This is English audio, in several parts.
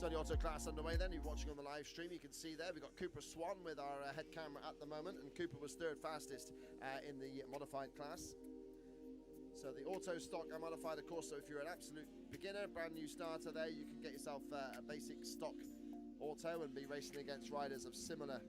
So the auto class underway then. You're watching on the live stream. You can see there we've got Cooper Swan with our head camera at the moment, and Cooper was third fastest in the modified class. So the auto, stock and modified, of course, so if you're an absolute beginner, brand new starter there, you can get yourself a basic stock auto and be racing against riders of similar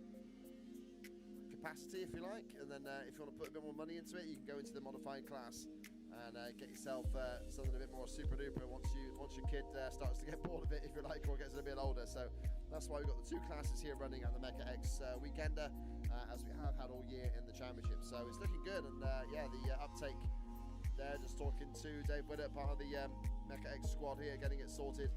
capacity, if you like. And then if you want to put a bit more money into it, you can go into the modified class and get yourself something a bit more super duper once your kid starts to get bored of it, if you like, or gets a bit older. So that's why we've got the two classes here running at the Mecca-X Weekender, as we have had all year in the championship. So it's looking good, and yeah, the uptake there, just talking to Dave Widdett, part of the Mecca-X squad here, getting it sorted.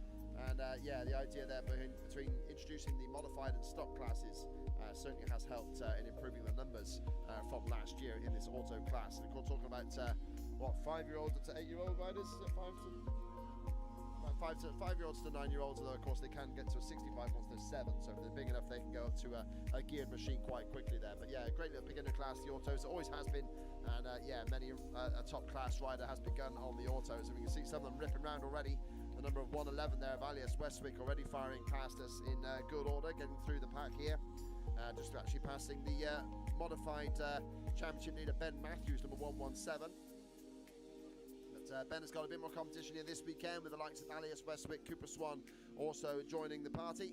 And yeah, the idea there between introducing the modified and stock classes certainly has helped in improving the numbers from last year in this auto class. And of course, talking about what, 5-year-olds to 8-year-old riders, 5-year-olds to 9-year-olds, although of course they can get to a 65 once they're 7, so if they're big enough they can go up to a geared machine quite quickly there. But yeah, great little beginner class, the autos, it always has been, and yeah, many a top class rider has begun on the autos, and we can see some of them ripping around already. The number of 111 there of Alias Westwick already firing past us in good order, getting through the pack here, just actually passing the modified championship leader Ben Matthews, number 117. Ben has got a bit more competition here this weekend with the likes of Alias Westwick, Cooper Swan also joining the party.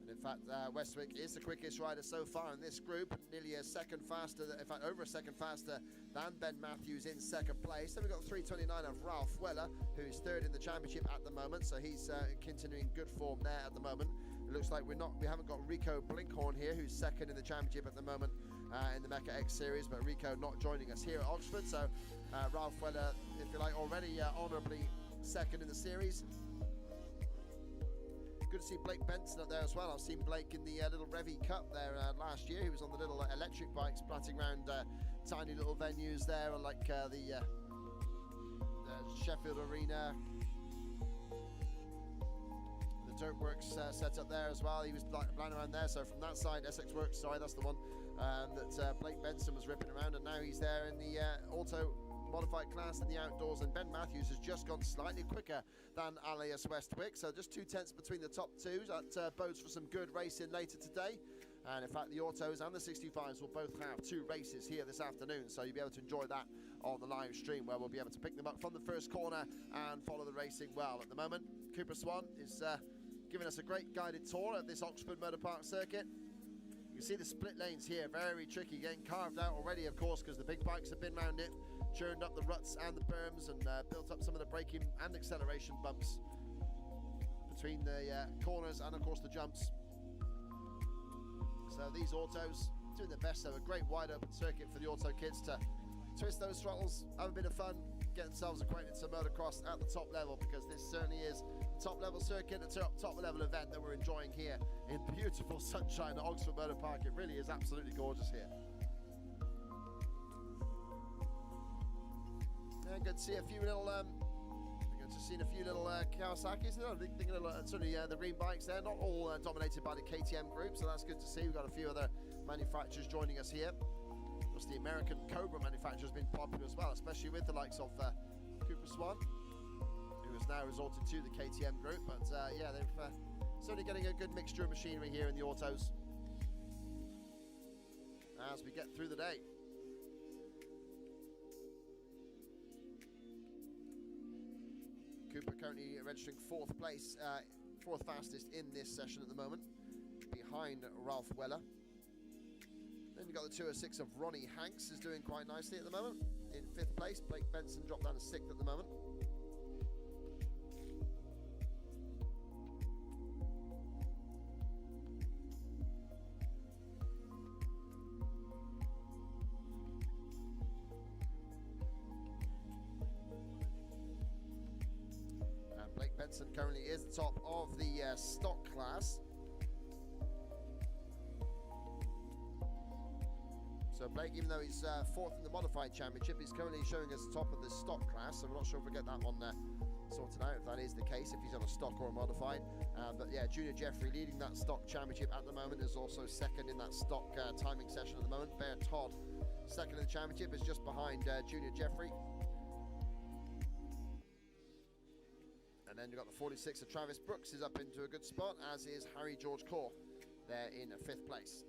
And in fact, Westwick is the quickest rider so far in this group, nearly a second faster, in fact over a second faster than Ben Matthews in second place. Then we've got 3:29 of Ralph Weller, who's third in the championship at the moment, so he's continuing good form there at the moment. It looks like we haven't got Rico Blinkhorn here, who's second in the championship at the moment in the Mecca-X series, but Rico not joining us here at Oxford. So Ralph Weller, if you like, already honourably second in the series. Good to see Blake Benson up there as well. I've seen Blake in the little Revy Cup there last year. He was on the little electric bikes, platting around tiny little venues there, like the Sheffield Arena, the Dirt Works set up there as well. He was flying around there. So from that side, Essex Works, sorry, that's the one that Blake Benson was ripping around, and now he's there in the auto modified class in the outdoors, and Ben Matthews has just gone slightly quicker than Alias Westwick, so just 2/10 between the top two. That bodes for some good racing later today. And in fact, the autos and the 65s will both have 2 races here this afternoon, so you'll be able to enjoy that on the live stream, where we'll be able to pick them up from the first corner and follow the racing well. At the moment, Cooper Swan is giving us a great guided tour at this Oxford Motor Park circuit. You can see the split lanes here, very tricky, getting carved out already, of course, because the big bikes have been round it, churned up the ruts and the berms, and built up some of the braking and acceleration bumps between the corners and of course the jumps. So these autos doing their best, though. A great wide open circuit for the auto kids to twist those throttles, have a bit of fun, get themselves acquainted to motocross at the top level, because this certainly is a top level circuit, a top level event that we're enjoying here in beautiful sunshine at Oxford Motor Park. It really is absolutely gorgeous here. And good to see a few little Kawasaki's. Certainly the Rheem bikes there, not all dominated by the KTM group, so that's good to see. We've got a few other manufacturers joining us here. Of course, the American Cobra manufacturer has been popular as well, especially with the likes of Cooper Swan, who has now resorted to the KTM group. But yeah, they're certainly getting a good mixture of machinery here in the autos as we get through the day. Cooper currently registering 4th place, 4th fastest in this session at the moment, behind Ralph Weller. Then you've got the 206 of Ronnie Hanks is doing quite nicely at the moment, in 5th place. Blake Benson dropped down to 6th at the moment. Benson currently is the top of the stock class. So Blake, even though he's 4th in the modified championship, he's currently showing us the top of the stock class, so we're not sure if we get that one sorted out, if that is the case, if he's on a stock or a modified. But yeah, Junior Jeffrey leading that stock championship at the moment, is also 2nd in that stock timing session at the moment. Bear Todd, 2nd in the championship, is just behind Junior Jeffrey. then you've got the 46 of Travis Brooks is up into a good spot, as is Harry George Core there in 5th place.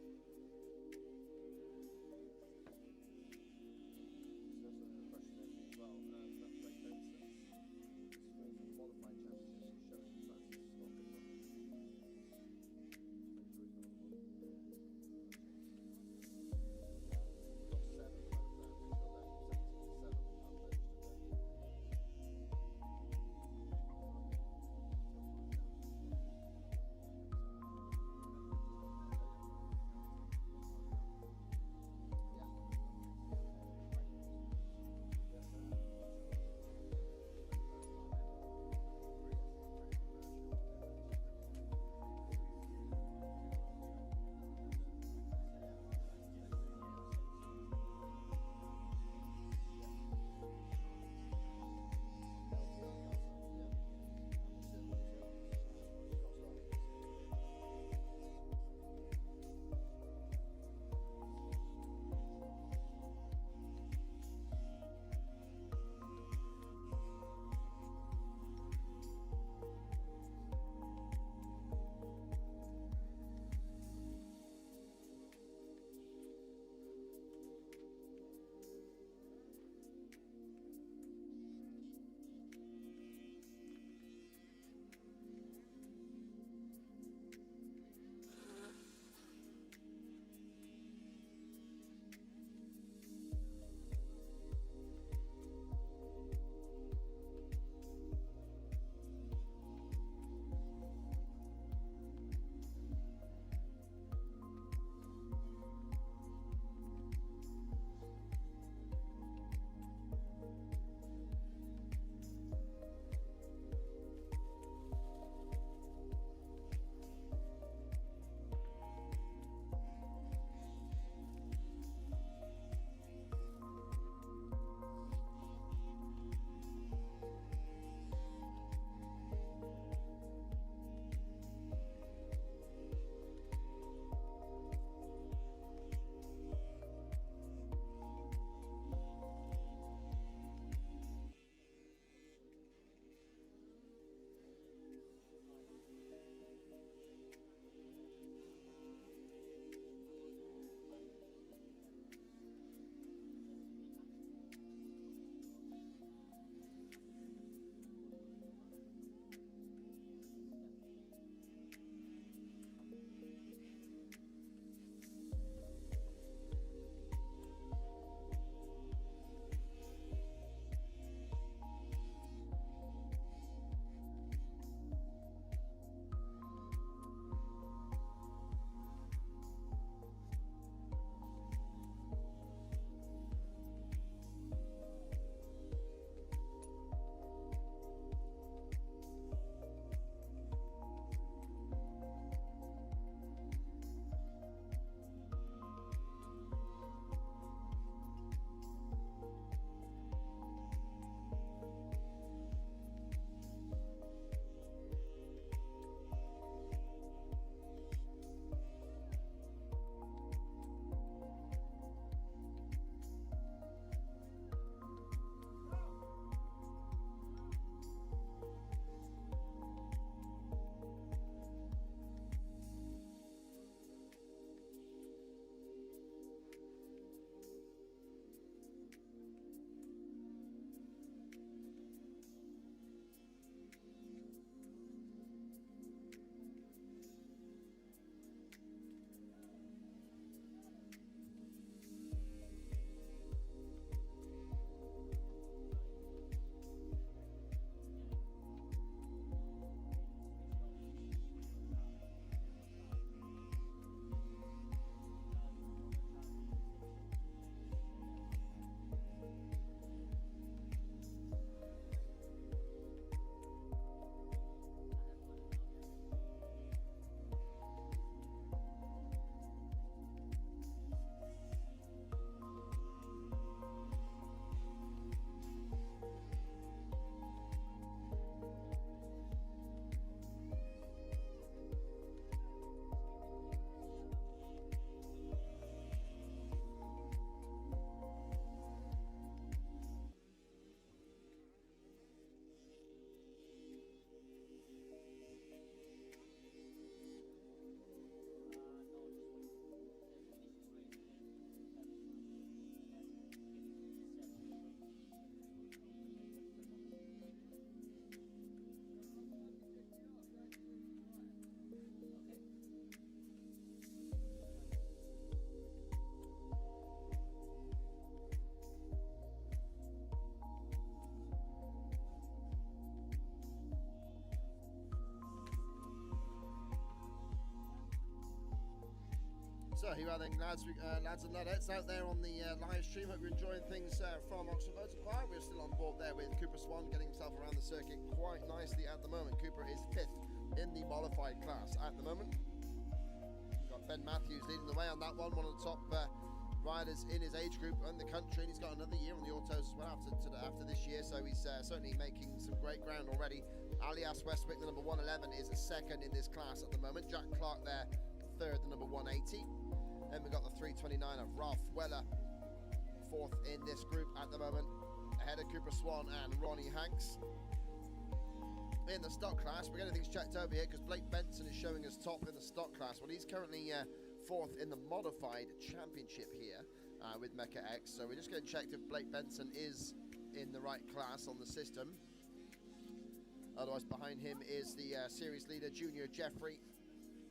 So here we are then, lads and ladettes out there on the live stream. Hope you're enjoying things from Oxford Motor Park. We're still on board there with Cooper Swan getting himself around the circuit quite nicely at the moment. Cooper is 5th in the modified class at the moment. We've got Ben Matthews leading the way on that one of the top riders in his age group in the country, and he's got another year on the autos as well after this year, so he's certainly making some great ground already. Alias Westwick, the number 111, is a 2nd in this class at the moment. Jack Clark there, 3rd, the number 180. Then we've got the 329 of Ralph Weller, 4th in this group at the moment, ahead of Cooper Swan and Ronnie Hanks. In the stock class, we're getting things checked over here because Blake Benson is showing us top in the stock class. Well, he's currently 4th in the modified championship here with Mecca-X. So we're just going to check if Blake Benson is in the right class on the system. Otherwise, behind him is the series leader, Junior Jeffrey,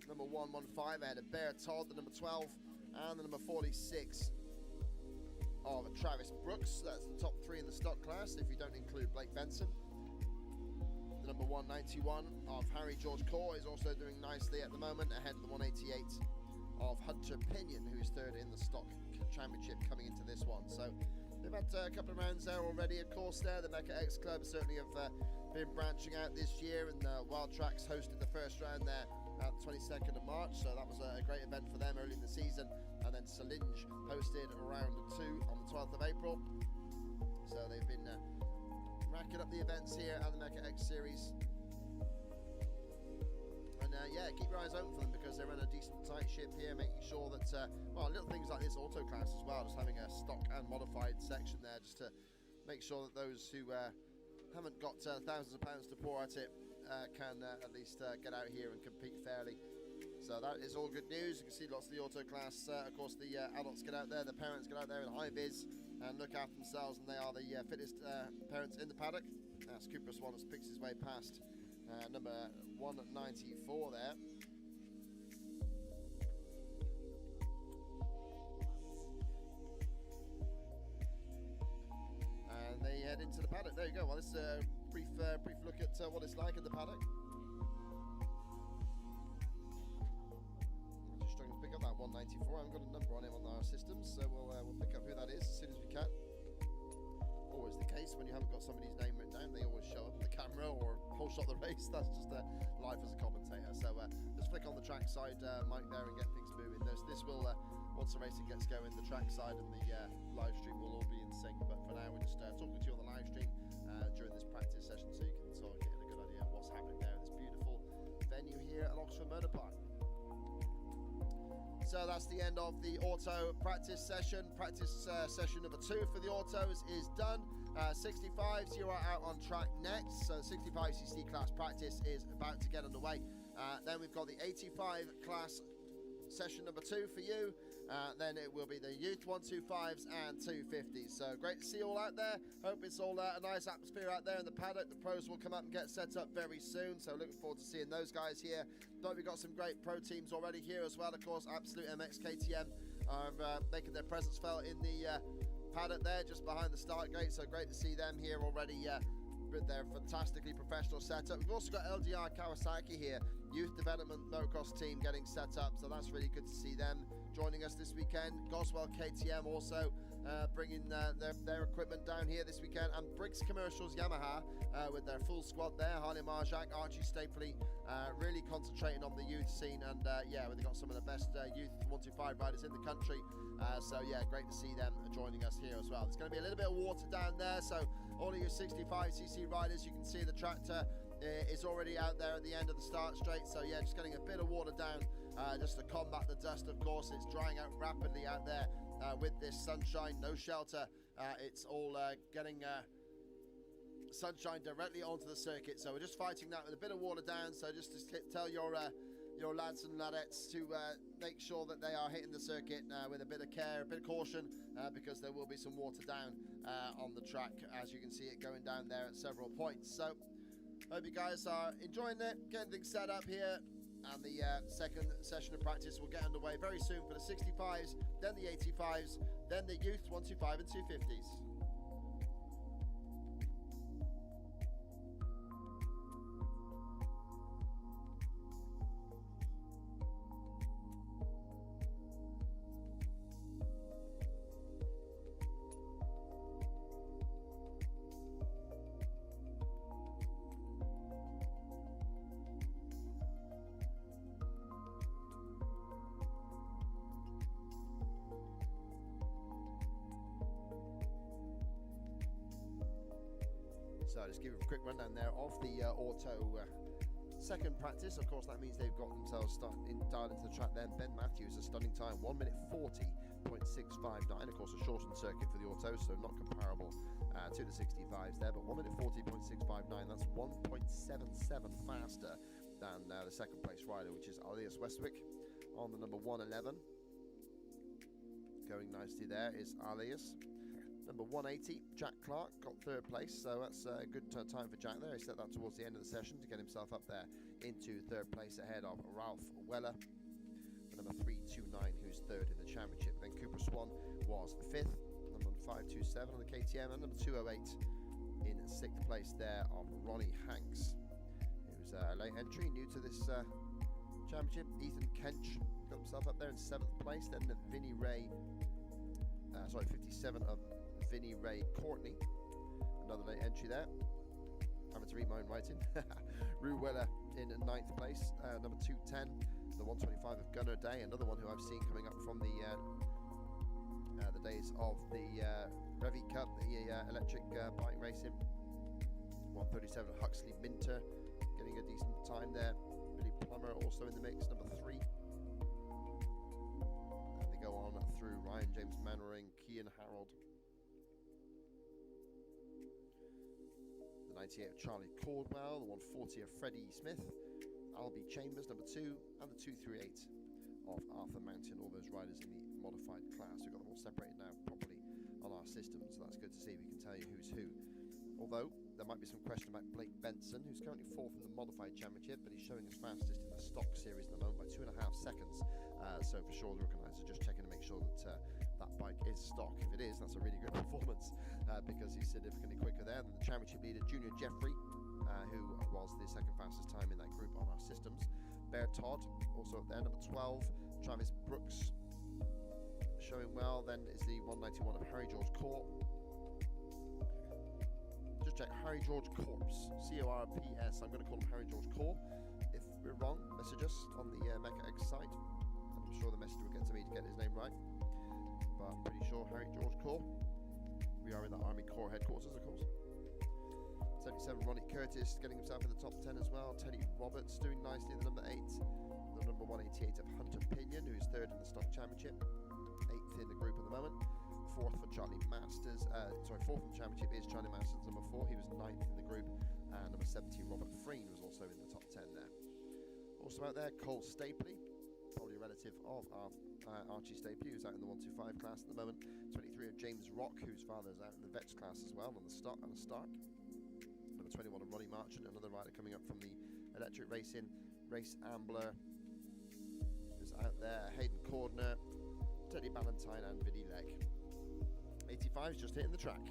number 115, ahead of Bear Todd, the number 12, and the number 46 of Travis Brooks. That's the top 3 in the stock class, if you don't include Blake Benson. The number 191 of Harry George Core is also doing nicely at the moment, ahead of the 188 of Hunter Pinion, who is 3rd in the stock championship coming into this one. So they've had a couple of rounds there already, of course. There, the Mecca-X Club certainly have been branching out this year, and Wild Tracks hosted the first round there at the 22nd of March, so that was a great event for them early in the season. And then Salinge hosted round 2 on the 12th of April. So they've been racking up the events here at the Mecca-X series. And yeah, keep your eyes open for them because they run a decent tight ship here, making sure that, well, little things like this auto class as well, just having a stock and modified section there, just to make sure that those who haven't got thousands of pounds to pour at it can at least get out here and compete fairly. So that is all good news. You can see lots of the auto class. Of course, the adults get out there, the parents get out there in high vis and look after themselves, and they are the fittest parents in the paddock. As Cooper Swan has picked his way past number 194 there. And they head into the paddock. There you go. Well, this is a brief look at what it's like in the paddock. I'm just struggling to pick up that 194. I haven't got a number on him on our systems, so we'll pick up who that is as soon as we can. Always the case when you haven't got somebody's name written down, they always show up on the camera or whole shot the race. That's just life as a commentator. So just flick on the track side mic there and get things moving. This will once the racing gets going, the track side and the live stream will all be in sync. But for now, we're just talking to you on the live stream during this practice session, so you can sort of get a good idea of what's happening there in this beautiful venue here at Oxford Motor Park. So that's the end of the auto practice session. Practice session number 2 for the autos is done. 65s, you are out on track next. So 65cc class practice is about to get underway. Then we've got the 85 class session number 2 for you. Then it will be the youth 125s and 250s. So great to see you all out there. Hope it's all a nice atmosphere out there in the paddock. The pros will come up and get set up very soon, so looking forward to seeing those guys here. But we've got some great pro teams already here as well. Of course, Absolute MX KTM are making their presence felt in the paddock there just behind the start gate, so great to see them here already with their fantastically professional setup. We've also got LDR Kawasaki here, youth development motocross team getting set up, so that's really good to see them joining us this weekend. Goswell KTM also bringing their equipment down here this weekend, and Briggs Commercials Yamaha with their full squad there. Harley Marjak, Archie Stapley, really concentrating on the youth scene, and yeah, they've got some of the best youth 125 riders in the country. So yeah, great to see them joining us here as well. There's going to be a little bit of water down there, so all of your 65cc riders, you can see the tractor is already out there at the end of the start straight. So yeah, just getting a bit of water down just to combat the dust. Of course, it's drying out rapidly out there with this sunshine, no shelter. It's all getting sunshine directly onto the circuit, so we're just fighting that with a bit of water down. So just to tell your lads and ladettes to make sure that they are hitting the circuit with a bit of care, a bit of caution, because there will be some water down on the track, as you can see it going down there at several points. So hope you guys are enjoying it, getting things set up here, and the second session of practice will get underway very soon for the 65s, then the 85s, then the youth 125 and 250s. So just give you a quick rundown there of the auto second practice. Of course, that means they've got themselves dialed into the track then. Ben Matthews, a stunning time, 1 minute 40.659. Of course, a shortened circuit for the autos, so not comparable to the 65s there, but 1 minute 40.659. That's 1.77 faster than the second place rider, which is Alias Westwick on the number 111. Going nicely there is Alias. Number 180, Jack Clark, got third place, so that's a good time for Jack there. He set that towards the end of the session to get himself up there into third place ahead of Ralph Weller, number 329, who's third in the championship. Then Cooper Swan was fifth, number 527 on the KTM, and number 208 in sixth place there of Ronnie Hanks, who's a late entry, new to this championship. Ethan Kench got himself up there in seventh place. Then Vinnie Ray, 57 of Vinnie Ray Courtney, another late entry there. Having to read my own writing. Rue Weller in ninth place, number 210, the 125 of Gunnar Day, another one who I've seen coming up from the days of the Revy Cup, the electric bike racing. 137 Huxley Minter, getting a decent time there. Billy Plummer also in the mix, number 3. And they go on through Ryan James Mannering, Kian Harold, the 98 of Charlie Caldwell, the 140 of Freddie Smith, Albie Chambers, number 2, and the 238 of Arthur Mountain, all those riders in the modified class. We've got them all separated now properly on our system, so that's good to see. We can tell you who's who. Although there might be some question about Blake Benson, who's currently 4th in the modified championship, but he's showing us fastest in the stock series at the moment by 2.5 seconds. So for sure, the organizer just checking to make sure that that bike is stock. If it is, that's a really good performance because he's significantly quicker there than the championship leader, Junior Jeffrey, who was the second fastest time in that group on our systems. Bear Todd, also up there, number 12. Travis Brooks, showing well. Then is the 191 of Harry George Court. Just check Harry George Corpse, C-O-R-P-S. I'm going to call him Harry George Core. If we're wrong, message us on the Mecca-X site. I'm sure the message will get to me to get his name right, but I'm pretty sure Harry George Core. We are in the Army Corps headquarters, of course. 77 Ronnie Curtis getting himself in the top 10 as well. Teddy Roberts doing nicely, the number 8. The number 188 of Hunter Pinion, who's third in the stock championship, 8th in the group at the moment. 4th for Charlie Masters, 4th in the championship is Charlie Masters, number 4. He was 9th in the group. And number 17, Robert Freen, was also in the top 10 there. Also out there, Cole Stapley, probably a relative of Archie Stapley, who's out in the 125 class at the moment. 23 of James Rock, whose father's out in the Vets class as well on the start. Number 21 of Ronnie Marchant, another rider coming up from the electric racing. Race Ambler is out there. Hayden Cordner, Teddy Ballantyne, and Vinny Legg. 85 is just hitting the track.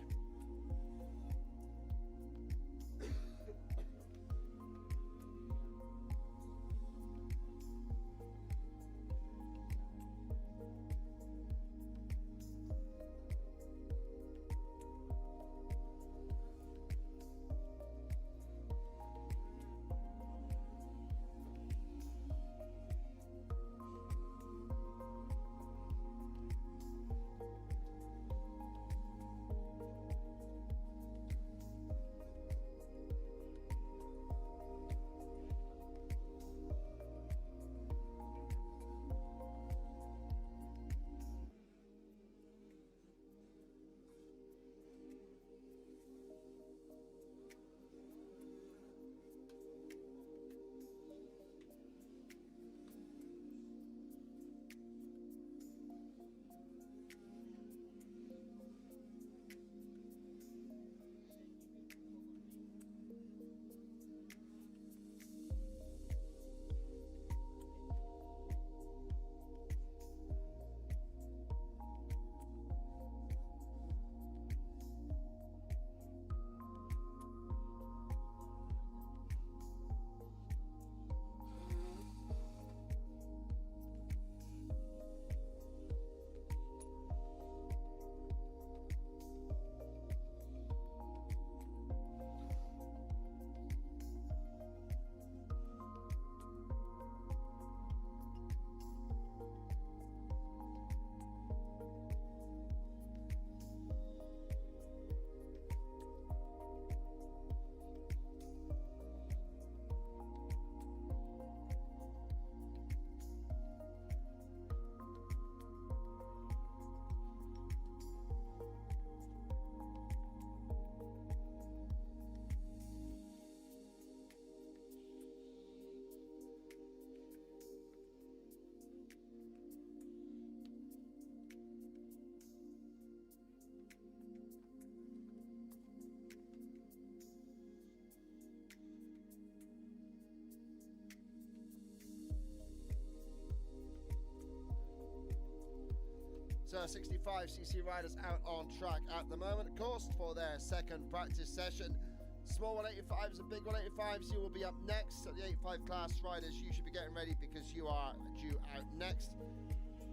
So 65cc riders out on track at the moment, of course, for their second practice session. Small 185s and big 185s, you will be up next. So the 85 class riders, you should be getting ready because you are due out next.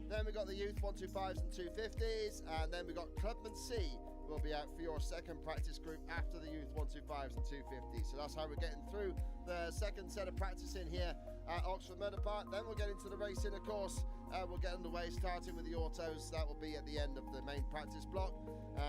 Then we got the youth 125s and 250s, and then we got Clubman C will be out for your second practice group after the youth 125s and 250s. So that's how we're getting through the second set of practice in here at Oxford Motor Park. Then we'll get into the racing, of course. We'll get underway, starting with the autos. That will be at the end of the main practice block.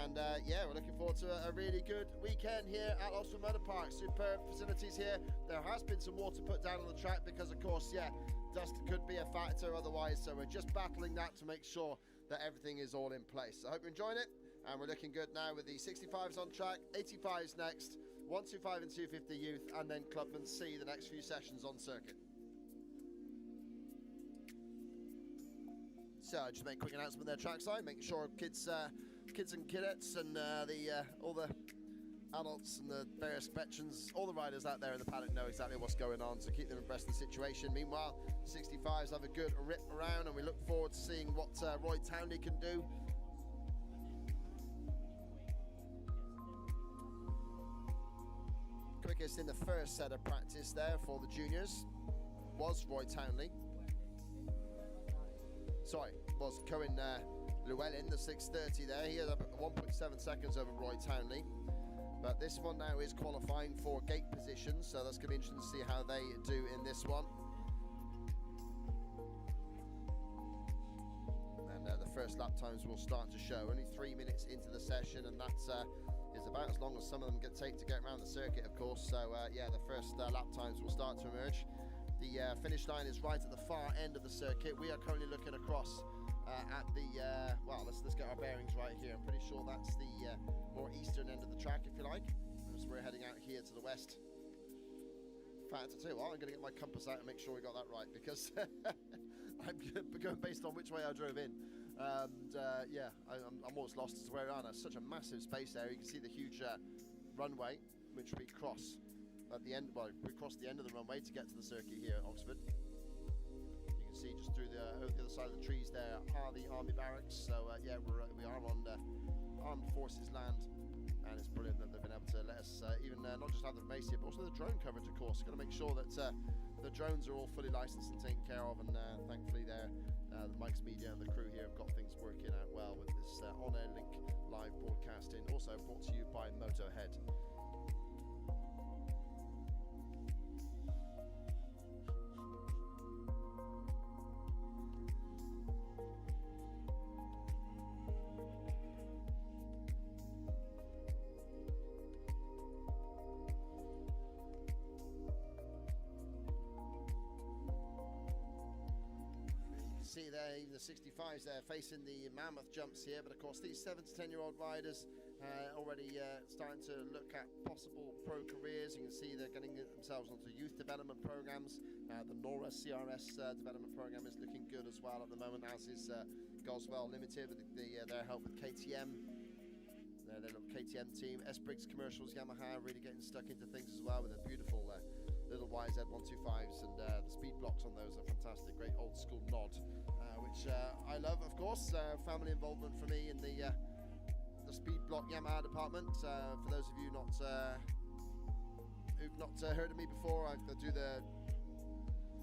And yeah, we're looking forward to a really good weekend here at Oxford Motor Park. Superb facilities here. There has been some water put down on the track because, of course, yeah, dust could be a factor otherwise. So we're just battling that to make sure that everything is all in place. So I hope you're enjoying it. And we're looking good now with the 65s on track, 85s next, 125 and 250 youth, and then Clubman C the next few sessions on circuit. So just make a quick announcement there trackside, making sure kids and kiddettes and all the adults and the various veterans, all the riders out there in the paddock know exactly what's going on, so keep them abreast of the situation. Meanwhile, the 65s have a good rip around, and we look forward to seeing what Roy Townley can do. Quickest in the first set of practice there for the juniors was Roy Townley. Sorry, was Cohen Llewellyn, the 630 there. He had 1.7 seconds over Roy Townley. But this one now is qualifying for gate position, so that's going to be interesting to see how they do in this one. And the first lap times will start to show. Only 3 minutes into the session, and that's is about as long as some of them take to get around the circuit, of course. So yeah, the first lap times will start to emerge. The finish line is right at the far end of the circuit. We are currently looking across at the well, let's get our bearings right here. I'm pretty sure that's the more eastern end of the track, if you like, as we're heading out here to the west. In fact, I tell you what, I'm going to get my compass out and make sure we got that right, because I'm going based on which way I drove in. And yeah, I'm almost lost as to where we are now. Such a massive space there. You can see the huge runway, which we cross at the end. Well, we cross the end of the runway to get to the circuit here at Oxford. You can see just through over the other side of the trees there are the army barracks. So yeah, we are on armed forces land, and it's brilliant that they've been able to let us even not just have the base here, but also the drone coverage, of course. Got to make sure that the drones are all fully licensed and taken care of, and thankfully the Mike's Media and the crew here have got things working out well with this on-air link live broadcasting, also brought to you by Motorhead. See there, even the 65s there facing the mammoth jumps here, but of course these 7 to 10 year old riders already starting to look at possible pro careers. You can see they're getting themselves onto youth development programs. The NORA CRS development program is looking good as well at the moment, as is Goswell Limited with their help with KTM. Their little KTM team. S Briggs Commercials Yamaha really getting stuck into things as well with a beautiful little YZ125s, and the speed blocks on those are fantastic. Great old school nod, which I love, of course. Family involvement for me in the speed block Yamaha department. For those of you who've not heard of me before, I do the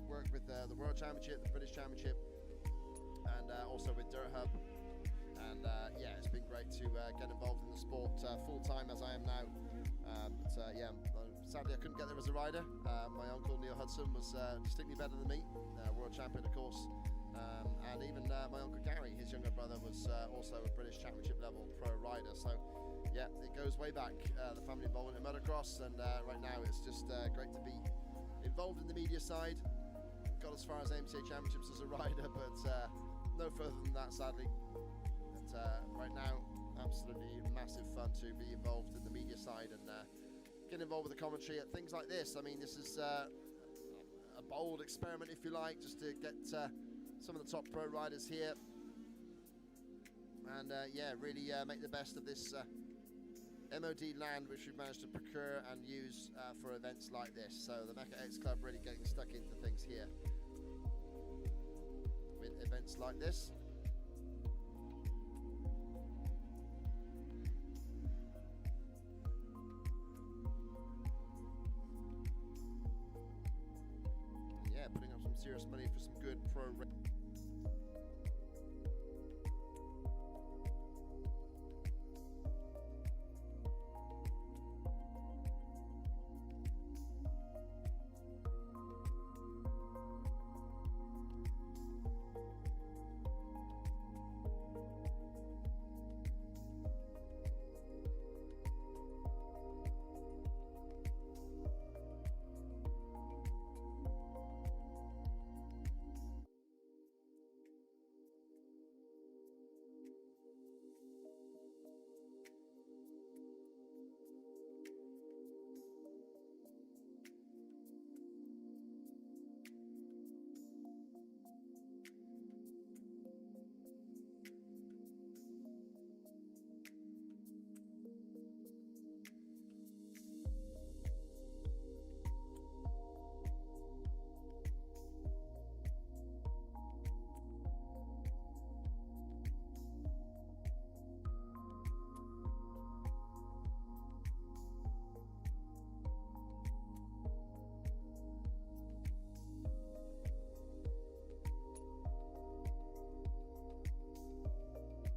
work with the World Championship, the British Championship, and also with Dirt Hub. And yeah, it's been great to get involved in the sport full time as I am now. But yeah, sadly I couldn't get there as a rider. My uncle Neil Hudson was distinctly better than me, world champion of course, and even my uncle Gary, his younger brother, was also a British Championship level pro rider. So yeah, it goes way back, the family involvement in motocross, and right now it's just great to be involved in the media side. Got as far as AMTA Championships as a rider, but no further than that, sadly. But right now, absolutely massive fun to be involved in the media side and get involved with the commentary at things like this. I mean, this is a bold experiment, if you like, just to get some of the top pro riders here and yeah, really make the best of this MOD land which we've managed to procure and use for events like this. So the Mecca-X Club really getting stuck into things here with events like this. some serious money for some good pro racing.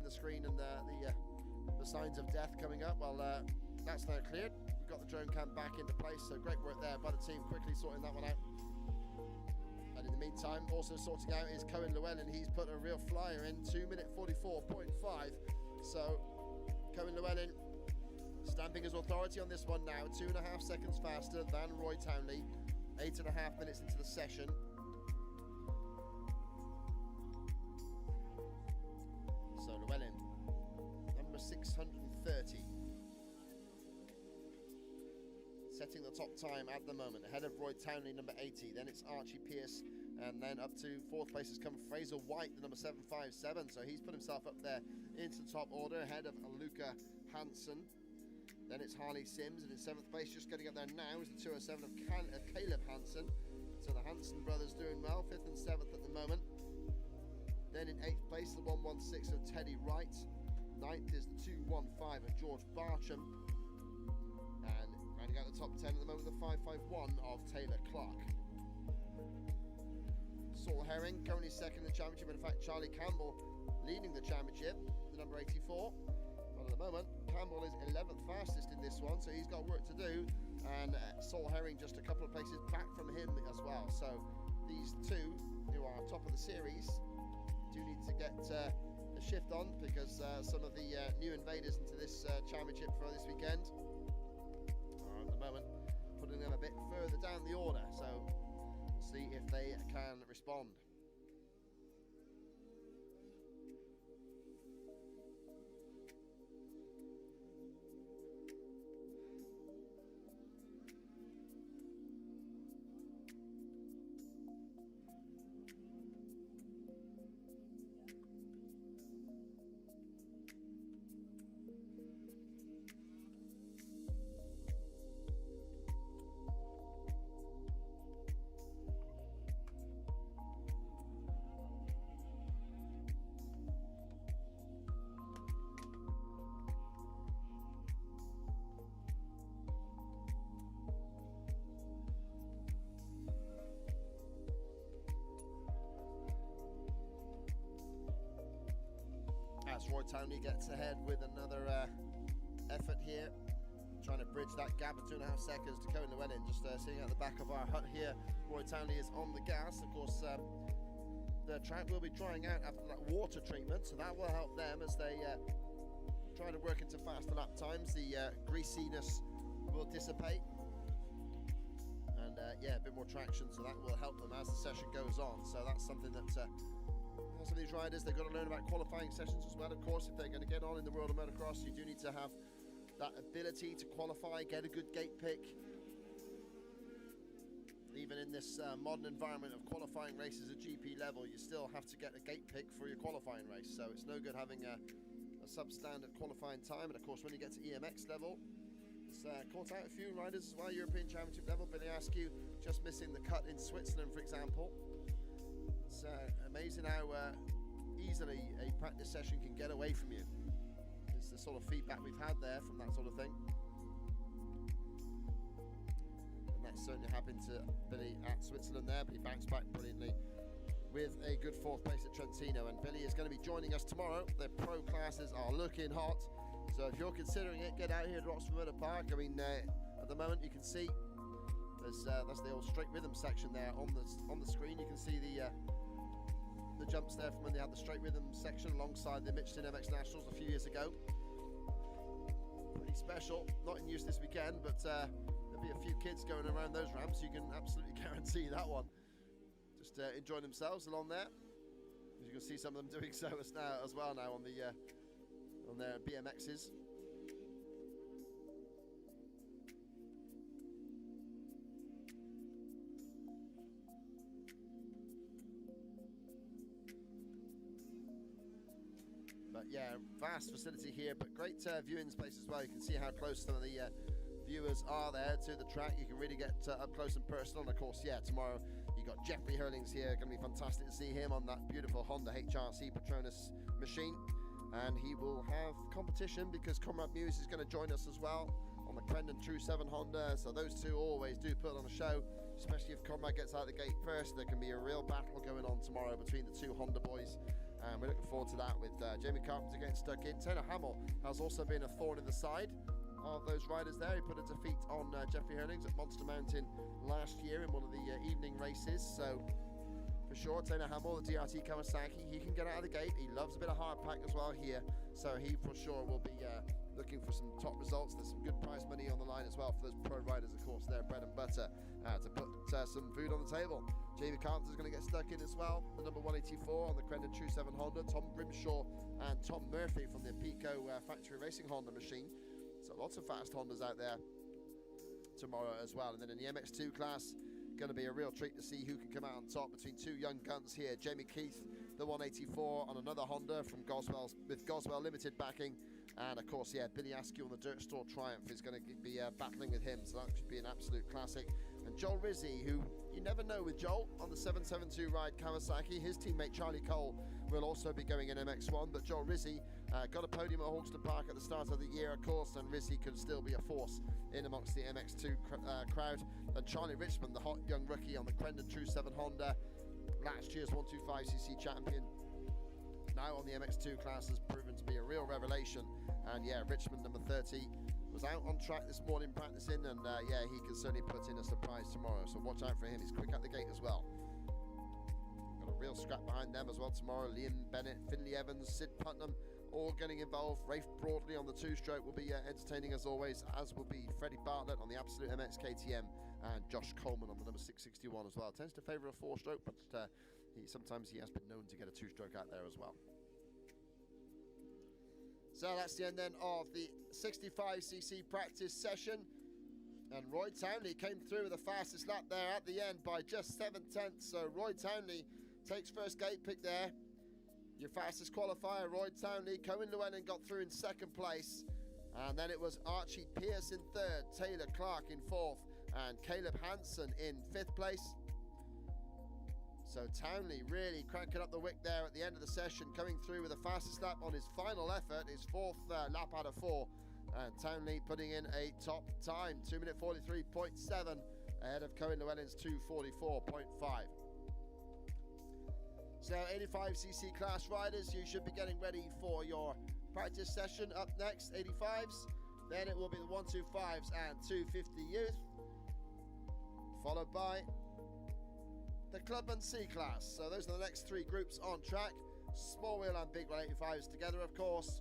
Screen and the signs of death coming up. Well, that's now cleared. We've got the drone cam back into place, so great work there by the team, quickly sorting that one out. And in the meantime, also sorting out is Cohen Llewellyn. He's put a real flyer in, 2:44.5. So Cohen Llewellyn stamping his authority on this one now, 2.5 seconds faster than Roy Townley, 8.5 minutes into the session. So Llewellyn, number 630, setting the top time at the moment, ahead of Roy Townley, number 80. Then it's Archie Pierce, and then up to fourth place has come Fraser White, the number 757. So he's put himself up there into the top order, ahead of Luca Hansen. Then it's Harley Sims, and in seventh place, just getting up there now, is the 207 of Caleb Hansen. So the Hansen brothers doing well, 5th and 7th at the moment. Then in 8th place, the 116 of Teddy Wright. 9th is the 215 of George Barcham. And rounding out the top 10 at the moment, the 551 of Taylor Clark. Saul Herring currently second in the championship. In fact, Charlie Campbell leading the championship, the number 84. But at the moment, Campbell is 11th fastest in this one, so he's got work to do. And Saul Herring just a couple of places back from him as well. So these two, who are top of the series, do need to get a shift on, because some of the new invaders into this championship for this weekend are at the moment putting them a bit further down the order, so we'll see if they can respond. As Roy Townley gets ahead with another effort here, trying to bridge that gap of 2.5 seconds to Cohen Llewellyn. Just sitting at the back of our hut here, Roy Townley is on the gas. Of course, the track will be drying out after that water treatment, so that will help them as they try to work into faster lap times. The greasiness will dissipate, and yeah, a bit more traction, so that will help them as the session goes on. So that's something that some of these riders, they've got to learn about qualifying sessions as well. Of course, if they're going to get on in the world of motocross, you do need to have that ability to qualify, get a good gate pick. Even in this modern environment of qualifying races at GP level, you still have to get a gate pick for your qualifying race. So it's no good having a substandard qualifying time. And of course, when you get to EMX level, it's caught out a few riders as well. European Championship level, Billy Askew just missing the cut in Switzerland, for example. It's amazing how easily a practice session can get away from you. It's the sort of feedback we've had there from that sort of thing. And that certainly happened to Billy at Switzerland there, but he bounced back brilliantly with a good 4th place at Trentino. And Billy is going to be joining us tomorrow. The pro classes are looking hot, so if you're considering it, get out here to Oxford Motor Park. I mean, at the moment you can see that's the old straight rhythm section there on the screen. You can see the jumps there from when they had the straight rhythm section alongside the Michelin MX Nationals a few years ago. Pretty special. Not in use this weekend, but there'll be a few kids going around those ramps. You can absolutely guarantee that one. Just enjoying themselves along there. As you can see some of them doing so as well now on their BMXs. But yeah, vast facility here, but great viewing space as well. You can see how close some of the viewers are there to the track. You can really get up close and personal. And of course, yeah, tomorrow you got Jeffrey Herlings here. Going to be fantastic to see him on that beautiful Honda HRC Patronus machine. And he will have competition because Conrad Muse is going to join us as well on the Crendon True 7 Honda. So those two always do put on a show, especially if Conrad gets out the gate first. There can be a real battle going on tomorrow between the two Honda boys. And we're looking forward to that with Jamie Carpenter getting stuck in. Taylor Hamill has also been a thorn in the side of those riders there. He put a defeat on Jeffrey Herlings at Monster Mountain last year in one of the evening races. So for sure, Taylor Hamill, the DRT Kawasaki, he can get out of the gate. He loves a bit of hard pack as well here. So he for sure will be looking for some top results. There's some good prize money on the line as well for those pro riders, of course. They're bread and butter to put some food on the table. Jamie Carpenter's going to get stuck in as well. The number 184 on the Crendon True 7 Honda. Tom Grimshaw and Tom Murphy from the Pico factory racing Honda machine. So lots of fast Hondas out there tomorrow as well. And then in the MX2 class, going to be a real treat to see who can come out on top between two young guns here. Jamie Keith, the 184 on another Honda from Goswell, with Goswell Limited backing. And of course, yeah, Billy Askew on the Dirt Store Triumph is going to be battling with him. So that should be an absolute classic. And Joel Rizzi, who you never know with Joel on the 772 ride Kawasaki. His teammate Charlie Cole will also be going in MX1. But Joel Rizzi got a podium at Hawkston Park at the start of the year, of course. And Rizzi could still be a force in amongst the MX2 crowd. And Charlie Richmond, the hot young rookie on the Crendon True 7 Honda, last year's 125cc champion, now on the MX2 class, has proven to be a real revelation. And yeah, Richmond, number 30, was out on track this morning practicing, and yeah, he can certainly put in a surprise tomorrow. So watch out for him. He's quick at the gate as well. Got a real scrap behind them as well tomorrow. Liam Bennett, Finley Evans, Sid Putnam, all getting involved. Rafe Broadley on the two-stroke will be entertaining as always, as will be Freddie Bartlett on the Absolute MX KTM, and Josh Coleman on the number 661 as well. Tends to favour a four-stroke, but sometimes he has been known to get a two-stroke out there as well. So that's the end then of the 65cc practice session. And Roy Townley came through with the fastest lap there at the end by just 7/10. So Roy Townley takes first gate pick there. Your fastest qualifier, Roy Townley. Cohen Llewellyn got through in second place. And then it was Archie Pierce in third, Taylor Clark in fourth, and Caleb Hansen in fifth place. So Townley really cranking up the wick there at the end of the session, coming through with the fastest lap on his final effort, his fourth lap out of four. And Townley putting in a top time, 2 minute 43.7, ahead of Cohen Llewellyn's 2:44.5. So 85cc class riders, you should be getting ready for your practice session. Up next, 85s. Then it will be the 125s and 250 youth, followed by the Clubman C class. So those are the next three groups on track. Small wheel and big wheel 85s together, of course.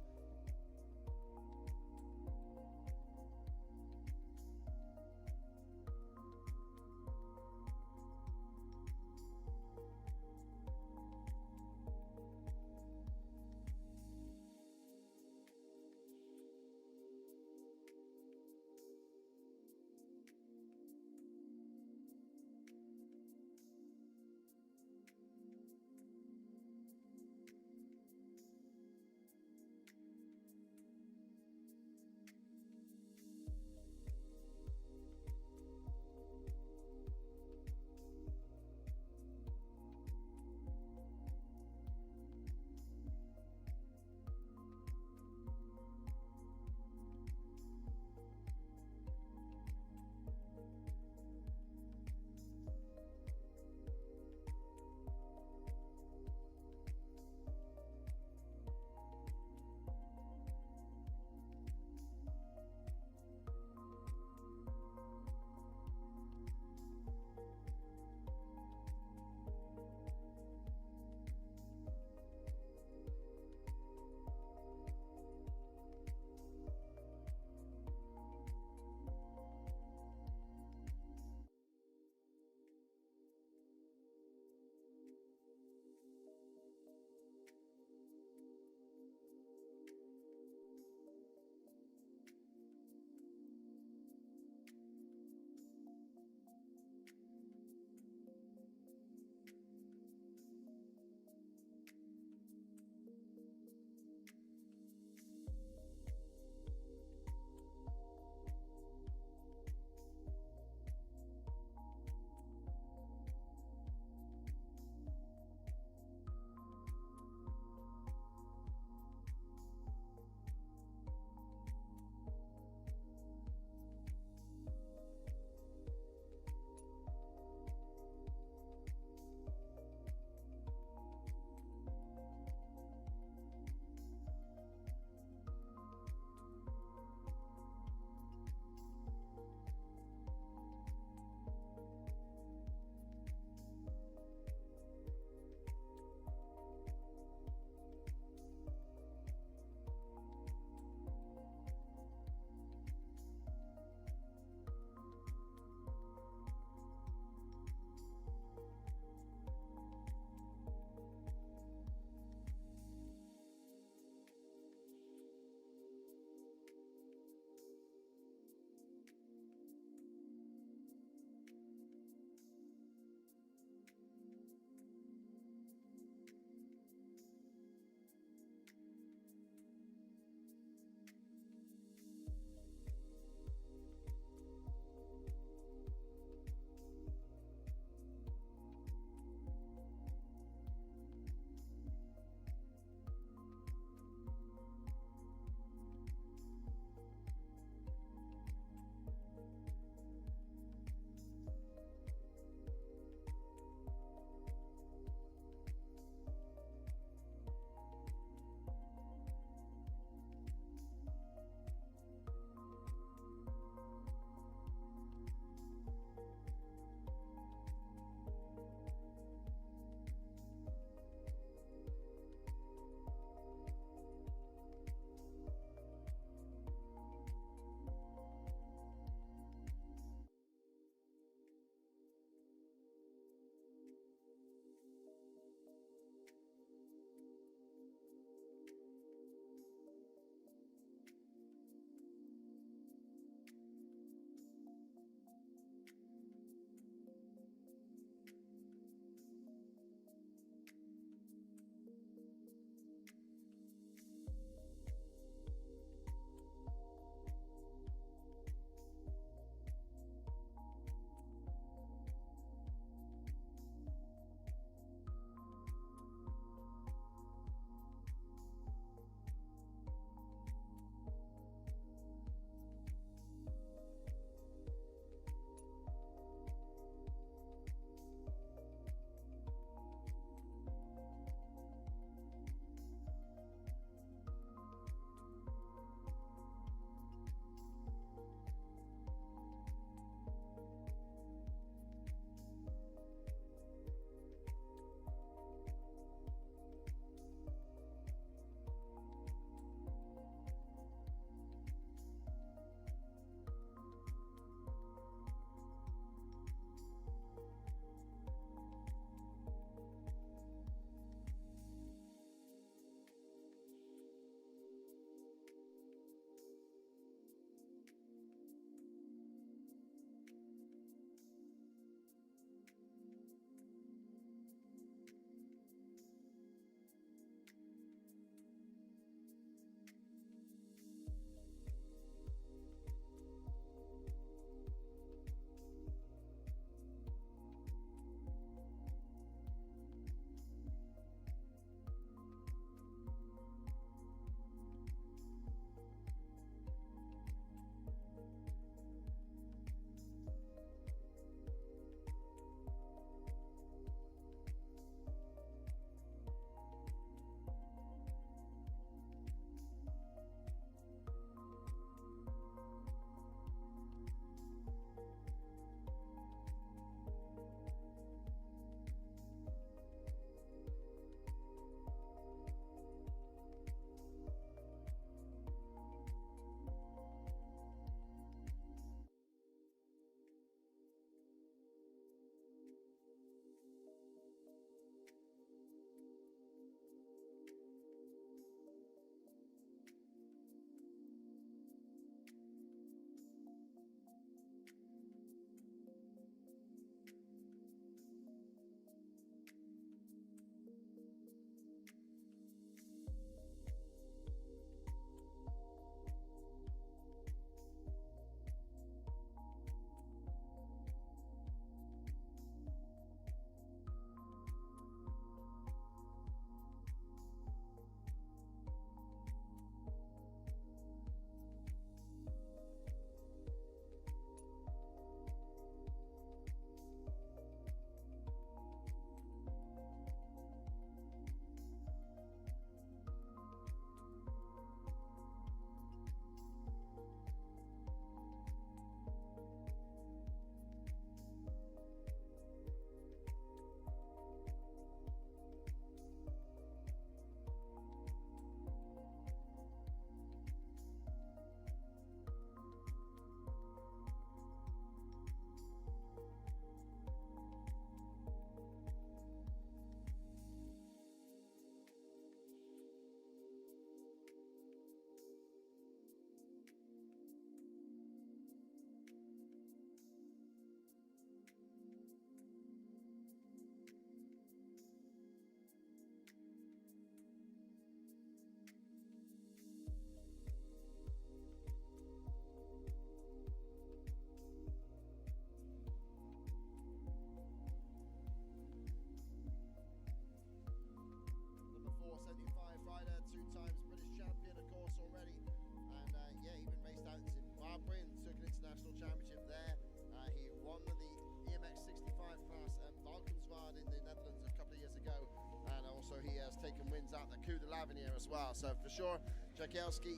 also he has taken wins out the Coup de l'Avenir as well. So for sure, Jagielski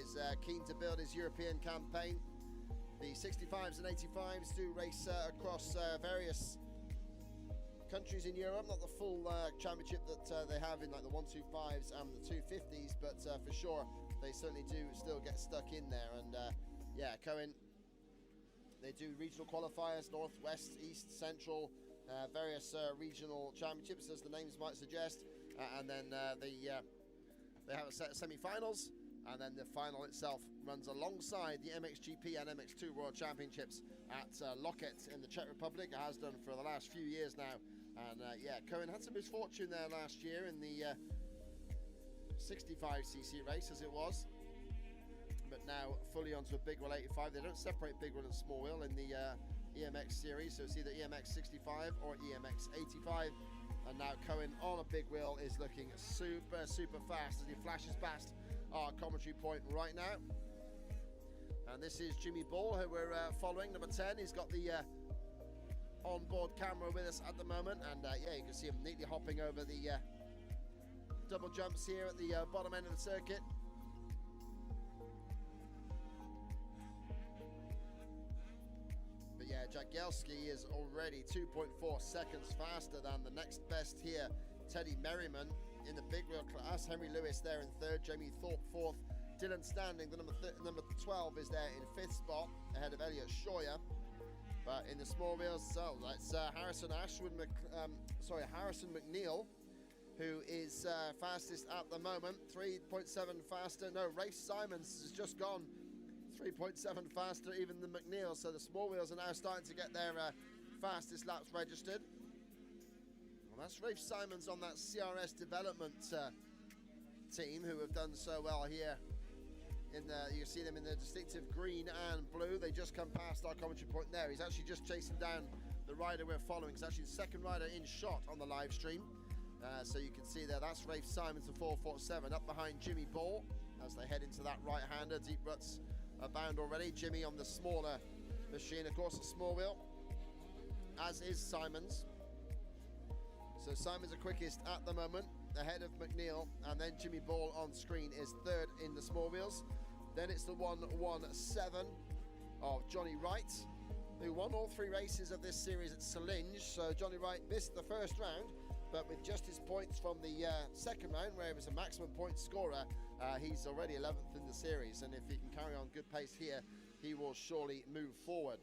is keen to build his European campaign. The 65s and 85s do race across various countries in Europe, not the full championship that they have in like the 125s and the 250s, but for sure they certainly do still get stuck in there. And yeah, Cohen, they do regional qualifiers, north, west, east, central, various regional championships, as the names might suggest, and then they have a set of semi-finals, and then the final itself runs alongside the MXGP and MX2 World Championships at Loket in the Czech Republic. It has done for the last few years now, and yeah, Cohen had some misfortune there last year in the 65cc race, as it was, but now fully onto a big wheel 85. They don't separate big wheel and small wheel in the EMX series, so it's either EMX 65 or EMX 85. And now Cohen on a big wheel is looking super fast as he flashes past our commentary point right now. And this is Jimmy Ball, who we're following, number 10. He's got the onboard camera with us at the moment, and yeah, you can see him neatly hopping over the double jumps here at the bottom end of the circuit. Yeah, Jagielski is already 2.4 seconds faster than the next best here, Teddy Merriman, in the big wheel class. Henry Lewis there in third, Jamie Thorpe fourth, Dylan Standing, the number 12, is there in fifth spot, ahead of Elliot Scheuer. But in the small wheels, so that's Harrison McNeil, who is fastest at the moment, 3.7 faster. No, Rafe Simons has just gone 3.7 faster even than McNeil, so the small wheels are now starting to get their fastest laps registered. Well, that's Rafe Simons on that CRS development team, who have done so well here. In the, you see them in the distinctive green and blue. They just come past our commentary point there. He's actually just chasing down the rider we're following. It's actually the second rider in shot on the live stream. So you can see there, that's Rafe Simons, the 447, up behind Jimmy Ball as they head into that right-hander. Deep ruts bound already. Jimmy on the smaller machine, of course, a small wheel, as is Simons. So Simons the quickest at the moment, ahead of McNeil, and then Jimmy Ball on screen is third in the small wheels. Then it's the 117 of Johnny Wright, who won all three races of this series at Solinge. So Johnny Wright missed the first round, but with just his points from the second round, where he was a maximum point scorer, he's already 11th in the series, and if he can carry on good pace here, he will surely move forward.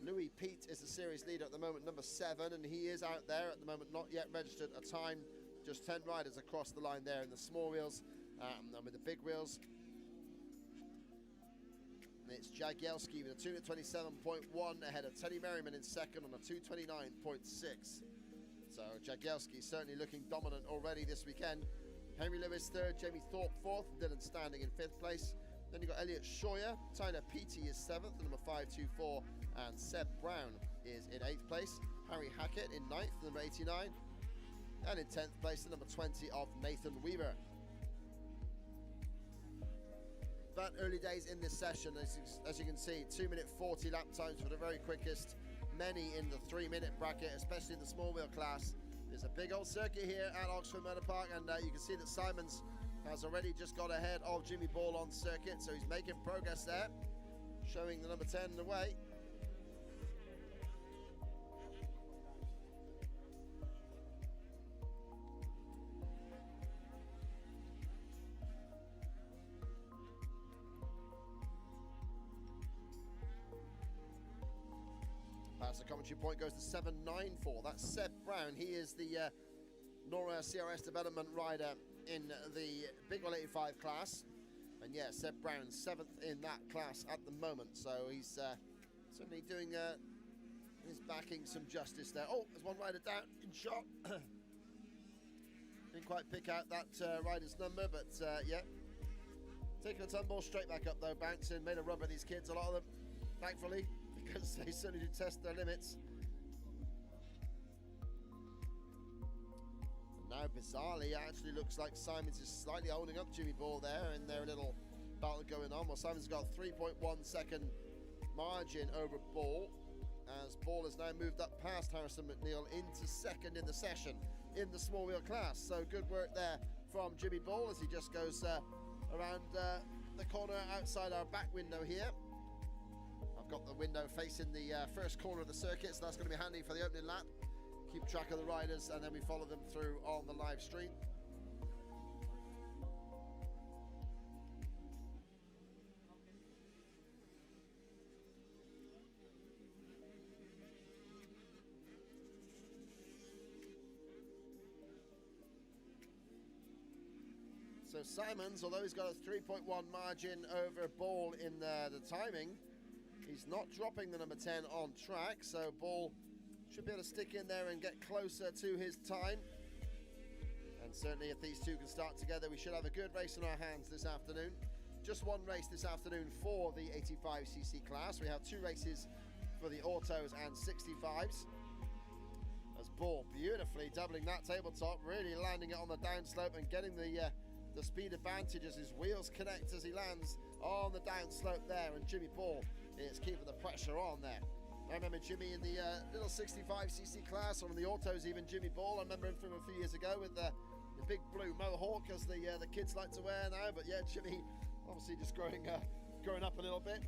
Louis Pete is the series leader at the moment, number 7, and he is out there at the moment, not yet registered a time. Just 10 riders across the line there in the small wheels, and with the big wheels, it's Jagielski with a 2:27.1 ahead of Teddy Merriman in second on a 2:29.6. So Jagielski certainly looking dominant already this weekend. Henry Lewis third, Jamie Thorpe fourth, and Dylan Standing in fifth place. Then you've got Elliot Scheuer, Tyler Peaty is seventh, number 524, and Seb Brown is in eighth place. Harry Hackett in ninth, number 89, and in 10th place, the number 20 of Nathan Weaver. But early days in this session, as you can see, 2-minute 40 lap times for the very quickest. Many in the 3-minute bracket, especially in the small wheel class. There's a big old circuit here at Oxford Motor Park, and you can see that Simons has already just got ahead of Jimmy Ball on circuit, so he's making progress there, showing the number 10 the way. Past the commentary point goes to 794. That's Seb Brown. He is the Nora CRS development rider in the Big Wheel 85 class. And yeah, Seb Brown 7th in that class at the moment. So he's certainly doing his backing some justice there. Oh, there's one rider down in shot. Didn't quite pick out that rider's number, but yeah. Taking a tumble straight back up though, bouncing, made a rubber of these kids, a lot of them, thankfully, because they certainly do test their limits. And now, bizarrely, it actually looks like Simons is slightly holding up Jimmy Ball there in their little battle going on. Well, Simons got a 3.1 second margin over Ball, as Ball has now moved up past Harrison McNeil into second in the session in the small wheel class. So good work there from Jimmy Ball as he just goes around the corner outside our back window here. I've got the window facing the first corner of the circuit, so that's going to be handy for the opening lap. Keep track of the riders and then we follow them through on the live stream. So Simons, although he's got a 3.1 margin over Ball in the timing, he's not dropping the number 10 on track, so Ball should be able to stick in there and get closer to his time. And certainly if these two can start together, we should have a good race in our hands this afternoon. Just one race this afternoon for the 85cc class. We have two races for the autos and 65s. As Ball beautifully doubling that tabletop, really landing it on the downslope and getting the speed advantage as his wheels connect as he lands on the downslope there, and Jimmy Ball is keeping the pressure on there. I remember Jimmy in the little 65cc class, or in the autos even, Jimmy Ball. I remember him from a few years ago with the big blue mohawk, as the kids like to wear now. But yeah, Jimmy obviously just growing up a little bit,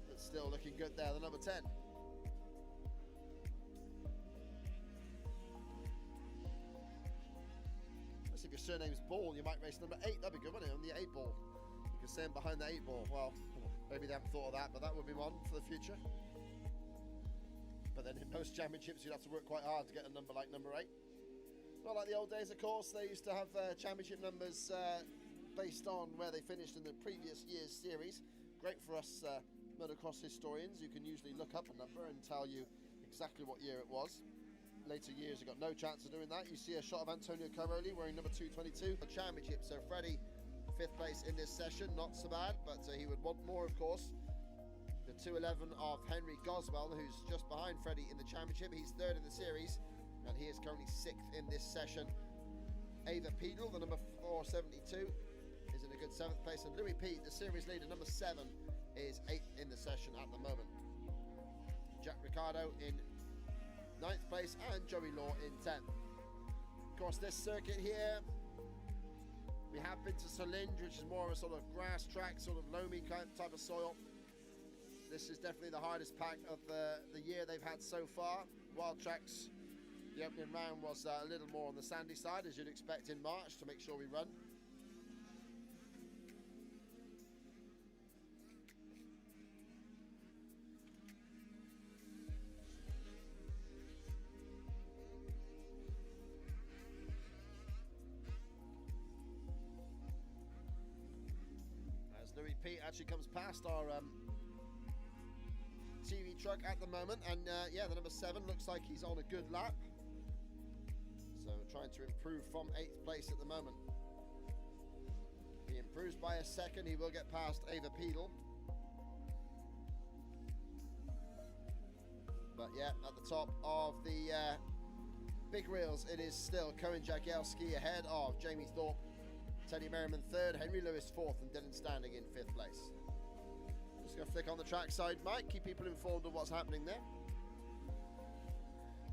but still looking good there, the number 10. If your surname's Ball, you might race number 8. That'd be good, wouldn't it? On the 8 ball. You can stand behind the 8 ball. Well, maybe they haven't thought of that, but that would be one for the future. But then in most championships, you'd have to work quite hard to get a number like number 8. Not like the old days, of course. They used to have championship numbers based on where they finished in the previous year's series. Great for us motocross historians. You can usually look up a number and tell you exactly what year it was. Later years, you've got no chance of doing that. You see a shot of Antonio Caroli wearing number 222. The championship, so Freddie, 5th place in this session, not so bad, but he would want more, of course. The 211 of Henry Goswell, who's just behind Freddie in the championship. He's 3rd in the series, and he is currently 6th in this session. Ava Pedal, the number 472, is in a good 7th place, and Louis Pete, the series leader, number 7, is 8th in the session at the moment. Jack Ricardo in 9th place, and Joey Law in 10th. Of course, this circuit here, we have been to Solinge, which is more of a sort of grass track, sort of loamy type of soil. This is definitely the hardest pack of the year they've had so far. Wild Tracks, the opening round was a little more on the sandy side, as you'd expect in March, to make sure we run. Louis Pete actually comes past our TV truck at the moment, and yeah, the number 7 looks like he's on a good lap, so trying to improve from 8th place at the moment. He improves by a second, he will get past Ava Pedal, but yeah, at the top of the big reels, it is still Cohen Jagielski ahead of Jamie Thorpe, Teddy Merriman 3rd, Henry Lewis 4th, and Dylan Standing in 5th place. Just going to flick on the track side, Mike, keep people informed of what's happening there.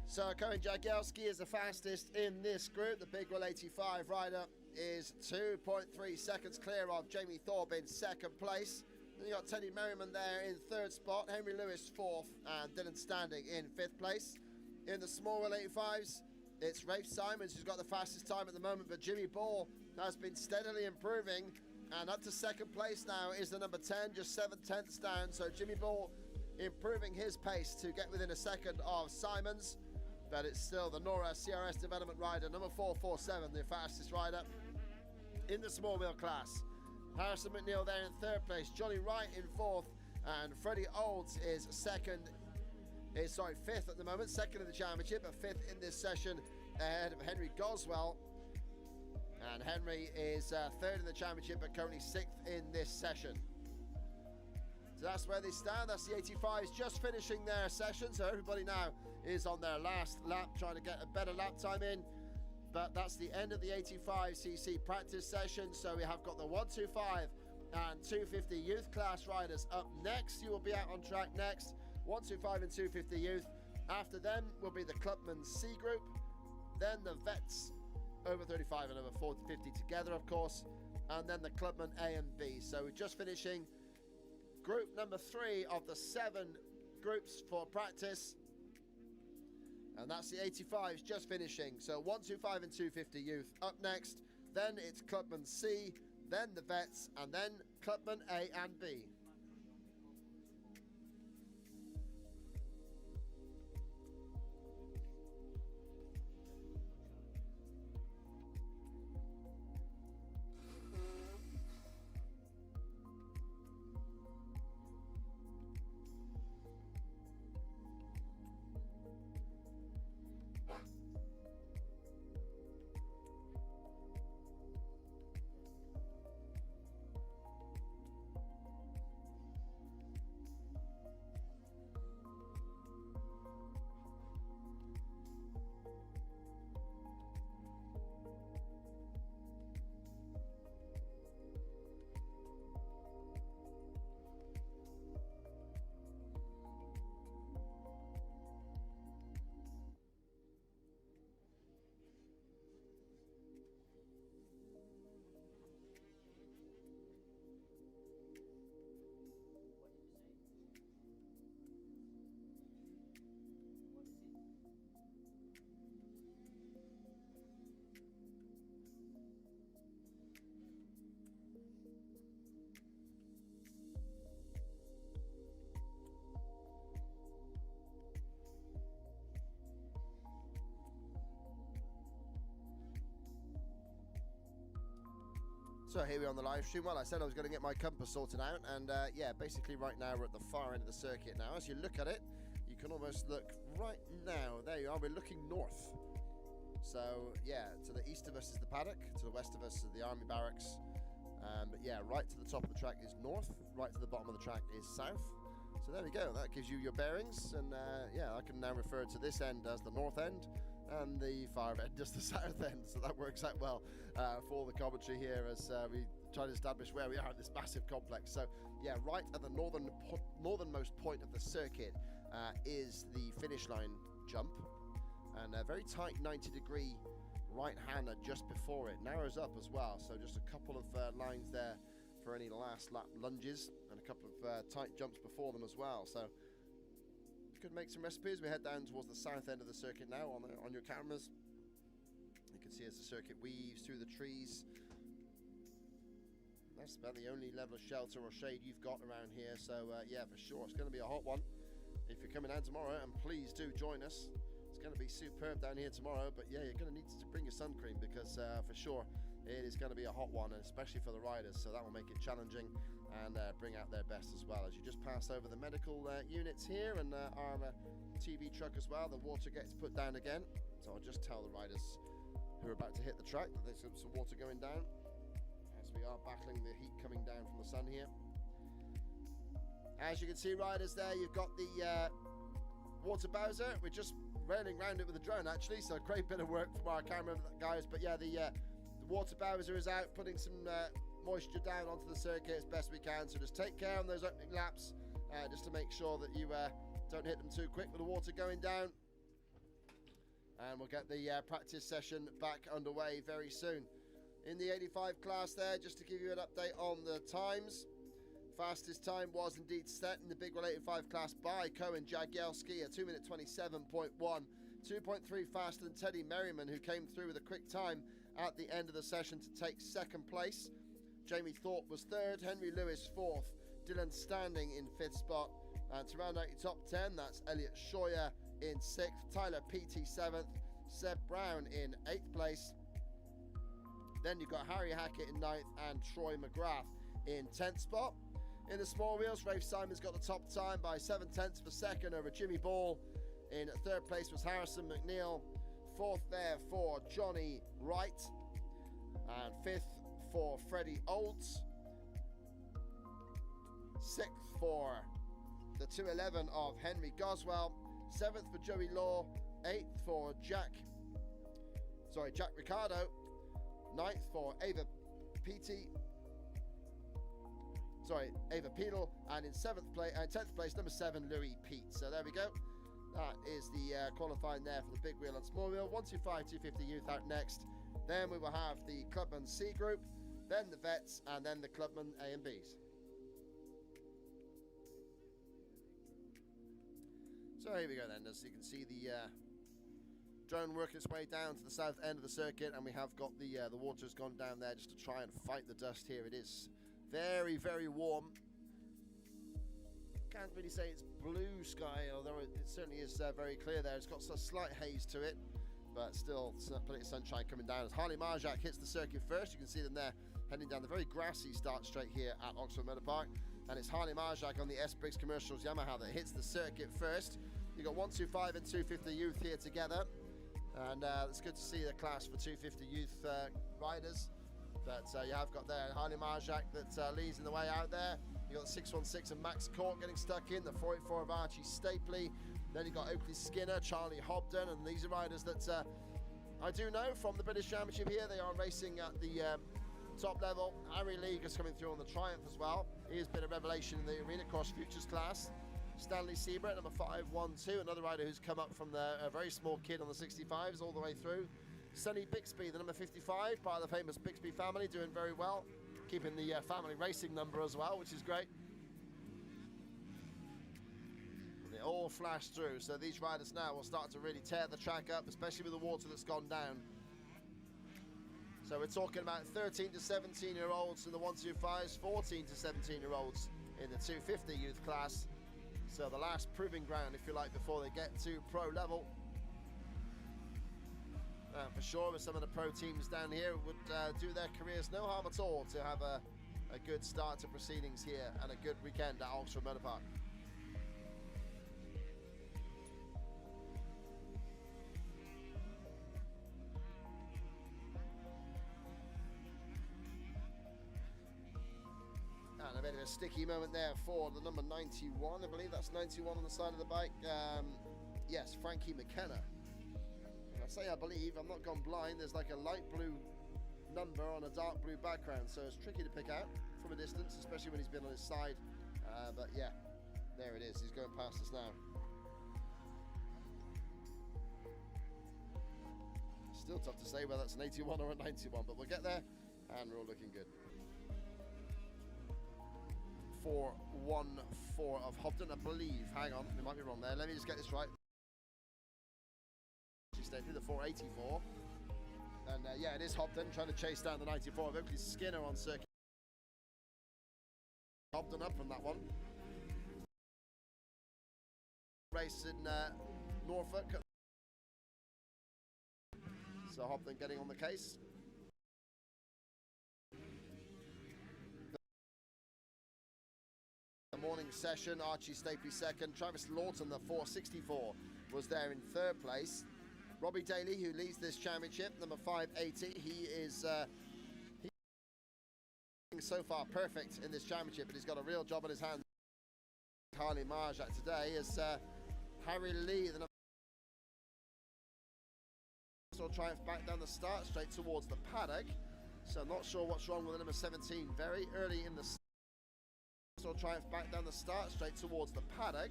So Cohen Jagielski is the fastest in this group. The Big Wheel 85 rider is 2.3 seconds clear of Jamie Thorpe in 2nd place. Then you got Teddy Merriman there in 3rd spot, Henry Lewis 4th, and Dylan Standing in 5th place. In the small wheel 85s, it's Rafe Simons who's got the fastest time at the moment, but Jimmy Ball has been steadily improving, and up to 2nd place now is the number 10, just 7/10ths down. So Jimmy Ball improving his pace to get within a second of Simons, but it's still the Nora CRS development rider, number 447, the fastest rider in the small wheel class. Harrison McNeil there in 3rd place, Johnny Wright in 4th, and Freddie Olds is 5th at the moment, 2nd in the championship, but 5th in this session ahead of Henry Goswell. And Henry is 3rd in the championship, but currently 6th in this session. So that's where they stand. That's the 85s just finishing their session. So everybody now is on their last lap, trying to get a better lap time in. But that's the end of the 85cc practice session. So we have got the 125 and 250 youth class riders up next. You will be out on track next 125 and 250 youth. After them will be the Clubman C group, then the vets over 35 and over 50 together, of course, and then the Clubman A and B. So we're just finishing group number 3 of the 7 groups for practice, and that's the 85s just finishing. So 125 and 250 youth up next, then it's Clubman C, then the vets, and then Clubman A and B. So here we are on the live stream. Well, I said I was going to get my compass sorted out, and yeah, basically right now we're at the far end of the circuit now. As you look at it, you can almost look right now. There you are, we're looking north. So yeah, to the east of us is the Paddock, to the west of us is the army barracks. But yeah, right to the top of the track is north, right to the bottom of the track is south. So there we go, that gives you your bearings, and yeah, I can now refer to this end as the north end, and the far end just the south end, so that works out well for the commentary here as we try to establish where we are in this massive complex. So yeah, right at the northernmost point of the circuit is the finish line jump, and a very tight 90-degree right-hander just before it. Narrows up as well, so just a couple of lines there for any last lap lunges, and a couple of tight jumps before them as well. So could make some recipes. We head down towards the south end of the circuit now on your cameras. You can see as the circuit weaves through the trees. That's about the only level of shelter or shade you've got around here. So yeah, for sure, it's going to be a hot one. If you're coming down tomorrow, and please do join us. It's going to be superb down here tomorrow. But yeah, you're going to need to bring your sun cream, because for sure it is going to be a hot one, and especially for the riders. So that will make it challenging and bring out their best as well. As you just pass over the medical units here, and our TV truck as well, the water gets put down again. So I'll just tell the riders who are about to hit the track that there's some water going down, as we are battling the heat coming down from the sun here. As you can see, riders, there you've got the water bowser. We're just railing around it with a drone actually, so a great bit of work from our camera guys. But yeah, the water bowser is out, putting some moisture down onto the circuit as best we can. So just take care on those opening laps, just to make sure that you don't hit them too quick with the water going down. And we'll get the practice session back underway very soon. In the 85 class there, just to give you an update on the times. Fastest time was indeed set in the Big Wheel 85 class by Cohen Jagielski, a 2:27.1. 2.3 faster than Teddy Merriman, who came through with a quick time at the end of the session to take second place. Jamie Thorpe was third, Henry Lewis fourth, Dylan Standing in fifth spot. And to round out your top 10, that's Elliot Scheuer in sixth, Tyler Peaty seventh, Seb Brown in eighth place. Then you've got Harry Hackett in ninth and Troy McGrath in 10th spot. In the small wheels, Rafe Simon's got the top time by 7/10 of a second over Jimmy Ball. In third place was Harrison McNeil. Fourth there for Johnny Wright. And fifth for Freddie Olds. Sixth for the 211 of Henry Goswell. Seventh for Joey Law. Eighth for Jack Ricardo. Ninth for Ava Peaty. Ava Pedal, and in 10th place, number 7, Louis Pete. So there we go. That is the qualifying there for the big wheel and small wheel. 125, 250 youth out next. Then we will have the Clubman C group, then the vets, and then the Clubman A and Bs. So here we go then. As you can see, the drone working its way down to the south end of the circuit, and we have got the water's gone down there just to try and fight the dust here. It is very, very warm. Can't really say it's blue sky, although it certainly is very clear there. It's got a slight haze to it, but still plenty of sunshine coming down. As Harley Marjak hits the circuit first, you can see them there heading down the very grassy start straight here at Oxford Motor Park. And it's Harley Marjak on the S-Briggs Commercials Yamaha that hits the circuit first. You've got 125 and 250 youth here together. And it's good to see the class for 250 youth riders. But you have got there Harley Marjak that leads in the way out there. You've got the 616 of Max Court getting stuck in, the 484 of Archie Stapley. Then you've got Oakley Skinner, Charlie Hobden, and these are riders that I do know from the British Championship here. They are racing at the top level. Harry Lee is coming through on the Triumph as well. He has been a revelation in the Arena Cross Futures class. Stanley Seabrett, number 512, another rider who's come up from a very small kid on the 65s all the way through. Sonny Bixby, the number 55, part of the famous Bixby family, doing very well. Keeping the family racing number as well, which is great. They all flash through, so these riders now will start to really tear the track up, especially with the water that's gone down. So we're talking about 13 to 17-year-olds in the 125s, 14 to 17-year-olds in the 250 youth class. So the last proving ground, if you like, before they get to pro level. For sure, with some of the pro teams down here, would do their careers no harm at all to have a good start to proceedings here and a good weekend at Oxford Motor Park. And a bit of a sticky moment there for the number 91, I believe that's 91 on the side of the bike. Yes, Frankie McKenna. I say I believe, I'm not gone blind. There's like a light blue number on a dark blue background, so it's tricky to pick out from a distance, especially when he's been on his side. But yeah, there it is. He's going past us now. Still tough to say whether it's an 81 or a 91, but we'll get there, and we're all looking good. 414 of Hobden, I believe. Hang on, we might be wrong there. Let me just get this right. Through the 484, and yeah, it is Hobden trying to chase down the 94 of Oakley Skinner on circuit. Hobden up from that one. Race in Norfolk, so Hobden getting on the case. The morning session, Archie Stapley second, Travis Lawton, the 464, was there in third place. Robbie Daly, who leads this championship, number 580, he is so far perfect in this championship, but he's got a real job on his hands. Harley Marjak today is Harry Lee, the number Triumph back down the start straight towards the paddock. So I'm not sure what's wrong with the number 17. Very early in the Triumph back down the start straight towards the paddock.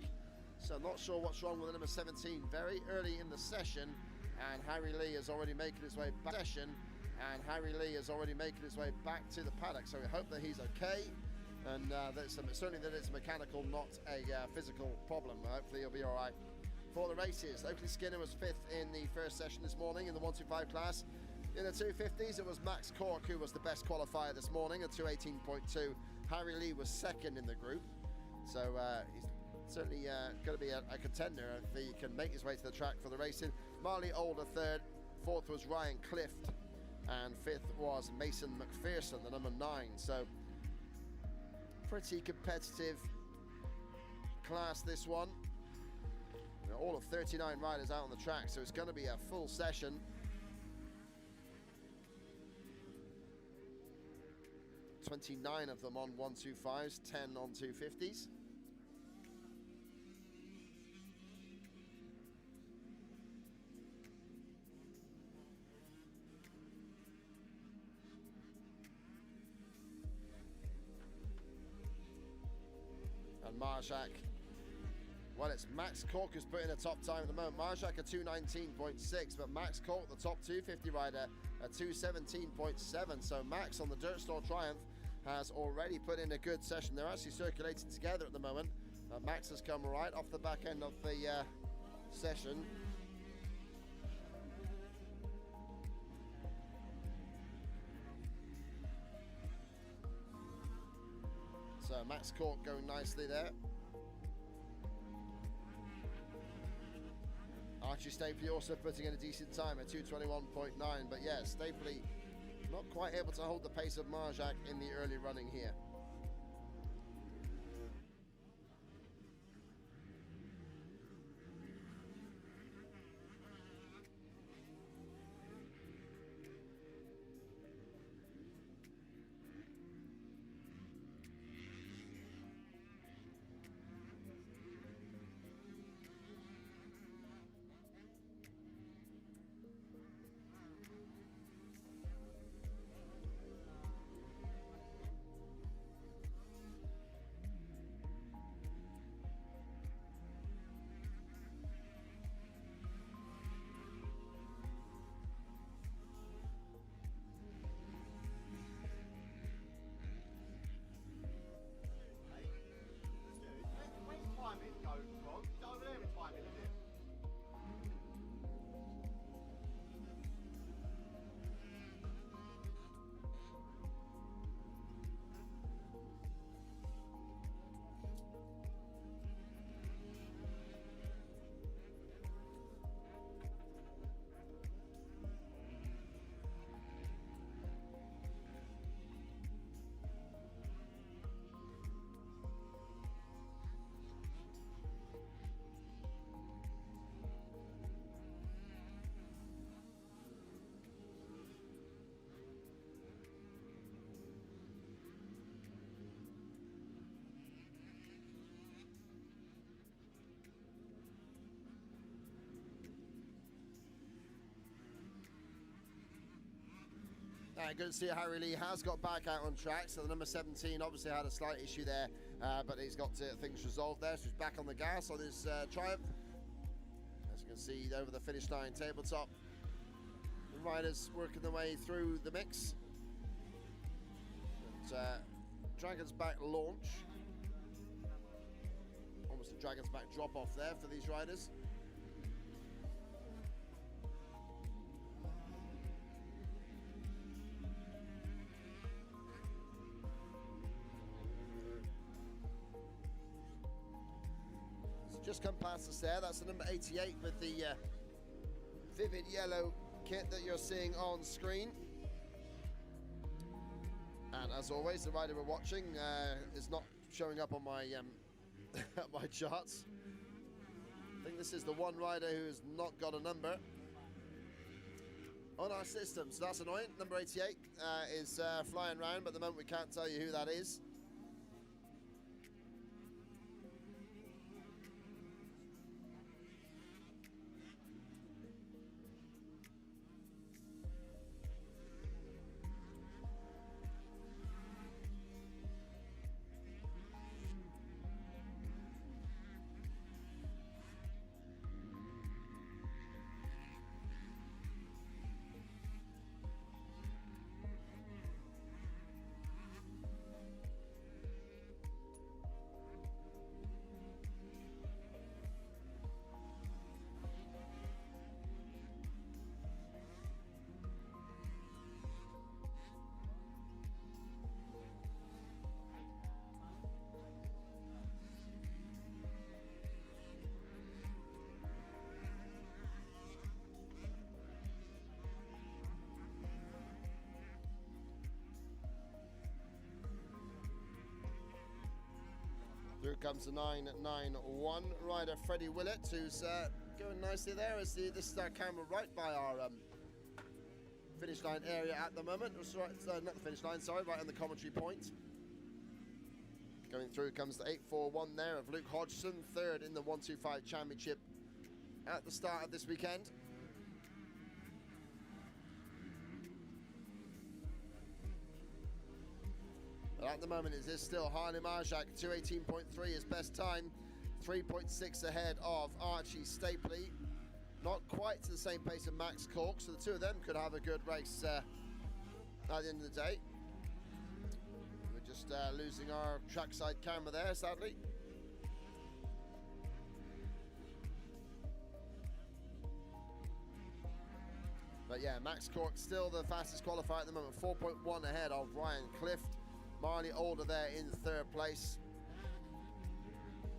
So I'm not sure what's wrong with the number 17. Very early in the session. And Harry Lee is already making his way back to the paddock. So we hope that he's okay, and certainly that it's mechanical, not a physical problem. Hopefully he'll be all right. For the races, Oakley Skinner was 5th in the first session this morning in the 125 class. In the 250s, it was Max Cork who was the best qualifier this morning at 218.2. Harry Lee was 2nd in the group, so he's certainly going to be a contender if he can make his way to the track for the racing. Marley Older 3rd, 4th was Ryan Clift, and 5th was Mason McPherson, the number 9. So pretty competitive class, this one. You know, all of 39 riders out on the track, so it's going to be a full session. Twenty-nine of them on 125s, 10 on 250s. Marjak. Well, it's Max Cork who's putting a top time at the moment. Marjak a 2:19.6, but Max Cork, the top 250 rider, a 2:17.7. So Max on the Dirt Store Triumph has already put in a good session. They're actually circulating together at the moment. Max has come right off the back end of the session. So Max Cork going nicely there. Archie Stapley also putting in a decent time at 2:21.9, but yeah, Stapley not quite able to hold the pace of Marjak in the early running here. Good to see Harry Lee has got back out on track. So the number 17 obviously had a slight issue there, but he's got things resolved there. So he's back on the gas on his Triumph. As you can see over the finish line tabletop, the riders working their way through the mix. But, Dragon's Back launch. Almost a Dragon's Back drop off there for these riders. Just come past us there. That's the number 88 with the vivid yellow kit that you're seeing on screen. And as always, the rider we're watching is not showing up on my my charts. I think this is the one rider who has not got a number on our system, so that's annoying. Number 88 is flying around, but at the moment we can't tell you who that is. Through comes the 991 rider, Freddie Willett, who's going nicely there. As this is our camera right by our finish line area at the moment. Not the finish line, sorry, right on the commentary point. Going through comes the 841 there of Luke Hodgson, third in the 125 championship at the start of this weekend. But at the moment, it is still Harley Marjak, 2:18.3 is best time, 3.6 ahead of Archie Stapley. Not quite to the same pace of Max Cork, so the two of them could have a good race at the end of the day. We're just losing our trackside camera there, sadly. But yeah, Max Cork still the fastest qualifier at the moment, 4.1 ahead of Ryan Clift. Marley Alder there in third place.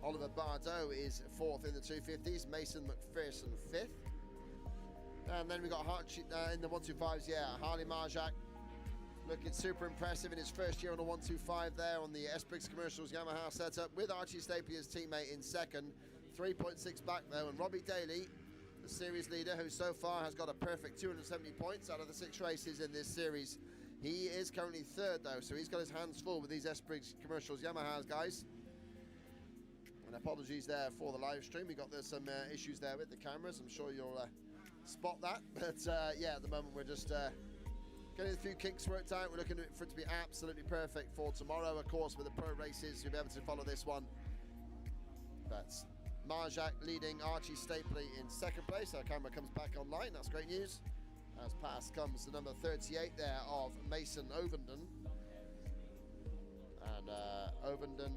Oliver Bardot is fourth in the 250s. Mason McPherson fifth. And then we got Archie in the 125s, yeah, Harley Marjak looking super impressive in his first year on the 125 there on the S-Briggs Commercials Yamaha setup with Archie Stapley as teammate in second. 3.6 back though, and Robbie Daly, the series leader, who so far has got a perfect 270 points out of the 6 races in this series. He is currently third though, so he's got his hands full with these S-Briggs Commercials Yamahas, guys. And apologies there for the live stream. We got some issues there with the cameras. I'm sure you'll spot that. But yeah, at the moment we're just getting a few kinks worked out. We're looking for it to be absolutely perfect for tomorrow. Of course, with the pro races, you'll be able to follow this one. But Marjak leading Archie Stapley in second place. Our camera comes back online. That's great news. As past comes the number 38 there of Mason Ovenden. And Ovenden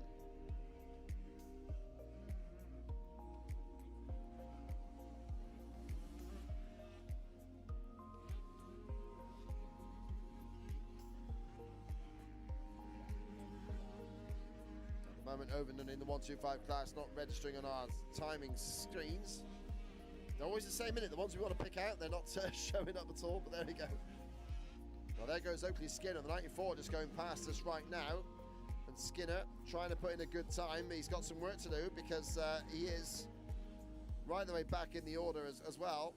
moment, Ovenden in the 125 class, not registering on our timing screens. They're always the same minute. The ones we want to pick out, they're not showing up at all, but there we go. Well, there goes Oakley Skinner, the 94, just going past us right now. And Skinner trying to put in a good time. He's got some work to do because he is right the way back in the order as well.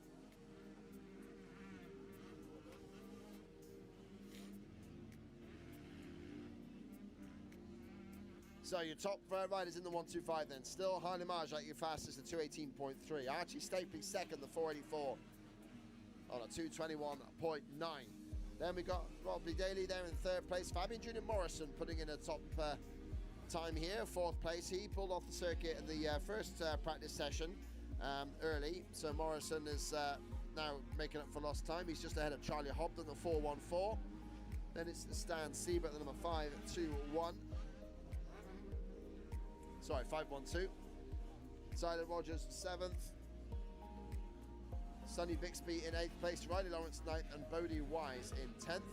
So your top riders in the 125 then. Still Harley Marjak, your fastest at 2:18.3. Archie Stapley second, the 484 on a 2:21.9. Then we got Robbie Daly there in third place. Fabian Junior Morrison putting in a top time here, fourth place. He pulled off the circuit in the first practice session early. So Morrison is now making up for lost time. He's just ahead of Charlie Hobden, the 414. Then it's Stan Siebert, the number 521. Sorry, 512. Silent Rogers, 7th. Sonny Bixby in 8th place. Riley Lawrence, 9th. And Bodie Wise in 10th.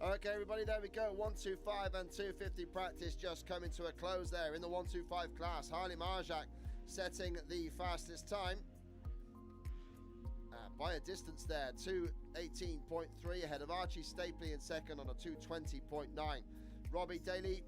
Okay, everybody, there we go. 125 and 250 practice just coming to a close there in the 125 class. Harley Marjak setting the fastest time by a distance there, 2:18.3 ahead of Archie Stapley in second on a 2:20.9. Robbie Daly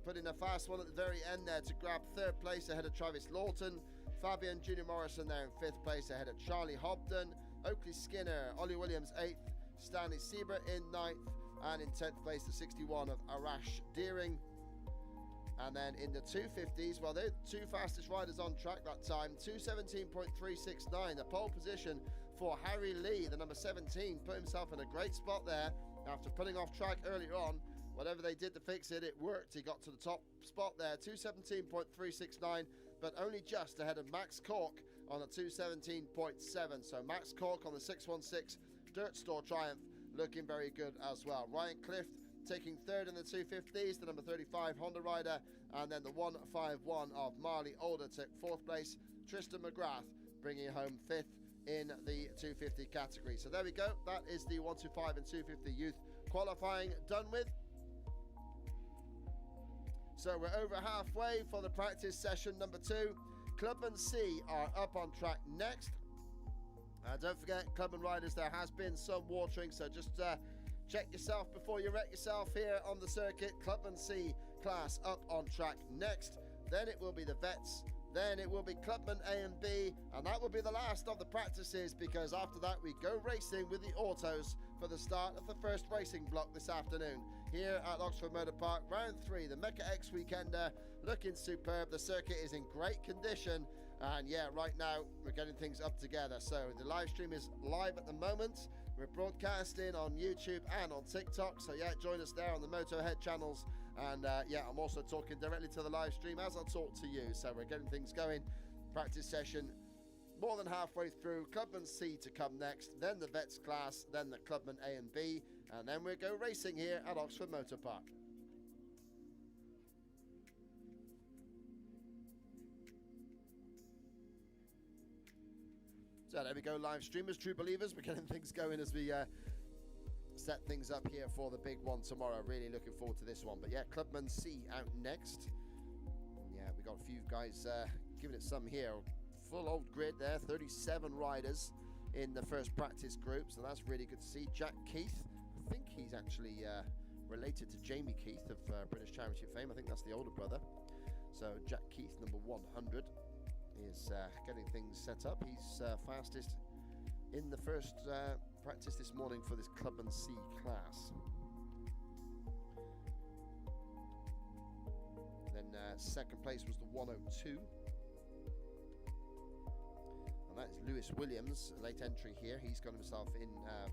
put in a fast one at the very end there to grab third place ahead of Travis Lawton. Fabian Junior Morrison there in fifth place ahead of Charlie Hobden. Oakley Skinner, Ollie Williams 8th, Stanley Siebert in 9th, and in 10th place the 61 of Arash Deering. And then in the 250s, well, they're the two fastest riders on track that time, 2:17.369, the pole position for Harry Lee, the number 17, put himself in a great spot there after putting off track earlier on. Whatever they did to fix it, it worked. He got to the top spot there, 2:17.369, but only just ahead of Max Cork on a 2:17.7. So Max Cork on the 616 Dirt Store Triumph looking very good as well. Ryan Clift taking third in the 250s, the number 35 Honda rider, and then the 151 of Marley Older took fourth place. Tristan McGrath bringing home fifth in the 250 category. So there we go. That is the 125 and 250 youth qualifying done with. So we're over halfway for the practice session number 2. Clubman C are up on track next. Don't forget, Clubman riders, there has been some watering, so just check yourself before you wreck yourself here on the circuit. Clubman C class up on track next. Then it will be the vets. Then it will be Clubman A and B, and that will be the last of the practices, because after that we go racing with the autos for the start of the first racing block this afternoon here at Oxford Motor Park. Round 3, the Mecca-X Weekender, looking superb. The circuit is in great condition, and yeah, right now we're getting things up together. So the live stream is live at the moment. We're broadcasting on YouTube and on TikTok, so yeah, join us there on the Motorhead channels. And yeah, I'm also talking directly to the live stream as I talk to you. So we're getting things going. Practice session more than halfway through. Clubman C to come next, then the vets class, then the Clubman A and B, and then we'll go racing here at Oxford Motor Park. So there we go, live streamers, true believers. We're getting things going as we set things up here for the big one tomorrow. Really looking forward to this one. But yeah, Clubman C out next. Yeah, we got a few guys giving it some here. Full old grid there, 37 riders in the first practice group, so that's really good to see. Jack Keith, I think he's actually related to Jamie Keith of British Championship fame. I think that's the older brother. So Jack Keith, number 100, is getting things set up. He's fastest in the first practice this morning for this Clubman C class. Then second place was the 102. And that is Lewis Williams, late entry here. He's got himself in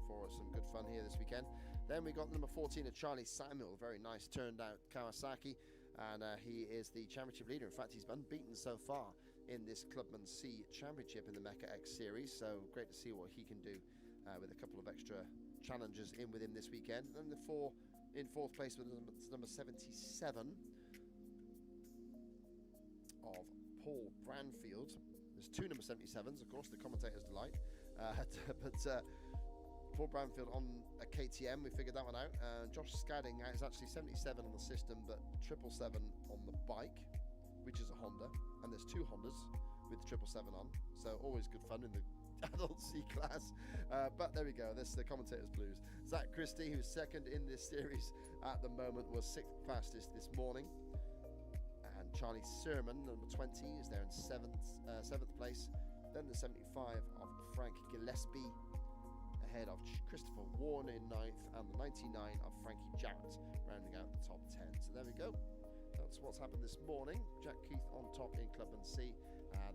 for some good fun here this weekend. Then we got number 14 of Charlie Samuel, very nice turned out Kawasaki. And he is the championship leader. In fact, he's unbeaten so far in this Clubman C championship in the Mecca-X series. So great to see what he can do with a couple of extra challenges in with him this weekend. And the in fourth place with number 77 of Paul Branfield. There's two number 77s, of course, the commentator's delight. But Paul Branfield on a KTM, we figured that one out. Josh Scadding is actually 77 on the system, but 777 on the bike, which is a Honda. And there's two Hondas with the 777 on, so always good fun in the adult C class. But there we go, this is the commentator's blues. Zach Christie, who's second in this series at the moment, was sixth fastest this morning. And Charlie Sermon, number 20, is there in seventh place. Then the 75 of Frank Gillespie, ahead of Christopher Warren in 9th, and the 99 of Frankie Jarrett rounding out the top 10. So there we go. That's what's happened this morning. Jack Keith on top in Clubman C.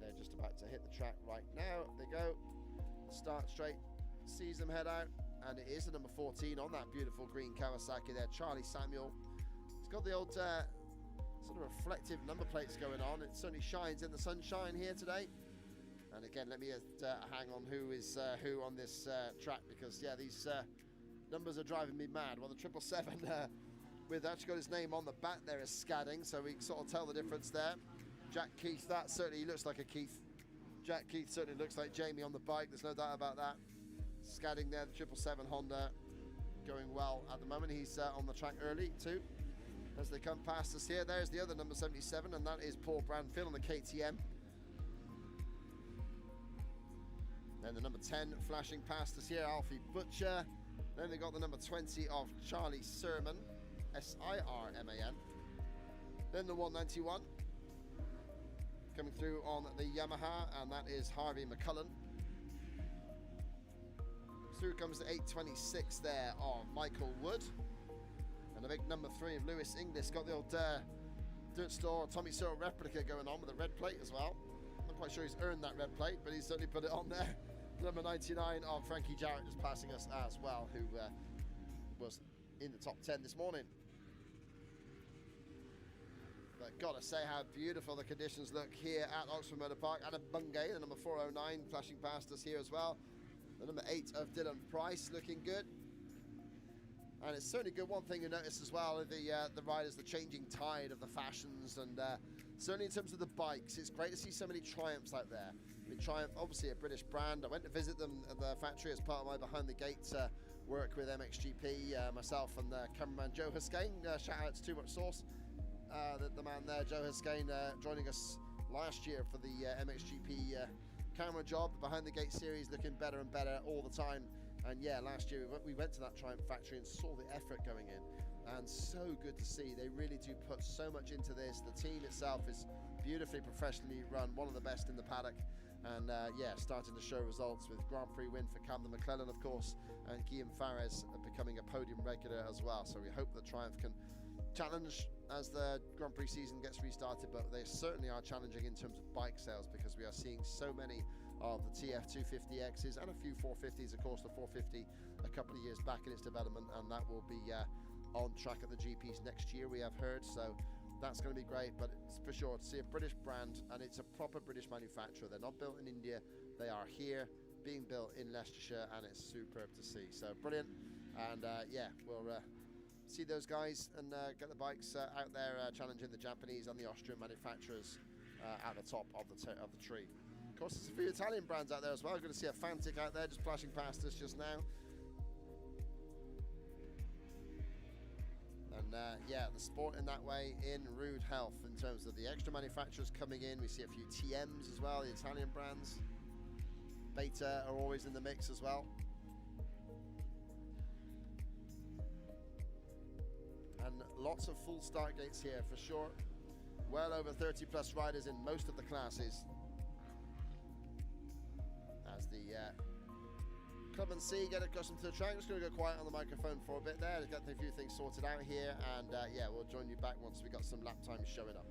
They're just about to hit the track right now. They go. Start straight. Sees them head out. And it is the number 14 on that beautiful green Kawasaki there, Charlie Samuel. It's got the old sort of reflective number plates going on. It certainly shines in the sunshine here today. And again, let me hang on who is who on this track, because yeah, these numbers are driving me mad. Well, the 777 with actually got his name on the back there is Scadding, so we can sort of tell the difference there. Jack Keith, that certainly looks like a Keith. Jack Keith certainly looks like Jamie on the bike, there's no doubt about that. Scadding there, the 777 Honda. going well at the moment. He's on the track early too. As they come past us here, there's the other number 77, and that is Paul Branfield on the KTM. Then the number 10 flashing past us here, Alfie Butcher. Then they got the number 20 of Charlie Sirman, S-I-R-M-A-N. Then the 191 coming through on the Yamaha, and that is Harvey McCullen. Through comes the 826 there of Michael Wood. And the big number 3 of Lewis Inglis. Got the old Dirt Store Tommy Searle replica going on with a red plate as well. I'm not quite sure he's earned that red plate, but he's certainly put it on there. Number 99 of Frankie Jarrett is passing us as well, who was in the top 10 this morning. But gotta say how beautiful the conditions look here at Oxford Motor Park. Adam Bungay, the number 409, flashing past us here as well. The number 8 of Dylan Price looking good. And it's certainly good. One thing you notice as well, the riders, the changing tide of the fashions, and certainly in terms of the bikes, it's great to see so many Triumphs out there. I mean, Triumph, obviously a British brand. I went to visit them at the factory as part of my behind the gate work with MXGP, myself and cameraman Joe Huskane. Shout out to Too Much Sauce, the man there, Joe Huskane, joining us last year for the MXGP camera job. The behind the gate series looking better and better all the time. And yeah, last year we went to that Triumph factory and saw the effort going in, and so good to see. They really do put so much into this. The team itself is beautifully professionally run, one of the best in the paddock, and yeah, starting to show results with Grand Prix win for Camden McClellan, of course, and Guillaume Fares becoming a podium regular as well. So we hope that Triumph can challenge as the Grand Prix season gets restarted, but they certainly are challenging in terms of bike sales, because we are seeing so many of the TF 250Xs and a few 450s. Of course, the 450 a couple of years back in its development, and that will be on track at the GPs next year, we have heard. So that's going to be great. But it's for sure to see a British brand, and it's a proper British manufacturer. They're not built in India, they are here being built in Leicestershire, and it's superb to see. So brilliant. And yeah, we'll see those guys and get the bikes out there challenging the Japanese and the Austrian manufacturers at the top of the tree. Of course, there's a few Italian brands out there as well. We're going to see a Fantic out there just flashing past us just now. And yeah, the sport in that way in rude health in terms of the extra manufacturers coming in. We see a few TMs as well, the Italian brands. Beta are always in the mix as well. And lots of full start gates here for sure. Well over 30 plus riders in most of the classes. As the Clubman C get accustomed to the track. I'm just going to go quiet on the microphone for a bit there to get a few things sorted out here, and yeah, we'll join you back once we got some lap times showing up.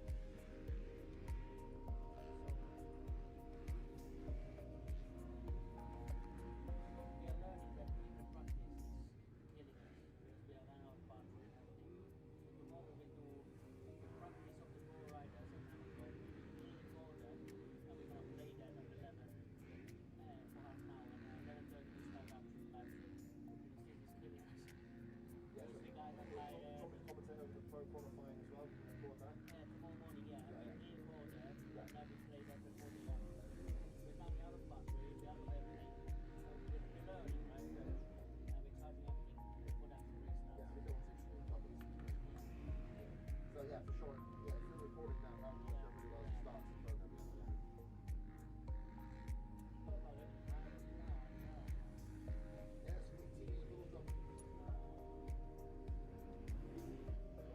Yeah, for sure. Yeah, if you're recording now, that will work really well to start the program. Yeah, sweet TV rules up.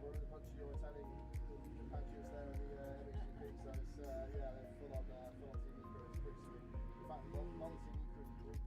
We're in the punch your Italian compatriots there in the MXGP, so it's yeah, they're full on TV crew. It's pretty sweet. In fact, non-TV crew.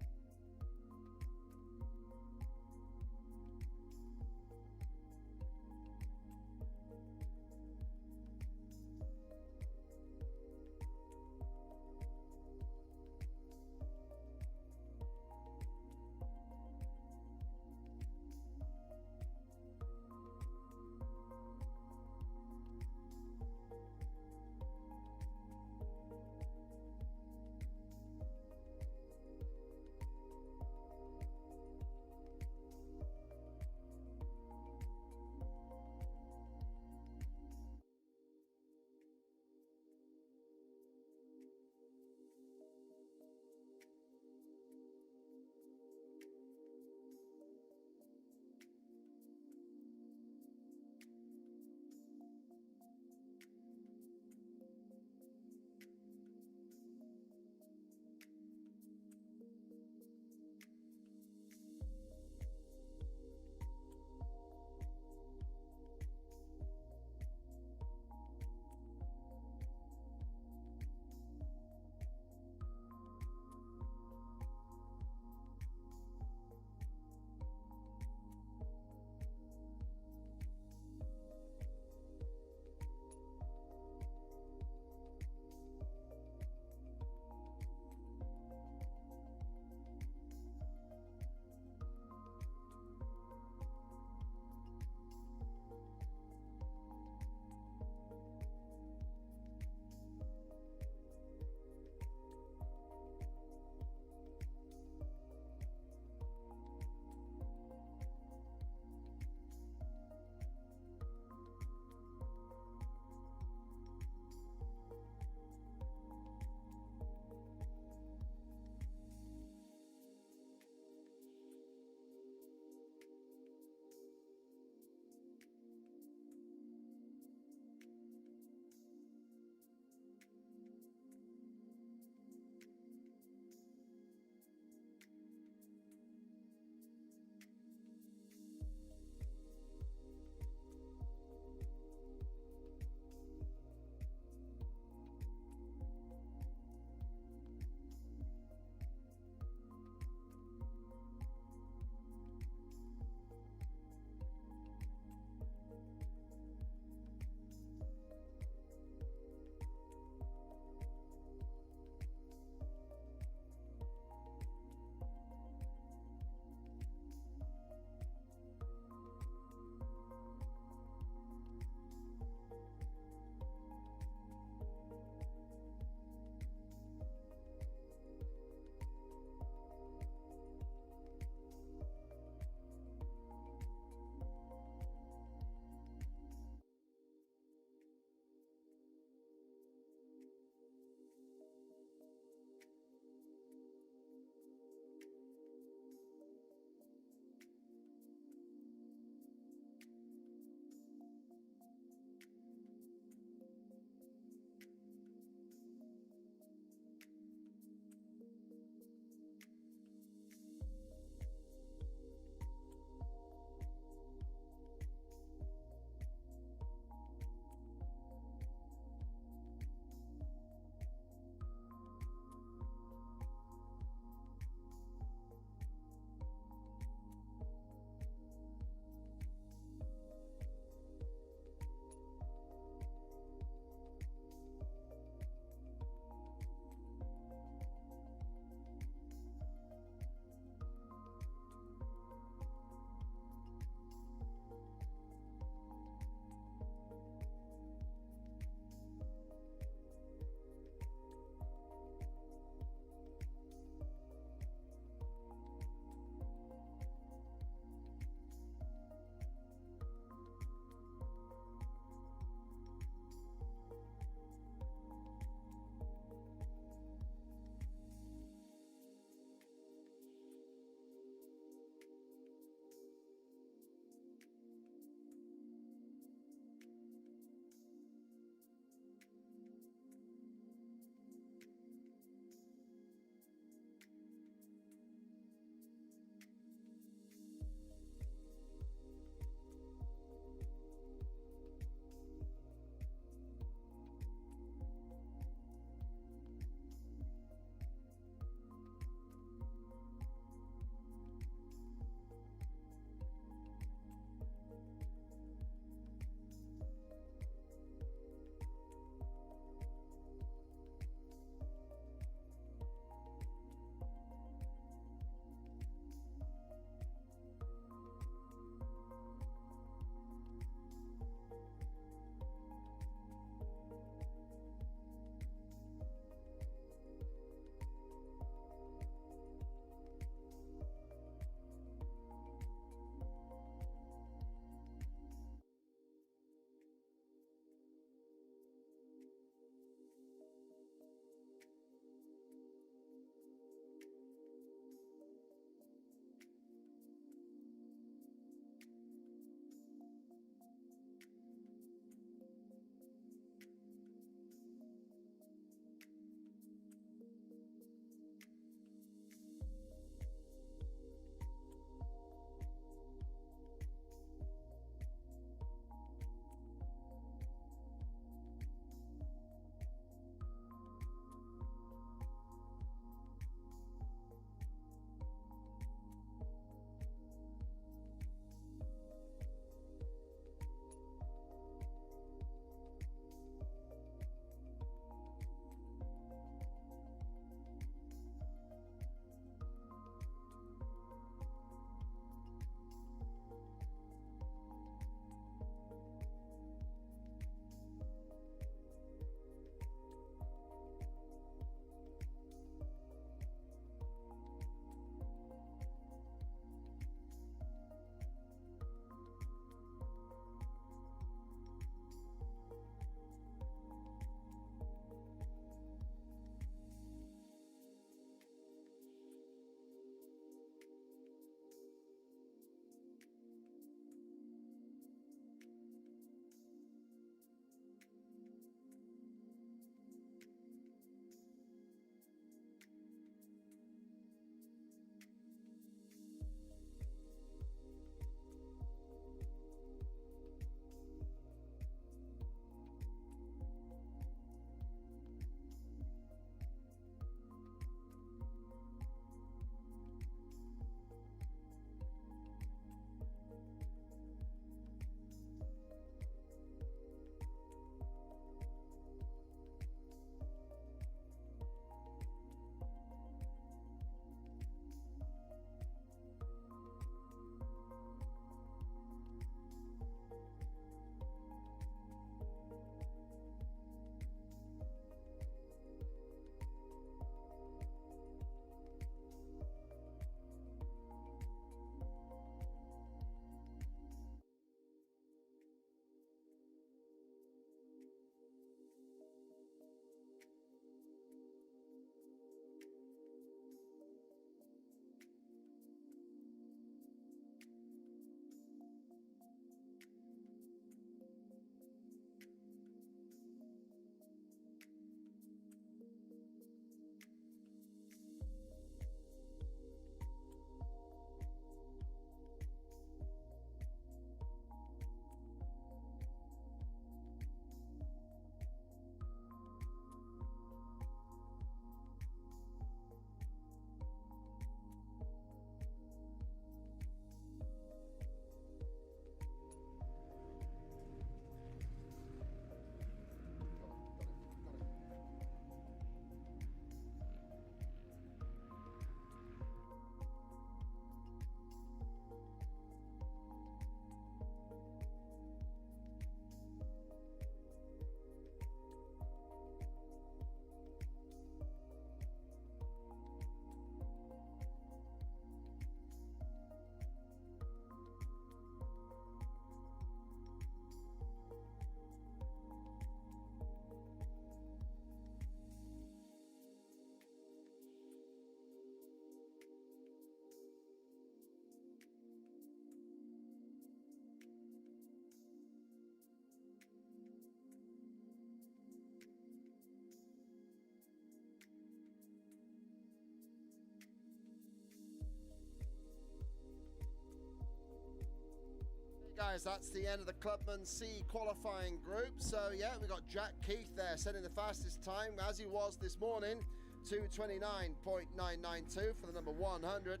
guys, that's the end of the Clubman C qualifying group. So yeah, we got Jack Keith there setting the fastest time as he was this morning, 2:29.992 for the number 100.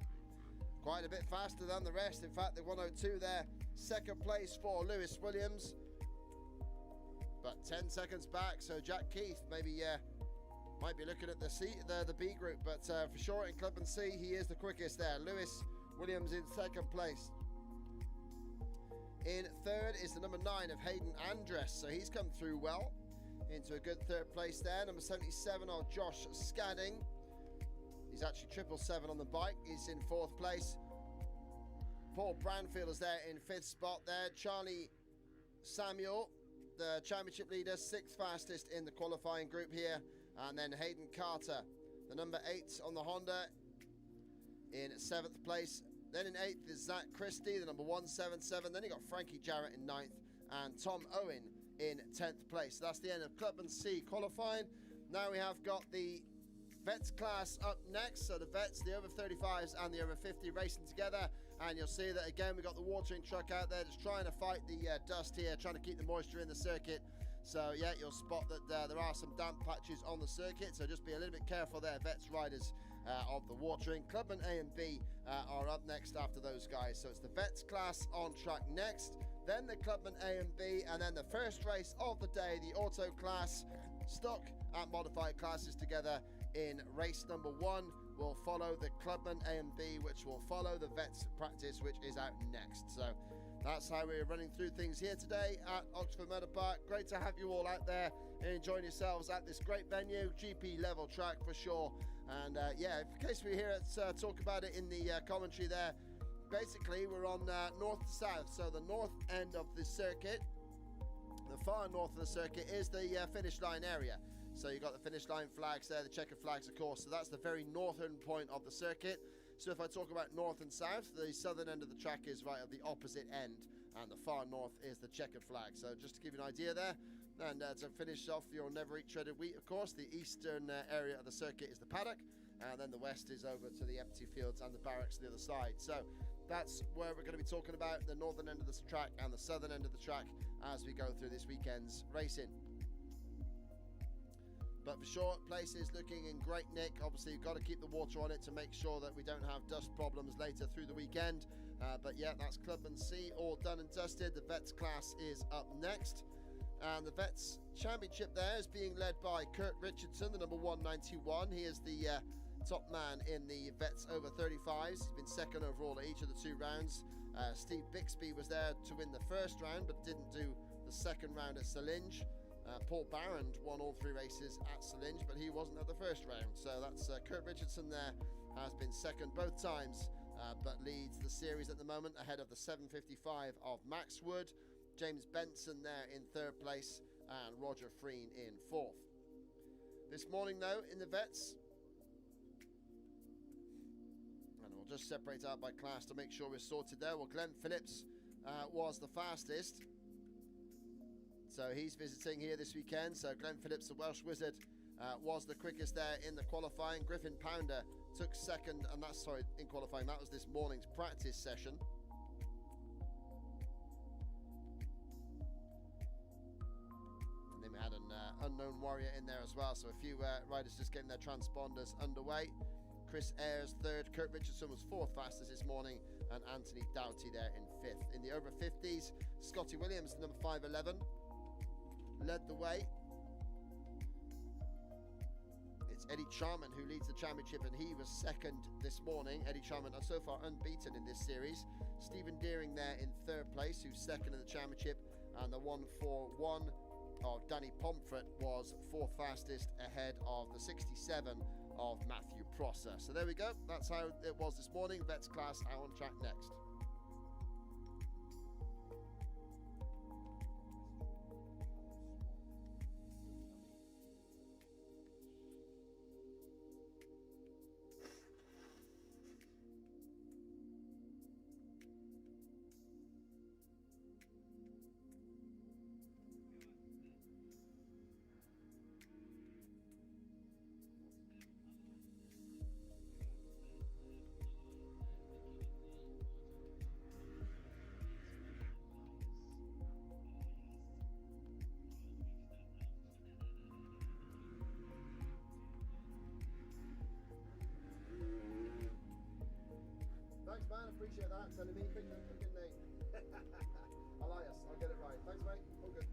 Quite a bit faster than the rest. In fact, the 102 there, second place for Lewis Williams, but 10 seconds back. So Jack Keith maybe might be looking at the B group, but for sure in Clubman C, he is the quickest there. Lewis Williams in second place. In third is the number 9 of Hayden Andress, so he's come through well into a good third place there. Number 77 of Josh Scadding. He's actually 777 on the bike. He's in fourth place. Paul Branfield is there in fifth spot there. Charlie Samuel, the championship leader, sixth fastest in the qualifying group here. And then Hayden Carter, the number 8 on the Honda, in seventh place. Then in eighth is Zach Christie, the number 177. Then you got Frankie Jarrett in ninth and Tom Owen in 10th place. So that's the end of Clubman C qualifying. Now we have got the Vets class up next. So the Vets, the over 35s and the over 50 racing together. And you'll see that again, we got the watering truck out there just trying to fight the dust here, trying to keep the moisture in the circuit. So yeah, you'll spot that there are some damp patches on the circuit. So just be a little bit careful there, Vets riders of the watering. Clubman A and B are up next after those guys. So it's the Vets class on track next, then the Clubman A and B, and then the first race of the day, the Auto class, stock and modified classes together in race number 1 will follow the Clubman A and B, which will follow the Vets practice, which is out next. So that's how we're running through things here today at Oxford Motor Park. Great to have you all out there enjoying yourselves at this great venue, GP level track for sure. And yeah, in case we hear it talk about it in the commentary there, basically we're on north to south. So the north end of the circuit, the far north of the circuit, is the finish line area. So you've got the finish line flags there, the checkered flags of course. So that's the very northern point of the circuit. So if I talk about north and south, the southern end of the track is right at the opposite end, and the far north is the checkered flag. So just to give you an idea there, and to finish off your never eat shredded wheat, of course, the eastern area of the circuit is the Paddock, and then the west is over to the empty fields and the barracks on the other side. So that's where we're going to be talking about the northern end of the track and the southern end of the track as we go through this weekend's racing. But for sure, place is looking in great nick. Obviously, you've got to keep the water on it to make sure that we don't have dust problems later through the weekend. But yeah, that's Clubman C all done and dusted. The Vets class is up next. And the Vets Championship there is being led by Kurt Richardson, the number 191. He is the top man in the Vets over 35s. He's been second overall at each of the 2 rounds. Steve Bixby was there to win the first round, but didn't do the second round at Salinge. Paul Barrand won all 3 races at Salinge, but he wasn't at the first round. So that's Kurt Richardson there, has been second both times, but leads the series at the moment ahead of the 755 of Max Wood. James Benson there in third place, and Roger Freen in fourth. This morning though, in the Vets, and we'll just separate out by class to make sure we're sorted there. Well, Glenn Phillips was the fastest. So he's visiting here this weekend. So Glenn Phillips, the Welsh Wizard, was the quickest there in the qualifying. Griffin Pounder took second, and that's, sorry, in qualifying, that was this morning's practice session. And then we had an unknown warrior in there as well. So a few riders just getting their transponders underway. Chris Ayres third, Kurt Richardson was fourth fastest this morning, and Anthony Doughty there in fifth. In the over 50s, Scotty Williams, the number 511, led the way. It's Eddie Charman who leads the championship, and he was second this morning. Eddie Charman are so far unbeaten in this series. Stephen Deering there in third place, who's second in the championship, and the 141 of Danny Pomfret was fourth fastest ahead of the 67 of Matthew Prosser. So there we go, that's how it was this morning. Vets class out on track next. appreciate that. Sending me pictures of fucking name. Elias, I'll get it right. Thanks, mate. All good.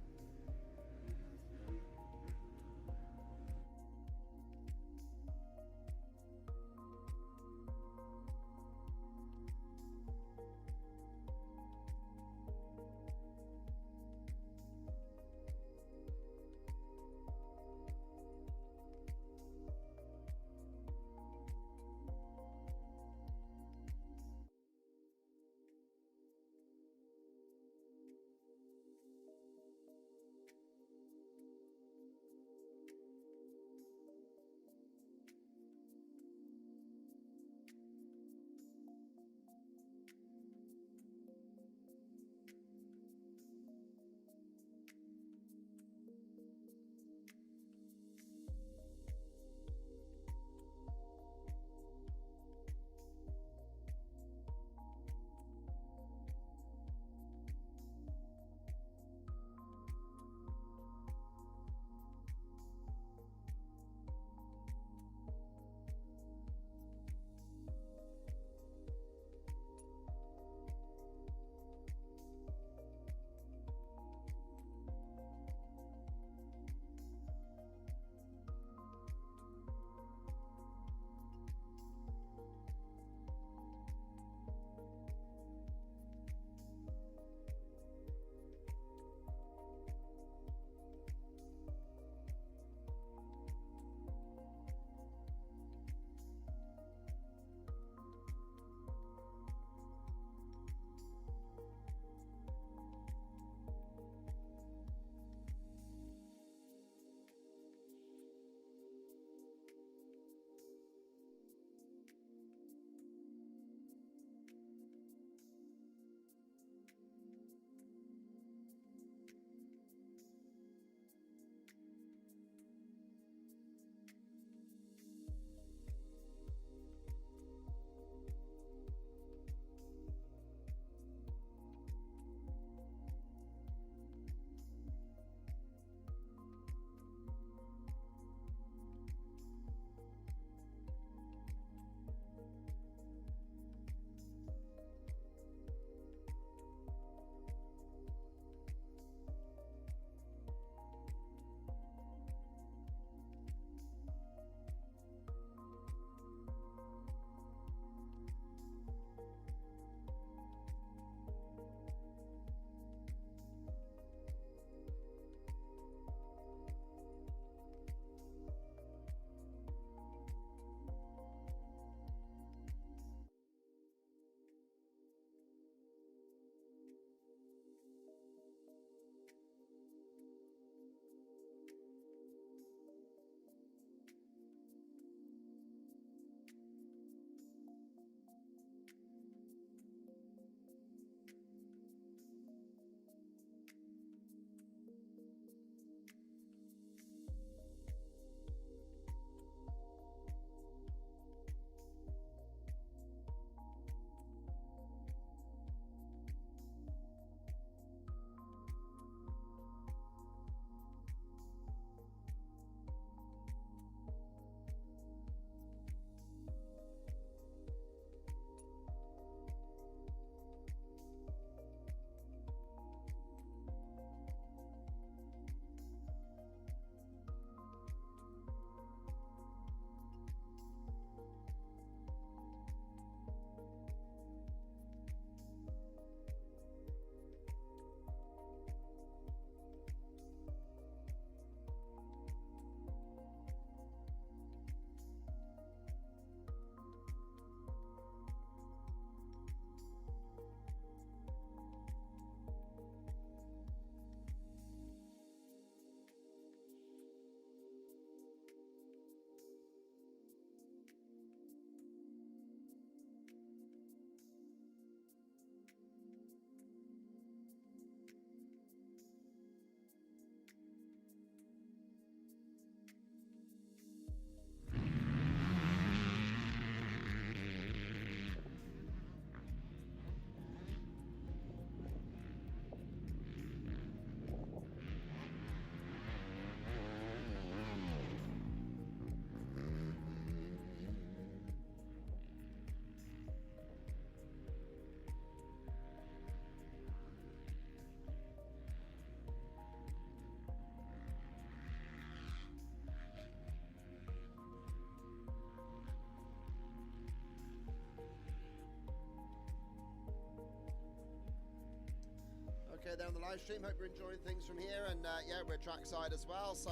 there on the live stream. Hope you're enjoying things from here, and yeah, we're trackside as well. So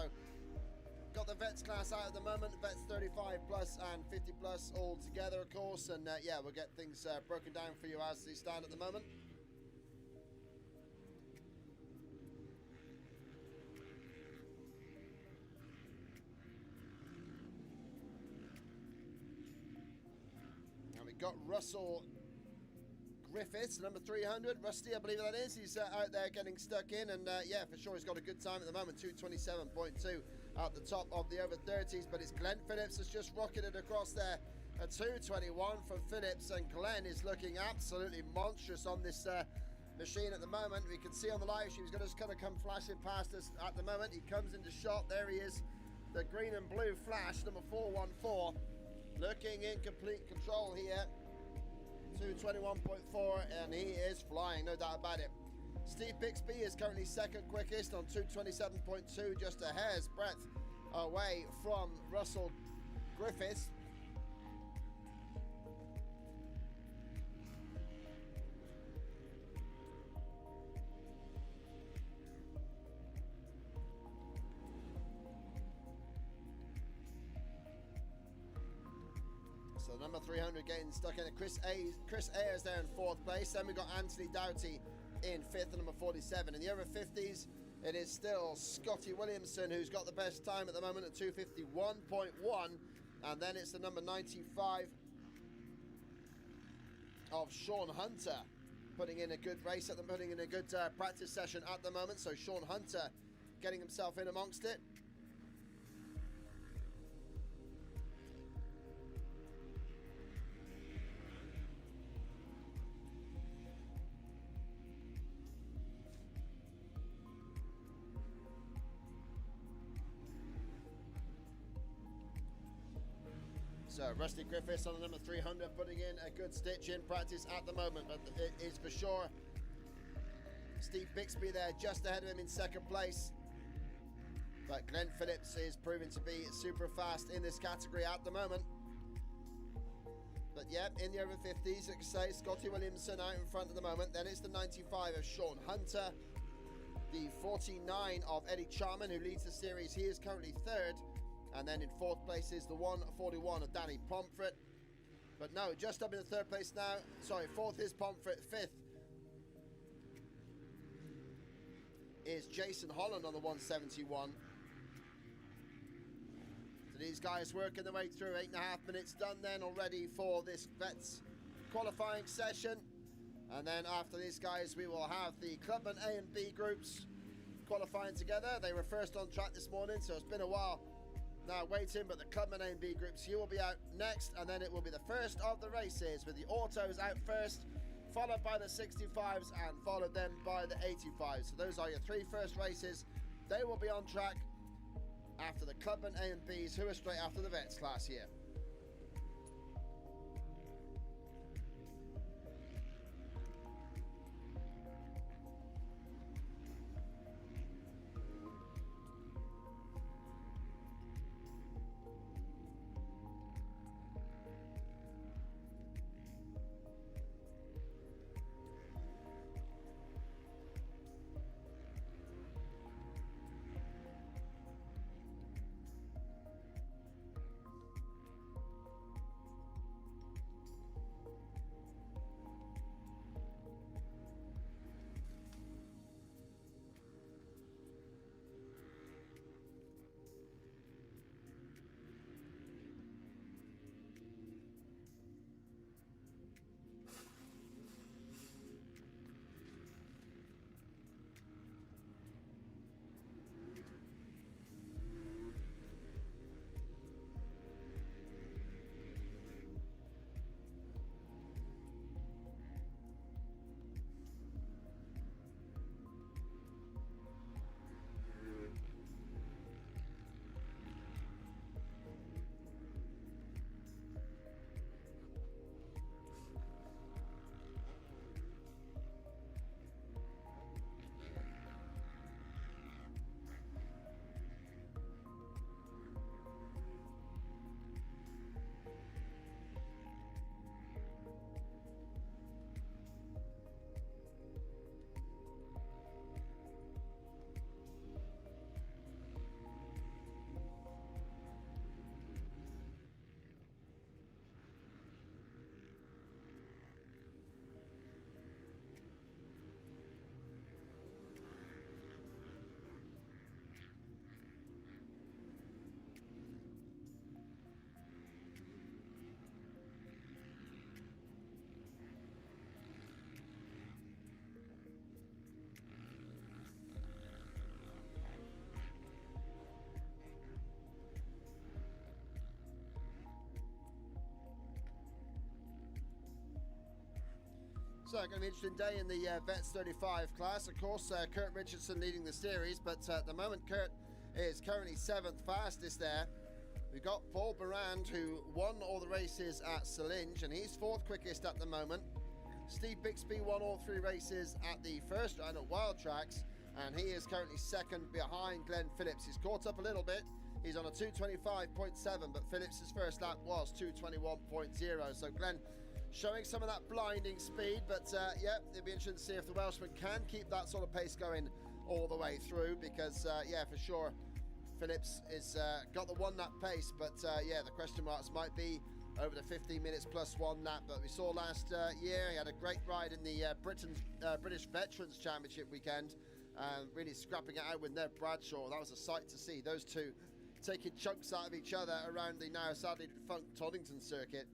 got the vets class out at the moment, vets 35 plus and 50 plus all together, of course, and yeah, we'll get things broken down for you as they stand at the moment. And we got Russell Griffiths, number 300, Rusty, I believe that is. He's out there getting stuck in, and yeah, for sure he's got a good time at the moment, 2:27.2 at the top of the over 30s, but it's Glenn Phillips has just rocketed across there, a 2:21 from Phillips, and Glenn is looking absolutely monstrous on this machine at the moment. We can see on the live stream he's going to just kind of come flashing past us at the moment. He comes into shot, there he is, the green and blue flash, number 414, looking in complete control here. 2:21.4, and he is flying, no doubt about it. Steve Bixby is currently second quickest on 2:27.2, just a hair's breadth away from Russell Griffiths. So number 300 getting stuck in it. Chris Ayers there in 4th place. Then we got Anthony Doughty in 5th at number 47. In the over 50s, it is still Scotty Williamson who's got the best time at the moment at 2:51.1. And then it's the number 95 of Sean Hunter putting in a good race at them, putting in a good practice session at the moment. So Sean Hunter getting himself in amongst it. So Rusty Griffiths on the number 300 putting in a good stitch in practice at the moment, but it is for sure Steve Bixby there just ahead of him in 2nd place. But Glenn Phillips is proving to be super fast in this category at the moment. But yeah, in the over 50s, like I say, Scotty Williamson out in front at the moment. Then it's the 95 of Sean Hunter. The 49 of Eddie Charman, who leads the series. He is currently 3rd. And then in 4th place is the 141 of Danny Pomfret. But no, just up in the 3rd place now. Sorry, 4th is Pomfret. 5th is Jason Holland on the 171. So these guys working their way through. 8.5 minutes done then already for this Vets qualifying session. And then after these guys, we will have the Clubman A and B groups qualifying together. They were first on track this morning, so it's been a while now waiting, but the Clubman A and B groups here will be out next, and then it will be the first of the races with the autos out first, followed by the 65s, and followed then by the 85s. So those are your 3 first races. They will be on track after the Clubman A and Bs, who are straight after the Vets class here. So, going to be an interesting day in the Vets 35 class. Of course, Kurt Richardson leading the series, but at the moment, Kurt is currently 7th fastest there. We've got Paul Barand, who won all the races at Salinge, and he's 4th quickest at the moment. Steve Bixby won all 3 races at the first round at Wild Tracks, and he is currently 2nd behind Glenn Phillips. He's caught up a little bit. He's on a 2:25.7, but Phillips' first lap was 2:21.0. So Glenn showing some of that blinding speed, but yeah, it'll be interesting to see if the Welshman can keep that sort of pace going all the way through, because yeah, for sure, Phillips is got the 1 lap pace, but yeah, the question marks might be over the 15 minutes plus 1 lap. But we saw last year he had a great ride in the British Veterans Championship weekend, really scrapping it out with Ned Bradshaw. That was a sight to see, those two taking chunks out of each other around the now sadly defunct Toddington circuit.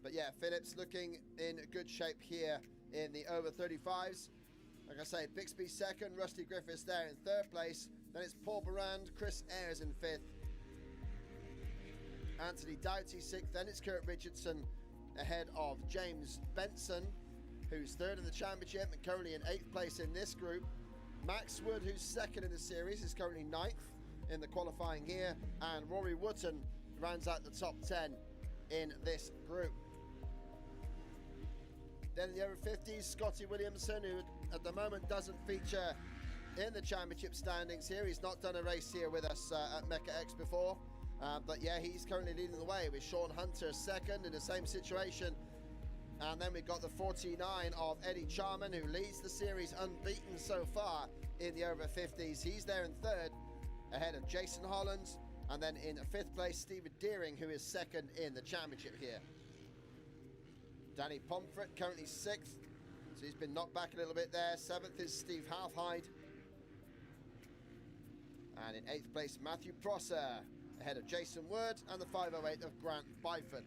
But yeah, Phillips looking in good shape here in the over 35s. Like I say, Bixby 2nd, Rusty Griffiths there in 3rd place. Then it's Paul Barand, Chris Ayres in 5th, Anthony Doughty 6th. Then it's Kurt Richardson ahead of James Benson, who's 3rd in the championship and currently in 8th place in this group. Max Wood, who's 2nd in the series, is currently 9th in the qualifying here. And Rory Wootton rounds out the top 10 in this group. Then in the over 50s, Scotty Williamson, who at the moment doesn't feature in the championship standings here. He's not done a race here with us at Mecca-X before, but yeah, he's currently leading the way with Sean Hunter 2nd in the same situation. And then we've got the 49 of Eddie Charman, who leads the series unbeaten so far in the over 50s. He's there in 3rd ahead of Jason Hollands, and then in 5th place Stephen Deering, who is 2nd in the championship here. Danny Pomfret currently 6th, so he's been knocked back a little bit there. 7th is Steve Halfhide, and in 8th place Matthew Prosser ahead of Jason Wood and the 508 of Grant Byford.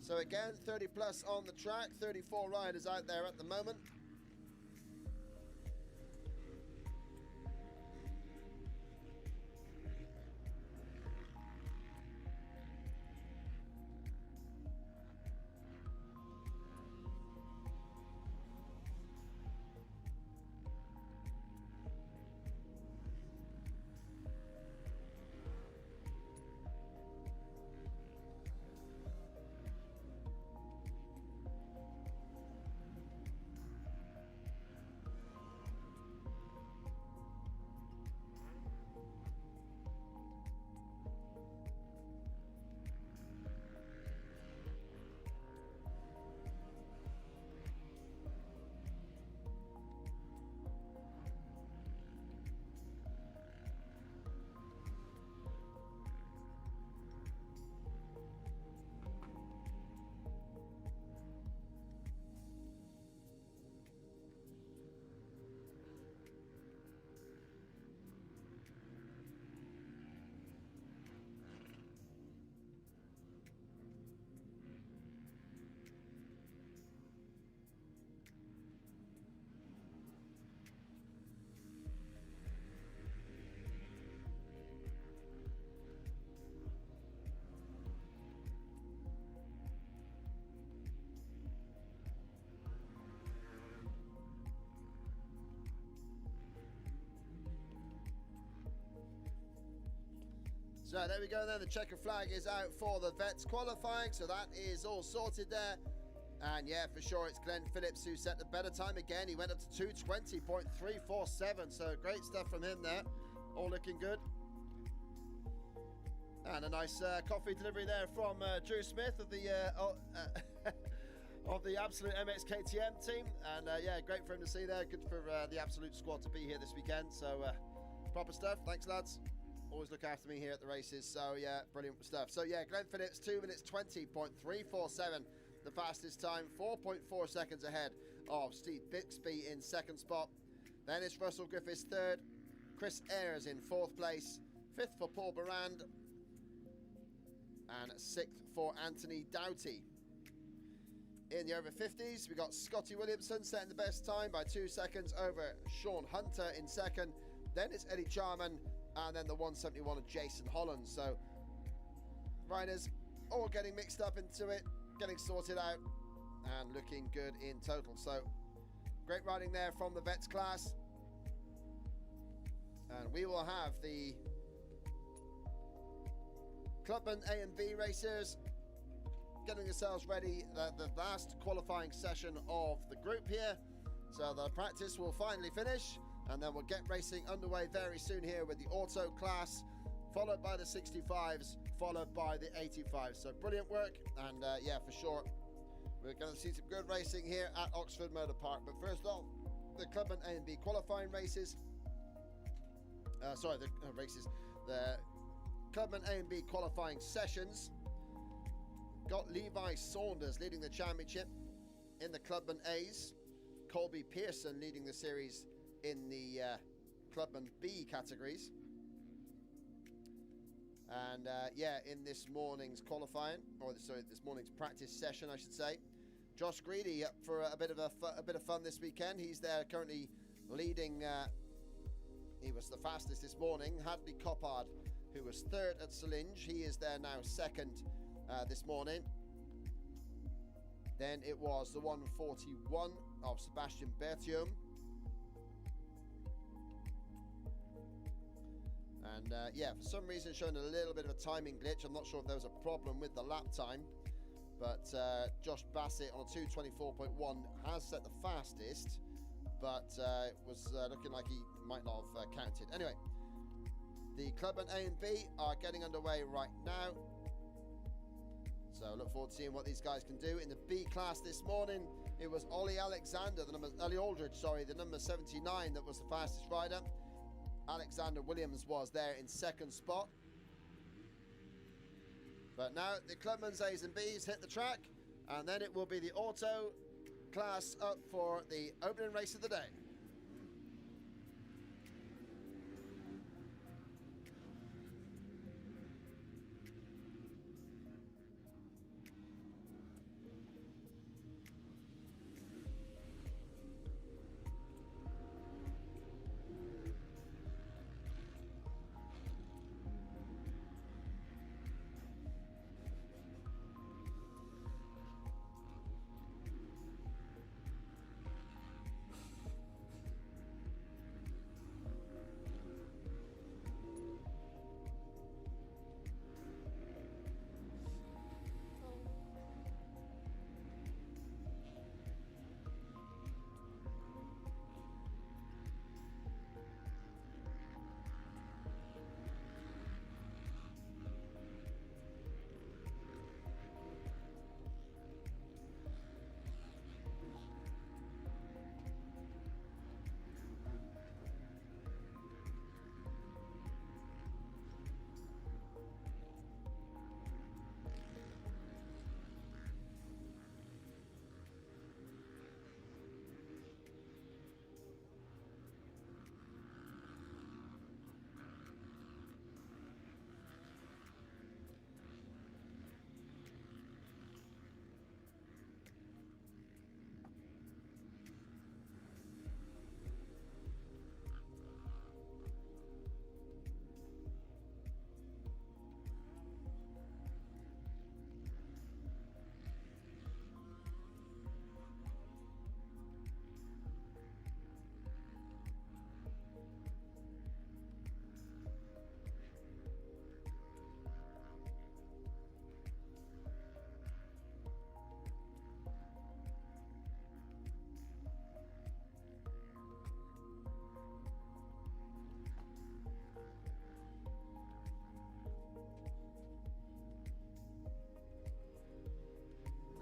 So again, 30 plus on the track, 34 riders out there at the moment. So there we go then, the checker flag is out for the Vets qualifying, so that is all sorted there. And yeah, for sure, it's Glenn Phillips who set the better time again. He went up to 2:20.347, so great stuff from him there. All looking good. And a nice coffee delivery there from Drew Smith of the of the Absolute MX KTM team. And yeah, great for him to see there. Good for the Absolute squad to be here this weekend. So proper stuff. Thanks, lads. Always look after me here at the races. So yeah, brilliant stuff. So yeah, Glenn Phillips, 2:20.347. The fastest time, 4.4 seconds ahead of Steve Bixby in second spot. Then it's Russell Griffiths third, Chris Ayres in fourth place, fifth for Paul Barand, and sixth for Anthony Doughty. In the over 50s, we got Scotty Williamson setting the best time by 2 seconds over Sean Hunter in second. Then it's Eddie Charman, and then the 171 of Jason Holland. So riders all getting mixed up into it, getting sorted out. and looking good in total. So great riding there from the vets class. And we will have the Clubman A and B racers getting themselves ready, the last qualifying session of the group here. So the practice will finally finish, and then we'll get racing underway very soon here with the auto class, followed by the 65s, followed by the 85s. So brilliant work, and yeah, for sure, we're going to see some good racing here at Oxford Motor Park. But first off, the Clubman A and B qualifying races. The Clubman A and B qualifying sessions got Levi Saunders leading the championship in the Clubman A's, Colby Pearson leading the series in the Clubman B categories. And yeah, in this morning's qualifying, or sorry, this morning's practice session, I should say, Josh Greedy up for a bit of fun this weekend. He's there currently leading. He was the fastest this morning. Hadley Coppard, who was third at Salinge, he is there now second this morning. Then it was the 141 of Sebastian Bertium. And yeah, for some reason showing a little bit of a timing glitch. I'm not sure if there was a problem with the lap time, but Josh Bassett on a 2:24.1 has set the fastest, but it was looking like he might not have counted. Anyway, the Clubman A and B are getting underway right now. So look forward to seeing what these guys can do. In the B class this morning, it was Ollie Aldridge, the number 79, that was the fastest rider. Alexander Williams was there in second spot. But now the Clubman's A's and B's hit the track, and then it will be the auto class up for the opening race of the day.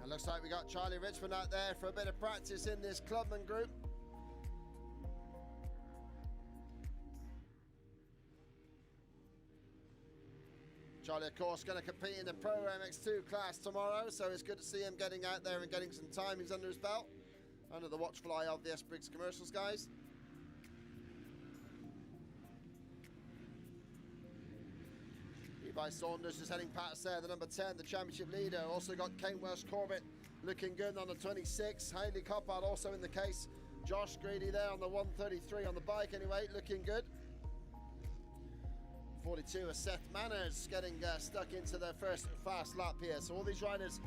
Looks like we got Charlie Richmond out there for a bit of practice in this Clubman group. Charlie, of course, going to compete in the Pro MX2 class tomorrow, so it's good to see him getting out there and getting some timings under his belt, under the watchful eye of the S. Briggs Commercials guys. Levi Saunders is heading past there, the number 10, the championship leader. Also got Kane Welsh Corbett looking good on the 26. Hayley Coppard also in the case. Josh Greedy there on the 133 on the bike anyway, looking good. 42 is Seth Manners getting stuck into their first fast lap here. So all these riders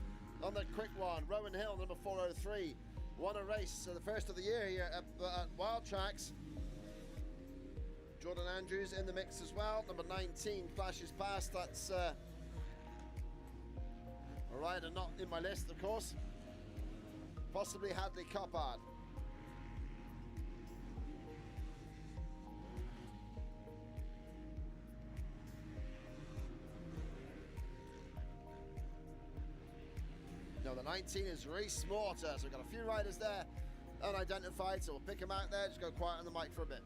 on the quick one. Rowan Hill, number 403, won a race, so the first of the year here at Wild Tracks. Jordan Andrews in the mix as well. Number 19 flashes past. That's a rider not in my list, of course. Possibly Hadley Coppard. No, the 19 is Reese Mortar. So we've got a few riders there unidentified, so we'll pick them out there. Just go quiet on the mic for a bit.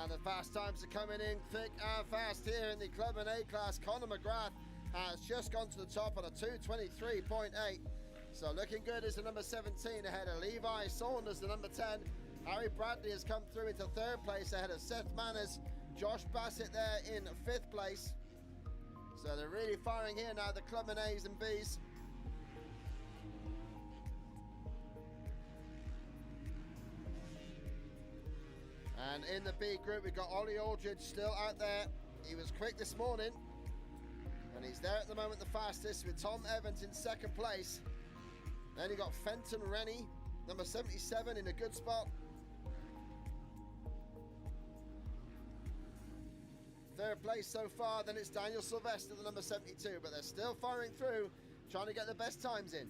And the fast times are coming in thick and fast here in the Clubman A class. Conor McGrath has just gone to the top on a 2:23.8. So looking good is the number 17 ahead of Levi Saunders, the number 10. Harry Bradley has come through into third place ahead of Seth Manners. Josh Bassett there in fifth place. So they're really firing here now, the Clubman A's and B's. And in the B group, we've got Ollie Aldridge still out there. He was quick this morning. And he's there at the moment, the fastest, with Tom Evans in second place. Then you got Fenton Rennie, number 77, in a good spot. Third place so far, then it's Daniel Sylvester, the number 72. But they're still firing through, trying to get the best times in.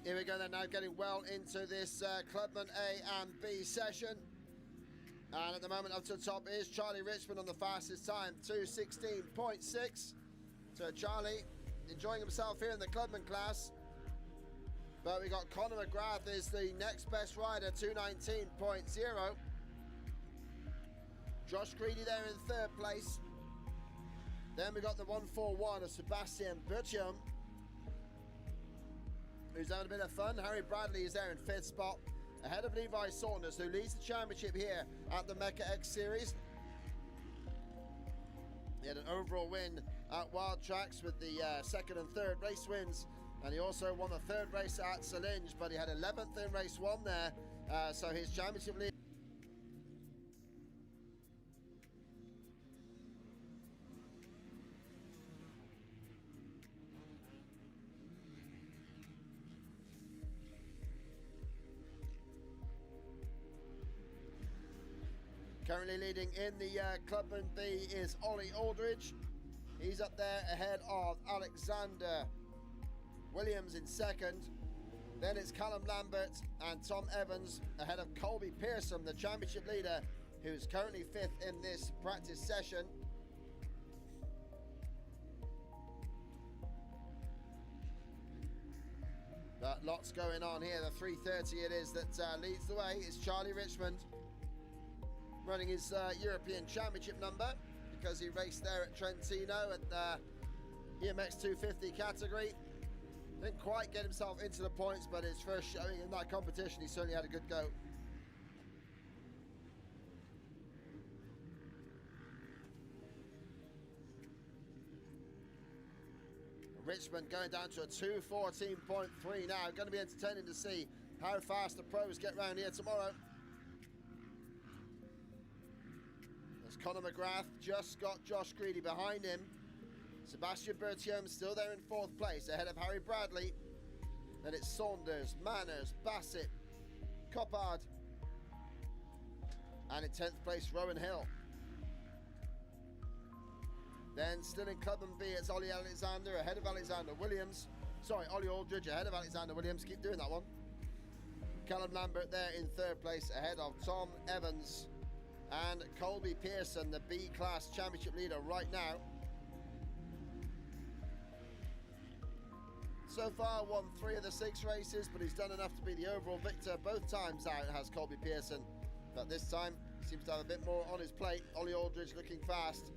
Here we go then, now getting well into this Clubman A and B session. And at the moment up to the top is Charlie Richmond on the fastest time, 2:16.6. So Charlie enjoying himself here in the Clubman class. But we got Conor McGrath is the next best rider, 2:19.0. Josh Greedy there in third place. Then we got the 1:41 of Sebastian Bertium, who's having a bit of fun. Harry Bradley is there in fifth spot, ahead of Levi Saunders, who leads the championship here at the Mecca-X Series. He had an overall win at Wild Tracks with the second and third race wins, and he also won the third race at Salinge, but he had 11th in race one there, so his championship lead. Currently leading in the Clubman B is Ollie Aldridge. He's up there ahead of Alexander Williams in second. Then it's Callum Lambert and Tom Evans ahead of Colby Pearson, the championship leader, who's currently fifth in this practice session. But lots going on here. The 3:30 it is that leads the way. It's Charlie Richmond, running his European Championship number because he raced there at Trentino at the EMX 250 category. Didn't quite get himself into the points, but his first showing in that competition, he certainly had a good go. Richmond going down to a 2:14.3 now. Going to be entertaining to see how fast the pros get round here tomorrow. As Conor McGrath just got Josh Greedy behind him. Sebastian Bertium still there in fourth place, ahead of Harry Bradley. Then it's Saunders, Manners, Bassett, Coppard, and in 10th place, Rowan Hill. Then still in Clubman B, it's Ollie Alexander ahead of Alexander Williams. Sorry, Ollie Aldridge ahead of Alexander Williams. Keep doing that one. Callum Lambert there in third place, ahead of Tom Evans and Colby Pearson, the B-class championship leader right now. So far, won 3 of the 6 races, but he's done enough to be the overall victor both times out, has Colby Pearson. But this time, seems to have a bit more on his plate. Ollie Aldridge looking fast,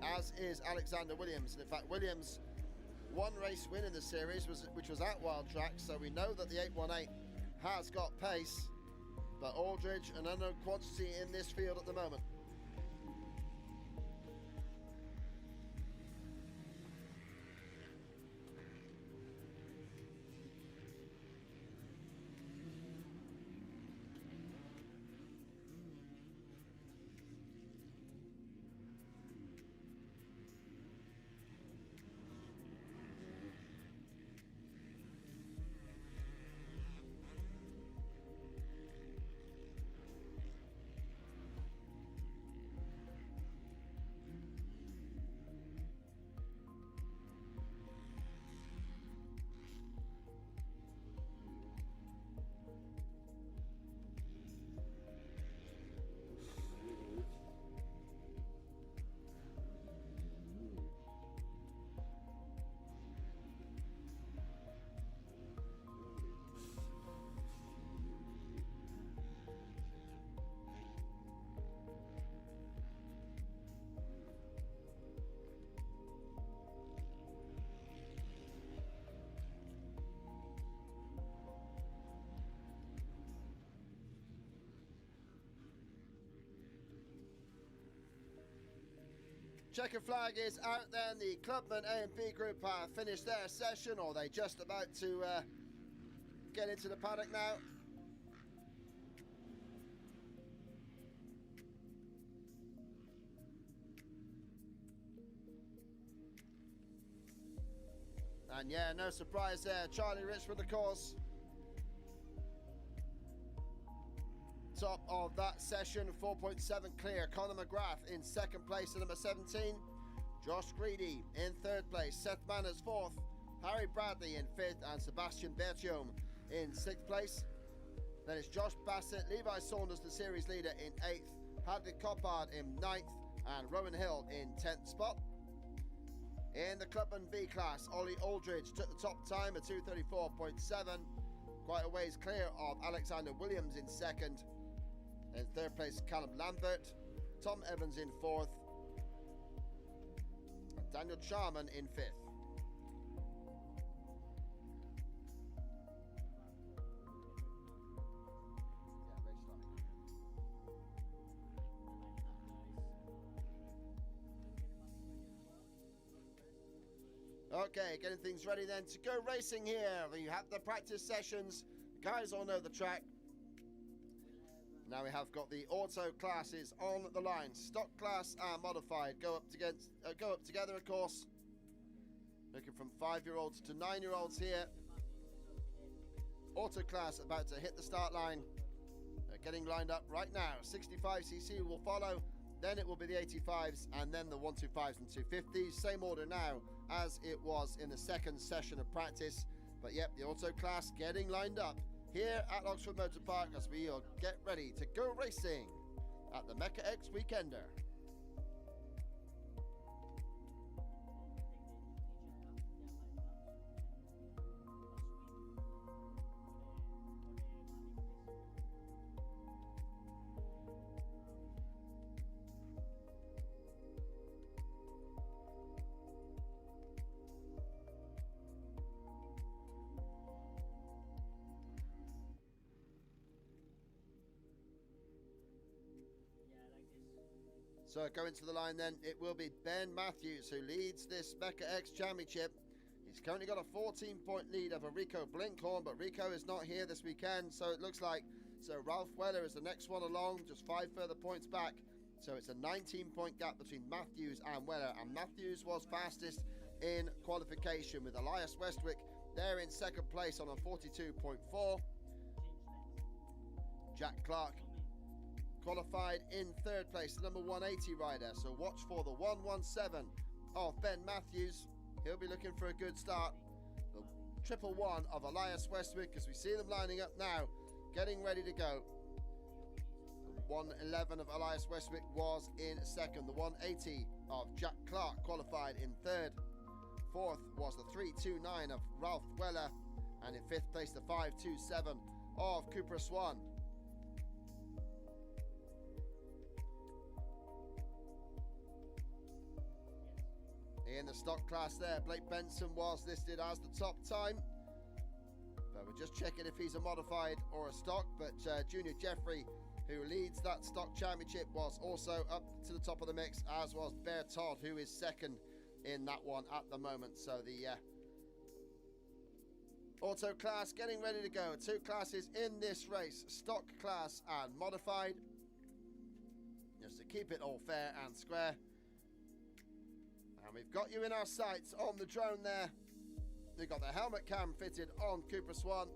as is Alexander Williams. And in fact, Williams' one race win in the series, which was at Wild Tracks, so we know that the 818 has got pace, but Aldridge an unknown quantity in this field at the moment. Checkered flag is out then. The Clubman A and B group have finished their session, or they just about to get into the paddock now. And yeah, no surprise there. Charlie Richmond, of course, top of that session, 4.7 clear. Conor McGrath in second place at number 17. Josh Greedy in third place. Seth Manners fourth. Harry Bradley in fifth. And Sebastian Bertium in 6th place. Then it's Josh Bassett, Levi Saunders, the series leader, in 8th. Hadley Coppard in 9th, and Rowan Hill in 10th spot. In the Clubman B class, Ollie Aldridge took the top time at 2:34.7, quite a ways clear of Alexander Williams in 2nd. In 3rd place, Callum Lambert, Tom Evans in 4th, and Daniel Charman in 5th. Okay, getting things ready then to go racing here. You have the practice sessions. The guys all know the track. Now we have got the auto classes on the line. Stock class and modified go up together, of course. Looking from 5-year-olds to 9-year-olds here. Auto class about to hit the start line. They're getting lined up right now. 65cc will follow. Then it will be the 85s and then the 125s and 250s. Same order now as it was in the 2nd session of practice. But yep, the auto class getting lined up here at Oxford Motor Park as we get ready to go racing at the Mecca-X Weekender. So going to the line then, it will be Ben Matthews who leads this Mecca-X Championship. He's currently got a 14-point lead over Rico Blinkhorn, but Rico is not here this weekend, so it looks like Ralph Weller is the next one along, just 5 further points back. So it's a 19-point gap between Matthews and Weller, and Matthews was fastest in qualification with Elias Westwick there in 2nd place on a 42.4. Jack Clark qualified in 3rd place, the number 180 rider. So watch for the 117 of Ben Matthews. He'll be looking for a good start. The 111 of Elias Westwick, as we see them lining up now, getting ready to go. The 111 of Elias Westwick was in 2nd. The 180 of Jack Clark qualified in 3rd. 4th was the 329 of Ralph Weller. And in 5th place, the 527 of Cooper Swan. In the stock class there, Blake Benson was listed as the top time, but we're just checking if he's a modified or a stock. But Junior Jeffrey, who leads that stock championship, was also up to the top of the mix, as was Bear Todd, who is 2nd in that one at the moment. So the auto class getting ready to go. 2 classes in this race, stock class and modified, just to keep it all fair and square. And we've got you in our sights on the drone there. We've got the helmet cam fitted on Cooper Swan.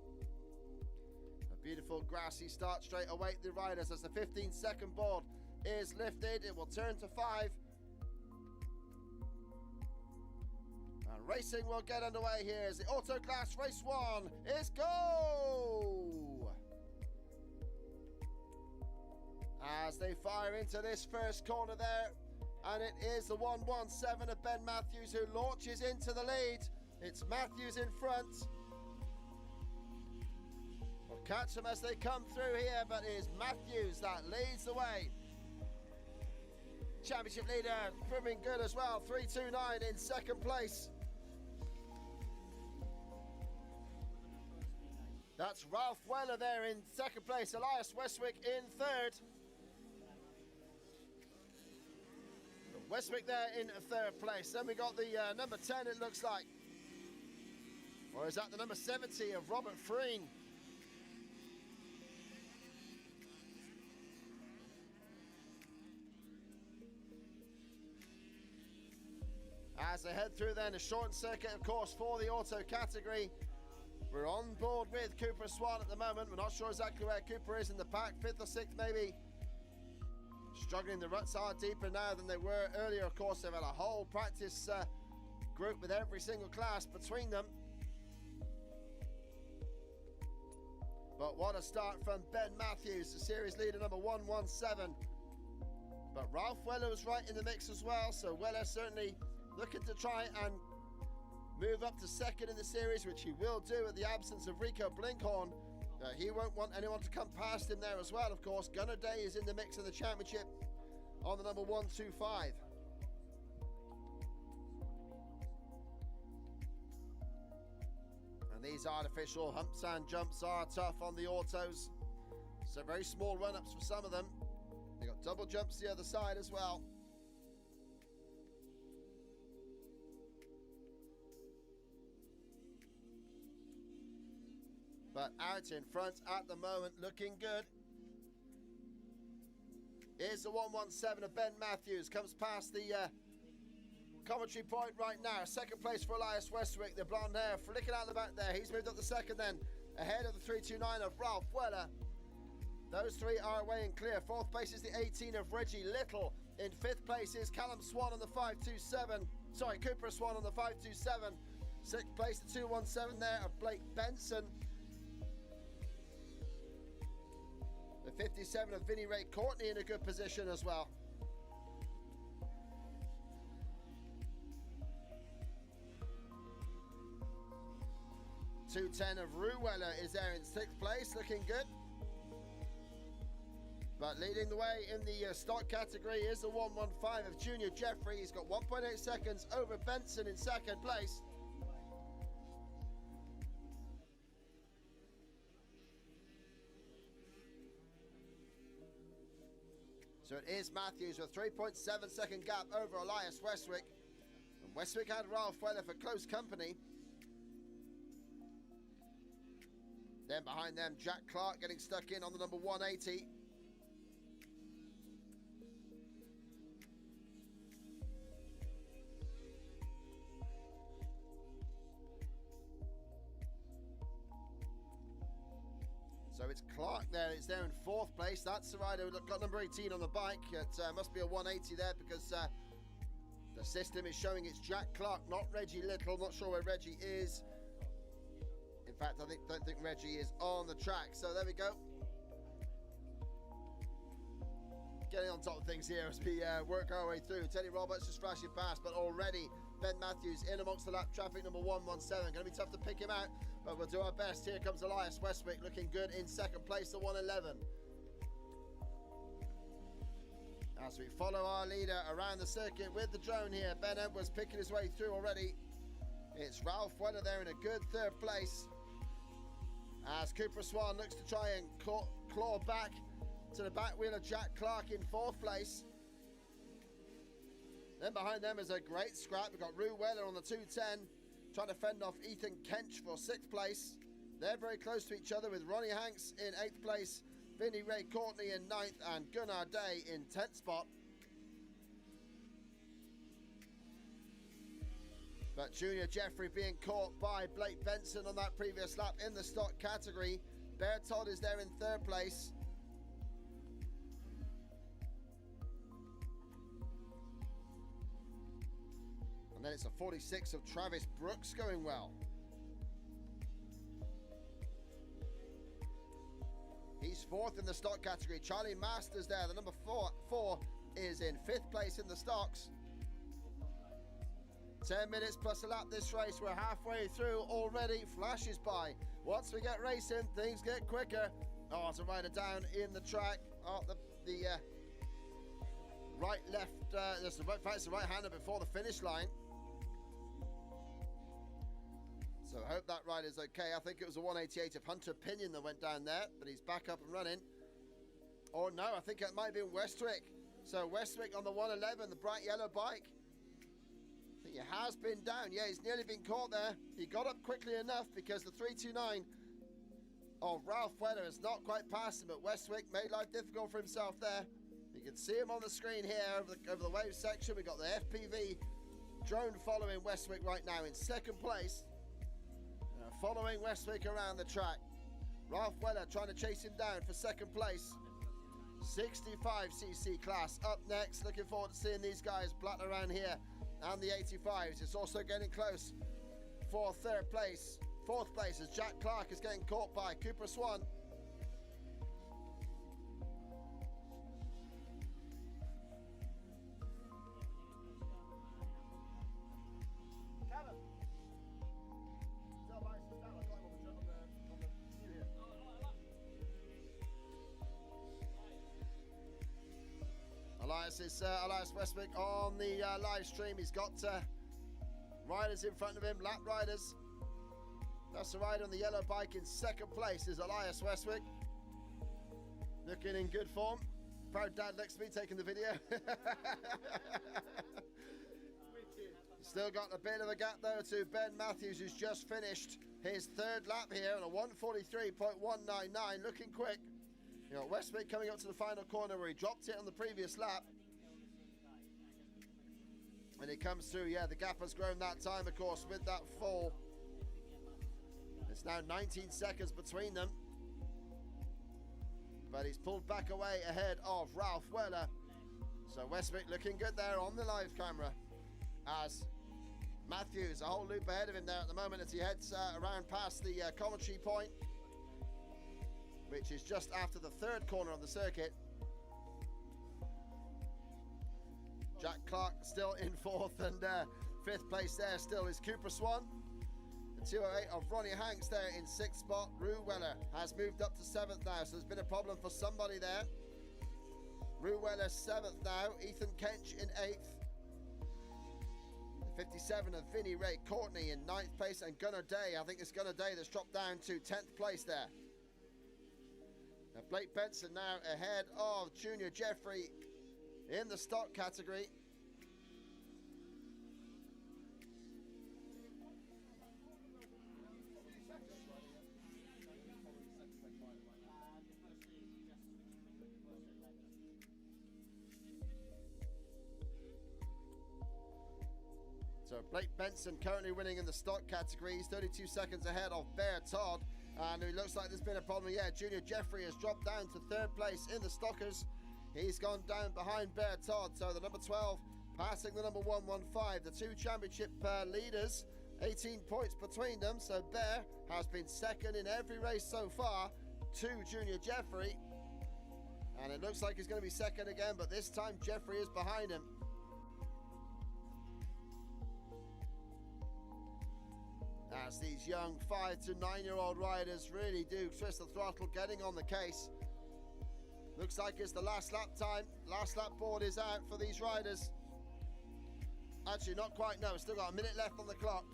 A beautiful grassy start straight await the riders as the 15-second board is lifted. It will turn to 5. And racing will get underway here as the auto class race 1 is go! As they fire into this first corner there. And it is the 117 of Ben Matthews who launches into the lead. It's Matthews in front. We'll catch them as they come through here, but it is Matthews that leads the way. Championship leader proving good as well, 329 in 2nd place. That's Ralph Weller there in 2nd place, Elias Westwick in 3rd. Westwick there in 3rd place. Then we got the number 10, it looks like. Or is that the number 70 of Robert Freen? As they head through then, a short circuit, of course, for the auto category. We're on board with Cooper Swan at the moment. We're not sure exactly where Cooper is in the pack, 5th or 6th maybe. Struggling, the ruts are deeper now than they were earlier. Of course, they've had a whole practice group with every single class between them. But what a start from Ben Matthews, the series leader number 117. But Ralph Weller was right in the mix as well, so Weller certainly looking to try and move up to second in the series, which he will do at the absence of Rico Blinkhorn. He won't want anyone to come past him there as well, of course. Gunnar Day is in the mix of the championship on the number 125. And these artificial humps and jumps are tough on the autos. So very small run-ups for some of them. They got double jumps the other side as well. But out in front at the moment, looking good. Here's the 117 of Ben Matthews, comes past the commentary point right now. Second place for Elias Westwick, the blonde hair flicking out the back there. He's moved up the second then, ahead of the 329 of Ralph Weller. Those three are away and clear. Fourth place is the 18 of Reggie Little. In fifth place is Callum Swan on the 527. Sorry, Cooper Swan on the 527. Sixth place, the 217 there of Blake Benson. The 57 of Vinnie Ray Courtney in a good position as well. .210 of Rue Weller is there in sixth place, looking good. But leading the way in the stock category is the 115 of Junior Jeffrey. He's got 1.8 seconds over Benson in second place. So it is Matthews with 3.7 second gap over Elias Westwick. And Westwick had Ralph Weller for close company. Then behind them, Jack Clark getting stuck in on the number 180. So it's Clark there. It's there in fourth place. That's the rider who got number 18 on the bike. It must be a 180 there because the system is showing it's Jack Clark, not Reggie Little. Not sure where Reggie is. In fact, I don't think Reggie is on the track. So there we go. Getting on top of things here as we work our way through. Teddy Roberts just flashing past, but already Ben Matthews in amongst the lap traffic, number 117. Going to be tough to pick him out, but we'll do our best. Here comes Elias Westwick looking good in second place, the 111. As we follow our leader around the circuit with the drone here, Ben Edwards picking his way through already. It's Ralph Weller there in a good third place. As Cooper Swan looks to try and claw back to the back wheel of Jack Clark in fourth place. Then behind them is a great scrap. We've got Rue Weller on the 210, trying to fend off Ethan Kench for sixth place. They're very close to each other with Ronnie Hanks in eighth place, Vinnie Ray Courtney in ninth, and Gunnar Day in 10th spot. But Junior Jeffrey being caught by Blake Benson on that previous lap in the stock category. Bertold is there in third place. And then it's a 46 of Travis Brooks going well. He's fourth in the stock category. Charlie Masters there, the number four is in fifth place in the stocks. 10 minutes plus a lap this race. We're halfway through already. Flashes by. Once we get racing, things get quicker. Oh, it's a rider down in the track. Oh, the right, left, there's the right, it's the right hander before the finish line. So I hope that rider's okay. I think it was a 188 of Hunter Pinion that went down there, but he's back up and running. Or no, I think it might be Westwick. So Westwick on the 111, the bright yellow bike. I think he has been down. Yeah, he's nearly been caught there. He got up quickly enough because the 329 of Ralph Weller has not quite passed him, but Westwick made life difficult for himself there. You can see him on the screen here over the wave section. We've got the FPV drone following Westwick right now in second place. Following Westwick around the track. Ralph Weller trying to chase him down for second place. 65cc class up next. Looking forward to seeing these guys blat around here. And the 85s. It's also getting close for third place. Fourth place as Jack Clark is getting caught by Cooper Swan. This is Elias Westwick on the live stream. He's got riders in front of him, lap riders. That's the rider on the yellow bike in second place is Elias Westwick. Looking in good form. Proud dad next to me taking the video. Still got a bit of a gap though to Ben Matthews, who's just finished his third lap here on a 1:43.199, looking quick. You know, Westwick coming up to the final corner where he dropped it on the previous lap. And he comes through, yeah, the gap has grown that time, of course, with that fall. It's now 19 seconds between them. But he's pulled back away ahead of Ralph Weller. So Westwick looking good there on the live camera. As Matthews, a whole loop ahead of him there at the moment as he heads around past the commentary point, which is just after the third corner on the circuit. Jack Clark still in fourth, and fifth place there still is Cooper Swan. The 208 of Ronnie Hanks there in sixth spot. Rue Weller has moved up to seventh now, so there's been a problem for somebody there. Rue Weller seventh now, Ethan Kench in eighth. The 57 of Vinnie Ray Courtney in ninth place, and Gunnar Day, I think it's Gunnar Day that's dropped down to 10th place there. Now Blake Benson now ahead of Junior Jeffrey in the stock category. So Blake Benson currently winning in the stock category. He's 32 seconds ahead of Bear Todd. And it looks like there's been a problem. Yeah, Junior Jeffrey has dropped down to third place in the stockers. He's gone down behind Bear Todd. So the number 12 passing the number 115. The two championship leaders, 18 points between them. So Bear has been second in every race so far to Junior Jeffrey. And it looks like he's going to be second again, but this time Jeffrey is behind him. As these young 5 to 9-year-old riders really do twist the throttle, getting on the case. Looks like it's the last lap time. Last lap board is out for these riders. Actually, not quite, no. Still got a minute left on the clock.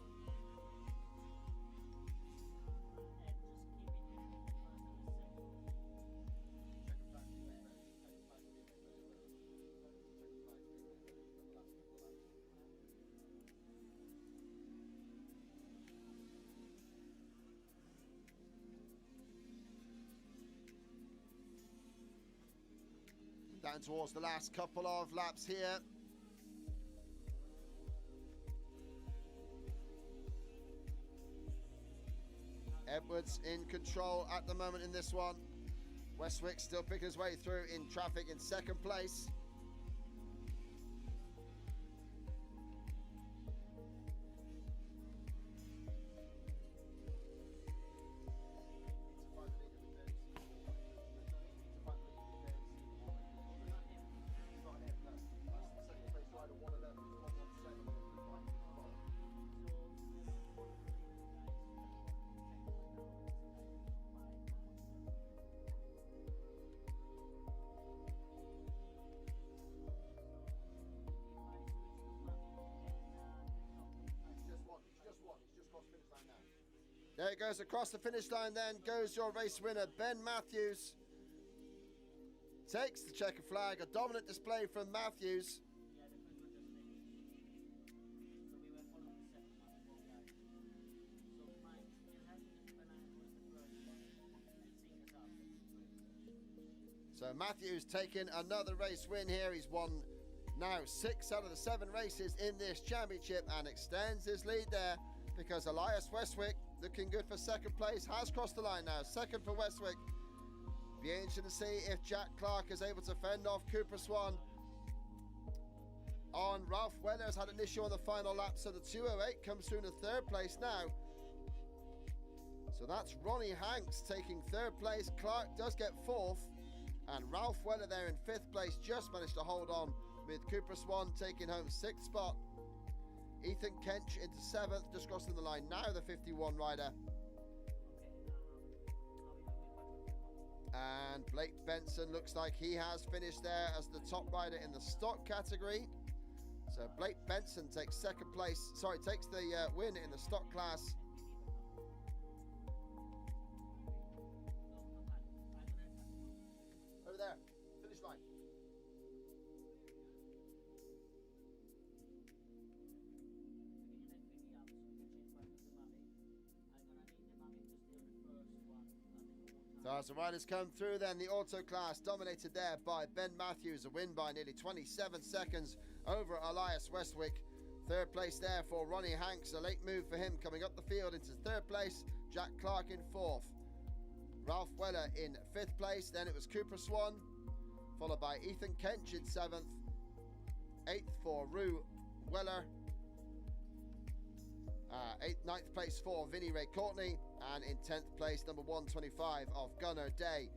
Down towards the last couple of laps here. Edwards in control at the moment in this one. Westwick still picking his way through in traffic in second place. There it goes across the finish line, then goes your race winner, Ben Matthews. Takes the checker flag, a dominant display from Matthews. So Matthews taking another race win here. He's won now 6 out of the 7 races in this championship and extends his lead there because Elias Westwick, looking good for second place, has crossed the line now. Second for Westwick. Be interesting to see if Jack Clark is able to fend off Cooper Swan. On Ralph Weller has had an issue on the final lap, so the 208 comes through in the third place now. So that's Ronnie Hanks taking third place. Clark does get fourth, and Ralph Weller there in fifth place just managed to hold on, with Cooper Swan taking home sixth spot. Ethan Kench into seventh, just crossing the line now, the 51 rider. And Blake Benson looks like he has finished there as the top rider in the stock category. So Blake Benson takes second place, sorry, takes the win in the stock class. Over there, finish line. So as the riders come through then, the auto class dominated there by Ben Matthews, a win by nearly 27 seconds over Elias Westwick. Third place there for Ronnie Hanks, a late move for him coming up the field into third place. Jack Clark in fourth. Ralph Weller in fifth place. Then it was Cooper Swan, followed by Ethan Kench in seventh. Eighth for Rue Weller. Ninth place for Vinnie Ray Courtney, and in 10th place, number 125 of Gunnar Day.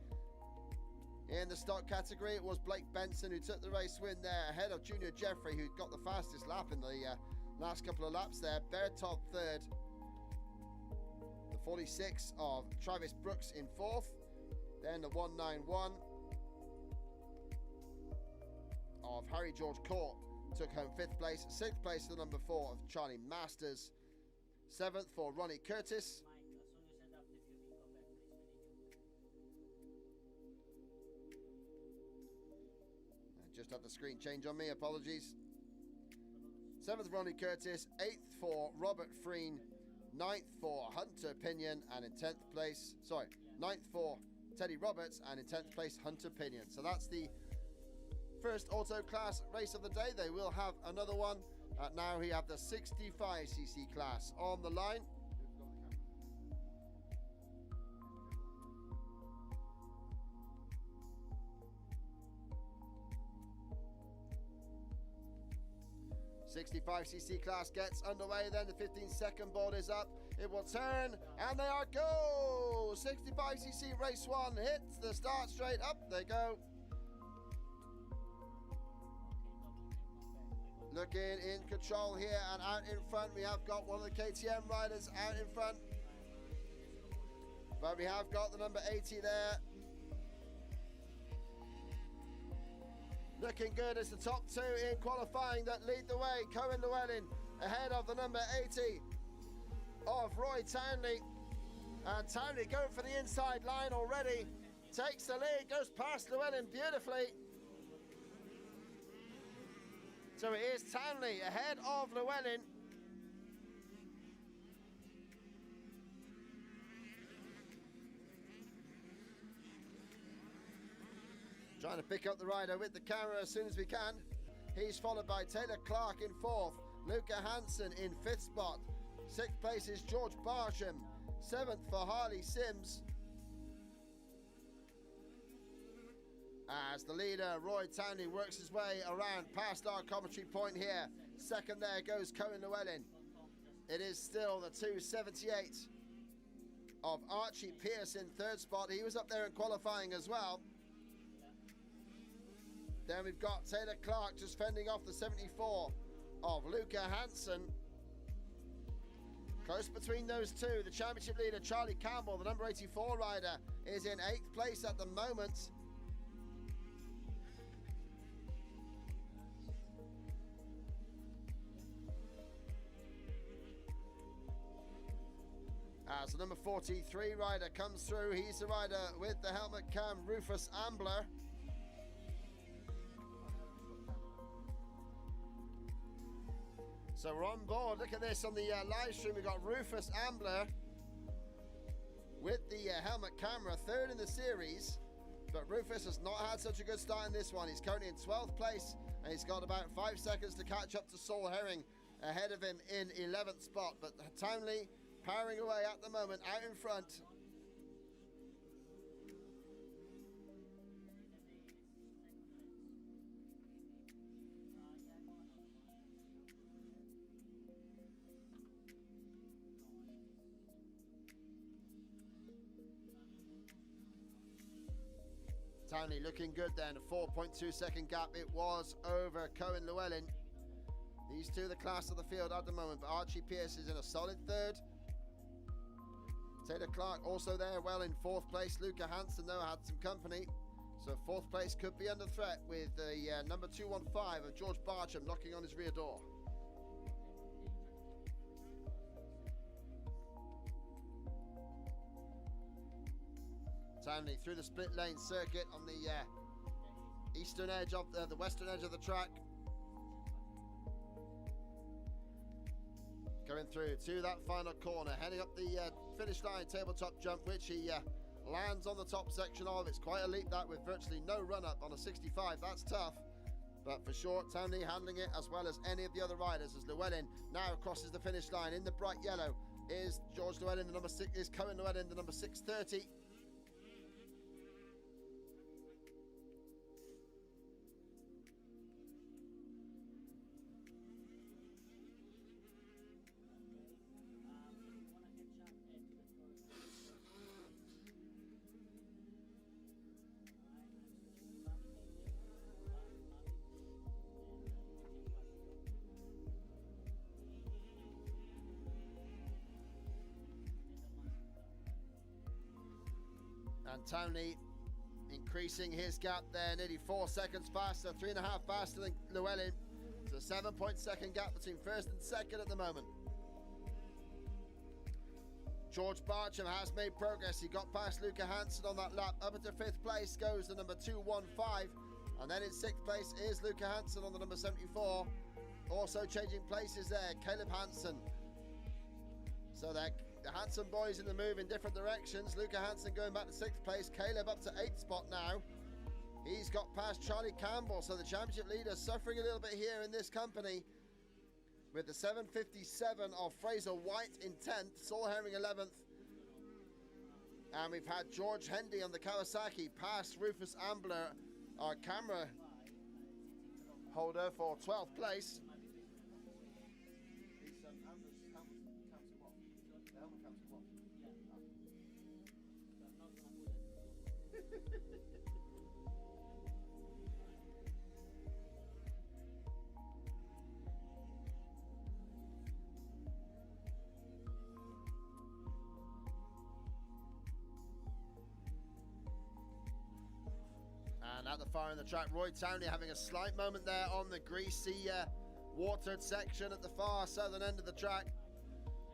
In the stock category, it was Blake Benson who took the race win there, ahead of Junior Jeffrey, who got the fastest lap in the last couple of laps there. Bertov third. The 46 of Travis Brooks in fourth. Then the 191 of Harry George Court took home fifth place. Sixth place, the number 4 of Charlie Masters. Seventh for Ronnie Curtis. Just had the screen change on me, apologies. Seventh, Ronnie Curtis. Eighth for Robert Freen. Ninth for Hunter Pinion. And in 10th place, ninth for Teddy Roberts. And in 10th place, Hunter Pinion. So that's the first auto class race of the day. They will have another one. Now we have the 65cc class on the line. 65cc class gets underway, then the 15-second board is up. It will turn, and they are go! 65cc race 1 hits the start straight. Up they go. Looking in control here, and out in front we have got one of the KTM riders out in front. But we have got the number 80 there. Looking good as the top two in qualifying that lead the way. Cohen Llewellyn ahead of the number 80 of Roy Townley. And Townley going for the inside line already. Takes the lead, goes past Llewellyn beautifully. So it is Townley ahead of Llewellyn. Trying to pick up the rider with the camera as soon as we can. He's followed by Taylor Clark in 4th. Luca Hansen in 5th spot. 6th place is George Barsham. 7th for Harley Sims. As the leader, Roy Townley, works his way around past our commentary point here. Second there goes Cohen Llewellyn. It is still the 278 of Archie Pierce in 3rd spot. He was up there in qualifying as well. Then we've got Taylor Clark just fending off the 74 of Luca Hansen. Close between those two. The championship leader, Charlie Campbell, the number 84 rider, is in 8th place at the moment. As the number 43 rider comes through, he's the rider with the helmet cam, Rufus Ambler. So we're on board. Look at this on the live stream. We've got Rufus Ambler with the helmet camera, 3rd in the series. But Rufus has not had such a good start in this one. He's currently in 12th place, and he's got about 5 seconds to catch up to Saul Herring ahead of him in 11th spot. But Townley powering away at the moment, out in front. Townley looking good then, a 4.2 second gap it was over Cohen Llewellyn. These two the class of the field at the moment, but Archie Pierce is in a solid 3rd. Taylor Clark also there, well in 4th place. Luca Hansen, though, had some company. So 4th place could be under threat with the number 215 of George Barcham knocking on his rear door. Townley through the split lane circuit on the eastern edge of the western edge of the track. Going through to that final corner, heading up the finish line tabletop jump, which he lands on the top section of. It's quite a leap, that, with virtually no run up on a 65. That's tough, but for sure Townley handling it as well as any of the other riders, as Llewellyn now crosses the finish line. In the bright yellow is George Llewellyn, the number 6 is Cohen Llewellyn, the number 630. And Townley increasing his gap there, nearly 4 seconds faster, 3.5 faster than Llewellyn. It's a 7-point-second gap between 1st and 2nd at the moment. George Barcham has made progress. He got past Luca Hansen on that lap. Up into 5th place goes the number 215. And then in 6th place is Luca Hansen on the number 74. Also changing places there, Caleb Hansen. So the Hansen boys in the move in different directions. Luca Hansen going back to 6th place. Caleb up to 8th spot now. He's got past Charlie Campbell. So the championship leader suffering a little bit here in this company, with the 7:57 of Fraser White in 10th, Saul Herring 11th. And we've had George Hendy on the Kawasaki past Rufus Ambler, our camera holder, for 12th place. And at the far end of the track, Roy Townley having a slight moment there on the greasy, watered section at the far southern end of the track.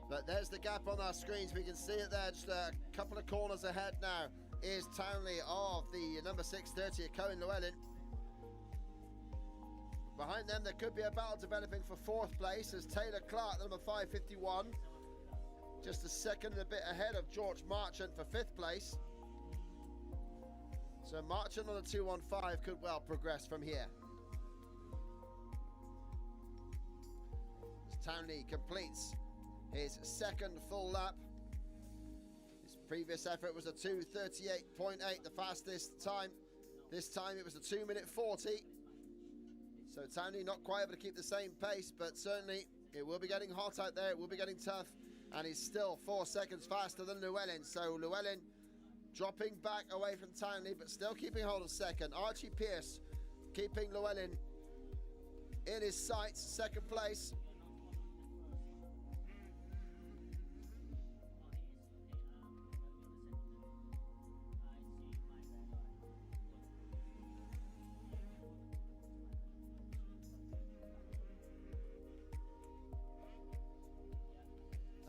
But there's the gap on our screens. We can see it there, just a couple of corners ahead now is Townley of the number 630 of Cohen Llewellyn. Behind them, there could be a battle developing for 4th place as Taylor Clark, the number 551, just a second and a bit ahead of George Marchant for 5th place. So Marchant on the 215 could well progress from here. As Townley completes his 2nd full lap. His previous effort was a 2:38.8, the fastest time. This time it was a 2:40. So Townley not quite able to keep the same pace, but certainly it will be getting hot out there. It will be getting tough, and he's still 4 seconds faster than Llewellyn. So Llewellyn dropping back away from Townley, but still keeping hold of 2nd. Archie Pierce keeping Llewellyn in his sights, 2nd place.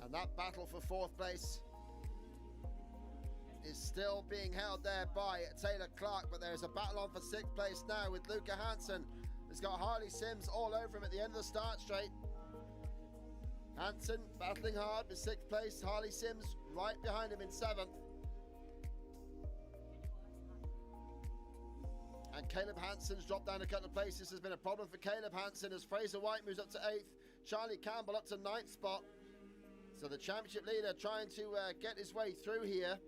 And that battle for 4th place is still being held there by Taylor Clark, but there's a battle on for 6th place now with Luca Hansen. He's got Harley Sims all over him at the end of the start straight. Hansen battling hard with 6th place. Harley Sims right behind him in 7th. And Caleb Hansen's dropped down a couple of places. This has been a problem for Caleb Hansen as Fraser White moves up to 8th. Charlie Campbell up to 9th spot. So the championship leader trying to get his way through here.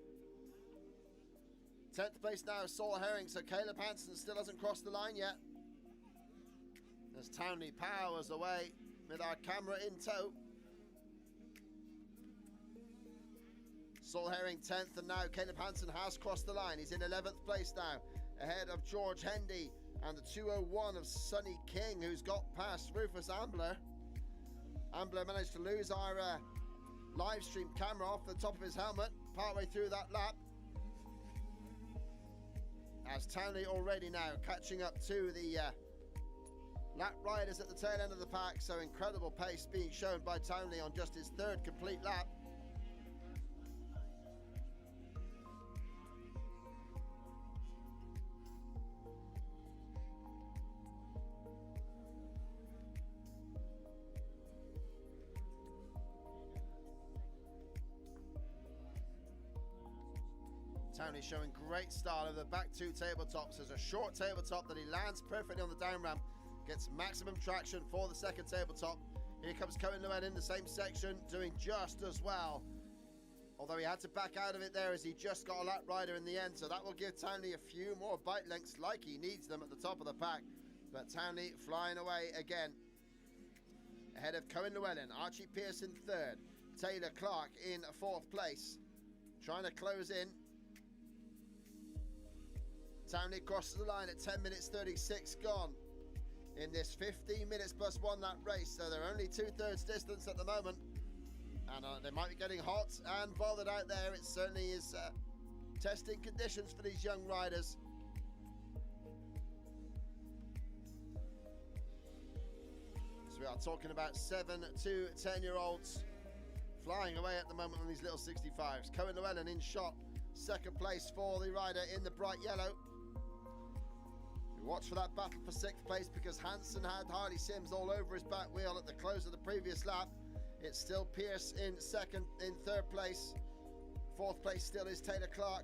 10th place now is Saul Herring, so Caleb Hansen still hasn't crossed the line yet. As Townley powers away with our camera in tow. Saul Herring 10th, and now Caleb Hansen has crossed the line. He's in 11th place now, ahead of George Hendy and the 201 of Sonny King, who's got past Rufus Ambler. Ambler managed to lose our live stream camera off the top of his helmet, partway through that lap. As Townley already now catching up to the lap riders at the tail end of the pack, so incredible pace being shown by Townley on just his third complete lap. Townley showing great style over the back two tabletops. There's a short tabletop that he lands perfectly on the down ramp, gets maximum traction for the second tabletop. Here comes Cohen Llewellyn in the same section, doing just as well. Although he had to back out of it there as he just got a lap rider in the end, so that will give Townley a few more bike lengths like he needs them at the top of the pack. But Townley flying away again. Ahead of Cohen Llewellyn, Archie Pearson third, Taylor Clark in fourth place. Trying to close in. Townley crosses the line at 10 minutes 36 gone in this 15 minutes plus 1 lap race, so they're only 2/3 distance at the moment, and they might be getting hot and bothered out there. It certainly is testing conditions for these young riders. So we are talking about 7 to 10-year-olds flying away at the moment on these little 65s. Cohen Llewellyn in shot, second place for the rider in the bright yellow. Watch for that battle for 6th place, because Hansen had Harley Sims all over his back wheel at the close of the previous lap. It's still Pierce in third place. Fourth place still is Taylor Clark.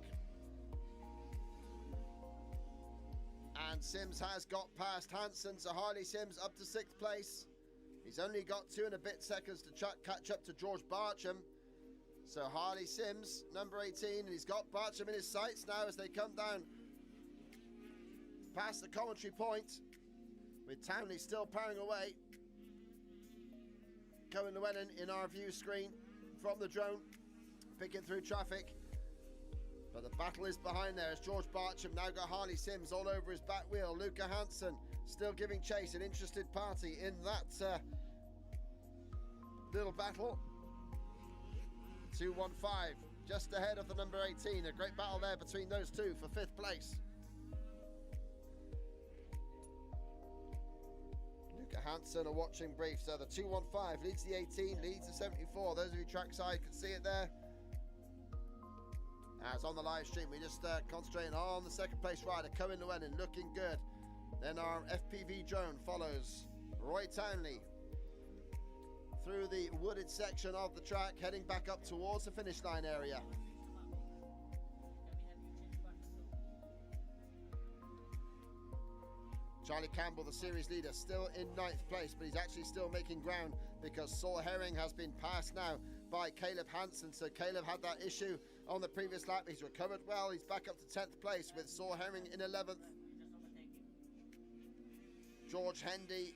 And Sims has got past Hansen, so Harley Sims up to 6th place. He's only got 2 and a bit seconds to catch up to George Barcham. So Harley Sims, number 18, and he's got Barcham in his sights now as they come down past the commentary point, with Townley still powering away. Cohen Llewellyn in our view screen from the drone, picking through traffic. But the battle is behind there as George Barcham now got Harley Sims all over his back wheel. Luca Hansen still giving chase, an interested party in that little battle. 2:15, just ahead of the number 18. A great battle there between those two for 5th place. Hansen are watching brief, so the 2:15 leads the 18, leads the 74. Those of you trackside can see it there. As on the live stream, we just concentrating on the second place rider, Cohen Llewellyn, looking good. Then our FPV drone follows Roy Townley through the wooded section of the track, heading back up towards the finish line area. Charlie Campbell, the series leader, still in 9th place, but he's actually still making ground because Saul Herring has been passed now by Caleb Hansen. So Caleb had that issue on the previous lap. He's recovered well. He's back up to 10th place with Saul Herring in 11th. George Hendy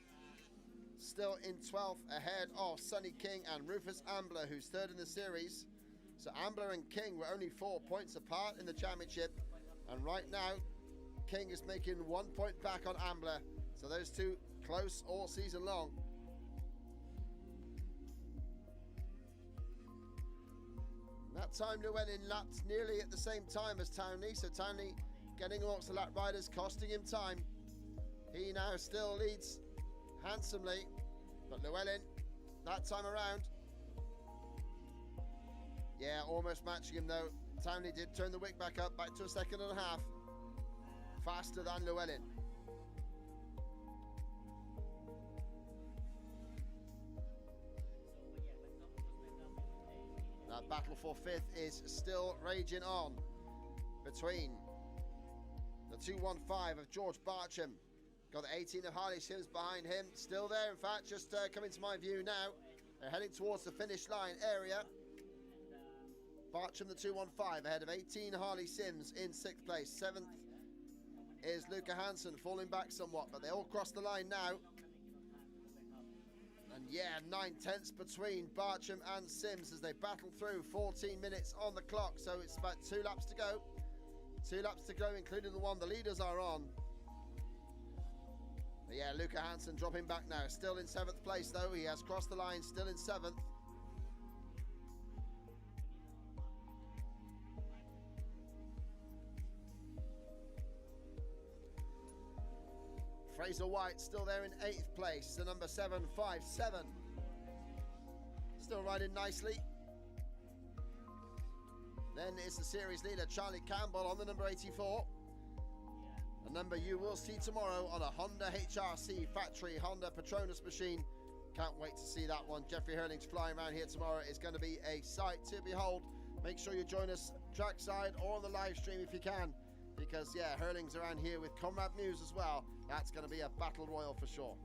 still in 12th, ahead of Sonny King and Rufus Ambler, who's third in the series. So Ambler and King were only 4 points apart in the championship, and right now King is making 1 point back on Ambler, so those two close all season long. That time Llewellyn lapped nearly at the same time as Townley, so Townley getting amongst the lap riders, costing him time. He now still leads handsomely, but Llewellyn that time around, yeah, almost matching him though. Townley did turn the wick back up, back to a 1.5 seconds, faster than Llewellyn. That battle for 5th is still raging on between the 2:15 of George Barcham. Got the 18 of Harley Sims behind him, still there in fact, just coming to my view now. They're heading towards the finish line area. Barcham the 2:15 ahead of 18 Harley Sims in 6th place. 7th is Luca Hansen, falling back somewhat, but they all cross the line now. And yeah, 9/10 between Barcham and Sims as they battle through. 14 minutes on the clock, so it's about 2 laps to go. 2 laps to go, including the one the leaders are on. But yeah, Luca Hansen dropping back now. Still in 7th place though. He has crossed the line, still in 7th. Fraser White still there in 8th place. The number 757. Still riding nicely. Then it's the series leader, Charlie Campbell, on the number 84. A number you will see tomorrow on a Honda HRC factory Honda Patronus machine. Can't wait to see that one. Jeffrey Herlings flying around here tomorrow is going to be a sight to behold. Make sure you join us trackside or on the live stream if you can, because yeah, Herlings around here with Comrade Muse as well. That's going to be a battle royal for sure.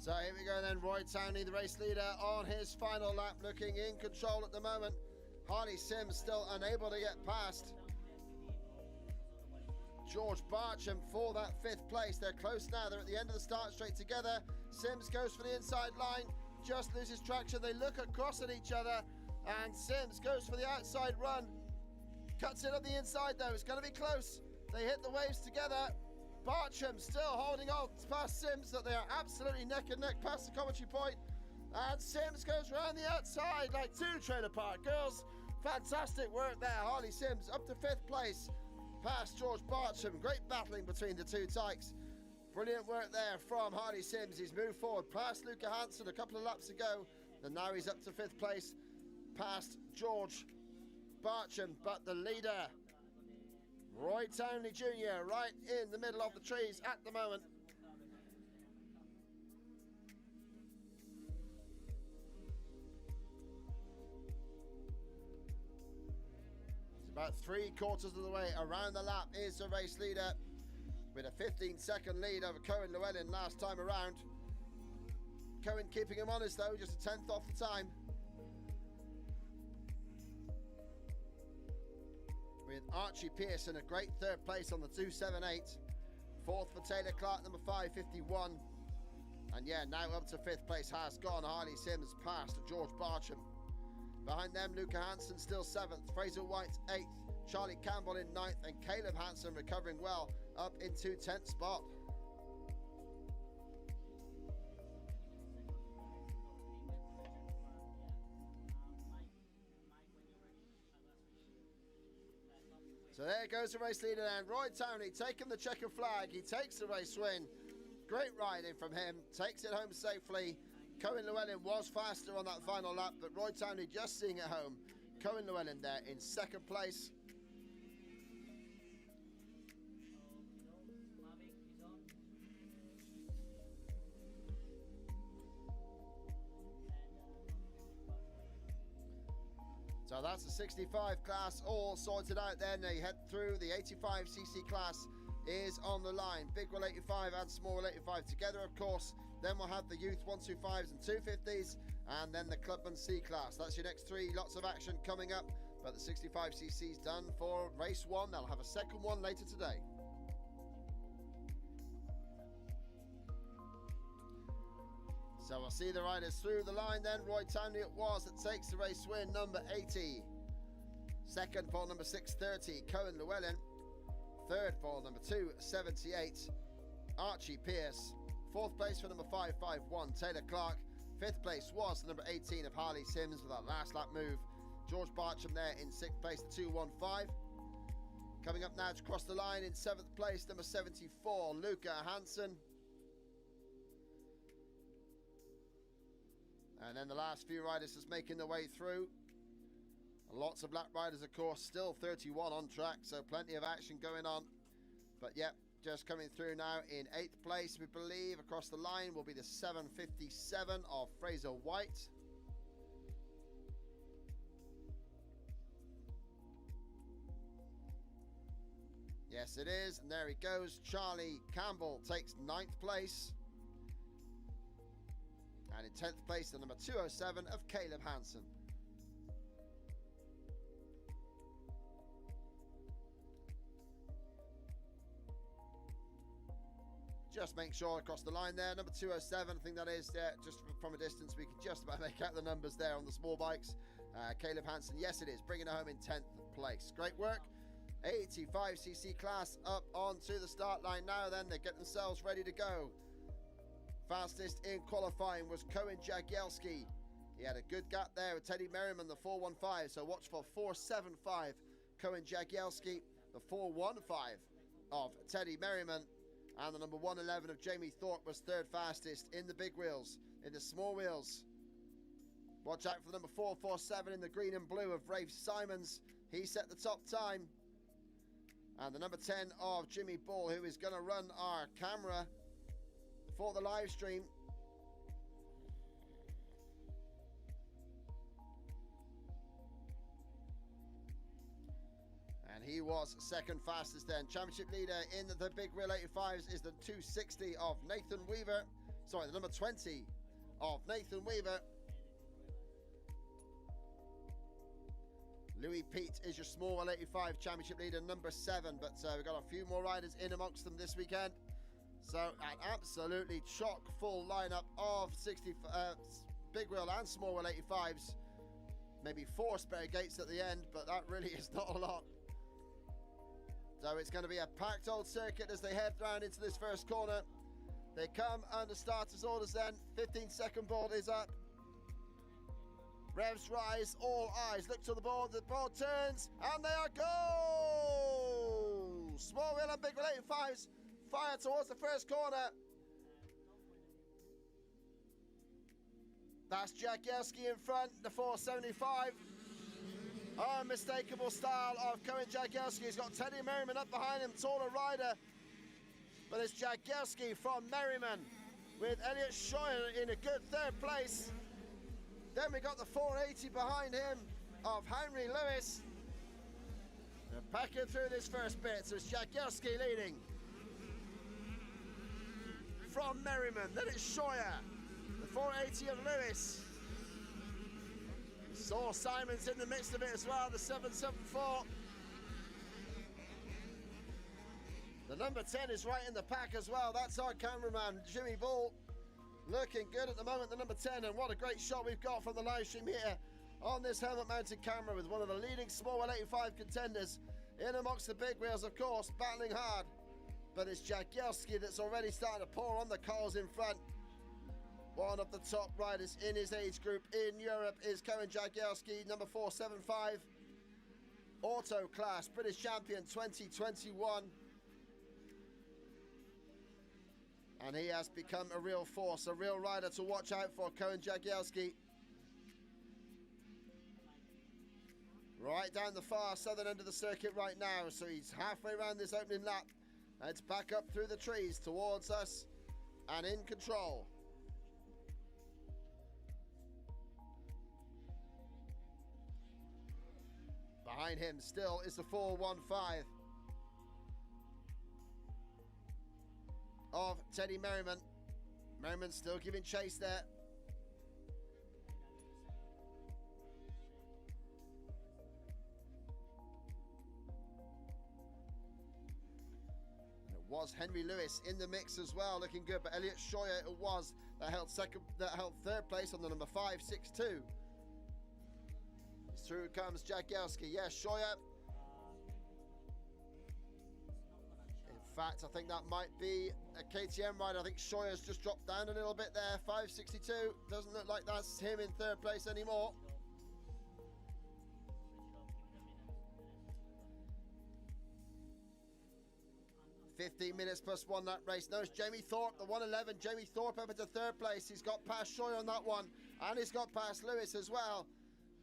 So here we go then, Roy Townley, the race leader, on his final lap, looking in control at the moment. Harley Sims still unable to get past George Barcham for that 5th place. They're close now, they're at the end of the start straight together. Sims goes for the inside line, just loses traction. They look across at each other, and Sims goes for the outside run. Cuts it up the inside though, it's going to be close. They hit the waves together. Barcham still holding on past Sims, that they are absolutely neck and neck past the commentary point. And Sims goes around the outside like 2 trailer park girls. Fantastic work there. Harley Sims up to 5th place past George Barcham. Great battling between the two tykes. Brilliant work there from Harley Sims. He's moved forward past Luca Hansen a couple of laps ago, and now he's up to 5th place past George Barcham. But the leader, Roy Townley Jr., right in the middle of the trees at the moment. It's about 3/4 of the way around the lap is the race leader, with a 15-second lead over Cohen Llewellyn last time around. Cohen keeping him honest though, just a 10th off the time. With Archie Pearson a great 3rd place on the 278. 4th for Taylor Clark, number 551. And yeah, now up to 5th place has gone Harley Sims past George Barcham. Behind them, Luca Hansen still 7th, Fraser White 8th, Charlie Campbell in 9th, and Caleb Hansen recovering well up into 10th spot. So there goes the race leader, and Roy Townley taking the checkered flag. He takes the race win. Great riding from him, takes it home safely. Cohen Llewellyn was faster on that final lap, but Roy Townley just seeing it home. Cohen Llewellyn there in 2nd place. So that's the 65 class all sorted out then. They head through. The 85cc class is on the line. Big Wheel 85 and Small Wheel 85 together, of course. Then we'll have the Youth 125s and 250s, and then the Clubman C class. That's your next 3 lots of action coming up. But the 65cc's done for race 1. They'll have a second one later today. So we'll see the riders through the line then. Roy Townley it was that takes the race win, number 80. Second for number 630, Cohen Llewellyn. Third for number 278, Archie Pierce. Fourth place for number 551, Taylor Clark. Fifth place was the number 18 of Harley Sims with that last lap move. George Bartram there in sixth place, the 215. Coming up now to cross the line in seventh place, number 74, Luca Hansen. And then the last few riders just making their way through. Lots of lap riders, of course, still 31 on track, so plenty of action going on. But yep, just coming through now in 8th place, we believe, across the line will be the 757 of Fraser White. Yes, it is, and there he goes. Charlie Campbell takes 9th place. And in 10th place, the number 207 of Caleb Hansen. Just make sure across the line there, number 207, I think that is, just from a distance, we can just about make out the numbers there on the small bikes. Caleb Hansen, yes it is, bringing it home in 10th place. Great work. 85cc class up onto the start line now then. They get themselves ready to go. Fastest in qualifying was Cohen Jagielski. He had a good gap there with Teddy Merriman, the 415. So watch for 475 Cohen Jagielski, the 415 of Teddy Merriman, and the number 111 of Jamie Thorpe was third fastest in the big wheels. In the small wheels, watch out for the number 447 in the green and blue of Rafe Simons. He set the top time. And the number 10 of Jimmy Ball, who is going to run our camera for the live stream. And he was second fastest then. Championship leader in the big wheel 85s is the 260 of Nathan Weaver. Sorry, the number 20 of Nathan Weaver. Louis Pete is your small 185 championship leader, number 7. But we've got a few more riders in amongst them this weekend. So an absolutely chock full lineup of 60 big wheel and small wheel 85s. Maybe 4 spare gates at the end, but that really is not a lot. So it's going to be a packed old circuit as they head round into this first corner. They come under starters orders then. 15-second board is up. Revs rise, all eyes look to the board turns, and they are go! Small wheel and big wheel 85s fire towards the first corner. That's Jagielski in front, the 475. Unmistakable style of Cohen Jagielski. He's got Teddy Merriman up behind him, taller rider. But it's Jagielski from Merriman with Elliot Scheuer in a good third place. Then we got the 480 behind him of Henry Lewis. They're packing through this first bit, so it's Jagielski leading from Merriman. Then it's Scheuer, the 480 of Lewis. Saw Simons in the midst of it as well, the 774. The number 10 is right in the pack as well. That's our cameraman, Jimmy Ball. Looking good at the moment, the number 10, and what a great shot we've got from the live stream here on this helmet-mounted camera with one of the leading small 185 contenders in amongst the big wheels, of course, battling hard. But it's Jagielski that's already starting to pour on the coals in front. One of the top riders in his age group in Europe is Cohen Jagielski, number 475. Auto class, British champion 2021. And he has become a real force, a real rider to watch out for, Cohen Jagielski. Right down the far southern end of the circuit right now, so he's halfway around this opening lap. And it's back up through the trees towards us and in control. Behind him still is the 415 of Teddy Merriman. Merriman still giving chase there. was Henry Lewis in the mix as well, looking good. But Elliot Scheuer it was that held third place on the number 562. Through comes Jagielski. Yes, Scheuer. In fact, I think that might be a KTM rider. I think Scheuer's just dropped down a little bit there. 562. Doesn't look like that's him in third place anymore. "15 minutes plus one that race." No, it's Jamie Thorpe, the 111. Jamie Thorpe up into third place. He's got past Scheuer on that one, and he's got past Lewis as well.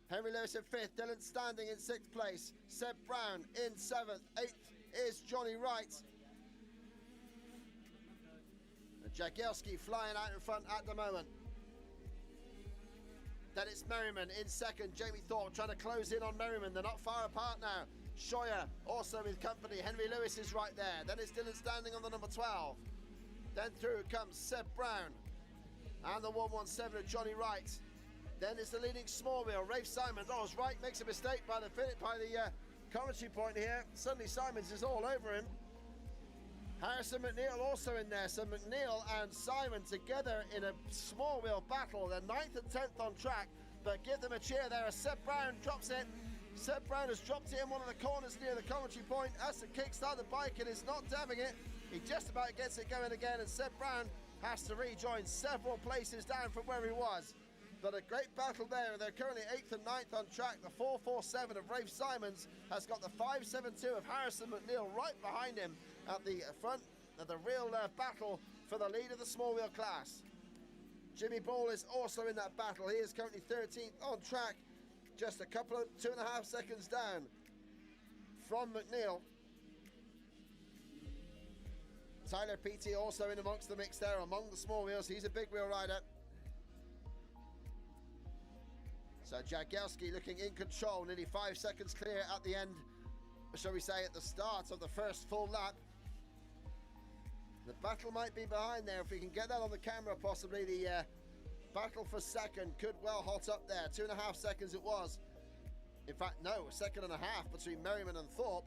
Henry Lewis in fifth, Dylan Standing in sixth place, Seb Brown in seventh, eighth is Johnny Wright. And Jagielski flying out in front at the moment. Then it's Merriman in second, Jamie Thorpe trying to close in on Merriman. They're not far apart now. Scheuer also with company, Henry Lewis is right there. Then it's Dylan Standing on the number 12. Then through comes Seb Brown and the 117 of Johnny Wright. Then it's the leading small wheel, Rafe Simons. Oh, Wright makes a mistake by the commentary point here. Suddenly Simons is all over him. Harrison McNeil also in there. So McNeil and Simon together in a small wheel battle. They're 9th and 10th on track, but give them a cheer there as Seb Brown drops it. Seb Brown has dropped it in one of the corners near the commentary point. Has to kickstart the bike and is not damming it. He just about gets it going again, and Seb Brown has to rejoin several places down from where he was. But a great battle there. They're currently 8th and 9th on track. The 447 of Rafe Simons has got the 572 of Harrison McNeil right behind him at the front of the real battle for the lead of the small wheel class. Jimmy Ball is also in that battle. He is currently 13th on track, just a couple of 2.5 seconds down from McNeil. Tyler Petey also in amongst the mix there among the small wheels. He's a big wheel rider. So Jagielski looking in control, nearly 5 seconds clear at the end, shall we say at the start of the first full lap. The battle might be behind there. If we can get that on the camera, possibly the battle for second could well hot up there. 2.5 seconds it was. In fact, no, 1.5 seconds between Merriman and Thorpe.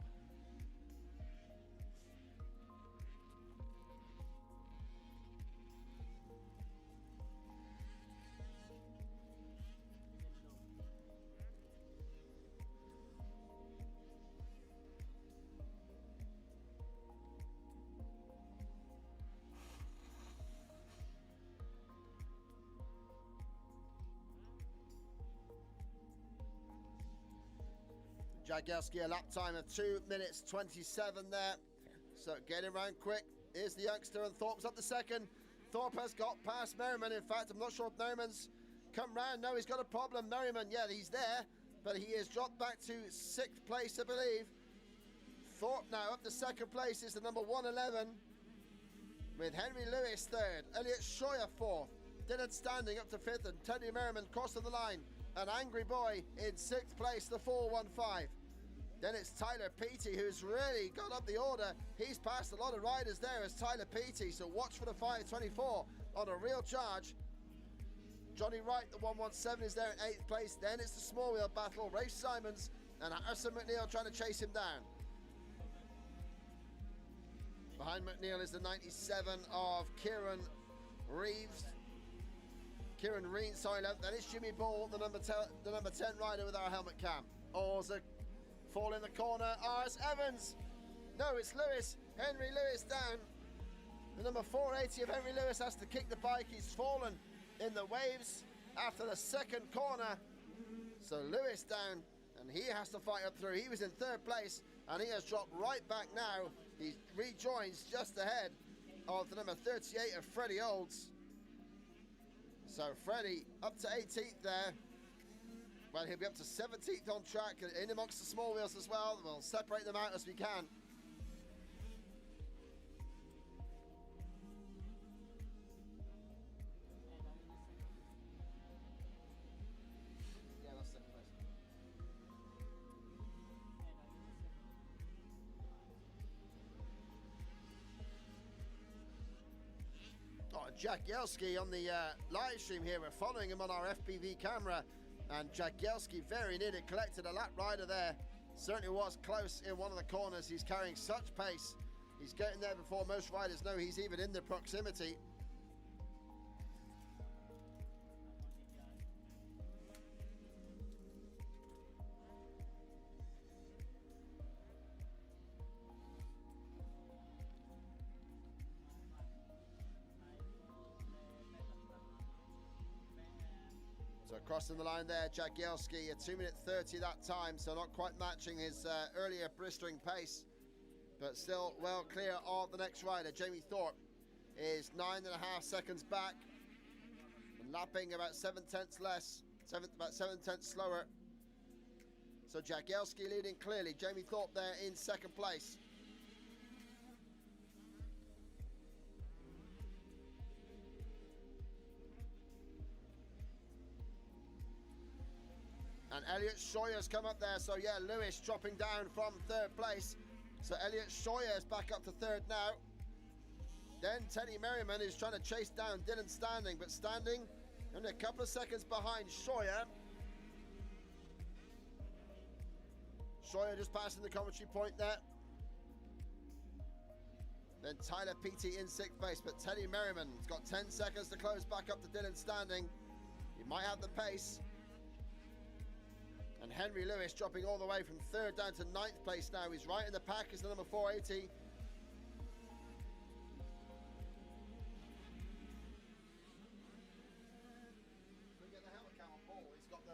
Jagielski a lap time of 2 minutes 27 there. So getting around quick is the youngster, and Thorpe's up to second. Thorpe has got past Merriman. In fact, I'm not sure if Merriman's come round. No, he's got a problem. Merriman, yeah, he's there, but he has dropped back to 6th place, I believe. Thorpe now up to 2nd place is the number 111 with Henry Lewis 3rd. Elliot Scheuer 4th. Dylan Standing up to 5th, and Teddy Merriman crossing the line. An Angry Boy in 6th place, the 415. Then it's Tyler Petey, who's really got up the order. He's passed a lot of riders there as Tyler Petey, so watch for the 524 on a real charge. Johnny Wright, the 117, is there in 8th place. Then it's the small wheel battle, Rafe Simons and Harrison McNeil trying to chase him down. Behind McNeil is the 97 of Kieran Reeves. Kieran Reed, sorry, that is Jimmy Ball, the number 10 rider with our helmet cam. Orza fall in the corner. It's Evans. No, it's Lewis. Henry Lewis down. The number 480 of Henry Lewis has to kick the bike. He's fallen in the waves after the 2nd corner. So Lewis down, and he has to fight up through. He was in 3rd place, and he has dropped right back now. He rejoins just ahead of the number 38 of Freddie Olds. So Freddie up to 18th there. Well, he'll be up to 17th on track, in amongst the small wheels as well. We'll separate them out as we can. Yeah, that's 2nd place. Jagielski on the live stream here. We're following him on our FPV camera, and Jagielski very nearly collected a lap rider there. Certainly was close in one of the corners. He's carrying such pace He's getting there before most riders know he's even in the proximity. So crossing the line there, Jagielski, a 2:30 that time, so not quite matching his earlier blistering pace, but still well clear of the next rider. Jamie Thorpe is 9.5 seconds back, and lapping about 7/10 less, about 7/10 slower. So Jagielski leading clearly, Jamie Thorpe there in second place. And Elliot Scheuer's come up there, so yeah, Lewis dropping down from third place. So Elliot Scheuer is back up to third now. Then Teddy Merriman is trying to chase down Dylan Standing, but Standing only a couple of seconds behind Scheuer. Scheuer just passing the commentary point there. Then Tyler Peaty in sixth place, but Teddy Merriman's got 10 seconds to close back up to Dylan Standing. He might have the pace. And Henry Lewis dropping all the way from third down to ninth place now. He's right in the pack as the number 480. Can we get the helmet cam on Paul? He's got the...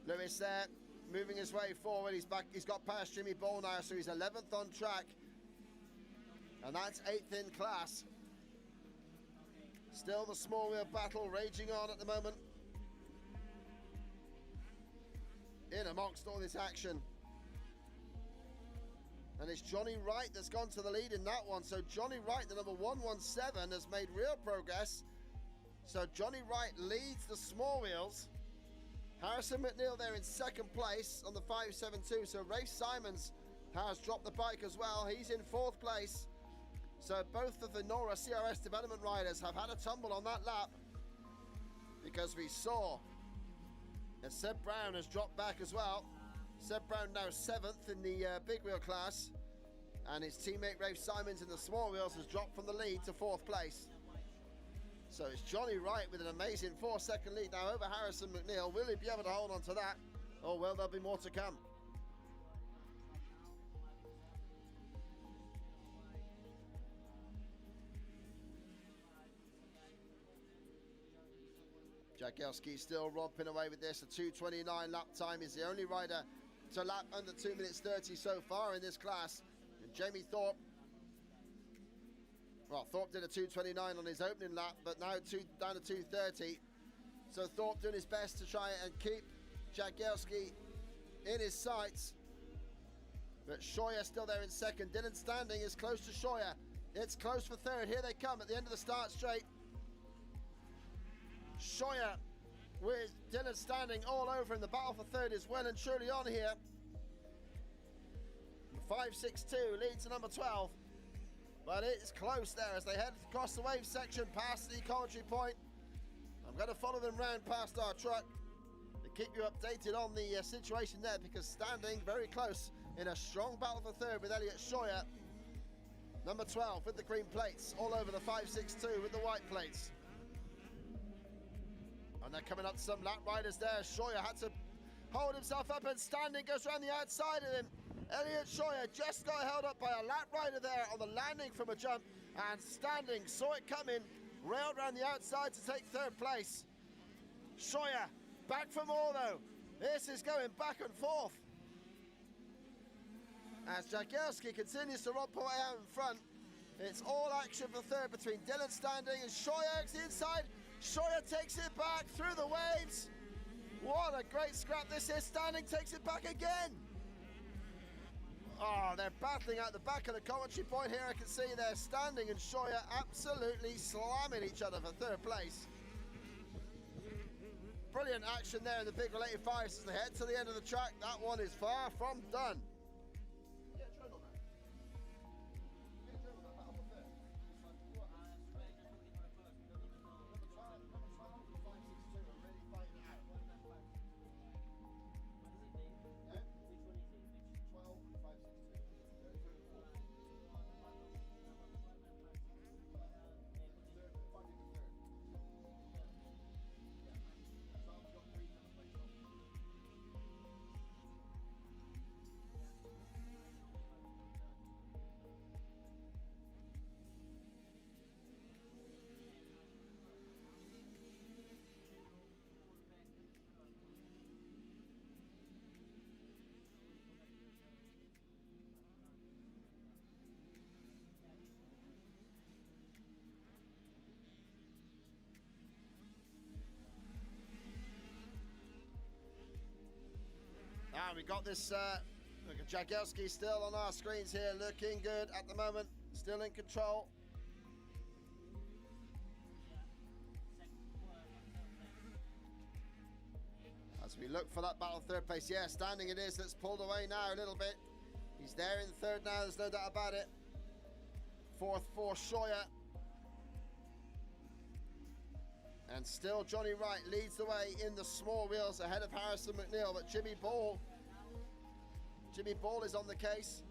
Lewis there, moving his way forward. He's back. He's got past Jimmy Ball now, so he's 11th on track. And that's 8th in class. Still the small wheel battle raging on at the moment. In amongst all this action. And it's Johnny Wright that's gone to the lead in that one. So Johnny Wright, the number 117, has made real progress. So Johnny Wright leads the small wheels. Harrison McNeil there in second place on the 572. So Rafe Simons has dropped the bike as well. He's in fourth place. So both of the Nora CRS development riders have had a tumble on that lap, because we saw that Seb Brown has dropped back as well. Seb Brown now 7th in the big wheel class, and his teammate Rafe Simons in the small wheels has dropped from the lead to 4th place. So it's Johnny Wright with an amazing 4-second lead now over Harrison McNeil. Will he be able to hold on to that? Oh well, there'll be more to come. Jagielski still romping away with this. A 2:29 lap time. Is the only rider to lap under 2:30 so far in this class. And Jamie Thorpe, well, Thorpe did a 2:29 on his opening lap, but now down to 2:30. So Thorpe doing his best to try and keep Jagielski in his sights. But Scheuer still there in second. Dylan Standing is close to Scheuer. It's close for third. Here they come at the end of the start straight. Scheuer with Dylan Standing all over him. The battle for third is well and truly on here. 562 leads to number 12, but it's close there as they head across the wave section past the commentary point. I'm going to follow them round past our truck to keep you updated on the situation there, because Standing very close in a strong battle for third with Elliot Scheuer. Number 12 with the green plates all over the 562 with the white plates. And they're coming up to some lap riders there. Scheuer had to hold himself up, and Standing goes around the outside of him. Elliot Scheuer just got held up by a lap rider there on the landing from a jump, and Standing saw it coming, railed around the outside to take third place. Scheuer back for more though. This is going back and forth as Jagielski continues to romp away out in front. It's all action for third between Dylan Standing and Scheuer. It's the inside. Scheuer takes it back through the waves. What a great scrap this is. Standing takes it back again. Oh, they're battling out the back of the commentary point here. I can see they're Standing and Scheuer absolutely slamming each other for third place. Brilliant action there in the big related fives as they head to the end of the track. That one is far from done. we've got this look at Jagielski still on our screens here, looking good at the moment, still in control. As we look for that battle third place, yeah, standing it is, that's pulled away now a little bit. He's there in third now, there's no doubt about it. Fourth for Scheuer. And still Johnny Wright leads the way in the small wheels ahead of Harrison McNeil, but Jimmy Ball is on the case.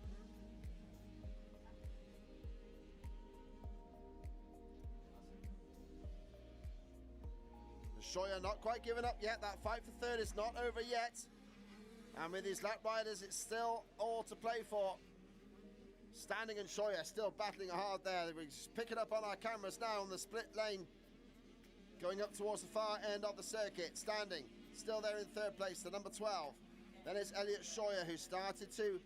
Scheuer not quite giving up yet. That fight for third is not over yet. And with his lap riders, it's still all to play for. Standing and Scheuer still battling hard there. We're just picking up on our cameras now on the split lane, going up towards the far end of the circuit. Standing, still there in third place, the number 12. Then it's Elliot Scheuer, who started to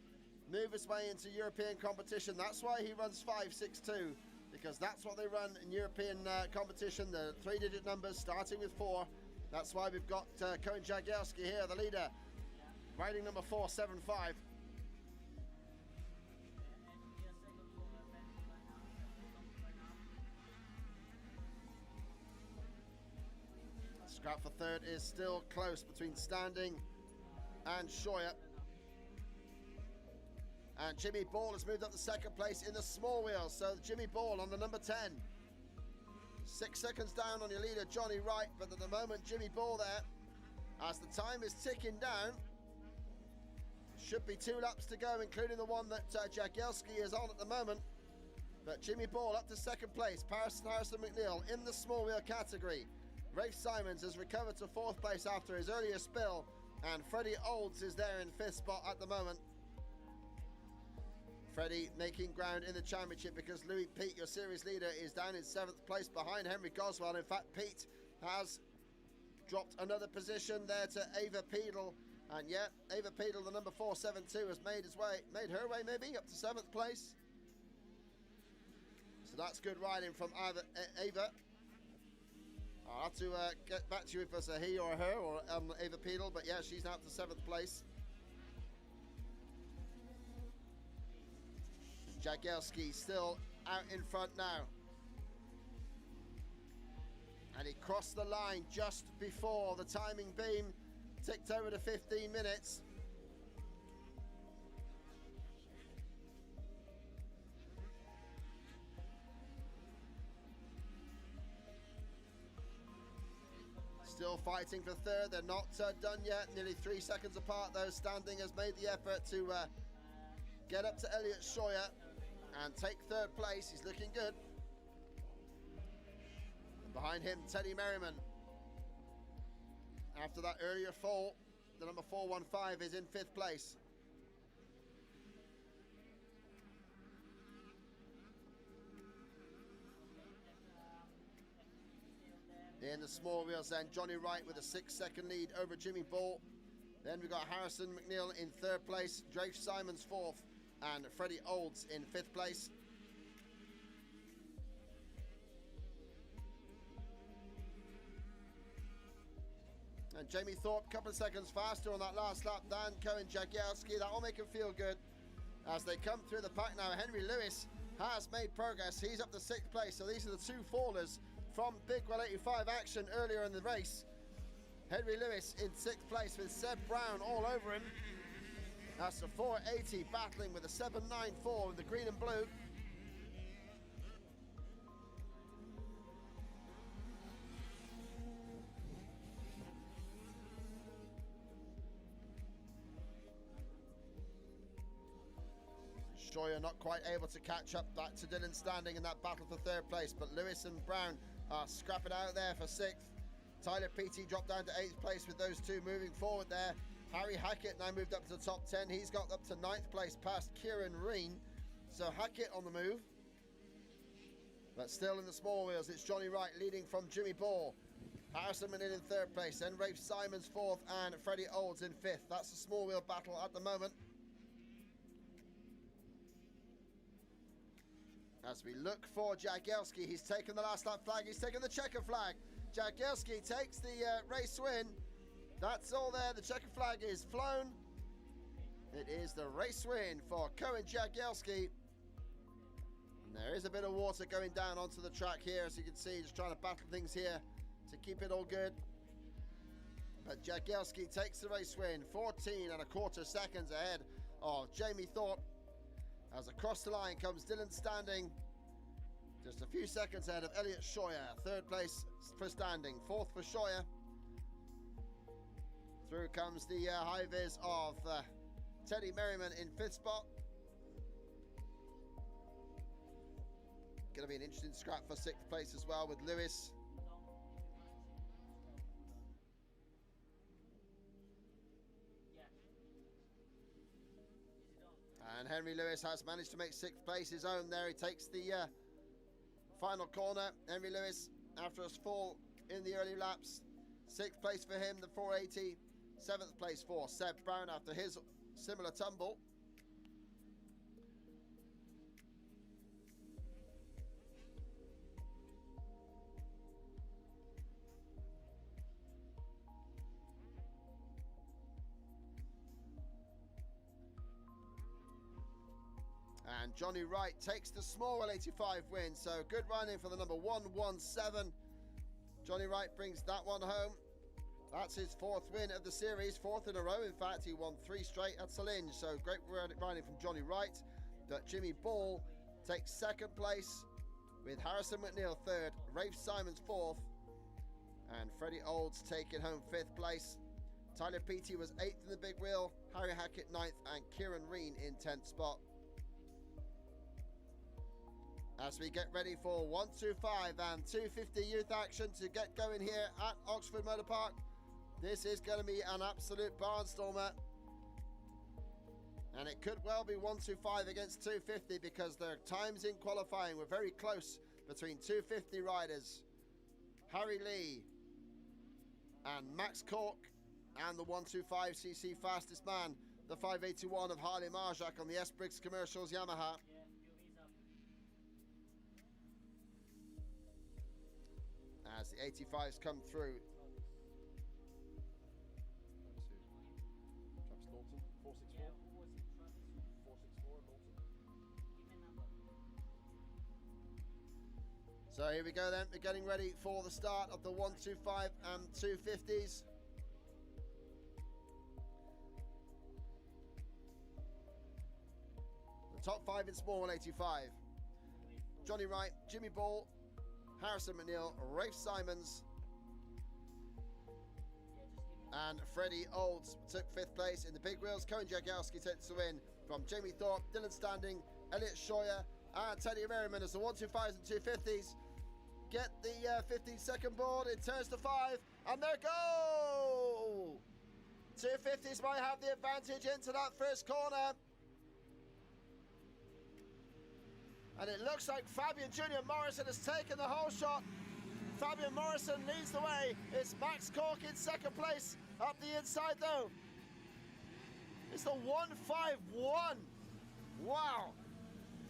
move his way into European competition. That's why he runs 5.62, because that's what they run in European competition, the three-digit numbers starting with 4. That's why we've got Cohen Jagielski here, the leader, riding number 4.75. Scrap for third is still close between Standing and Scheuer. And Jimmy Ball has moved up to second place in the small wheels. So Jimmy Ball on the number 10. 6 seconds down on your leader, Johnny Wright. But at the moment, Jimmy Ball there, as the time is ticking down. Should be 2 laps to go, including the one that Jagielski is on at the moment. But Jimmy Ball up to second place. Harrison McNeil in the small wheel category. Rafe Simons has recovered to 4th place after his earlier spill. And Freddie Olds is there in 5th spot at the moment. Freddie making ground in the championship because Louis Pete, your series leader, is down in 7th place behind Henry Goswell. In fact, Pete has dropped another position there to Ava Pedal. And yeah, Ava Pedal, the number 472, has made her way maybe up to 7th place. So that's good riding from Ava. I'll have to get back to you if it's a he or a her or Ava Pedal, but yeah, she's now up to 7th place. Jagielski still out in front now. And he crossed the line just before the timing beam ticked over to 15 minutes. Still fighting for third. They're not done yet. Nearly 3 seconds apart though. Standing has made the effort to get up to Elliot Scheuer and take 3rd place. He's looking good. And behind him, Teddy Merriman. After that earlier fall, the number 415 is in 5th place. In the small wheels then, Johnny Wright with a 6-second lead over Jimmy Ball. Then we've got Harrison McNeil in 3rd place, Drake Simons 4th, and Freddie Olds in 5th place. And Jamie Thorpe, a couple of seconds faster on that last lap than Cohen Jagielski. That will make him feel good as they come through the pack now. Henry Lewis has made progress. He's up to 6th place. So these are the 2 fallers from Big Well 85 action earlier in the race. Henry Lewis in 6th place with Seb Brown all over him. That's the 480 battling with a 794 with the green and blue. Scheuer not quite able to catch up back to Dylan Standing in that battle for 3rd place, but Lewis and Brown are scrapping out there for 6th. Tyler Petey dropped down to 8th place with those 2 moving forward there. Harry Hackett now moved up to the top 10. He's got up to 9th place past Kieran Reen. So Hackett on the move. But still in the small wheels, it's Johnny Wright leading from Jimmy Ball. Harrison McNeil in 3rd place, then Rafe Simons 4th and Freddie Olds in 5th. That's the small wheel battle at the moment. As we look for Jagielski, he's taken the last lap flag, he's taken the checker flag. Jagielski takes the race win. That's all there, the checker flag is flown. It is the race win for Koen Jagielski. And there is a bit of water going down onto the track here, as you can see, just trying to battle things here to keep it all good. But Jagielski takes the race win, 14¼ seconds ahead of Jamie Thorpe. As across the line comes Dylan Standing, just a few seconds ahead of Elliot Scheuer. Third place for Standing, fourth for Scheuer. Through comes the high vis of Teddy Merriman in fifth spot. Going to be an interesting scrap for sixth place as well with Lewis. And Henry Lewis has managed to make sixth place his own there. He takes the final corner. Henry Lewis, after a fall in the early laps. Sixth place for him, the 480. Seventh place for Seb Brown after his similar tumble. And Johnny Wright takes the small 185 win. So good running for the number 117. Johnny Wright brings that one home. That's his fourth win of the series, fourth in a row. In fact, he won 3 straight at Salinge. So great riding from Johnny Wright. But Jimmy Ball takes second place with Harrison McNeil third, Rafe Simons fourth, and Freddie Olds taking home fifth place. Tyler Petey was eighth in the big wheel, Harry Hackett ninth, and Kieran Reen in 10th spot. As we get ready for 125 and 250 youth action to get going here at Oxford Motor Park. This is going to be an absolute barnstormer. And it could well be 125 against 250 because their times in qualifying were very close between 250 riders. Harry Lee and Max Cork and the 125cc fastest man, the 581 of Harley Marjak on the S. Briggs Commercials Yamaha. As the 85s come through. Travis Norton, 464. 464 Norton. So here we go then, we're getting ready for the start of the 125 and 250s. The top 5 in small 185. Johnny Wright, Jimmy Ball, Harrison McNeil, Rafe Simons, and Freddie Olds took fifth place in the big wheels. Koen Jagielski takes the win from Jamie Thorpe, Dylan Standing, Elliot Scheuer, and Teddy Merriman as the 125s and 250s get the 15-second board. It turns to 5, and there go! 250s might have the advantage into that first corner. And it looks like Fabian Junior Morrison has taken the whole shot. Fabian Morrison leads the way. It's Max Cork in second place. Up the inside though, it's the 151. Wow.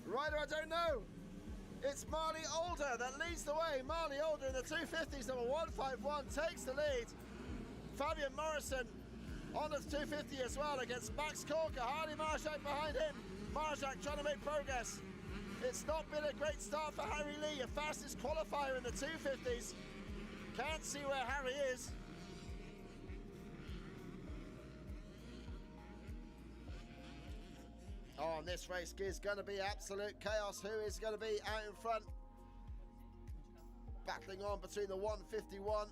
Rider, I don't know. It's Marley Older that leads the way. Marley Older in the 250s, number 151, takes the lead. Fabian Morrison on the 250 as well against Max Cork. Harley Marjak behind him. Marjak trying to make progress. It's not been a great start for Harry Lee, your fastest qualifier in the 250s. Can't see where Harry is. Oh, and this race is going to be absolute chaos. Who is going to be out in front? Battling on between the 151.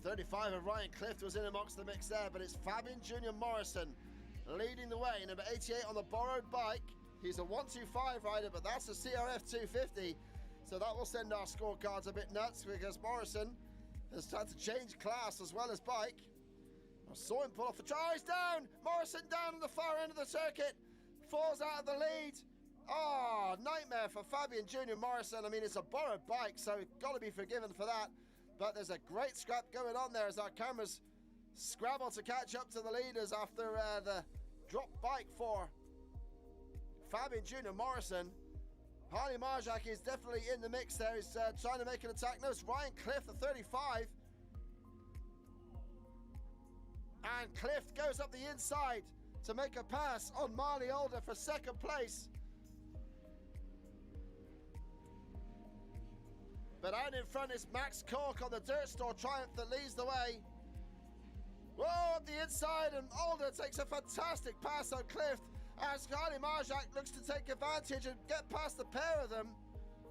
35 of Ryan Clift was in amongst the mix there, but it's Fabian Junior Morrison leading the way. Number 88 on the borrowed bike. He's a 125 rider, but that's a CRF 250. So that will send our scorecards a bit nuts because Morrison has had to change class as well as bike. I saw him pull off the tires down. Morrison down on the far end of the circuit. Falls out of the lead. Oh, nightmare for Fabian Junior Morrison. I mean, it's a borrowed bike, so got to be forgiven for that. But there's a great scrap going on there as our cameras scrabble to catch up to the leaders after the drop bike for Fabian Junior Morrison. Harley Marjak is definitely in the mix there. He's trying to make an attack. No, it's Ryan Cliff, the 35. And Cliff goes up the inside to make a pass on Marley Older for second place. But out in front is Max Cork on the Dirt Store Triumph that leads the way. Whoa, up the inside, and Older takes a fantastic pass on Cliff as Harley Marjak looks to take advantage and get past the pair of them.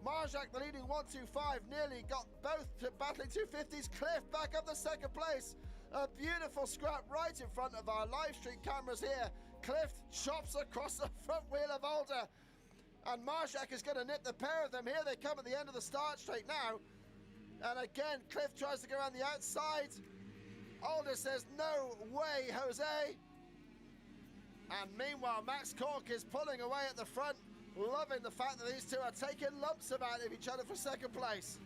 Marjak, the leading 125, nearly got both to battling 250s. Cliff back up the second place. A beautiful scrap right in front of our live stream cameras here. Cliff chops across the front wheel of Older. And Marjak is going to nip the pair of them. Here they come at the end of the start straight now. And again, Cliff tries to go around the outside. Older says, no way, Jose. And meanwhile, Max Cork is pulling away at the front, loving the fact that these two are taking lumps about each other for second place.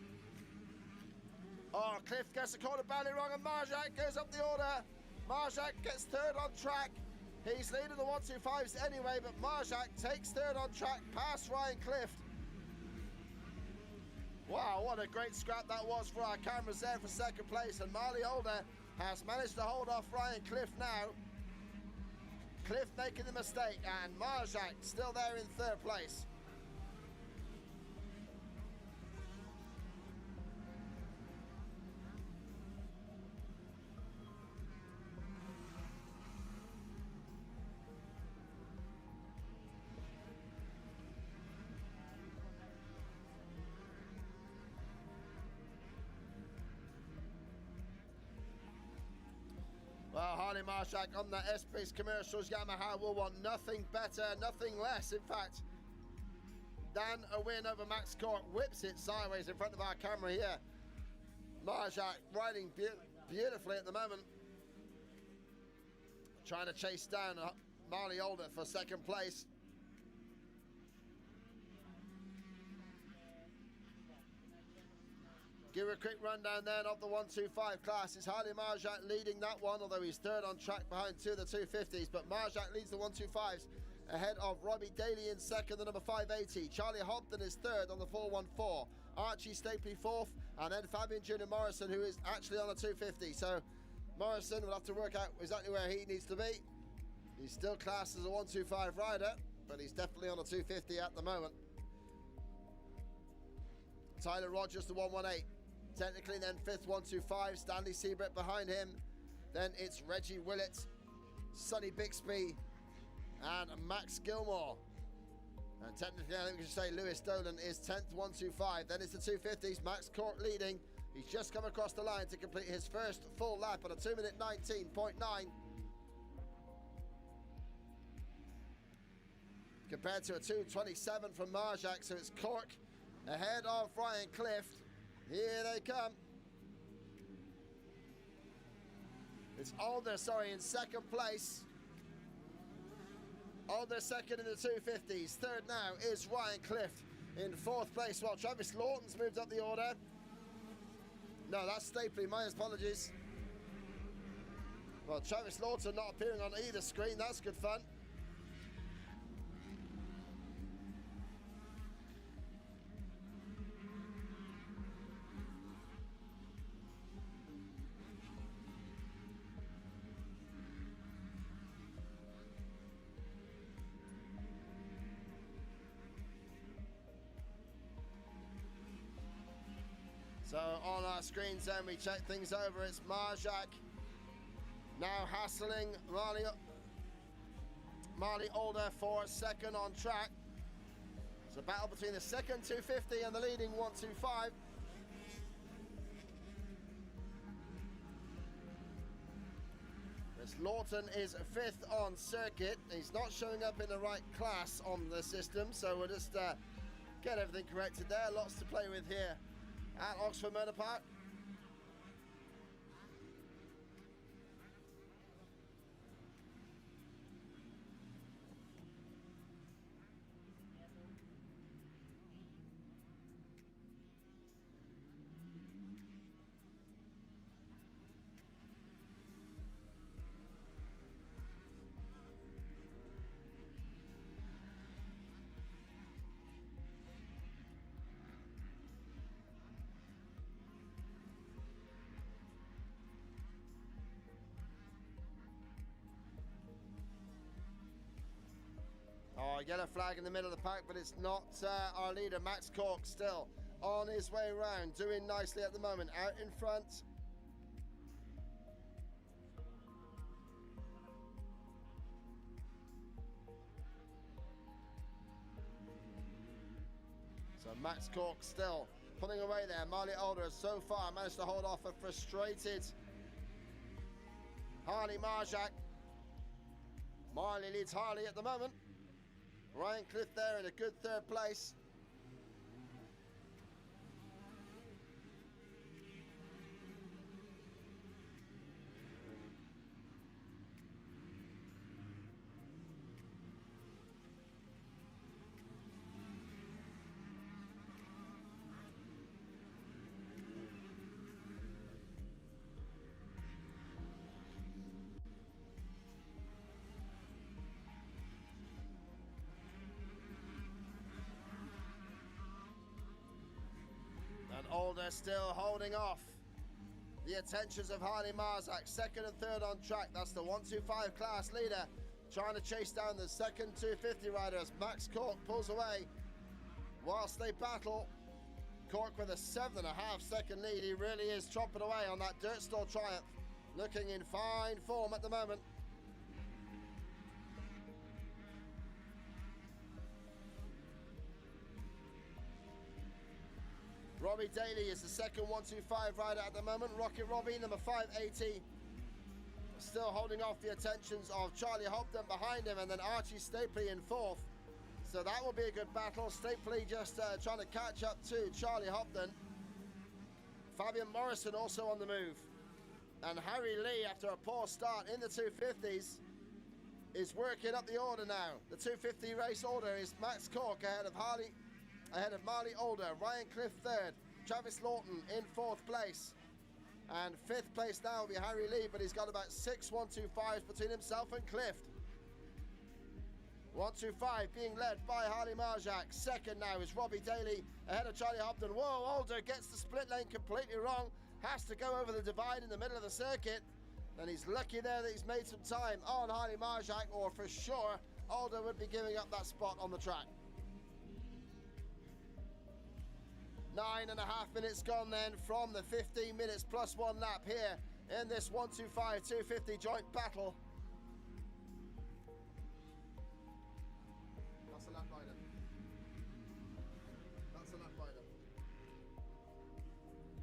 Oh, Cliff gets the corner badly wrong, and Marjak goes up the order. Marjak gets third on track. He's leading the 125s anyway, but Marjak takes third on track past Ryan Cliff. Wow, what a great scrap that was for our cameras there for second place. And Marley Older has managed to hold off Ryan Cliff now. Cliff making the mistake, and Marjak still there in third place. Well, Harley Marjak on the S-Pace commercials, Yamaha will want nothing better, nothing less, in fact, than a win over Max Cork. Whips it sideways in front of our camera here. Marjak riding beautifully at the moment. Trying to chase down Marley Older for second place. Give a quick rundown then of the 125 class. It's Harley Marjak leading that one, although he's third on track behind two of the 250s. But Marjak leads the 125s ahead of Robbie Daly in second, the number 580. Charlie Hobden is third on the 414. Archie Stapley fourth, and then Fabian Junior Morrison, who is actually on the 250. So Morrison will have to work out exactly where he needs to be. He's still classed as a 125 rider, but he's definitely on a 250 at the moment. Tyler Rogers, the 118. Technically then fifth, 125, Stanley Seabrett behind him. Then it's Reggie Willett, Sonny Bixby, and Max Gilmore. And technically I think we should say Lewis Dolan is 10th, 125. Then it's the 250s, Max Cork leading. He's just come across the line to complete his first full lap on a 2-minute 19.9. Compared to a 2:27 from Marjak, so it's Cork ahead of Ryan Cliff. Here they come. It's Older, in second place. Older second in the 250s. Third now is Ryan Cliff in fourth place. Well, Travis Lawton's moved up the order. No, that's Stapley, my apologies. Well, Travis Lawton not appearing on either screen, that's good fun. So on our screens then we check things over. It's Marjak now hassling Marley Older for second on track. It's a battle between the second 250 and the leading 125. This Lawton is fifth on circuit. He's not showing up in the right class on the system, so we'll just get everything corrected there. Lots to play with here at Oxford Motor Park. Oh, yellow flag in the middle of the pack, but it's not our leader, Max Cork, still on his way around, doing nicely at the moment, out in front. So Max Cork still pulling away there. Marley Older has so far managed to hold off a frustrated Harley Marjak. Marley leads Harley at the moment. Ryan Cliff there in a good third place. Older still holding off the attentions of Harley Marzak, second and third on track. That's the 125 class leader trying to chase down the second 250 riders. Max Cork pulls away whilst they battle. Cork with a 7.5 second lead. He really is chomping away on that dirt store triumph, looking in fine form at the moment. Robbie Daly is the second 125 rider at the moment. Rocket Robbie, number 580, still holding off the attentions of Charlie Hopton behind him, and then Archie Stapley in fourth. So that will be a good battle. Stapley just trying to catch up to Charlie Hopton. Fabian Morrison also on the move. And Harry Lee, after a poor start in the 250s, is working up the order now. The 250 race order is Max Cork ahead of Marley Older, Ryan Cliff third, Travis Lawton in fourth place, and fifth place now will be Harry Lee, but he's got about 6 125s between himself and Cliff. 125 being led by Harley Marjak. Second now is Robbie Daly ahead of Charlie Hopton. Whoa, Older gets the split lane completely wrong, has to go over the divide in the middle of the circuit, and he's lucky there that he's made some time on Harley Marjak, or for sure Older would be giving up that spot on the track. 9.5 minutes gone then from the 15 minutes plus 1 lap here in this 125-250 joint battle. That's a lap rider. That's a lap rider.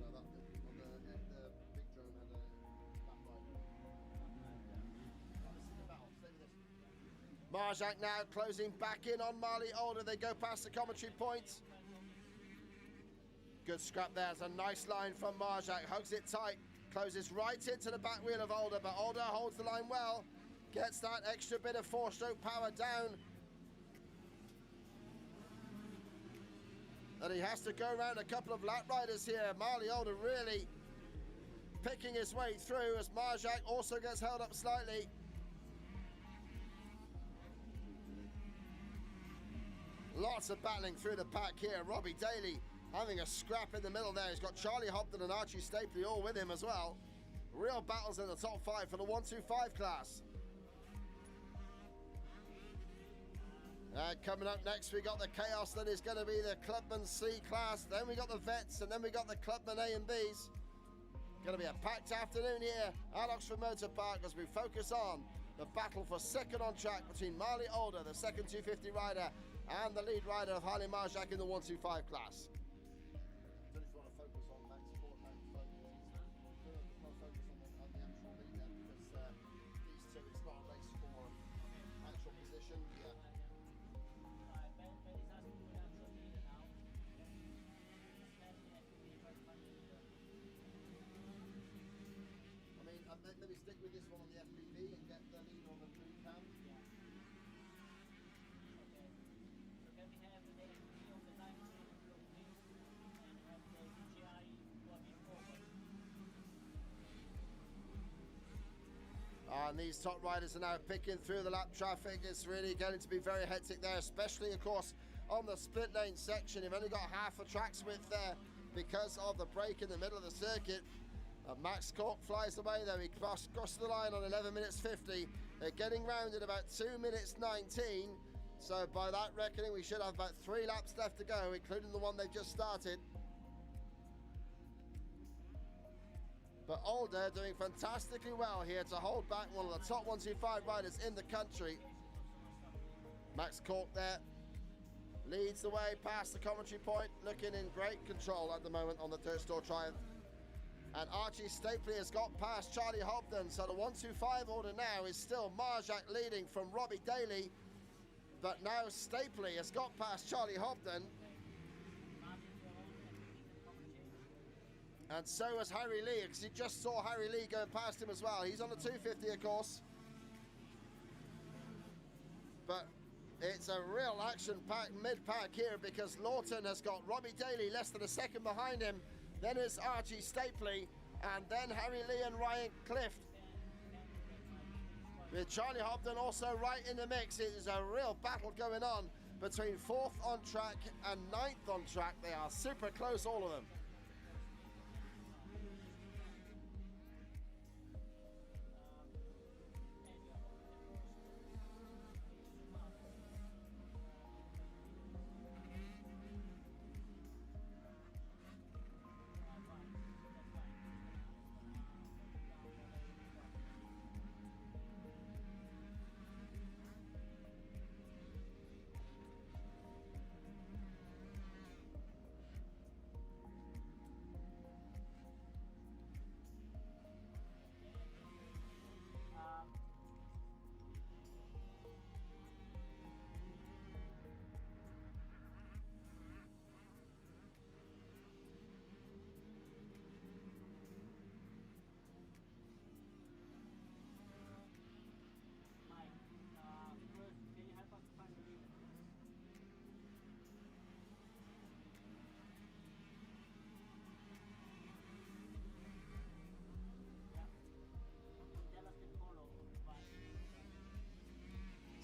No, that on the big drone had a lap rider. Marjak now closing back in on Marley Older. They go past the commentary point. Good scrap there. There's a nice line from Marjak. Hugs it tight. Closes right into the back wheel of Older, but Older holds the line well. Gets that extra bit of four-stroke power down. And he has to go around a couple of lap riders here. Marley Older really picking his way through as Marjak also gets held up slightly. Lots of battling through the pack here. Robbie Daly having a scrap in the middle there. He's got Charlie Hopton and Archie Stapley all with him as well. Real battles in the top 5 for the 125 class. Coming up next, we got the chaos that is going to be the Clubman C class. Then we got the vets, and then we got the Clubman A and Bs. Going to be a packed afternoon here at Oxford Motor Park as we focus on the battle for second on track between Marley Older, the second 250 rider, and the lead rider of Harley Marjak in the 125 class. Maybe stick with this one on the FPV and get the lead on the blue cam. Yeah. Okay. So can we have the FPV on the 19 and have the DJI coming forward? And these top riders are now picking through the lap traffic. It's really going to be very hectic there, especially, of course, on the split lane section. You've only got half a track's width there because of the break in the middle of the circuit. Max Cork flies away though. He crosses the line on 11 minutes 50. They're getting round in about 2 minutes 19. So by that reckoning, we should have about 3 laps left to go, including the one they've just started. But Alder doing fantastically well here to hold back one of the top 125 riders in the country. Max Cork there leads the way past the commentary point, looking in great control at the moment on the Dirt Store Triumph. And Archie Stapley has got past Charlie Hobden, so the 125 order now is still Marjak leading from Robbie Daly, but now Stapley has got past Charlie Hobden. And so has Harry Lee, because he just saw Harry Lee going past him as well. He's on the 250, of course. But it's a real action-packed mid-pack here, because Lawton has got Robbie Daly less than a second behind him. Then it's Archie Stapley, and then Harry Lee and Ryan Clift. With Charlie Hobden also right in the mix. It is a real battle going on between 4th on track and 9th on track. They are super close, all of them.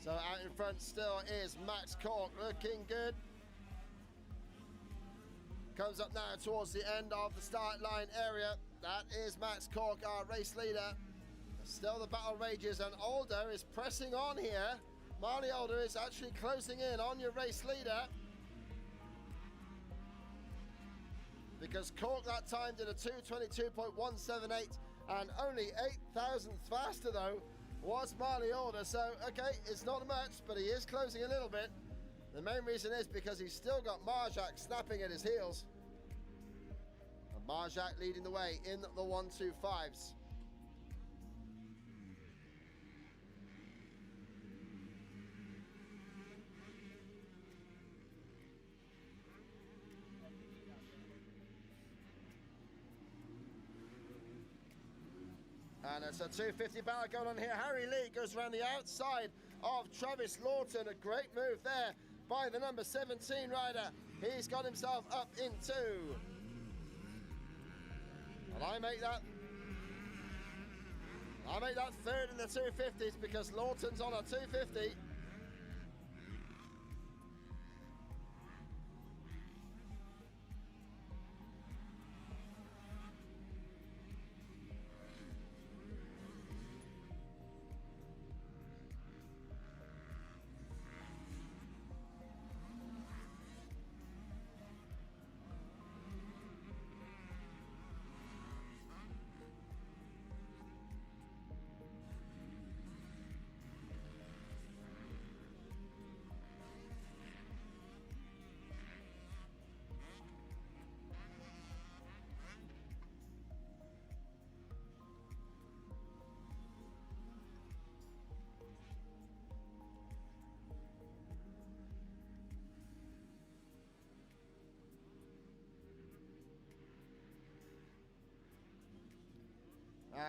So out in front still is Max Cork, looking good. Comes up now towards the end of the start line area. That is Max Cork, our race leader. Still the battle rages, and Alder is pressing on here. Marley Alder is actually closing in on your race leader, because Cork that time did a 2:22.178, and only 8,000th faster though was Marley Alder. So okay, it's not much, but he is closing a little bit. The main reason is because he's still got Marjak snapping at his heels. And Marjak leading the way in the 125s. And it's a 250 battle going on here. Harry Lee goes around the outside of Travis Lawton. A great move there by the number 17 rider. He's got himself up in 2. And I make that third in the 250s, because Lawton's on a 250.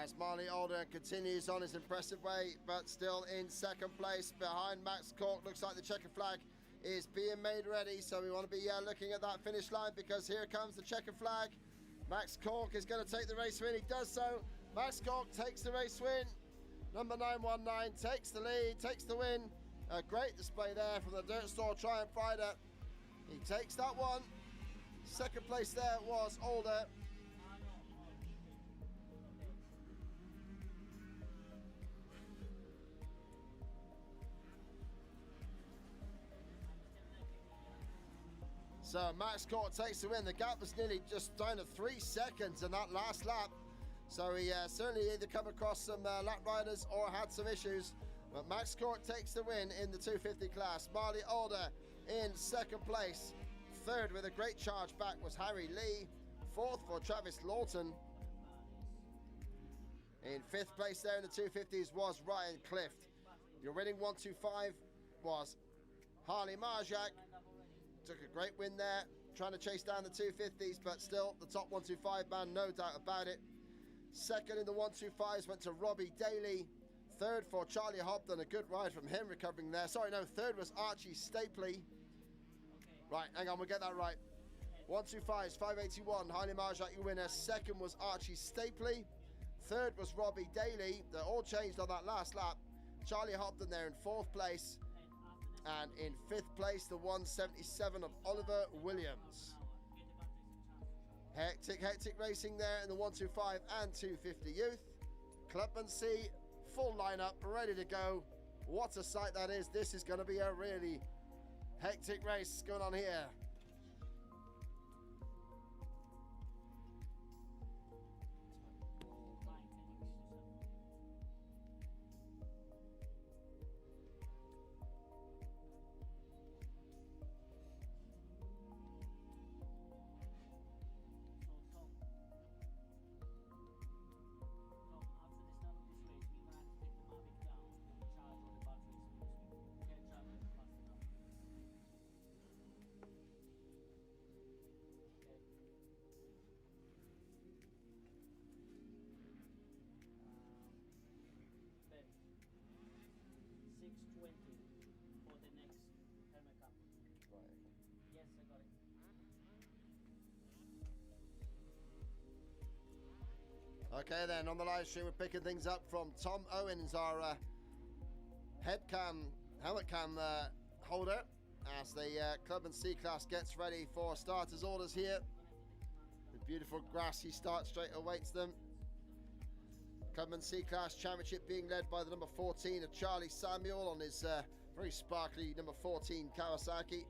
As Marley Alder continues on his impressive way, but still in second place behind Max Cork. Looks like the checker flag is being made ready, so we want to be looking at that finish line, because here comes the checker flag. Max Cork is going to take the race win. He does so. Max Cork takes the race win. Number 919 takes the lead, takes the win. A great display there from the Dirt Store Triumph rider. He takes that one. Second place there was Alder. So Max Court takes the win. The gap was nearly just down to 3 seconds in that last lap. So he certainly either come across some lap riders or had some issues. But Max Court takes the win in the 250 class. Marley Alder in second place. Third with a great charge back was Harry Lee. Fourth for Travis Lawton. In fifth place there in the 250s was Ryan Clift. Your winning 125 was Harley Marjak. Took a great win there, trying to chase down the 250s, but still the top 125 man, no doubt about it. Second in the 125s went to Robbie Daly. Third for Charlie Hobden, a good ride from him recovering there. Sorry, no, third was Archie Stapley. Right, hang on, we'll get that right. 125s, 581, Harley Marjak, your winner. Second was Archie Stapley. Third was Robbie Daly. They all changed on that last lap. Charlie Hobden there in fourth place. And in fifth place, the 177 of Oliver Williams. Hectic racing there in the 125 and 250 youth. Clubman C, full lineup, ready to go. What a sight that is. This is going to be a really hectic race going on here. Okay then, on the live stream we're picking things up from Tom Owens, our helmet cam holder, as the Clubman C class gets ready for starters orders here. The beautiful grassy start straight awaits them. Clubman C class championship being led by the number 14 of Charlie Samuel on his very sparkly number 14 Kawasaki.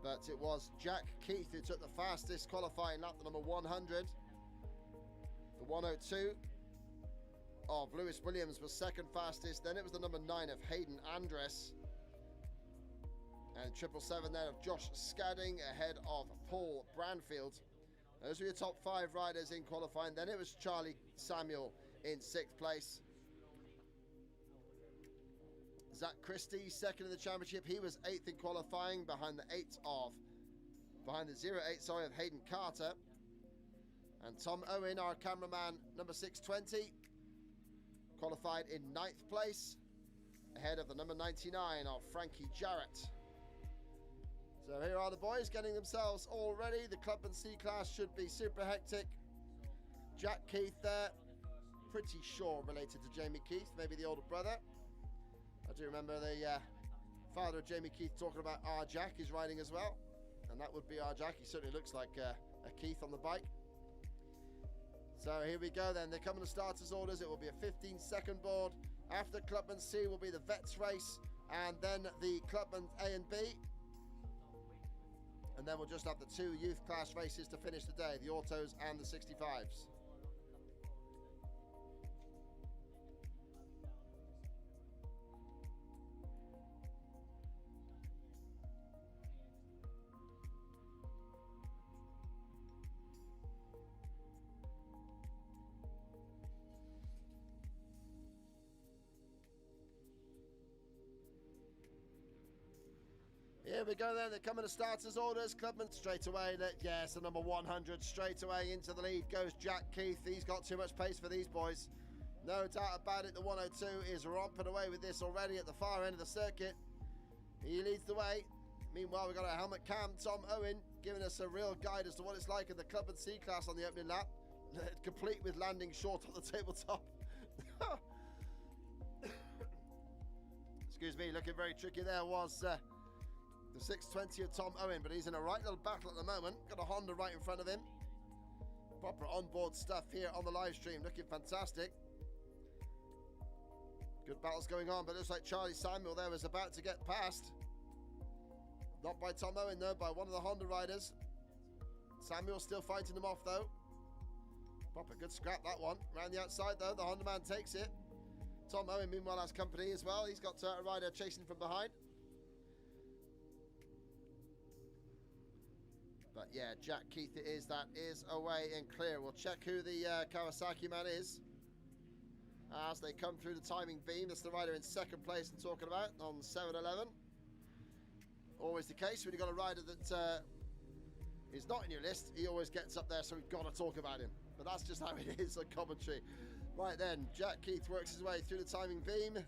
But it was Jack Keith who took the fastest qualifying lap, the number 100. The 102 of Lewis Williams was second fastest. Then it was the number 9 of Hayden Andress. And 777 then of Josh Scadding ahead of Paul Branfield. Those were your top 5 riders in qualifying. Then it was Charlie Samuel in 6th place. Zach Christie, second in the championship. He was 8th in qualifying behind the 08 of Hayden Carter. And Tom Owen, our cameraman, number 620, qualified in 9th place ahead of the number 99 of Frankie Jarrett. So here are the boys getting themselves all ready. The Clubman C class should be super hectic. Jack Keith there, pretty sure related to Jamie Keith, maybe the older brother. I do remember the father of Jamie Keith talking about our Jack is riding as well, and that would be our Jack. He certainly looks like a Keith on the bike. So here we go then. They're coming to starters orders. It will be a 15-second board. After Clubman C will be the Vets race, and then the Clubman A and B. And then we'll just have the 2 youth class races to finish the day, the autos and the 65s. Here we go then, they're coming to starters orders. Clubman straight away, yes, the number 100 straight away into the lead goes Jack Keith. He's got too much pace for these boys. No doubt about it, the 102 is romping away with this already at the far end of the circuit. He leads the way. Meanwhile, we've got our helmet cam, Tom Owen, giving us a real guide as to what it's like in the Clubman C class on the opening lap. Complete with landing short on the tabletop. Excuse me, looking very tricky there was the 620 of Tom Owen, but he's in a right little battle at the moment. Got a Honda right in front of him. Proper onboard stuff here on the live stream, looking fantastic. Good battles going on, but it looks like Charlie Samuel there was about to get past. Not by Tom Owen, though, by one of the Honda riders. Samuel still fighting him off, though. Proper good scrap, that one. Around the outside, though, the Honda man takes it. Tom Owen, meanwhile, has company as well. He's got a rider chasing from behind. But yeah, Jack Keith it is. That is away and clear. We'll check who the Kawasaki man is as they come through the timing beam. That's the rider in second place I'm talking about on 7-11. Always the case when you've got a rider that is not in your list. He always gets up there, so we've got to talk about him. But that's just how it is on commentary. Right then, Jack Keith works his way through the timing beam.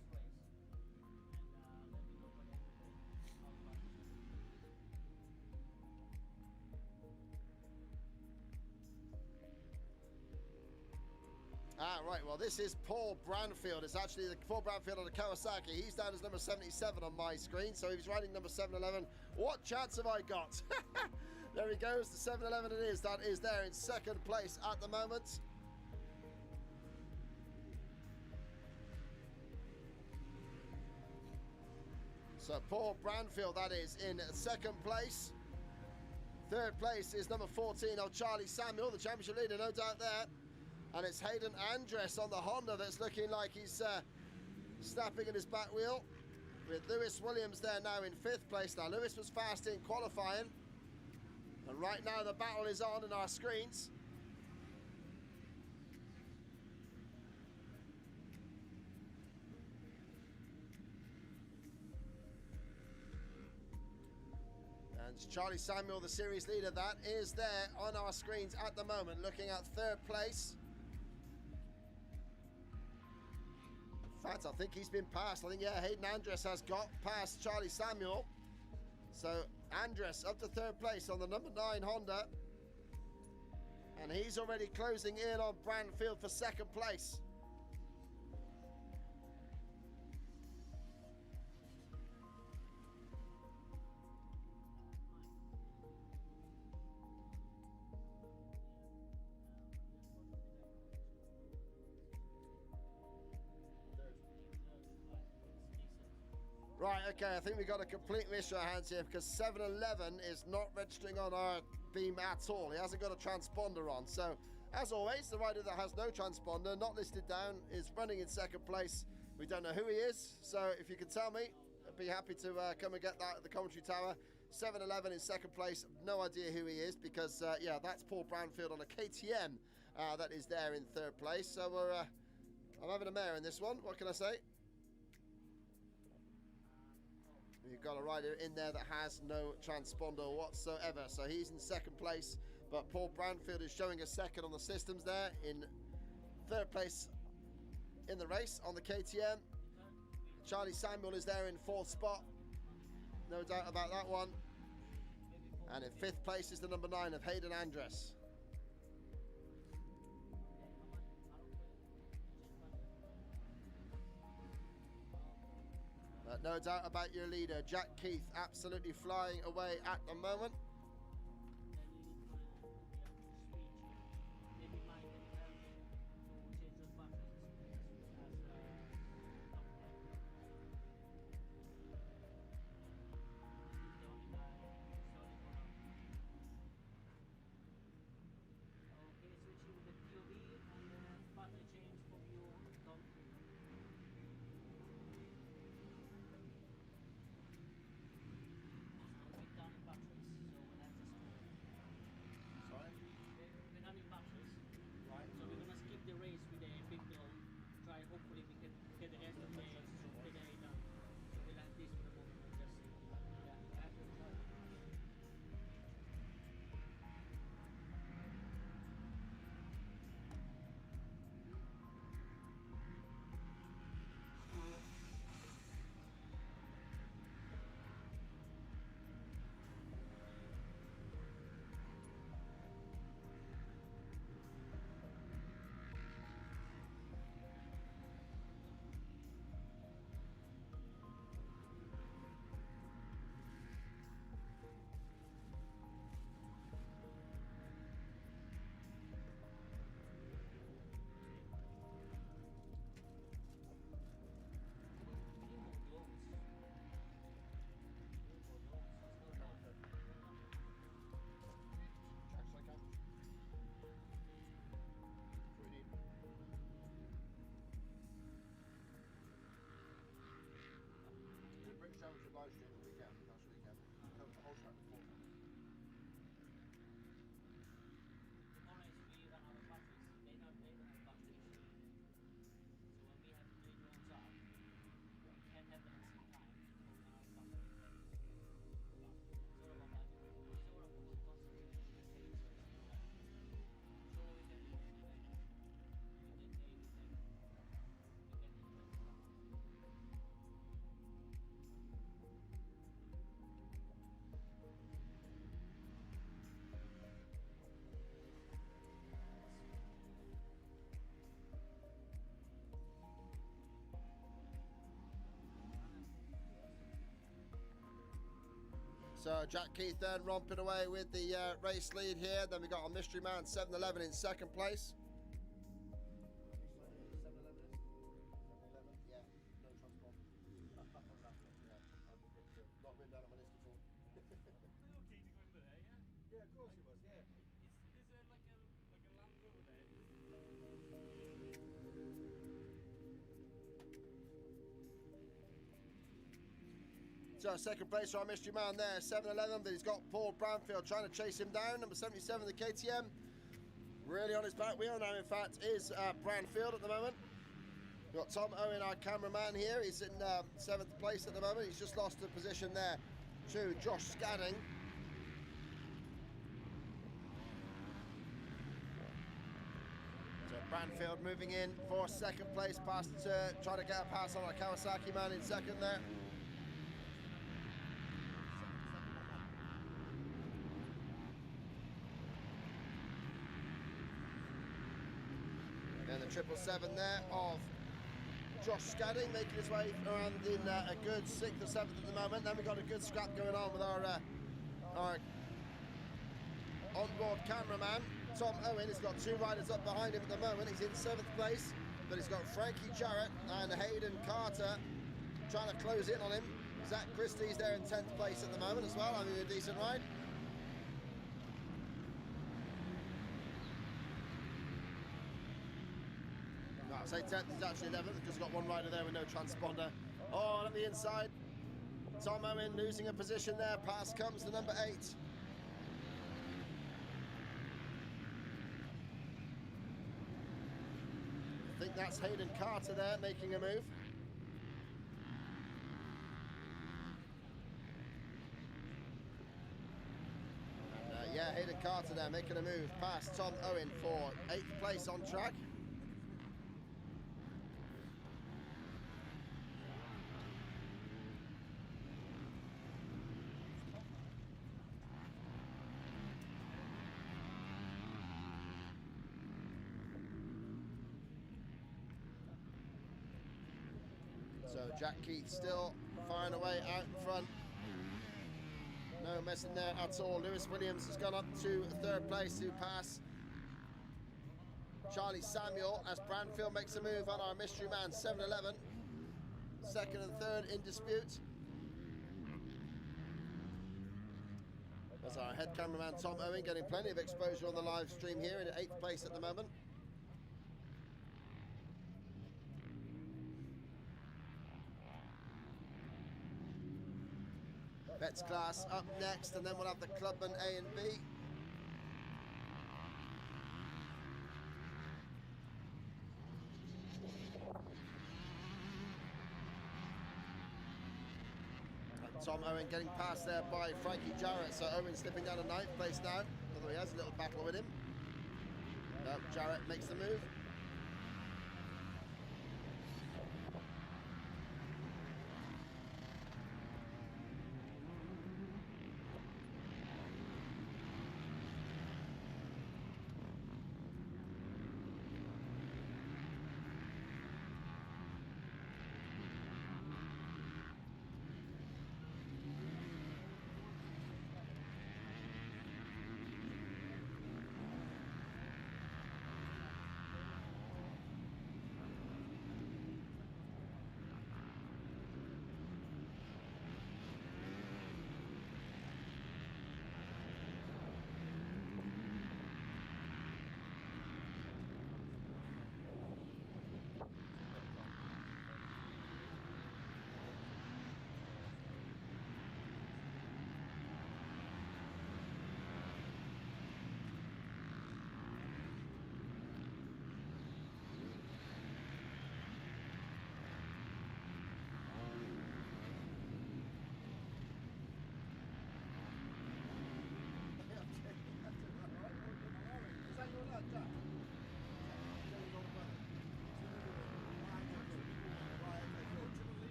Ah, right, well, this is Paul Branfield. It's actually the Paul Branfield on the Kawasaki. He's down as number 77 on my screen, so he's riding number 711. What chance have I got? There he goes, the 711 it is. That is there in second place at the moment. So Paul Branfield, that is, in second place. Third place is number 14 of Charlie Samuel, the championship leader, no doubt there. And it's Hayden Andress on the Honda that's looking like he's snapping at his back wheel. With Lewis Williams there now in fifth place. Now, Lewis was fast in qualifying. And right now the battle is on in our screens. And Charlie Samuel, the series leader, that is there on our screens at the moment, looking at third place. In fact, I think he's been passed. I think, yeah, Hayden Andress has got past Charlie Samuel. So Andress up to third place on the number 9 Honda. And he's already closing in on Branfield for second place. Right, okay, I think we got a complete issue on our hands here because 711 is not registering on our beam at all. He hasn't got a transponder on. So, as always, the rider that has no transponder, not listed down, is running in second place. We don't know who he is, so if you can tell me, I'd be happy to come and get that at the commentary tower. 711 in second place, no idea who he is because, yeah, that's Paul Branfield on a KTM that is there in third place. So, I'm having a mare in this one, what can I say? You've got a rider in there that has no transponder whatsoever. So he's in second place, but Paul Branfield is showing a second on the systems there. In third place in the race on the KTM. Charlie Samuel is there in fourth spot. No doubt about that one. And in fifth place is the number 9 of Hayden Andress. But no doubt about your leader, Jack Keith, absolutely flying away at the moment. So Jack Keith then romping away with the race lead here. Then we got our mystery man 7-Eleven in second place. So second place for our mystery man there, 7-Eleven, but he's got Paul Branfield trying to chase him down. Number 77, the KTM, really on his back wheel now, in fact, is Branfield at the moment. We've got Tom Owen, our cameraman here. He's in 7th place at the moment. He's just lost the position there to Josh Scadding. So Branfield moving in for second place, past trying to get a pass on our Kawasaki man in second there. And the 777 there of Josh Scadding making his way around in a good 6th or 7th at the moment. Then we've got a good scrap going on with our onboard cameraman, Tom Owen. He's got 2 riders up behind him at the moment. He's in 7th place, but he's got Frankie Jarrett and Hayden Carter trying to close in on him. Zach Christie's there in 10th place at the moment as well, having a decent ride. I'd say 10th is actually 11th because he's got 1 rider there with no transponder. Oh, and at the inside, Tom Owen losing a position there. Past comes the number 8. I think that's Hayden Carter there making a move. And, yeah, Hayden Carter there making a move past Tom Owen for 8th place on track. So Jack Keith still firing away out in front. No messing there at all. Lewis Williams has gone up to 3rd place to pass Charlie Samuel as Branfield makes a move on our mystery man 7-Eleven. 2nd and 3rd in dispute. That's our head cameraman Tom Owen getting plenty of exposure on the live stream here in 8th place at the moment. Vets class up next, and then we'll have the Clubman A and B. And Tom Owen getting past there by Frankie Jarrett, so Owen slipping down to 9th place now, although he has a little battle with him. Jarrett makes the move.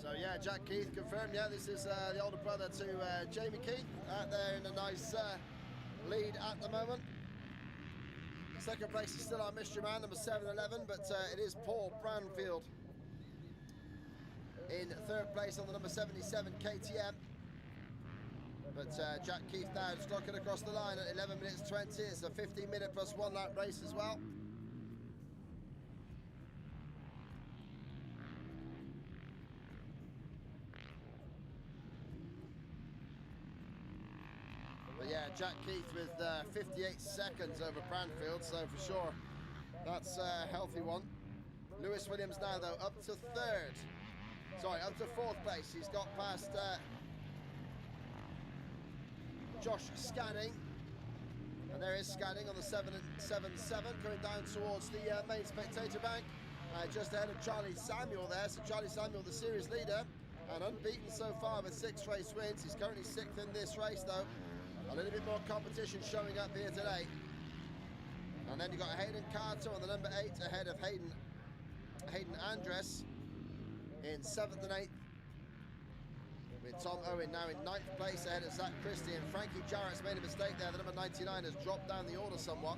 So yeah, Jack Keith confirmed. Yeah, this is the older brother to Jamie Keith out there in a nice lead at the moment. Second place is still our mystery man, number 711, but it is Paul Branfield in third place on the number 77 KTM. But Jack Keith now just clocking across the line at 11 minutes 20. It's a 15-minute plus 1 lap race as well. But yeah, Jack Keith with 58 seconds over Branfield, so for sure that's a healthy one. Lewis Williams now though up to third. Sorry, up to fourth place. He's got past Josh Scanning. And there is Scanning on the 777 coming down towards the main spectator bank. Just ahead of Charlie Samuel there. So Charlie Samuel, the series leader, and unbeaten so far with 6 race wins. He's currently 6th in this race though. A little bit more competition showing up here today. And then you've got Hayden Carter on the number 8 ahead of Hayden Andres in 7th and 8th. With Tom Owen now in 9th place ahead of Zach Christie, and Frankie Jarrett's made a mistake there. The number 99 has dropped down the order somewhat.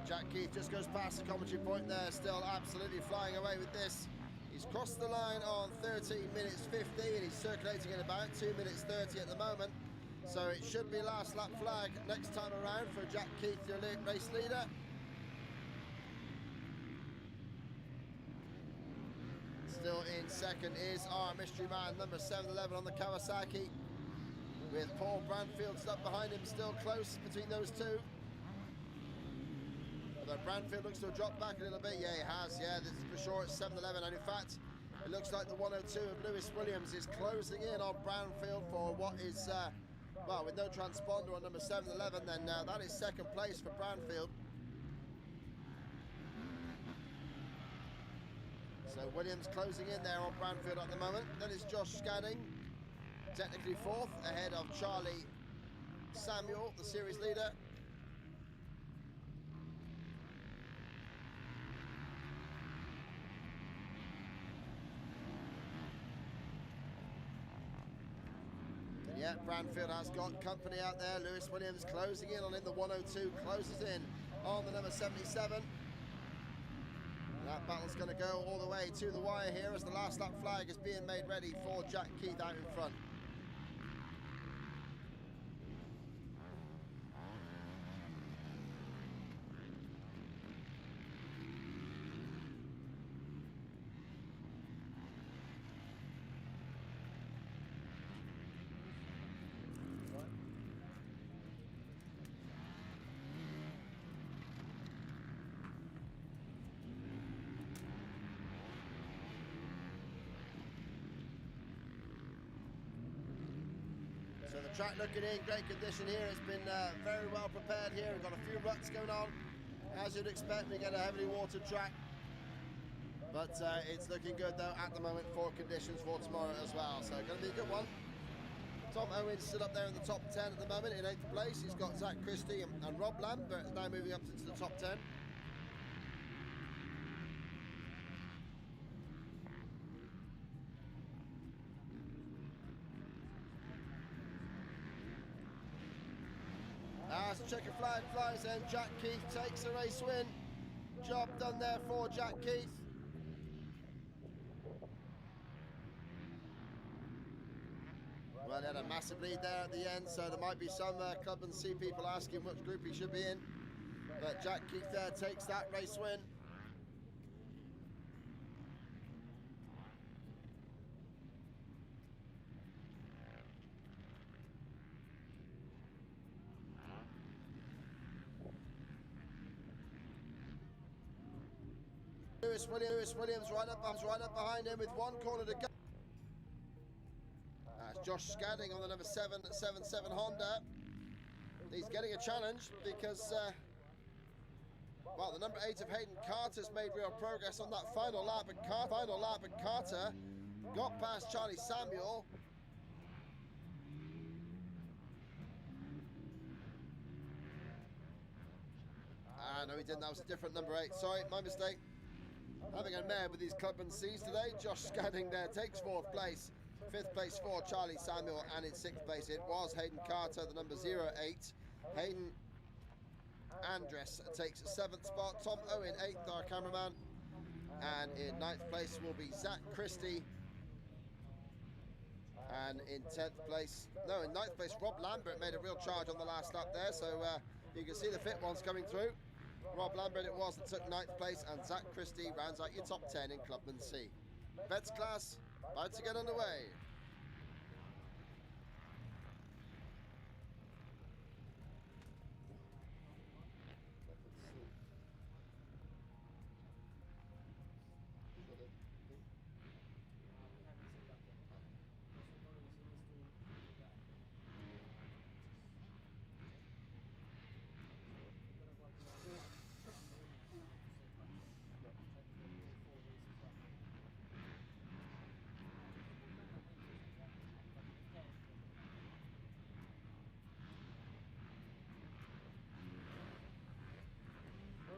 Jack Keith just goes past the commentary point there, still absolutely flying away with this. He's crossed the line on 13 minutes 15. He's circulating in about 2 minutes 30 at the moment. So it should be last lap flag next time around for Jack Keith, your race leader. Still in second is our mystery man, number 711 on the Kawasaki, with Paul Branfield stuck behind him, still close between those two. Although Branfield looks to have dropped back a little bit. Yeah, he has. Yeah, this is for sure it's 711. And in fact, it looks like the 102 of Lewis Williams is closing in on Branfield for what is, well, with no transponder on number 711, then that is second place for Branfield. So Williams closing in there on Branfield at the moment. Then it's Josh Scanning, technically fourth, ahead of Charlie Samuel, the series leader. Yeah, Branfield has got company out there. Lewis Williams closing in on him. The 102 closes in on the number 77. That battle's going to go all the way to the wire here as the last lap flag is being made ready for Jack Keith out in front. So the track looking in great condition here. It's been very well prepared here. We've got a few ruts going on. As you'd expect, we get a heavily watered track. But it's looking good though at the moment for conditions for tomorrow as well. So going to be a good one. Tom Owens stood up there in the top 10 at the moment in 8th place. He's got Zach Christie and Rob Lambert now moving up into the top 10. As the checker flag flies in, Jack Keith takes a race win. Job done there for Jack Keith. They had a massive lead there at the end, so there might be some Clubman C people asking which group he should be in. But Jack Keith there takes that race win. Lewis Williams right up behind him with 1 corner to go. That's Josh Scadding on the number 777 Honda. He's getting a challenge because, well, the number 8 of Hayden Carter's made real progress on that final lap, and Carter got past Charlie Samuel. No, he didn't. That was a different number 8. Sorry, my mistake. Having a mare with these Clubman C's today. Josh Scadding there takes 4th place. 5th place for Charlie Samuel, and in 6th place it was Hayden Carter, the number 08. Hayden Andress takes 7th spot. Tom Owen 8th, our cameraman. And in 9th place will be Zach Christie. And in 10th place, no, in 9th place, Rob Lambert made a real charge on the last lap there. So you can see the fit ones coming through. Rob Lambert it was that took 9th place, and Zach Christie rounds out your top 10 in Clubman C. Vets class about to get underway.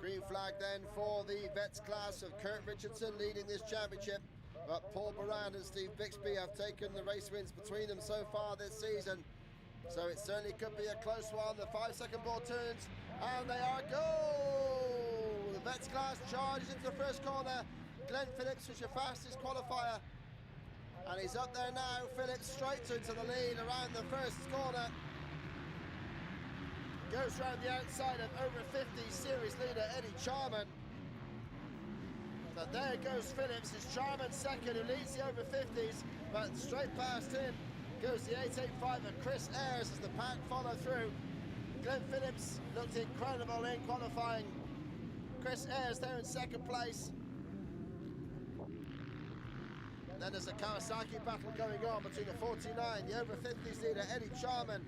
Green flag then for the vets class of Kurt Richardson leading this championship. But Paul Baran and Steve Bixby have taken the race wins between them so far this season. So it certainly could be a close one. The 5-second ball turns, and they are goal! The vets class charges into the first corner. Glenn Phillips was your fastest qualifier. And he's up there now. Phillips straight into the lead around the first corner. Goes round the outside of over 50 series leader Eddie Charman. But there goes Phillips. It's Charman second, who leads the over 50s, but straight past him goes the 885 of Chris Ayres as the pack follow through. Glenn Phillips looked incredible in qualifying. Chris Ayres there in 2nd place. And then there's a Kawasaki battle going on between the 49, the over 50s leader Eddie Charman.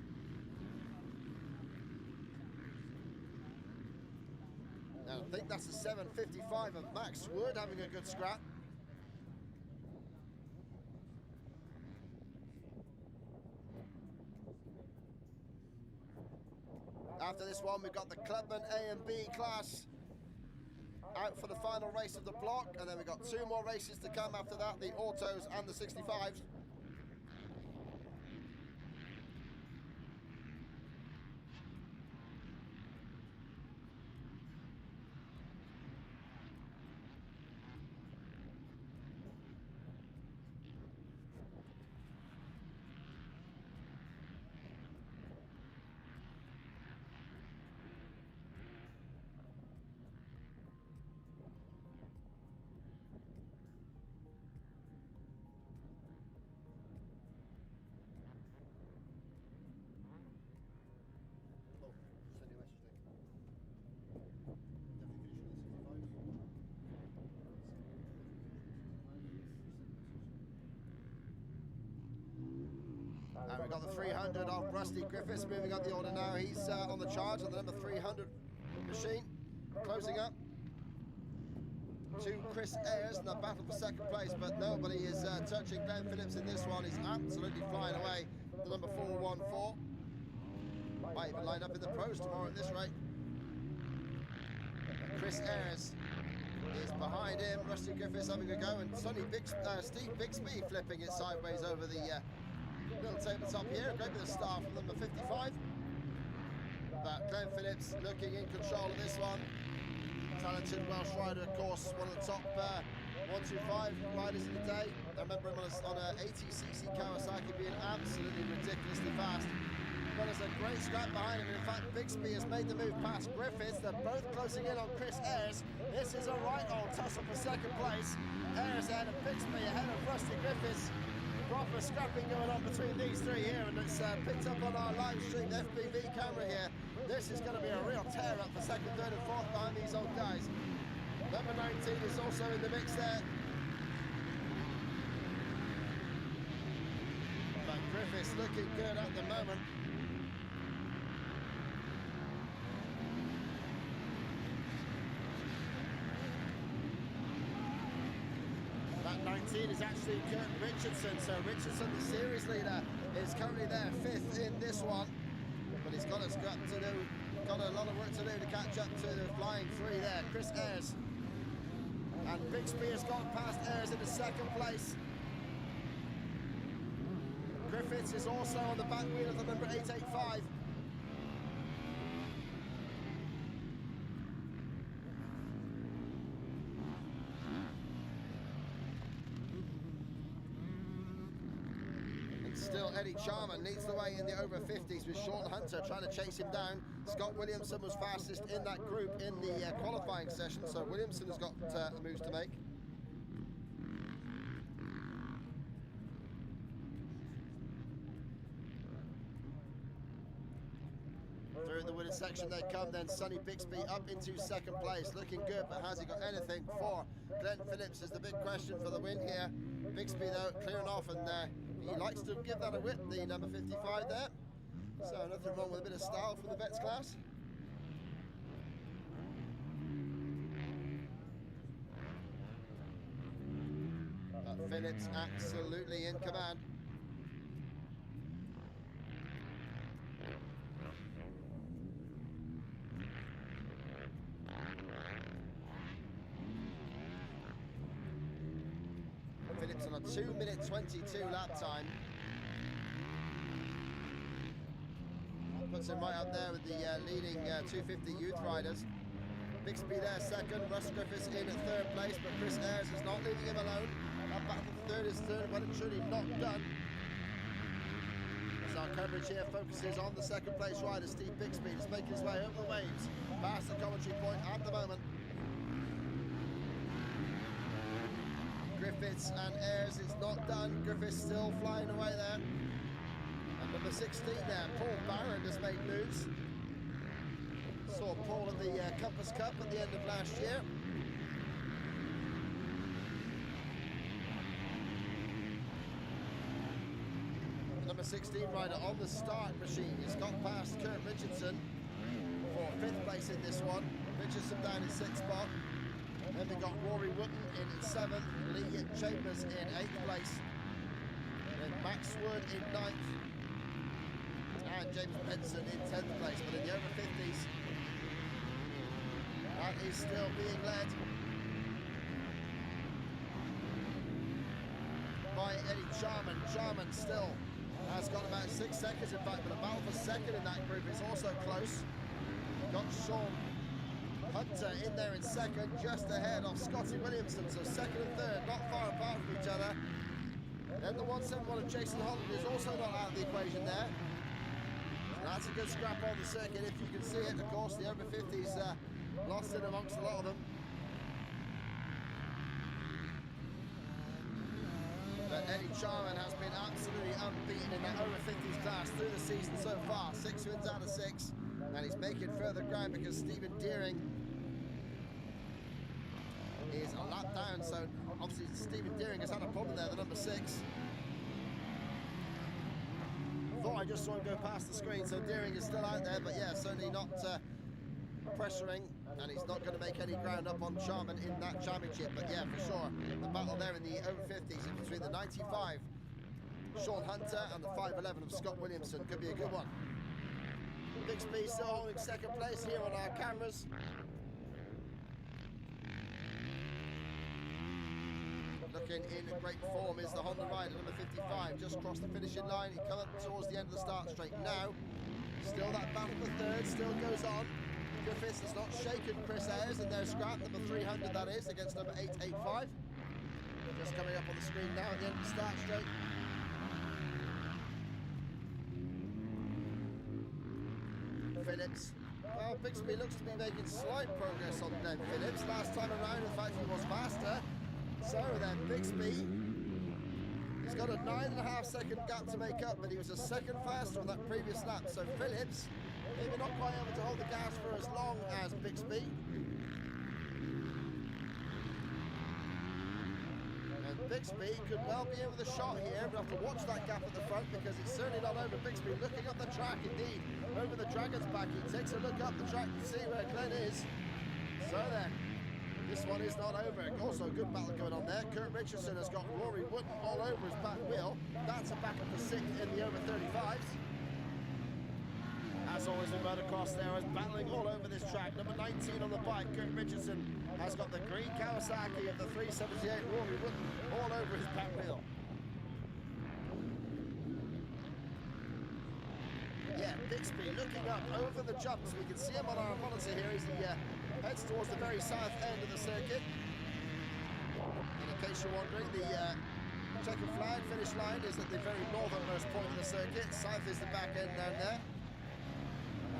And I think that's the 755 of Max Wood having a good scrap. After this one, we've got the Clubman A and B class out for the final race of the block, and then we've got 2 more races to come after that, the autos and the 65s. And we've got the 300 of Rusty Griffiths moving up the order now. He's on the charge on the number 300 machine, closing up to Chris Ayres in the battle for 2nd place, but nobody is touching Glenn Phillips in this one. He's absolutely flying away. The number 414 might even line up in the pros tomorrow at this rate. Chris Ayres is behind him. Rusty Griffiths having a go, and Steve Bixby flipping it sideways over the little tabletop here. Great bit of start from number 55. But Glenn Phillips looking in control of this one. Talented Welsh rider, of course, one of the top 125 riders in the day. I remember him on a 80cc Kawasaki being absolutely ridiculously fast. But there's a great scrap behind him. In fact, Bixby has made the move past Griffiths. They're both closing in on Chris Ayres. This is a right-on tussle for second place. Ayres ahead of Bixby, ahead of Rusty Griffiths. Proper scrapping going on between these three here, and it's picked up on our live stream FPV camera here. This is going to be a real tear-up for second, third and fourth behind these old guys. Number 19 is also in the mix there. But Griffiths looking good at the moment. That 19 is actually Kurt Richardson. So Richardson, the series leader, is currently there, 5th in this one. But he's got a lot of work to do to catch up to the flying three there. Chris Ayres. And Bixby has gone past Ayres into second place. Griffiths is also on the back wheel of the number 885. And still Eddie Charman leads the way in the over 50s with Sean Hunter trying to chase him down. Scott Williamson was fastest in that group in the qualifying session, so Williamson has got moves to make. Through the winning section they come, then Sonny Bixby up into second place, looking good, but has he got anything for Glenn Phillips is the big question for the win here. Bixby though clearing off, and he likes to give that a whip, the number 55 there. So nothing wrong with a bit of style from the vets class. But Phillips absolutely in command. Phillips on a 2:22 lap time. Puts him right up there with the leading 250 youth riders. Bixby there second, Russ Griffiths in at third place, but Chris Ayres is not leaving him alone. That battle for third is third, well and truly not done. As our coverage here focuses on the second place rider, Steve Bixby, is making his way over the waves, past the commentary point at the moment. Griffiths and Ayres is not done. Griffiths still flying away there. And number 16 there, Paul Barron has made moves. Saw Paul at the Compass Cup at the end of last year. Number 16 rider on the start machine has got past Kurt Richardson for 5th place in this one. Richardson down in 6th spot. Then we got Rory Wooten in 7th, Lee Chambers in 8th place. Then Max Wood in 9th. And James Benson in 10th place. But in the over 50s, that is still being led by Eddie Charman. Charman still has got about 6 seconds, in fact, but the battle for second in that group is also close. Got Sean Hunter in there in second, just ahead of Scotty Williamson, so second and third, not far apart from each other. Then the 171 of Jason Holland is also not out of the equation there. So that's a good scrap on the circuit, if you can see it. Of course, the over 50s lost in amongst a lot of them. But Eddie Charman has been absolutely unbeaten in that over 50s class through the season so far. 6 wins out of 6, and he's making further ground because Stephen Deering is a lap down. So obviously Stephen Deering has had a problem there, the number 6. Thought I just saw him go past the screen, so Deering is still out there, but yeah, certainly not pressuring, and he's not going to make any ground up on Charman in that championship. But yeah, for sure, the battle there in the over 50s is between the 95 Sean Hunter and the 511 of Scott Williamson. Could be a good one. Bixby still holding second place here on our cameras. Looking in great form is the Honda rider, number 55, just crossed the finishing line. He comes up towards the end of the start straight now. Still that battle for third, still goes on. Griffiths has not shaken Chris Ayres in their scrap, number 300 that is, against number 885. Just coming up on the screen now at the end of the start straight. Phillips. Well, Bixby looks to be making slight progress on Glenn Phillips. Last time around, in fact, he was faster. So then Bixby, he's got a 9.5 second gap to make up, but he was a second faster on that previous lap. So Phillips, maybe not quite able to hold the gas for as long as Bixby. And Bixby could well be in with a shot here. We'll have to watch that gap at the front because it's certainly not over. Bixby looking up the track, indeed, over the Dragon's back. He takes a look up the track to see where Glenn is. So then, this one is not over. Also, a good battle going on there. Kurt Richardson has got Rory Wootton all over his back wheel. That's a back up to 6th in the over 35s. As always in motocross, there is battling all over this track. Number 19 on the bike, Kurt Richardson, has got the green Kawasaki of the 378 Rory Wootton all over his back wheel. Yeah, Bixby looking up over the jumps. We can see him on our monitor here. He's heads towards the very south end of the circuit. And in case you're wondering, the checkered flag finish line is at the very northernmost point of the circuit. South is the back end down there.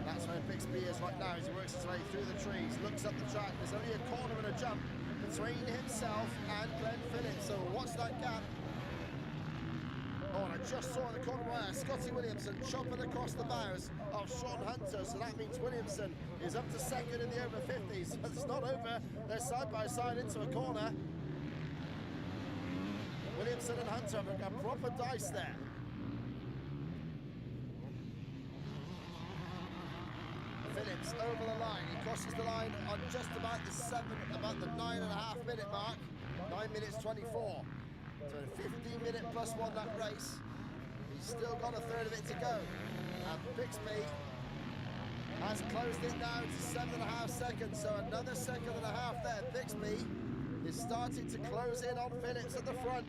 And that's where Bixby is right now as he works his way through the trees, looks up the track. There's only a corner and a jump between himself and Glenn Phillips, so watch that gap. Oh, and I just saw in the corner where Scotty Williamson chopping across the bows of Sean Hunter, so that means Williamson is up to 2nd in the over 50s. It's not over, they're side by side into a corner. Williamson and Hunter have got proper dice there. Phillips over the line. He crosses the line on just about the 9.5 minute mark. 9 minutes 24. So a 15-minute plus 1 lap race. He's still got a third of it to go. And Bixby has closed it now to 7.5 seconds. So another 1.5 seconds there. Bixby is starting to close in on Phillips at the front.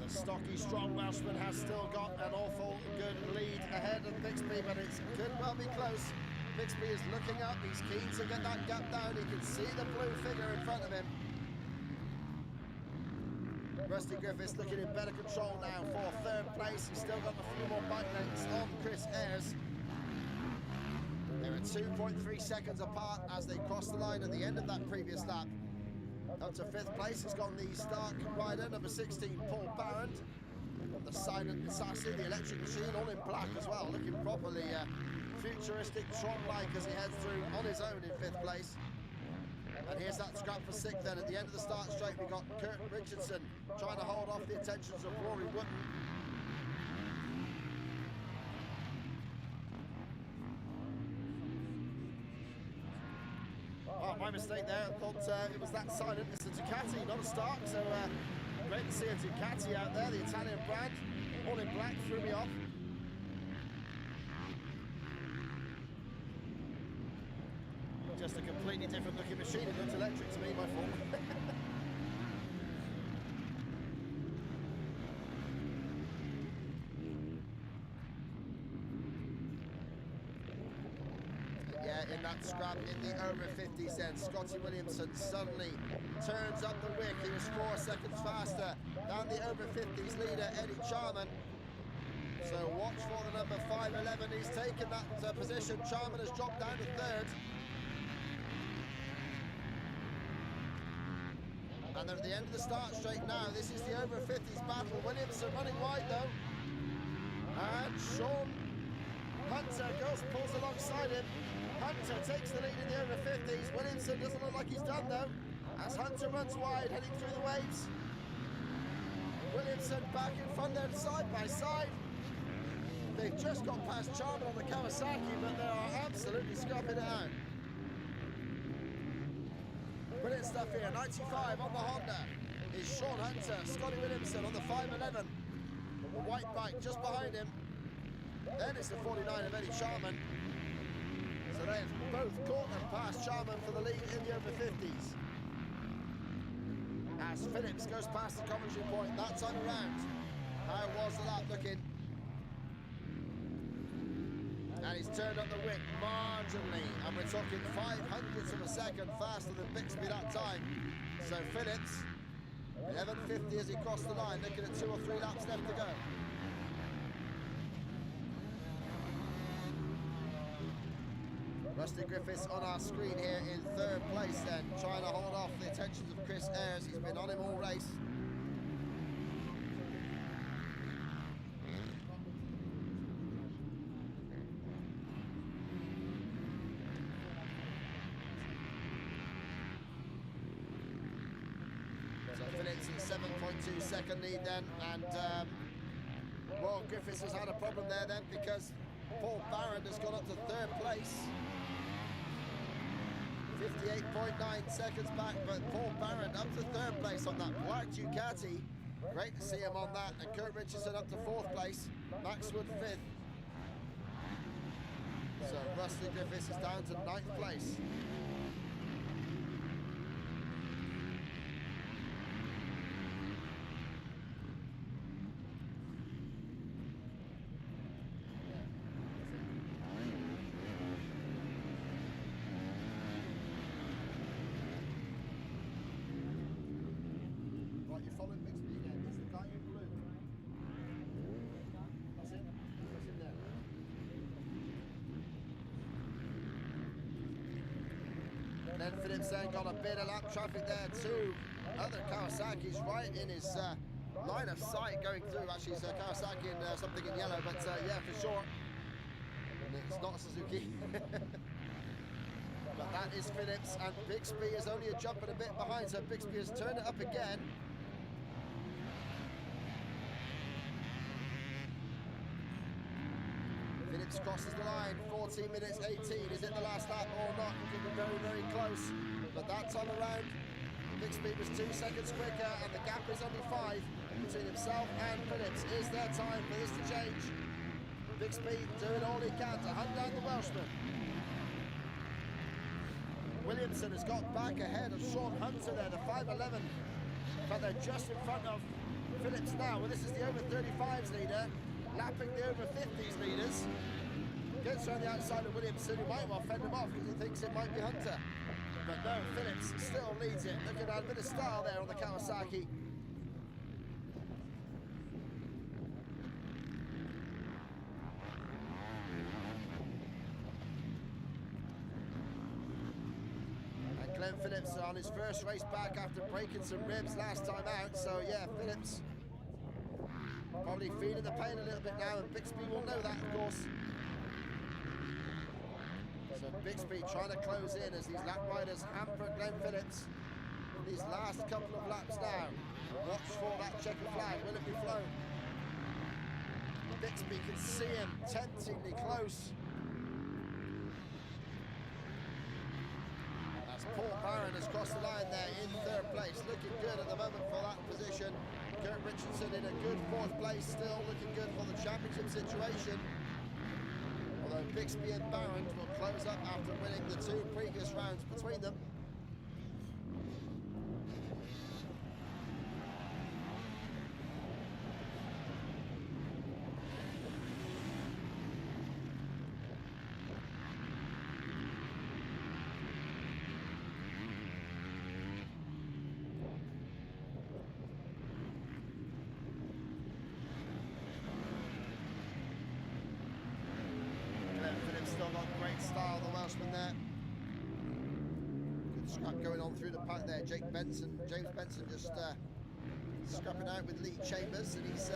Stocky, strong Welshman has still got an awful good lead ahead of Bixby, but it could well be close. Bixby is looking up, he's keen to get that gap down. He can see the blue figure in front of him. Rusty Griffiths looking in better control now for 3rd place. He's still got a few more bike lengths on Chris Ayres. They're at 2.3 seconds apart as they cross the line at the end of that previous lap. Up to 5th place has gone the Stark rider, number 16, Paul Barrett. The silent assassin, the electric machine, all in black as well, looking properly futuristic, Tron-like as he heads through on his own in 5th place. And here's that scrap for 6th then. At the end of the start straight, we've got Kurt Richardson trying to hold off the attentions of Rory Wootton. Oh, my mistake there. I thought it was that silent. It's a Ducati, not a Stark. So great to see a Ducati out there, the Italian brand. All in black, threw me off. Just a completely different looking machine. It looks electric to me, my fault. In that scrap in the over 50s then, Scotty Williamson suddenly turns up the wick. He was 4 seconds faster than the over 50s leader, Eddie Charman. So watch for the number 511. He's taken that position. Charman has dropped down to 3rd. And they're at the end of the start straight now. This is the over 50s battle. Williamson running wide though. And Sean Hunter pulls alongside him. Hunter takes the lead in the over 50s. Williamson doesn't look like he's done though, as Hunter runs wide, heading through the waves. Williamson back in front there, side by side. They've just got past Charman on the Kawasaki, but they are absolutely scrapping it out. Brilliant stuff here. 95 on the Honda is Sean Hunter. Scotty Williamson on the 511. The white bike just behind him. Then it's the 49 of Eddie Charman. So they've both caught and passed Charman for the lead in the over 50s. As Phillips goes past the commentary point that time around. How was the lap looking? And he's turned up the whip marginally, and we're talking 500ths of a second faster than Bixby that time. So Phillips, 11:50 as he crossed the line, looking at 2 or 3 laps left to go. Rusty Griffiths on our screen here in 3rd place then, trying to hold off the attentions of Chris Ayres. He's been on him all race. So Phillips in 7.2 second lead then, and Royal Griffiths has had a problem there then, because Paul Barron has gone up to 3rd place. 58.9 seconds back, but Paul Barron up to 3rd place on that black Ducati. Great to see him on that. And Kurt Richardson up to 4th place. Max Wood 5th. So Rusty Griffiths is down to 9th place. Then Phillips then got a bit of lap traffic there too. Other Kawasaki's right in his line of sight going through. Actually, it's Kawasaki in something in yellow, but yeah, for sure. And it's not Suzuki. But that is Phillips, and Bixby is only a jump and a bit behind, so Bixby has turned it up again. Phillips crosses the line, 14 minutes 18. Is it the last lap or not? It could be very, very close. But that time around, Bixby was 2 seconds quicker, and the gap is only 5 between himself and Phillips. Is there time for this to change? Bixby doing all he can to hunt down the Welshman. Williamson has got back ahead of Sean Hunter there, the 5'11", but they're just in front of Phillips now. Well, this is the over 35s leader, lapping the over 50s leaders. Gets around the outside of Williamson, who might well fend him off because he thinks it might be Hunter. But no, Phillips still leads it. Looking at a bit of style there on the Kawasaki. Glenn Phillips on his first race back after breaking some ribs last time out, so yeah, Phillips probably feeling the pain a little bit now, and Bixby will know that, of course. So Bixby trying to close in as these lap riders hamper Glenn Phillips in these last couple of laps now. Watch for that checker flag, will it be flown? Bixby can see him temptingly close. Paul Barron has crossed the line there in 3rd place, looking good at the moment for that position. Kurt Richardson in a good 4th place, still looking good for the championship situation. Although Bixby and Barron will close up after winning the 2 previous rounds between them. Still got great style, the Welshman there. Good scrap going on through the pack there. James Benson just scrapping out with Lee Chambers, and he's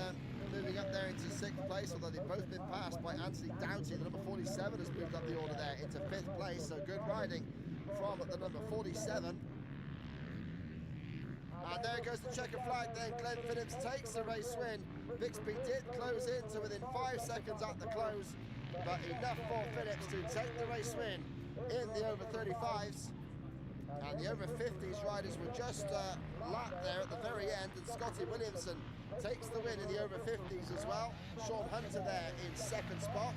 moving up there into 6th place, although they've both been passed by Anthony Doughty. The number 47 has moved up the order there into 5th place, so good riding from the number 47. And there goes the checker flag then. Glenn Phillips takes the race win. Bixby did close in to within 5 seconds at the close, but enough for Phillips to take the race win in the over 35s. And the over 50s riders were just lapped there at the very end, and Scotty Williamson takes the win in the over 50s as well. Sean Hunter there in 2nd spot.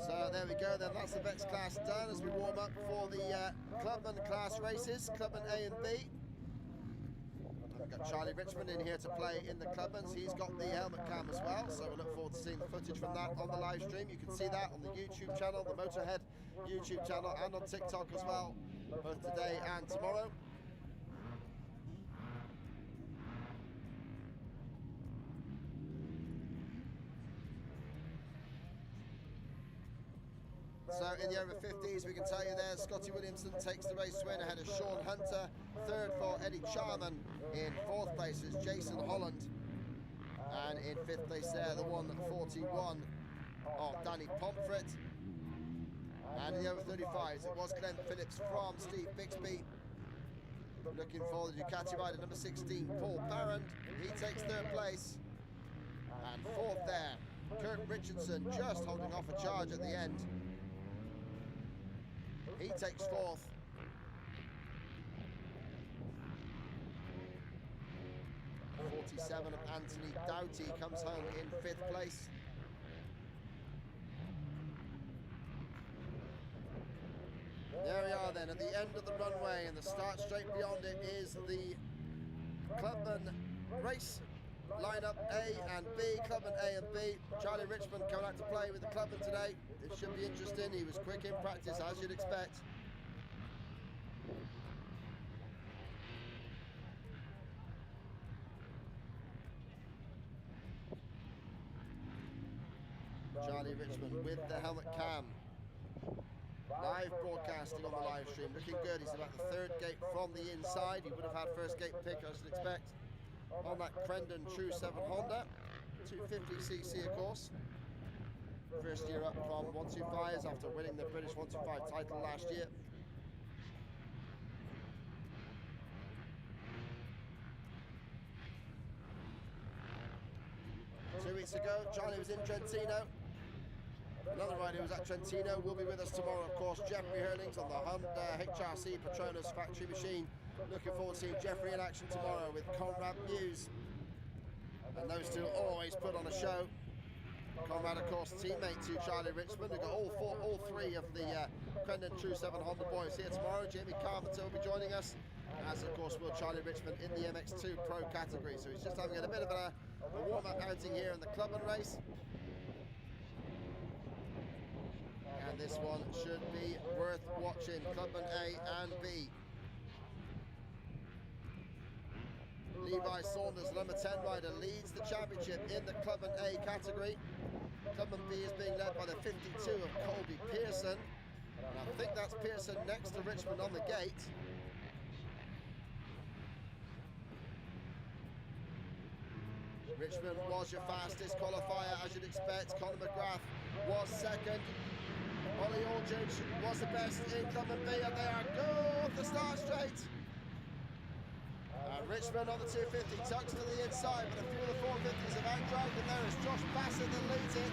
So there we go then, that's the Vex class done as we warm up for the Clubman class races, Clubman A and B. We've got Charlie Richmond in here to play in the Clubmans. He's got the helmet cam as well, so we look forward to seeing the footage from that on the live stream. You can see that on the YouTube channel, the Motorhead YouTube channel, and on TikTok as well, both today and tomorrow. So in the over 50s, we can tell you there, Scotty Williamson takes the race win ahead of Sean Hunter. Third for Eddie Charman. In fourth place is Jason Holland. And in fifth place there, the 141 of Danny Pomfret. And in the over 35s, it was Glenn Phillips from Steve Bixby. Looking for the Ducati rider, number 16, Paul Barron. He takes third place. And fourth there, Kurt Richardson, just holding off a charge at the end. He takes fourth. .47 of Anthony Doughty comes home in fifth place. There we are then, at the end of the runway, and the start straight beyond it is the Clubman race lineup A and B, Clubman A and B. Charlie Richmond coming out to play with the Clubman today. It should be interesting. He was quick in practice, as you'd expect. Charlie Richmond with the helmet cam. Live broadcasting on the live stream, looking good. He's about the third gate from the inside. He would have had first gate pick, I should expect, on that Crendon True 7 Honda, 250cc of course. First year up from 125s after winning the British 125 title last year. Two weeks ago, Charlie was in Trentino. Another rider who was at Trentino will be with us tomorrow, of course, Jeffrey Herlings on the Honda HRC Patronus factory machine. Looking forward to seeing Jeffrey in action tomorrow with Conrad Muse. And those two always put on a show. Conrad, of course, teammate to Charlie Richmond. We've got all three of the Crendon True 7 Honda boys here tomorrow. Jamie Carpenter will be joining us, as of course will Charlie Richmond in the MX2 Pro category. So he's just having a bit of a warm-up outing here in the Clubman race. And this one should be worth watching. Clubman A and B. Levi Saunders, number 10 rider, leads the championship in the Clubman A category. Clubman B is being led by the 52 of Colby Pearson. And I think that's Pearson next to Richmond on the gate. Richmond was your fastest qualifier, as you'd expect. Conor McGrath was second. Ollie Aldridge was the best in Clubman B, and they are good off the start straight. Richmond on the 250 tucks to the inside, but a few of the 450s have outdragged, and there is Josh Bassett that leads it.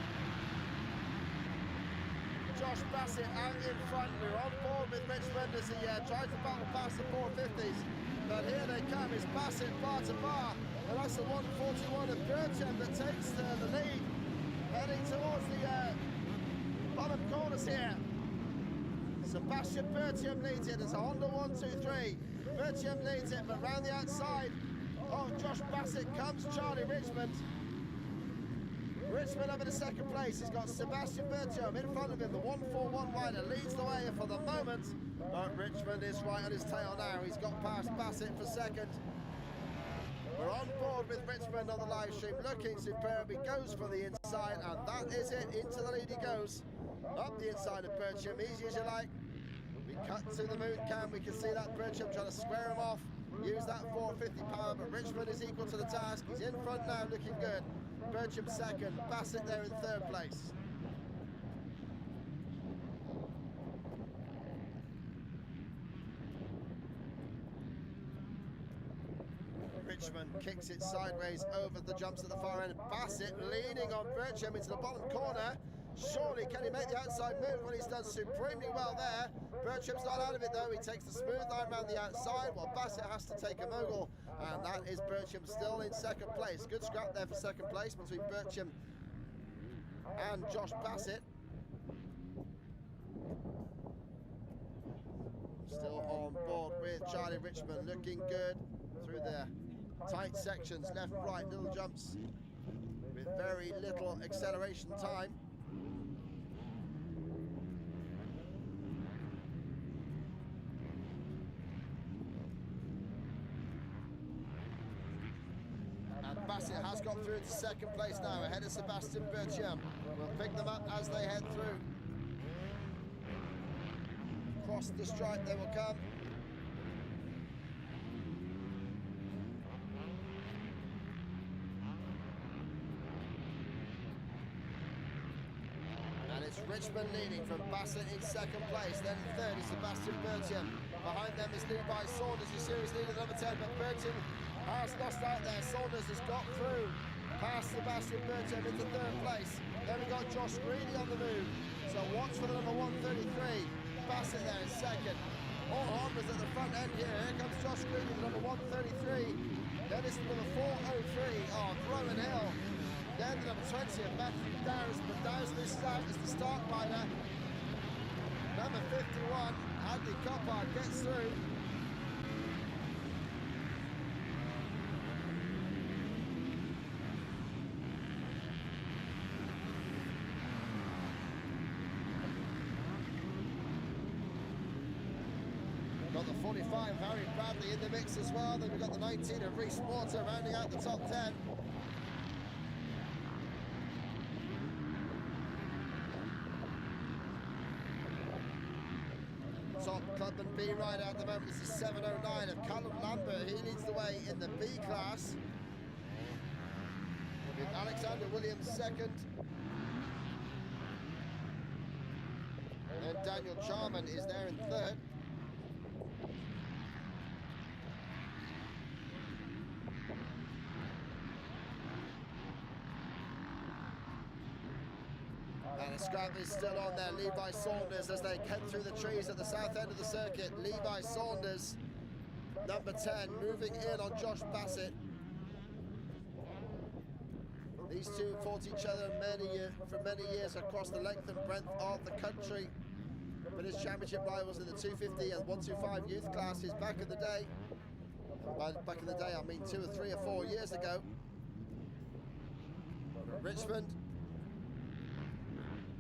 Josh Bassett out in front. We're on board with Richmond as he tries to battle past the 450s. But here they come, it's Bassett bar to bar. And that's the 141 of Bertram that takes the lead, heading towards the bottom corners here. Sebastian Bertram leads it. It's a Honda 1-2-3. Bertram leads it, but round the outside of Josh Bassett comes Charlie Richmond. Richmond up in the second place. He's got Sebastian Bertram in front of him. The 141 rider leads the way for the moment, but Richmond is right on his tail now. He's got past Bassett for second. We're on board with Richmond on the live stream, looking superb. He goes for the inside, and that is it. Into the lead he goes. Up the inside of Bertram, easy as you like. We cut to the moon cam, we can see that Bertram trying to square him off, use that 450 power, but Richmond is equal to the task. He's in front now, looking good. Bertram second, Bassett there in third place. Richmond kicks it sideways over the jumps at the far end. Bassett leaning on Bertram into the bottom corner. Surely, can he make the outside move? Well, he's done supremely well there. Bertram's not out of it though. He takes the smooth line around the outside while Bassett has to take a mogul. And that is Bertram still in second place. Good scrap there for second place between Bertram and Josh Bassett. Charlie Richmond, looking good through the tight sections, left, right, little jumps with very little acceleration time. And Bassett has got through to second place now, ahead of Sebastian Bertium. We'll pick them up as they head through. Across the stripe they will come. And it's Richmond leading from Bassett in second place. Then in third is Sebastian Bertium. Behind them is Levi Saunders, who series leader number 10, but Bertium has lost out there. Saunders has got through past Sebastian Bertium into third place. Then we got Josh Greedy on the move. So watch for the number 133. Bassett there in second. All Hondas at the front end here. Here comes Josh Greedy, the number 133. Then it's the number 403. Oh, Rowan Hill. Then the number 20 of Matthew Dowes. But Dowes misses out as the start rider. Number 51, Hadley Coppard gets through. Got the 45, Harry Bradley in the mix as well. Then we've got the 19 of Reese Water rounding out the top 10. Top Clubman B rider at the moment. This is 709 of Callum Lambert. He leads the way in the B class. With Alexander Williams second. And Daniel Charman is there in third. And the scrap is still on there. Levi Saunders as they head through the trees at the south end of the circuit. Levi Saunders, number 10, moving in on Josh Bassett. These two fought each other for many years across the length and breadth of the country. British Championship rivals in the 250 and 125 youth classes back in the day. By back in the day, I mean 2 or 3 or 4 years ago. Richmond,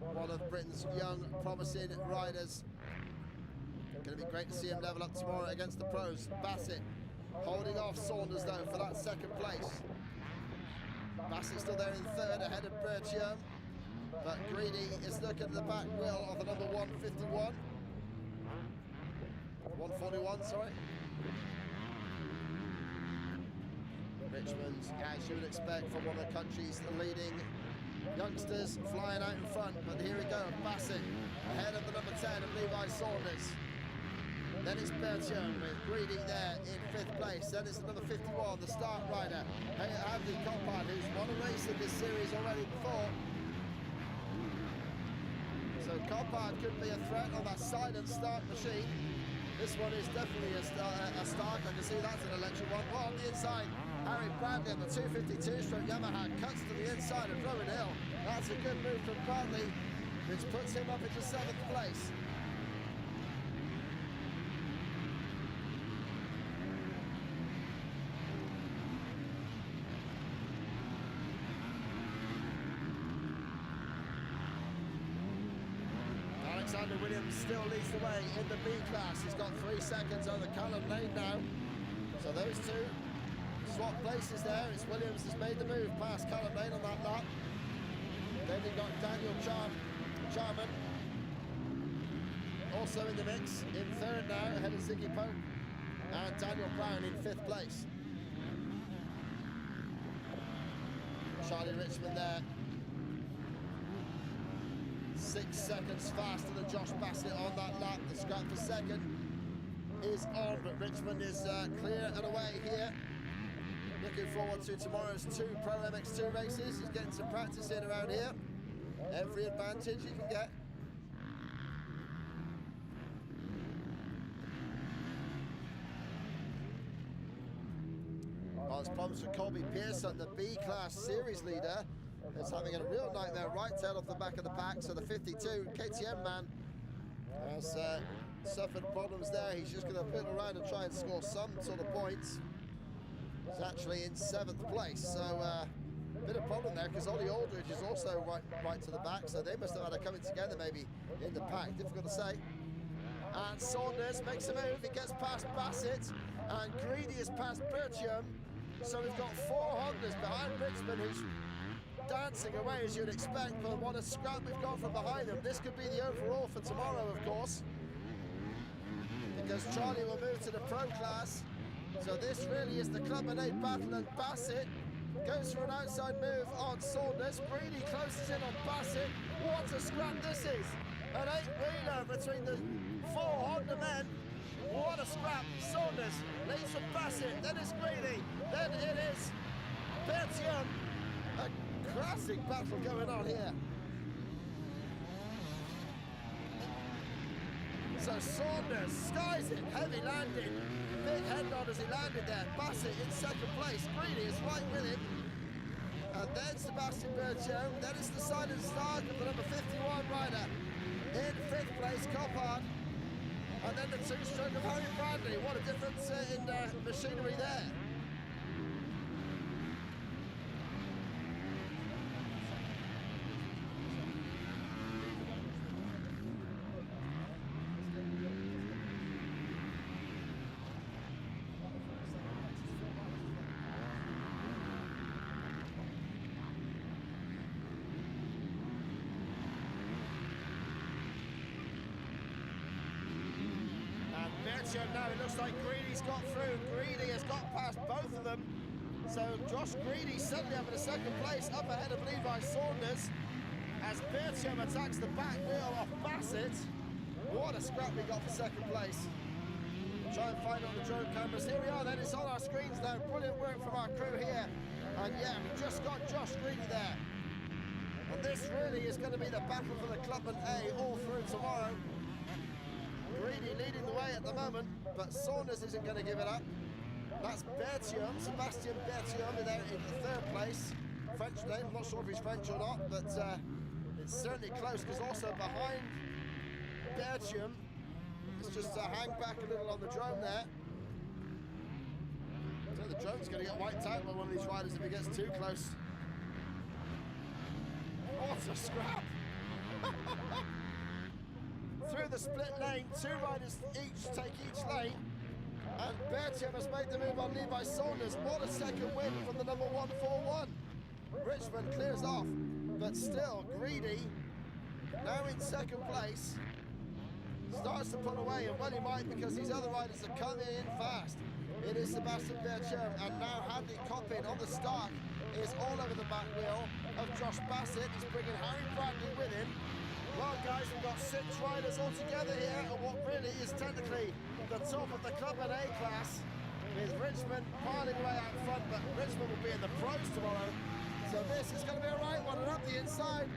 one of Britain's young, promising riders. Going to be great to see him level up tomorrow against the pros. Bassett holding off Saunders, though, for that second place. Bassett still there in third, ahead of Bertium. But Greedy is looking at the back wheel of the number 151. 141, sorry. Richmond, as you would expect from one of the country's leading youngsters, flying out in front. But here we go, Bassett ahead of the number 10 of Levi Saunders. Then it's Bertium with Greedy there in 5th place. Then it's the number 51, the start rider, Hadley Coppard, who's won a race in this series already before. So Coppard could be a threat on that silent start machine. This one is definitely a start. I can see that's an electric one. Well, on the inside, Harry Bradley on the 252 stroke Yamaha cuts to the inside of Rowan Hill. That's a good move from Bradley, which puts him up into 7th place. Alexander Williams still leads the way in the B class. He's got 3 seconds over Callum Lane now. So those two swap places there. It's Williams has made the move past Callum Lane on that lap. Then you've got Daniel Charman also in the mix in 3rd now, ahead of Ziggy Pope. And Daniel Brown in 5th place. Charlie Richmond there. 6 seconds faster than Josh Bassett on that lap. The scrap for second is on, but Richmond is clear and away here. Looking forward to tomorrow's 2 Pro MX2 races. He's getting some practice in around here. Every advantage he can get. Oh, it's problems for Colby Pearson, the B-class series leader. Is having a real nightmare right tail off the back of the pack. So the 52 KTM man has suffered problems there. He's just going to fiddle around and try and score some sort of points. He's actually in 7th place, so bit of problem there because Ollie Aldridge is also right to the back, so they must have had a coming together maybe in the pack. Difficult to say. And Saunders makes a move. He gets past Bassett, and Greedy is past Bertium. So we've got 4 Hondas behind Richmond, who's dancing away as you'd expect, but what a scrap we've got from behind them. This could be the overall for tomorrow, of course, because Charlie will move to the pro class. So this really is the Clubman A battle, and Bassett goes for an outside move on Saunders. Greedy closes in on Bassett. What a scrap this is. An 8-wheeler between the 4 Honda men. What a scrap. Saunders leads from Bassett, then it's Greedy, then it is Bertium. A classic battle going on here. So Saunders skies it, heavy landing. Big head nod as he landed there. Bassett in 2nd place. Greedy is right with him. And then Sebastian Bertium. Then it's the silent start of the number 51 rider. In 5th place, Coppard. And then the 2-stroke of Harry Bradley. What a difference in machinery there. Now it looks like Greedy's got through. Greedy has got past both of them. So Josh Greedy suddenly up in 2nd place, up ahead of Levi Saunders, as Bertium attacks the back wheel off Bassett. What a scrap we got for 2nd place. Try and find it on the drone cameras. Here we are then, it's on our screens now. Brilliant work from our crew here. And yeah, we just got Josh Greedy there. And this really is going to be the battle for the Clubman A all through tomorrow. Greedy leading the way at the moment, but Saunders isn't going to give it up. That's Bertium, Sebastian Bertium there in 3rd place. French name, I'm not sure if he's French or not, but it's certainly close, because also behind Bertium, it's just hang back a little on the drone there. So the drone's going to get wiped out by one of these riders if he gets too close. What a scrap! Through the split lane, 2 riders take each lane, and Bertium has made the move on Levi Saunders. What a 2nd win from the number 141. Richmond clears off, but still Greedy, now in 2nd place, starts to pull away, and well he might, because these other riders are coming in fast. It is Sebastian Bertium, and now Andy Coppin on the start is all over the back wheel of Josh Bassett. He's bringing Harry Bradley with him. Well, guys, we've got 6 riders all together here at what really is technically the top of the Clubman A class, with Richmond piling away out front, but Richmond will be in the pros tomorrow. So this is going to be a right one, and up the inside.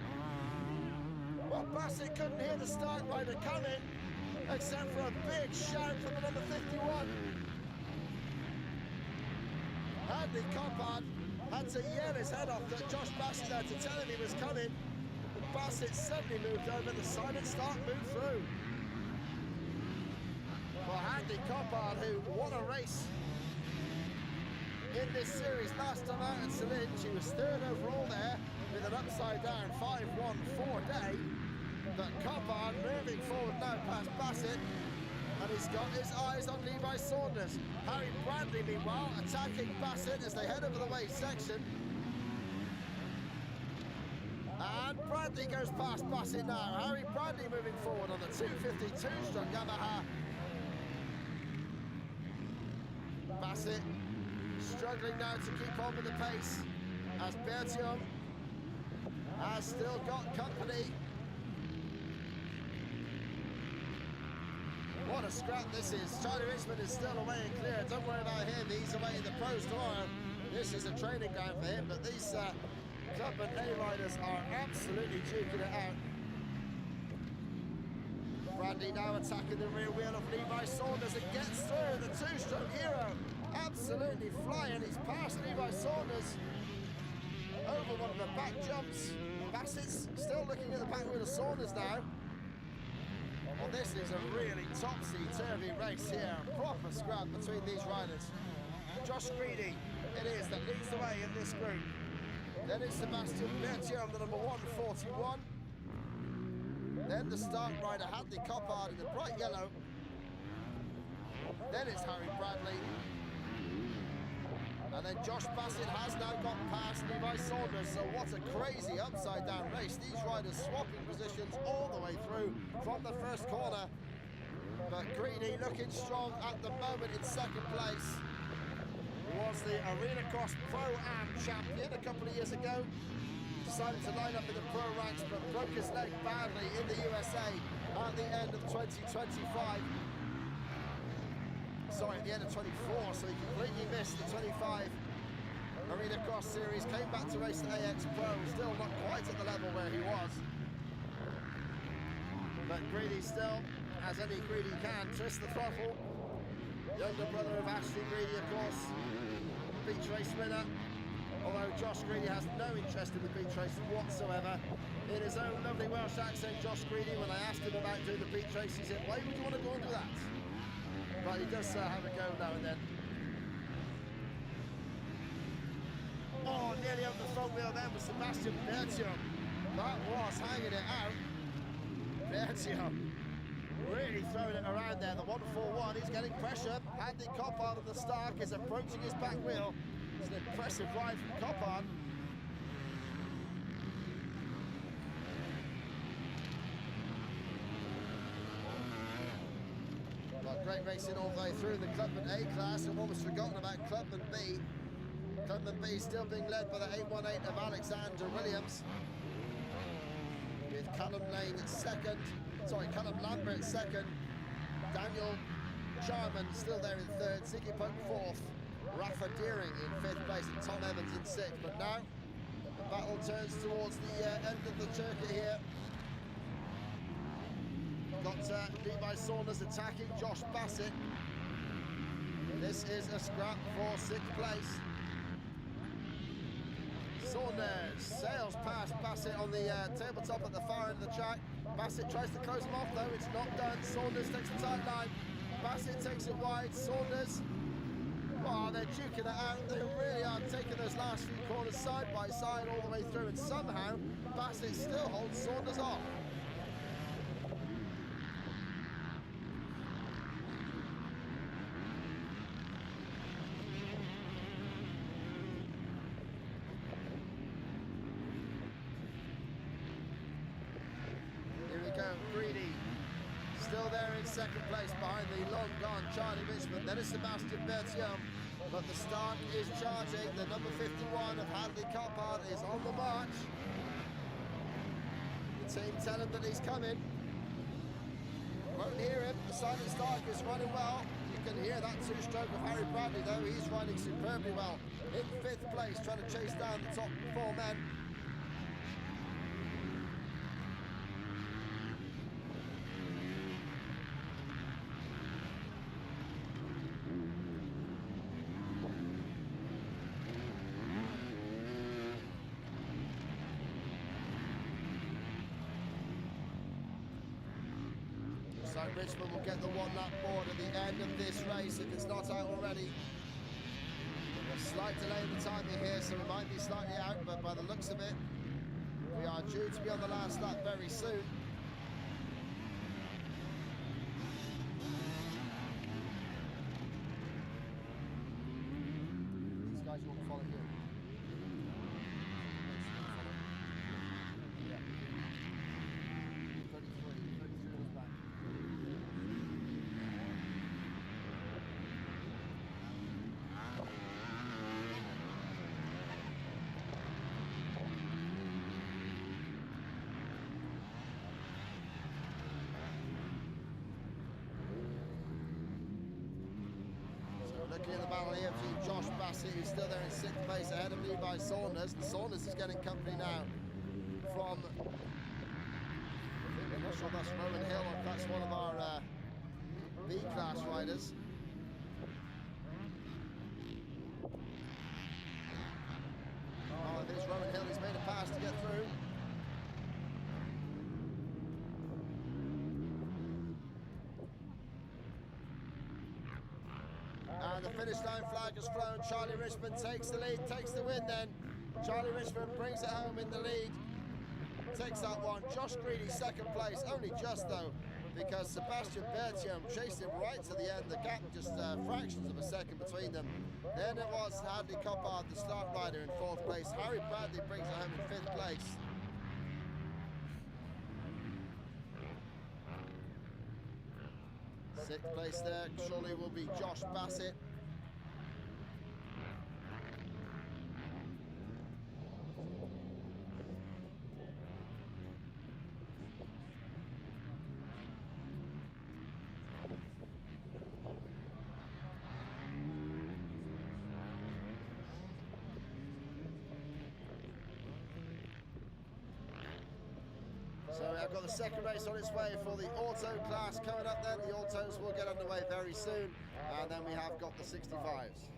Well, Bassett couldn't hear the start rider coming, except for a big shout from the number 51. Andy Coppard had to yell his head off to Josh Bassett there to tell him he was coming. Bassett suddenly moved over, the silent start moved through. Well, Andy Coppard, who won a race in this series last time out at Salinge, he was 3rd overall there with an upside down 5-1-4 day. But Coppard moving forward now past Bassett, and he's got his eyes on Levi Saunders. Harry Bradley, meanwhile, attacking Bassett as they head over the way section. And Bradley goes past Bassett now. Harry Bradley moving forward on the 252-stroke Yamaha. Bassett struggling now to keep on with the pace, as Bertium has still got company. What a scrap this is. Charlie Richmond is still away and clear. Don't worry about him, he's away in the pros tomorrow. This is a training ground for him, but these Clubman A riders are absolutely duking it out. Bradley now attacking the rear wheel of Levi Saunders and gets through. The 2-stroke hero absolutely flying. He's past Levi Saunders over one of the back jumps. Bassett's still looking at the back wheel of Saunders now. Well, this is a really topsy-turvy race here. Proper scrap between these riders. Josh Greedy, it is, that leads the way in this group. Then it's Sebastian Bertier on the number 141. Then the start rider, Hadley Coppard in the bright yellow. Then it's Harry Bradley. And then Josh Bassett has now got past Levi Saunders, so what a crazy upside-down race. These riders swapping positions all the way through from the first corner. But Greedy looking strong at the moment in second place. He was the Arena Cross Pro-Am champion a couple of years ago. Decided to line up in the pro ranks, but broke his leg badly in the USA at the end of 2025. Sorry, at the end of 24, so he completely missed the 25 Arena Cross Series, came back to race the AX Pro, still not quite at the level where he was. But Greedy still, as any Greedy can, twist the throttle. Younger brother of Ashley Greedy, of course, beach race winner. Although Josh Greedy has no interest in the beach race whatsoever. In his own lovely Welsh accent, Josh Greedy, when I asked him about doing the beach race, he said, why would you want to go and do that? But he does have a go now and then. Oh, nearly over the front wheel then with Sebastian Bertier. That was hanging it out. Bertier really throwing it around there. The 141, he's getting pressure. Andy Coppard of the Stark is approaching his back wheel. It's an impressive ride from Coppard. Great racing all the way through the Clubman A class, and almost forgotten about Clubman B. Clubman B still being led by the 818 of Alexander Williams, with Callum Lambert second, Daniel Charman still there in third, Ziggy Pope fourth, Rafa Deering in fifth place, and Tom Evans in sixth. But now the battle turns towards the end of the circuit here. Got Levi Saunders attacking Josh Bassett. This is a scrap for sixth place. Saunders sails past Bassett on the tabletop at the far end of the track. Bassett tries to close him off though, it's not done. Saunders takes the tight line. Bassett takes it wide. Saunders, oh, they're duking it out. They really are taking those last few corners side by side all the way through, and somehow Bassett still holds Saunders off. Greedy still there in second place behind the long gone Charlie Richmond. Then it's Sebastian Bertier, but the Stark is charging. The number 51 of Hadley Coppard is on the march. The team tell him that he's coming. Won't hear him. The silent Stark is running well. You can hear that two-stroke of Harry Bradley though. He's riding superbly well in fifth place, trying to chase down the top four men. So Richmond will get the one-lap board at the end of this race if it's not out already. A slight delay in the timing here, so we might be slightly out, but by the looks of it, we are due to be on the last lap very soon. These guys you want to follow here. Yeah. 33 was back. Looking at the battle here between Josh Bassett, who's still there in sixth place ahead of Levi Saunders. And Saunders is getting company now from, I'm not sure if that's Rowan Hill or if that's one of our B-class riders. Oh, if it's Rowan Hill, he's made a pass to get through. And the finish line flag has flown. Charlie Richmond takes the lead, takes the win then. Charlie Richmond brings it home in the lead. Takes that one. Josh Greedy second place, only just though, because Sebastian Bertium chased him right to the end. The gap just fractions of a second between them. Then it was Hadley Coppard, the start rider, in fourth place. Harry Bradley brings it home in fifth place. Sixth place there surely will be Josh Bassett. So I've got the second race on its way for the auto class coming up then. The autos will get underway very soon. And then we have got the 65s.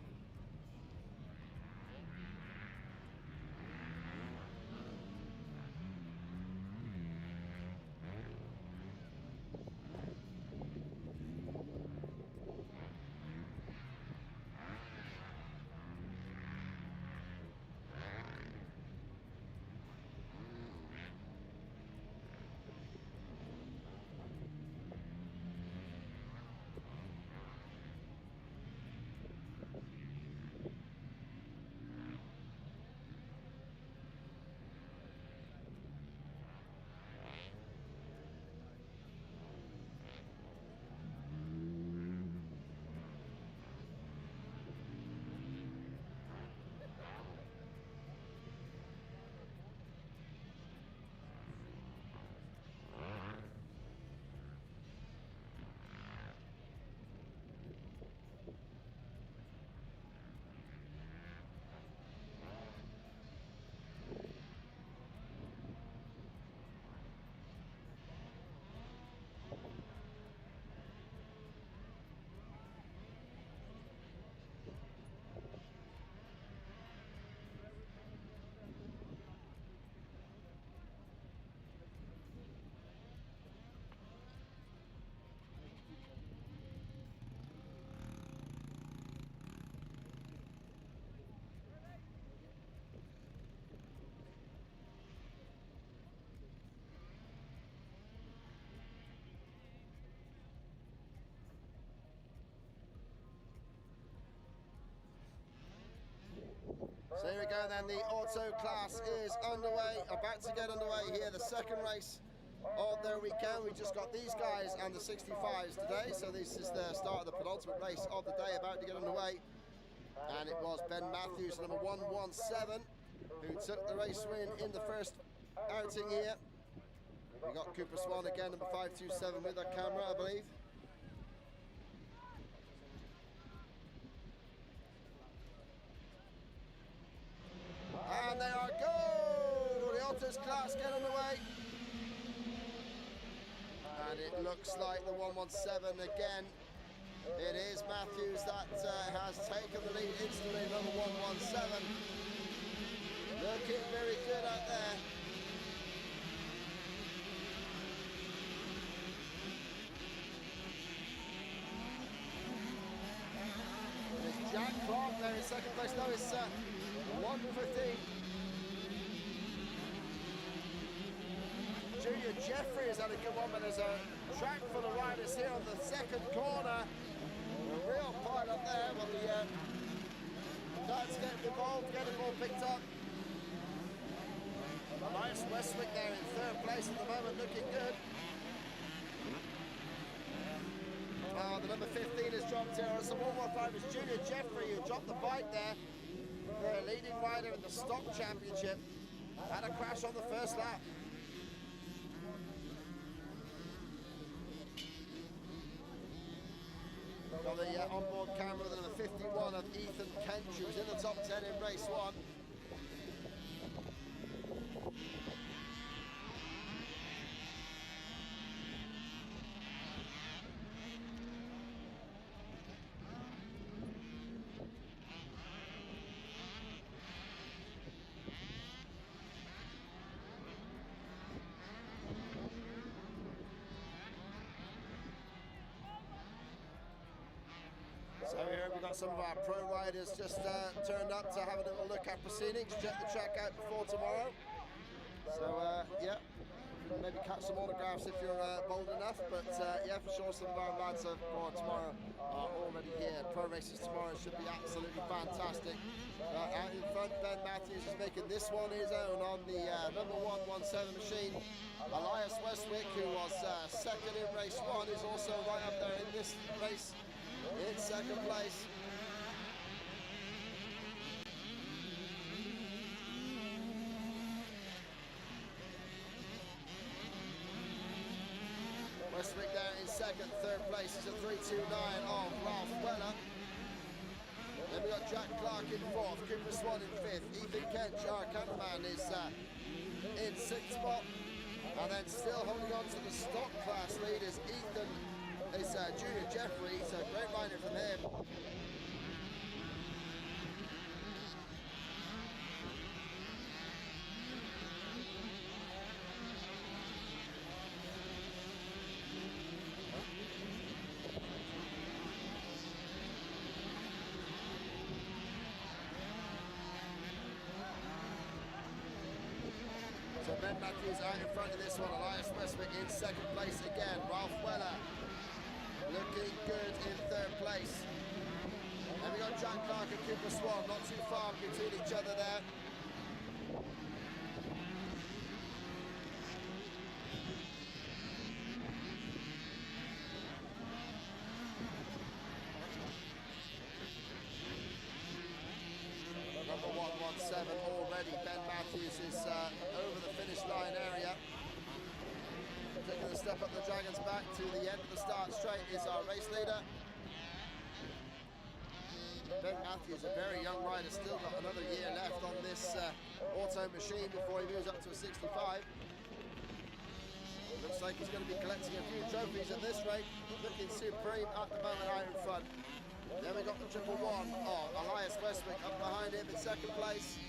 So here we go then, the auto class is underway, about to get underway here, the second race of their weekend. We just got these guys and the 65s today, so this is the start of the penultimate race of the day, about to get underway. And it was Ben Matthews, number 117, who took the race win in the first outing here. We got Cooper Swan again, number 527 with a camera, I believe. And they are go! The autos class get underway. And it looks like the 117 again. It is Matthews that has taken the lead instantly, number 117. Looking very good out there. And it's Jack Clark there in second place. No, it's 115. Junior Jeffrey has had a good one, but there's a track for the riders here on the second corner. A real pile up there. Well, the darts getting involved, getting all picked up. Nice Westwick there in third place at the moment, looking good. The number 15 has dropped here. So 115 is Junior Jeffrey, who dropped the bike there. The leading rider in the stock championship had a crash on the first lap. Got the onboard camera with number 51 of Ethan Kent, who was in the top 10 in race 1. So here we've got some of our pro riders just turned up to have a little look at proceedings, check the track out before tomorrow. So yeah, maybe catch some autographs if you're bold enough, but yeah, for sure some of our lads for tomorrow are already here. Pro races tomorrow should be absolutely fantastic. Out in front, Ben Matthews is making this one his own on the number 117 machine. Elias Westwick, who was second in race 1, is also right up there in this race in second place. Westwick there in second, third place is a 329 of Ralph Weller. Then we got Jack Clark in fourth, Cooper Swan in fifth, Ethan Kench, our cameraman, is in sixth spot. And then still holding on to the stock class lead is Ethan, is Junior Jeffrey, so great rider from him. So Ben Matthews out in front of this one, Elias Westwick in second place again, Ralph Weller looking good in third place. And we got Jack Clark and Cooper Swan, not too far between each other there. Number 117 already, Ben Matthews is over the finish line area. Taking a step up the Dragon's back to the end of the start straight is our race leader. Ben Matthews, a very young rider, still got another year left on this auto machine before he moves up to a 65. Looks like he's going to be collecting a few trophies at this rate, looking supreme at the moment out in front. Then we got the 111. Oh, Elias Westwick up behind him in second place.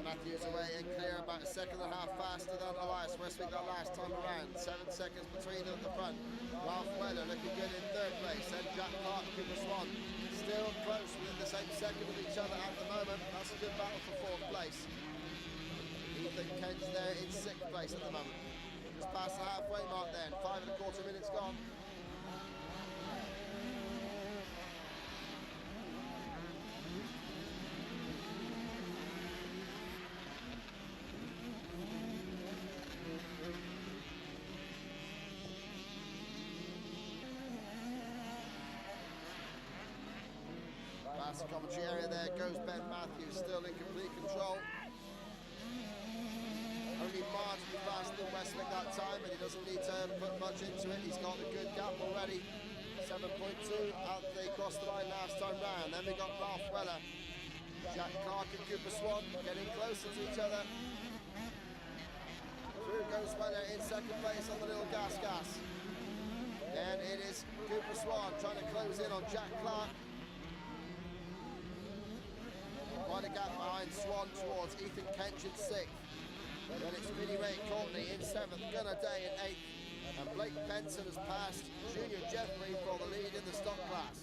Matthews away and clear, about a second and a half faster than Elias Westwick that last time around. 7 seconds between them at the front. Ralph Weller looking good in third place. Then Jack Clark, Cooper Swan still close within the same second of each other at the moment. That's a good battle for fourth place. Ethan Kench there in sixth place at the moment. Just past the halfway mark then. 5 1/4 minutes gone. Last commentary area there goes Ben Matthews, still in complete control. Only marginally faster than Westwick that time, and he doesn't need to put much into it. He's got a good gap already. 7.2 out they crossed the line last time round. Then we got Ralph Weller, Jack Clark and Cooper Swan getting closer to each other. Through goes Weller in second place on the little gas. Then it is Cooper Swan trying to close in on Jack Clark. Quite a gap behind Swan towards Ethan Kench in sixth. Then it's Vinnie Ray Courtney in seventh, Gunnar Day in eighth. And Blake Benson has passed Junior Jeffrey for the lead in the stock class.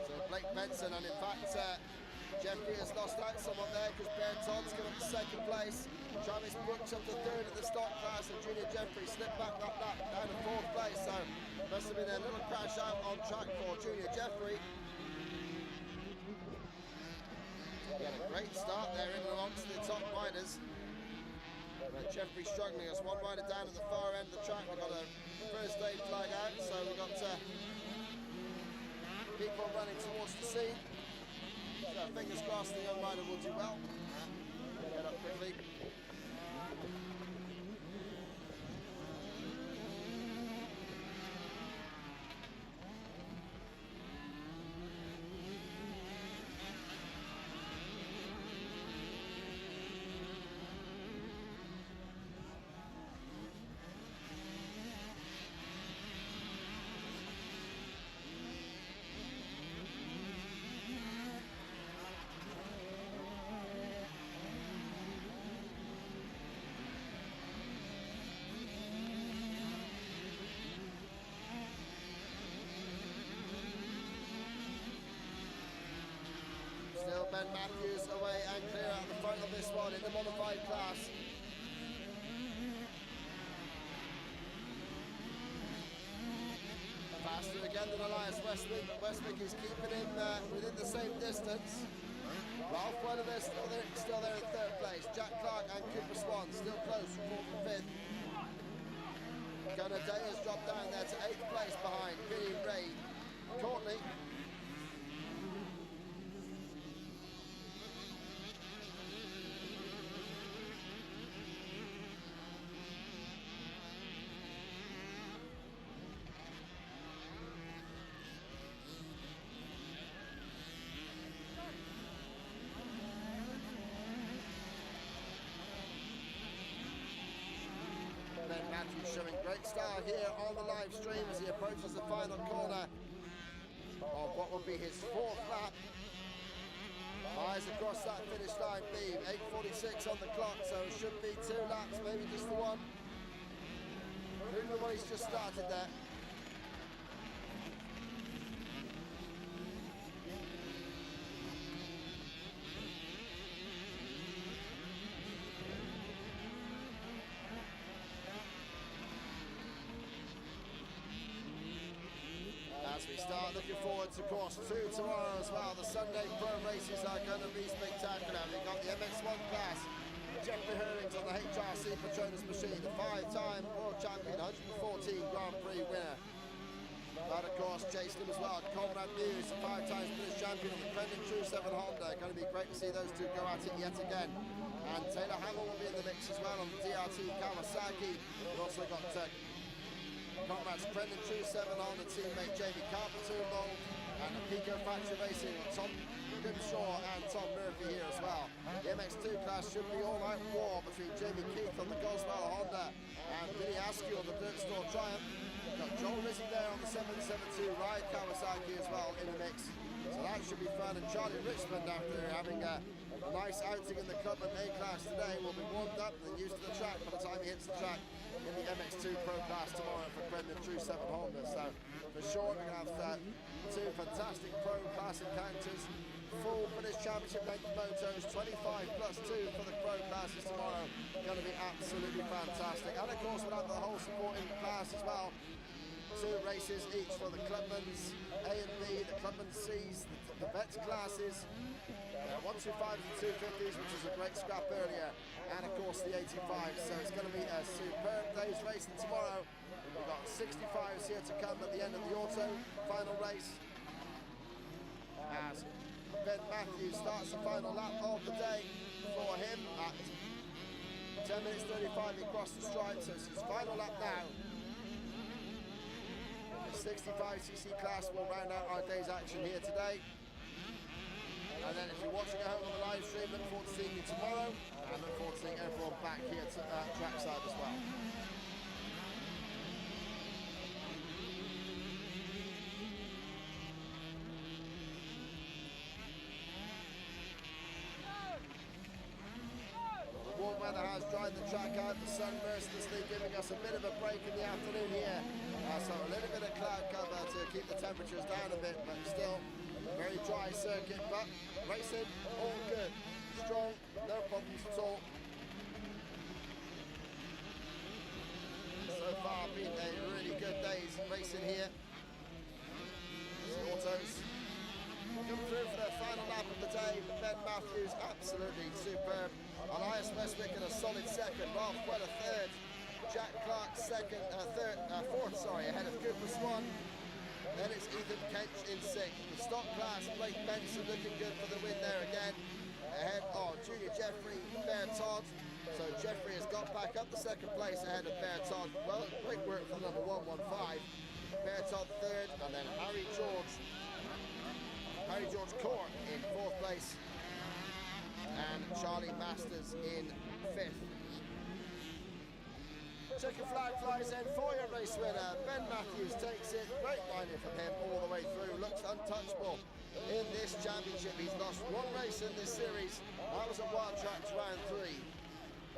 So Blake Benson, and in fact Jeffrey has lost out somewhat there because Bear Todd's come up to second place. Travis Brooks up to third in the stock class, and Junior Jeffrey slipped back that lap down to fourth place. So must have been a little crash out on track for Junior Jeffrey. He had a great start there in amongst the top riders. But Jeffrey struggling as one rider down at the far end of the track. We've got a first aid flag out, so we've got people running towards the scene. So fingers crossed the young rider will do well. Get up quickly. Still Ben Matthews away and clear out the front of this one in the modified class. Faster again than Elias Westwick, but Westwick is keeping him within the same distance. Ralph Weatherby still there in third place. Jack Clark and Cooper Swan still close from fourth and fifth. Gunnar Day has dropped down there to eighth place behind Vinny Reid. Courtney. Ben Matthews showing great style here on the live stream as he approaches the final corner of what will be his fourth lap. Eyes across that finish line beam, 8:46 on the clock, so it should be 2 laps, maybe just the one. Who knows what he's just started there. As we start looking forward to course 2 tomorrow as well. The Sunday Pro races are going to be spectacular. We've got the MX1 class, Jeffrey Herlings on the HRC Patronus machine, the 5-time world champion, 114 Grand Prix winner. But of course, chasing him as well, Conrad Muse, 5 times British champion on the Brendan True 7 Honda. Going to be great to see those two go at it yet again. And Taylor Hamill will be in the mix as well on the DRT Kawasaki. We've also got Conrad's Brendan True 7 Honda teammate Jamie Carpenter involved, and the Pico Factory Racing with Tom Grimshaw and Tom Murphy here as well. The MX2 class should be all-out war between Jamie Keith on the Goswell Honda and Vinny Askew on the Dirt Store Triumph. We've got Joel Rizzi there on the 772 Ride Kawasaki as well in the mix. So that should be fun, and Charlie Richmond, after having a nice outing in the Clubman A class today, will be warmed up and used to the track by the time he hits the track in the MX2 Pro class tomorrow for Brendan True 7 Honda. So for sure we're going to have 2 fantastic Pro class encounters, full British Championship length motos, 25+2 for the Pro classes tomorrow. Going to be absolutely fantastic. And of course we'll have the whole supporting class as well. 2 races each for the Clubman's A and B, the Clubman C's, the Vets classes, 125s and 250s, which was a great scrap earlier, and of course the 85s. So it's going to be a superb day's racing tomorrow. We've got 65s here to come at the end of the auto final race, as Ben Matthews starts the final lap of the day for him at 10 minutes 35. He crossed the stripe, so it's his final lap now. The 65cc class will round out our day's action here today. And then if you're watching at home on the live stream, look forward to seeing you tomorrow, and look forward to seeing everyone back here to trackside as well. The warm weather has dried the track out, the sun mercilessly giving us a bit of a break in the afternoon here. So a little bit of cloud cover to keep the temperatures down a bit, but still a very dry circuit, but racing all good, strong, no problems at all. far been a really good day's racing here. The autos come through for their final lap of the day. Ben Matthews absolutely superb. Elias Westwick in a solid second. Ralph Weller third. Jack Clark fourth, ahead of Cooper Swan. Then it's Ethan Kench in sixth. The stock class, Blake Benson looking good for the win there again. Ahead of Junior Jeffrey, Bear Todd. So Jeffrey has got back up to second place ahead of Bear Todd. Well, great work from number 115. Bear Todd third, and then Harry George Court in fourth place. And Charlie Masters in fifth. Checkered flag flies in for your race winner. Ben Matthews takes it. Great lining from him all the way through. Looks untouchable in this championship. He's lost one race in this series. That was a Wild Tracks round 3.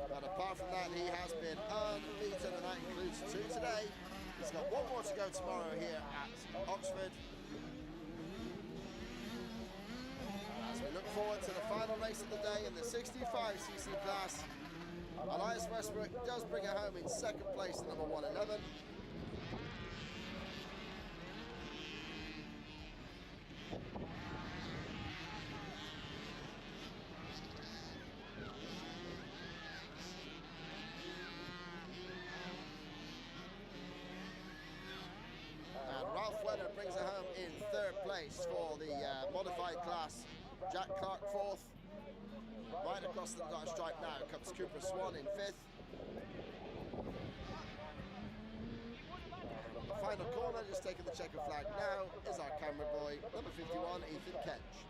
But apart from that, he has been unbeaten, and that includes 2 today. He's got one more to go tomorrow here at Oxford. As we look forward to the final race of the day in the 65cc class, Elias Westbrook does bring it home in second place to number 111. And Ralph Weller brings it home in third place for the modified class. Jack Clark fourth. Right across the dotted stripe now comes Cooper Swan in fifth. The final corner, just taking the checkered flag now, is our camera boy, number 51, Ethan Kench.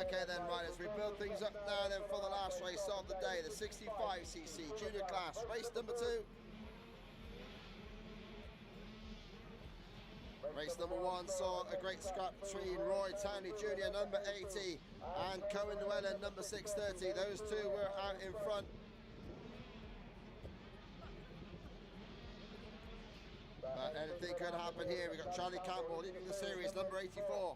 Okay then, riders, we build things up now then for the last race of the day, the 65cc junior class, race number 2. Race number 1 saw a great scrap between Roy Townley Jr., number 80, and Cohen Llewellyn, number 630. Those two were out in front. But anything could happen here. We've got Charlie Campbell leading the series, number 84.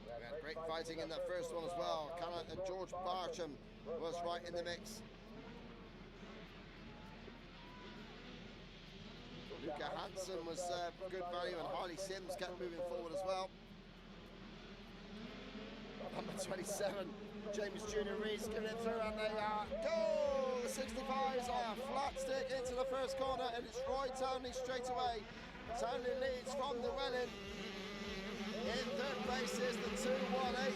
We had great fighting in that first one as well. Callum and George Barcham was right in the mix. Luca Hansen was good value, and Harley Sims kept moving forward as well. Number 27, James Junior Reed's giving it through, and they go! The 65s are flat stick into the first corner, and it's Roy Townley straight away. Townley leads from the Welling. In third place is the 218.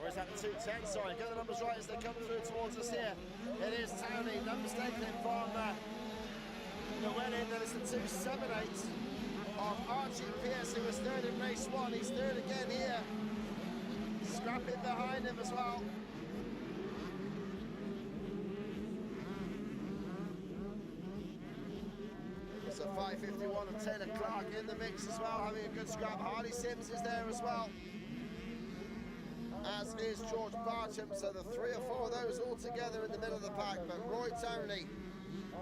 Or is that the 210? Sorry, get the numbers right as they come through towards us here. It is Townley, numbers taken in from the Welling. Then it's the 278 of Archie Pierce, who was third in race 1. He's third again here. Scrapping behind him as well. It's a 551 of Taylor Clark in the mix as well, having a good scrap. Harley Sims is there as well. as is George Barcham. So the 3 or 4 of those all together in the middle of the pack. But Roy Townley,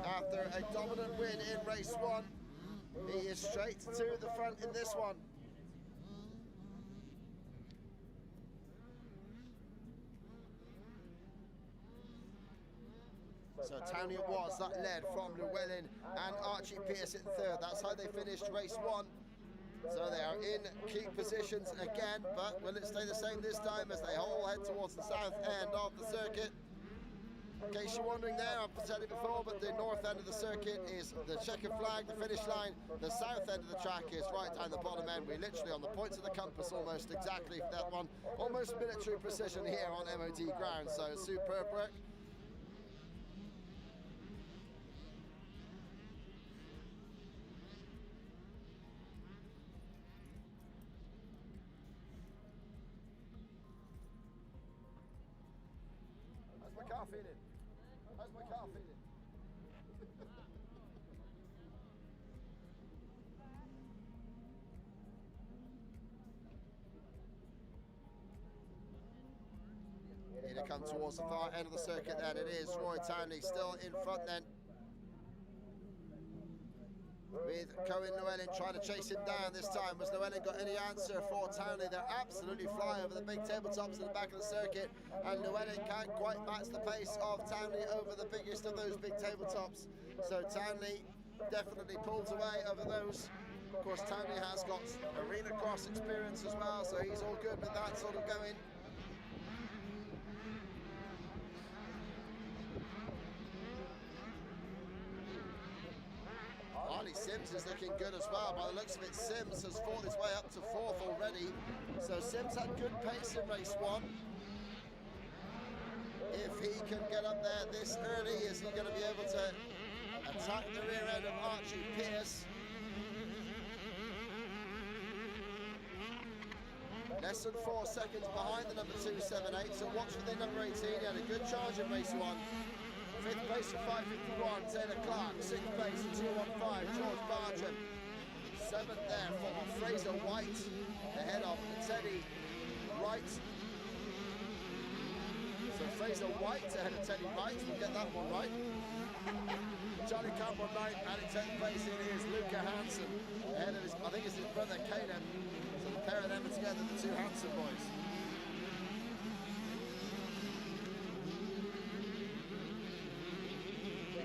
after a dominant win in race 1, he is straight to the front in this one. So Townley it was that led from Llewellyn and Archie Pierce in 3rd. That's how they finished race 1. So they are in key positions again, but will it stay the same this time as they all head towards the south end of the circuit? In case you're wondering there, I've said it before, but the north end of the circuit is the checkered flag, the finish line. The south end of the track is right down the bottom end. We're literally on the points of the compass almost exactly for that one. Almost military precision here on MOD ground, so superb work. How's my car feeling? How's my car feeling? Here to come towards the far end of the circuit then. It is Roy Townley still in front then, with Cohen Llewellyn trying to chase him down this time. Was Llewellyn got any answer for Townley? They're absolutely flying over the big tabletops in the back of the circuit, and Llewellyn can't quite match the pace of Townley over the biggest of those big tabletops. So Townley definitely pulls away over those. Of course, Townley has got arena cross experience as well, so he's all good with that sort of going. Harley Sims is looking good as well. By the looks of it, Sims has fought his way up to 4th already. So Sims had good pace in race 1. If he can get up there this early, is he going to be able to attack the rear end of Archie Pierce? Less than 4 seconds behind the number 278. So watch for the number 18. He had a good charge in race 1. 5th place for 551, Taylor Clark. 6th place for 215, George Barcham. 7th there for Fraser White, ahead of Teddy Wright. So Fraser White ahead of Teddy Wright, we'll get that one right. Charlie Campbell 9th, and in 10th place it is Luca Hansen, ahead of his, I think it's his brother Caleb. So the pair of them are together, the 2 Hansen boys.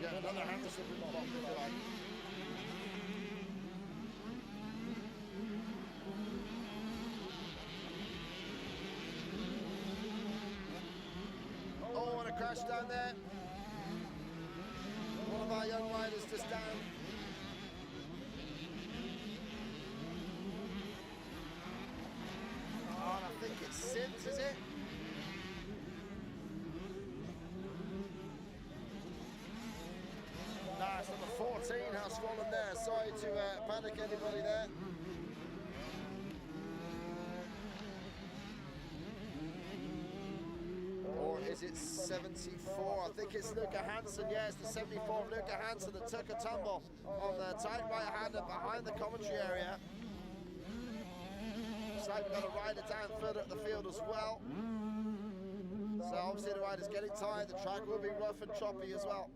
Another Henderson in the bottom, if you like. Oh, what a crash down there. One of our young riders just down. Oh, and I think it's Sims, is it? Nice, number 14 has fallen there. Sorry to panic anybody there. Or is it 74? I think it's Luca Hansen. Yeah, it's the 74 of Luca Hansen that took a tumble on the tight right-hander behind the commentary area. Looks like we've got a rider down further up the field as well. So obviously the rider's getting tired. The track will be rough and choppy as well.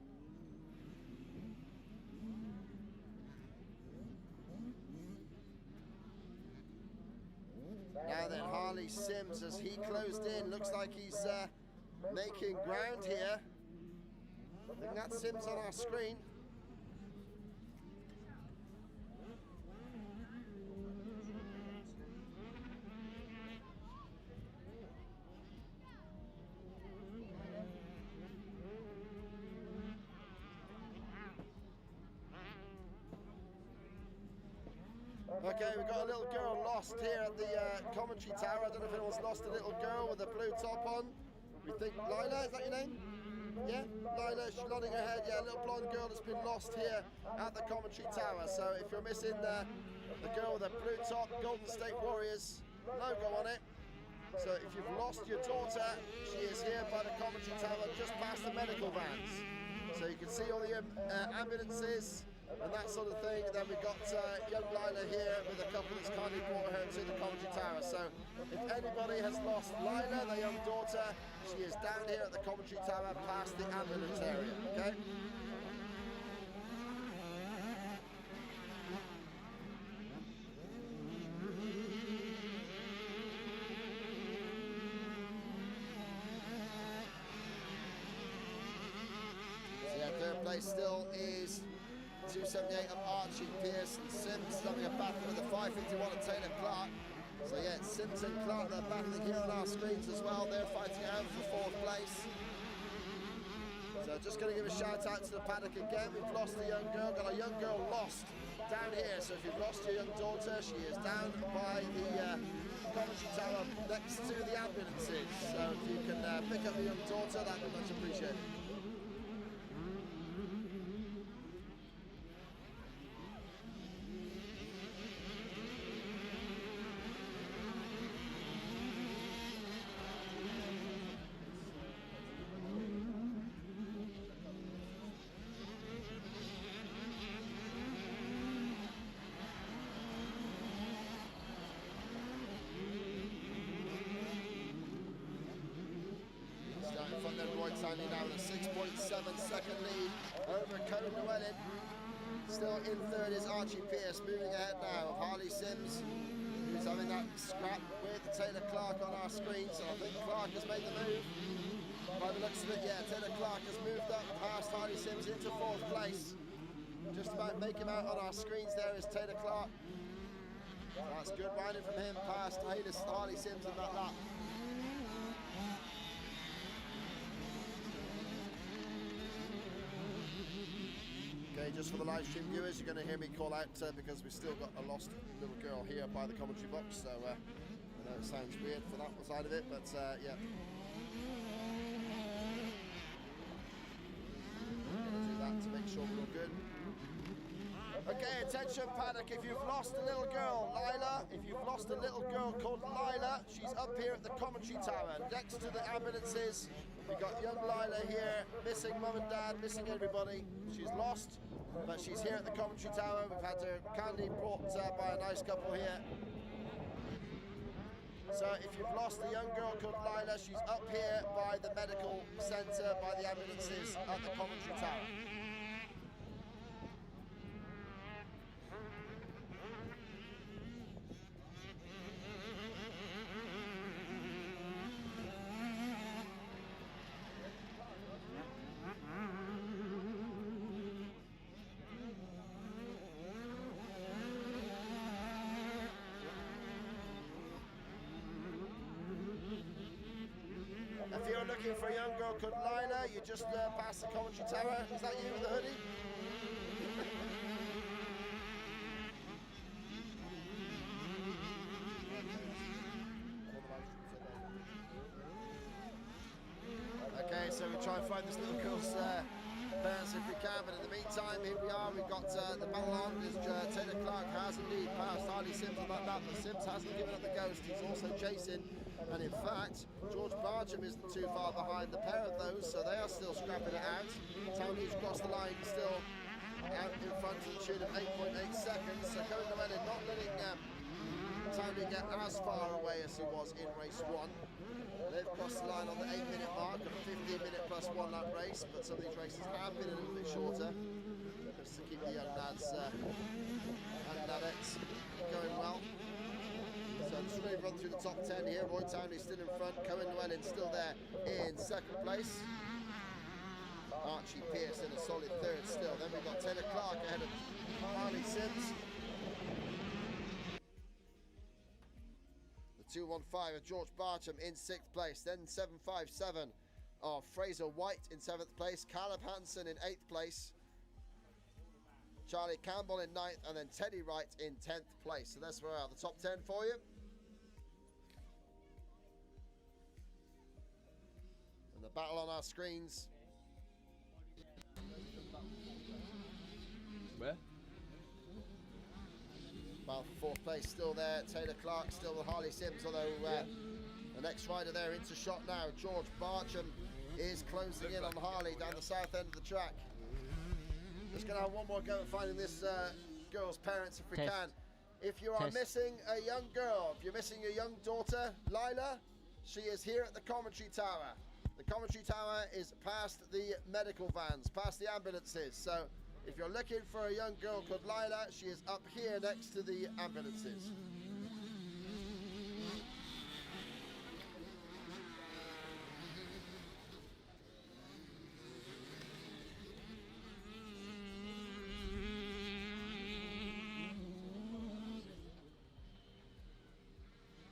Now then, Harley Sims, as he closed in, looks like he's making ground here. I think that's Sims on our screen. Okay, we've got a little girl lost here at the commentary tower. I don't know if anyone's lost a little girl with a blue top on. We think Lila, is that your name? Yeah, Lila, she's nodding her head. Yeah, a little blonde girl that's been lost here at the commentary tower. So if you're missing the girl with a blue top, Golden State Warriors logo on it. So if you've lost your daughter, she is here by the commentary tower just past the medical vans. So you can see all the ambulances and that sort of thing. Then we've got young Lila here with a couple that's kindly brought her to the commentary tower. So if anybody has lost Lila, their young daughter, she is down here at the commentary tower past the ambulance area, okay? So yeah, third place still is 278 of Archie Pierce, and Sims having a battle with the 551 of Taylor Clark. So yeah, it's Sims and Clark, they're battling here on our screens as well. They're fighting out for fourth place. So just going to give a shout out to the paddock again. We've lost a young girl, got a young girl lost down here. So if you've lost your young daughter, she is down by the commentary tower next to the ambulances. So if you can pick up your young daughter, that would be much appreciated. Standing now with a 6.7-second lead over Conan Llewellyn. Still in third is Archie Pierce, moving ahead now of Harley Sims, who's having that scrap with Taylor Clark on our screen. So I think Clark has made the move. By the looks of it, yeah, Taylor Clark has moved up past Harley Sims into fourth place. Just about make him out on our screens there is Taylor Clark. So that's good riding from him past Harley Sims in that lap. Okay, just for the live stream viewers, you're going to hear me call out because we've still got a lost little girl here by the commentary box. So I know it sounds weird for that side of it, but yeah. I'm going to do that to make sure we're all good. Okay, attention Paddock, if you've lost a little girl, Lila, if you've lost a little girl called Lila, she's up here at the commentary tower next to the ambulances. We've got young Lila here, missing mum and dad, missing everybody. She's lost, but she's here at the commentary tower. We've had her kindly brought by a nice couple here. So if you've lost a young girl called Lila, she's up here by the medical centre, by the ambulances at the commentary tower. If you're looking for a young girl called Lila, you just pass the commentary tower. Is that you with the hoodie? Okay, so we try and find this little girl's parents if we can, but in the meantime, here we are. We've got the battle on. Taylor Clark has indeed passed Harley Sims on that lap, but Sims hasn't given up the ghost. He's also chasing. And in fact, George Bartram isn't too far behind the pair of those, so they are still scrapping it out. Tony's crossed the line, still out in front to the tune of 8.8 seconds. So Conan Llewellyn not letting Tony get as far away as he was in race one. They've crossed the line on the 8-minute mark of a 15-minute plus 1 lap race, but some of these races have been a little bit shorter, just to keep the young lads and ladettes going well. So just really run through the top 10 here. Roy Townley still in front, Conan Llewellyn still there in second place. Archie Pierce in a solid third still. Then we've got Taylor Clark ahead of Harley Sims. The 215 of George Bartram in 6th place. Then 757 of Fraser White in 7th place. Caleb Hansen in 8th place. Charlie Campbell in 9th, and then Teddy Wright in 10th place. So that's where we are, the top 10 for you. And the battle on our screens. Where? Battle for 4th place still there. Taylor Clark still with Harley Sims, although the next rider there into shot now. George Bartram is closing in on Harley down the south end of the track. Just going to have one more go at finding this girl's parents if we can. If you are missing a young girl, if you're missing your young daughter, Lila, she is here at the commentary tower. The commentary tower is past the medical vans, past the ambulances. So if you're looking for a young girl called Lila, she is up here next to the ambulances.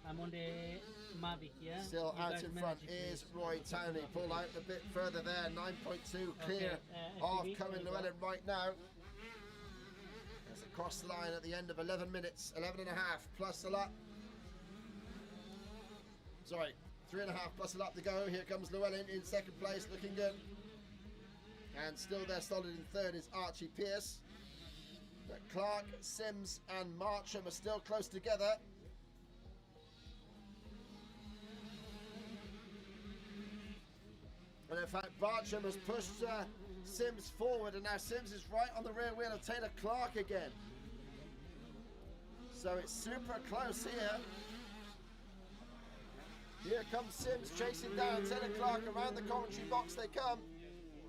I'm on the Mavic, yeah? Still out in front is Roy Townley. Pull out a bit further there. 9.2 clear of Cohen Llewellyn right now. As it crossed the line at the end of 11 minutes, 11 and a half plus a lap. Sorry, 3.5 plus a lap to go. Here comes Llewellyn in second place, looking good. And still there solid in third is Archie Pierce. But Clark, Sims and Marcham are still close together. And in fact, Bartram has pushed Sims forward, and now Sims is right on the rear wheel of Taylor Clark again. So it's super close here. Here comes Sims chasing down Taylor Clark. Around the commentary box they come.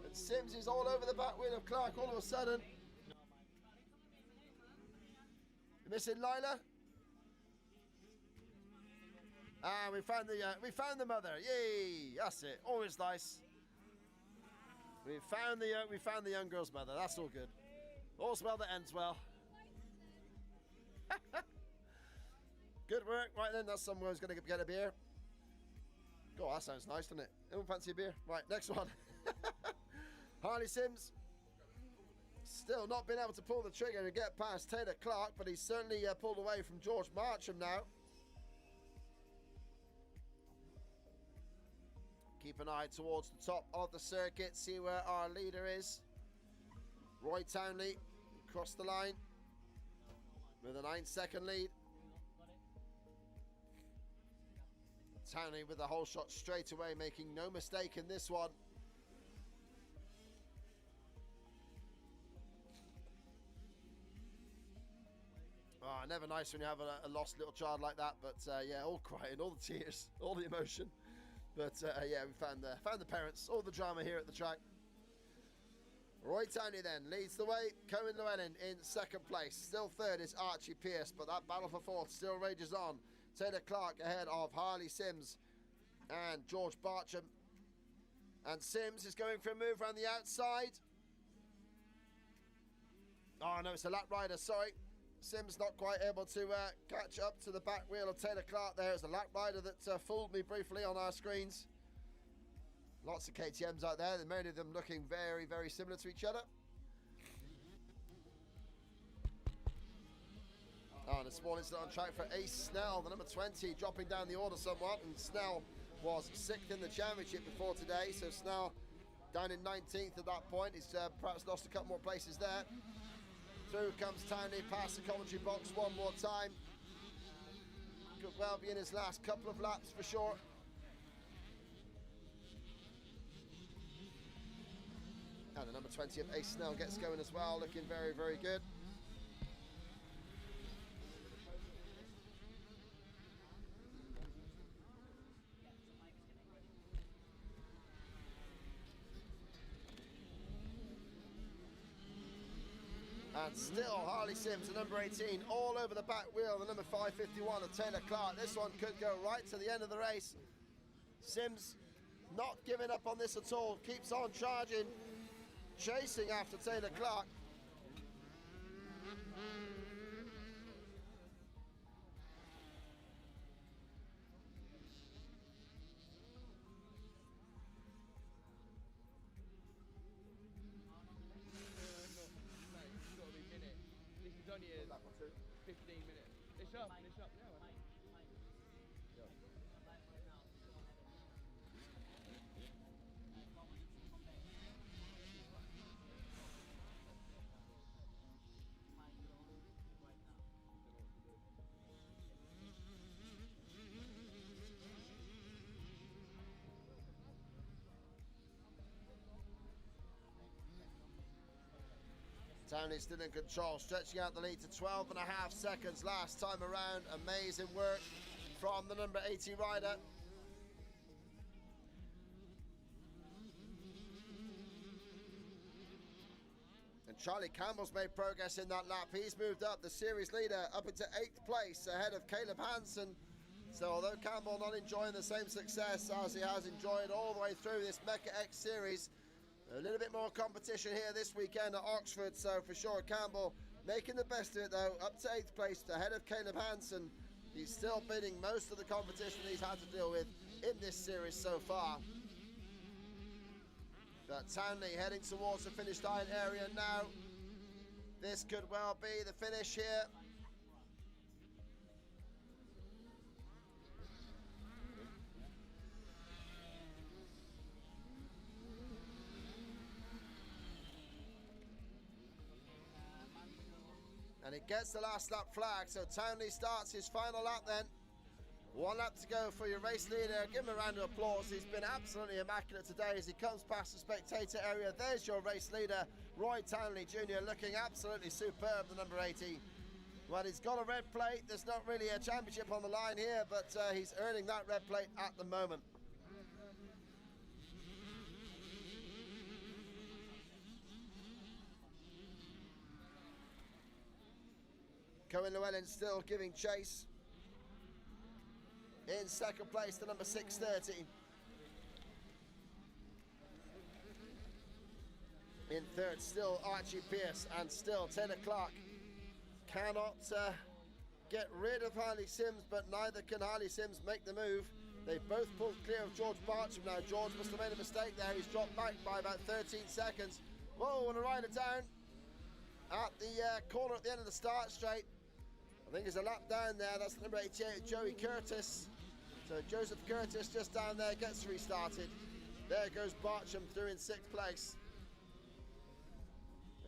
And Sims is all over the back wheel of Clark all of a sudden. You missing Lila? Ah, we found the mother. Yay! That's it. Always nice. We found the young girl's mother. That's all good. All's well that ends well. Good work. Right then, that's someone who's going to get a beer. Oh, that sounds nice, doesn't it? Anyone fancy a beer? Right, next one. Harley Sims. Still not been able to pull the trigger and get past Taylor Clark, but he's certainly pulled away from George Marcham now. Keep an eye towards the top of the circuit, see where our leader is. Roy Townley crossed the line with a 9-second lead. Townley with the whole shot straight away, making no mistake in this one. Oh, never nice when you have a lost little child like that, but yeah, all crying, all the tears, all the emotion. But yeah, we found the parents, all the drama here at the track. Roy Townley then leads the way. Cohen Llewellyn in second place. Still third is Archie Pierce, but that battle for fourth still rages on. Taylor Clark ahead of Harley Sims and George Barcham. And Sims is going for a move around the outside. Oh no, it's a lap rider, sorry. Sims not quite able to catch up to the back wheel of Taylor Clark. There is a lap rider that fooled me briefly on our screens. Lots of KTMs out there, and many of them looking very, very similar to each other. Oh, and a small incident on track for Ace Snell, the number 20, dropping down the order somewhat. And Snell was 6th in the championship before today, so Snell down in 19th at that point. He's perhaps lost a couple more places there. Through comes Townley, past the commentary box one more time. Could well be in his last couple of laps for sure. And the number 20 of Ace Snell gets going as well, looking very, very good. And still Harley Sims, the number 18, all over the back wheel, the number 551 of Taylor Clark. This one could go right to the end of the race. Sims not giving up on this at all, keeps on charging, chasing after Taylor Clark. Townley still in control, stretching out the lead to 12.5 seconds last time around. Amazing work from the number 80 rider. And Charlie Campbell's made progress in that lap. He's moved up, the series leader, up into 8th place ahead of Caleb Hansen. So although Campbell not enjoying the same success as he has enjoyed all the way through this Mecca-X series, a little bit more competition here this weekend at Oxford. So for sure, Campbell making the best of it though, up to 8th place ahead of Caleb Hansen. He's still beating most of the competition he's had to deal with in this series so far. But Townley heading towards the finish line area now. This could well be the finish here. And it gets the last lap flag, so Townley starts his final lap then. 1 lap to go for your race leader. Give him a round of applause. He's been absolutely immaculate today as he comes past the spectator area. There's your race leader, Roy Townley Jr., looking absolutely superb, the number 80. Well, he's got a red plate. There's not really a championship on the line here, but he's earning that red plate at the moment. Cohen Llewellyn still giving chase. In second place, the number 630. In third, still Archie Pierce, and still Taylor Clark. Cannot get rid of Harley Sims, but neither can Harley Sims make the move. They both pulled clear of George Bartram now. George must have made a mistake there. He's dropped back by about 13 seconds. Whoa, and a rider down at the corner at the end of the start straight. I think there's a lap down there. That's the number 88, Joey Curtis. So Joseph Curtis just down there gets restarted. There goes Bartram through in 6th place.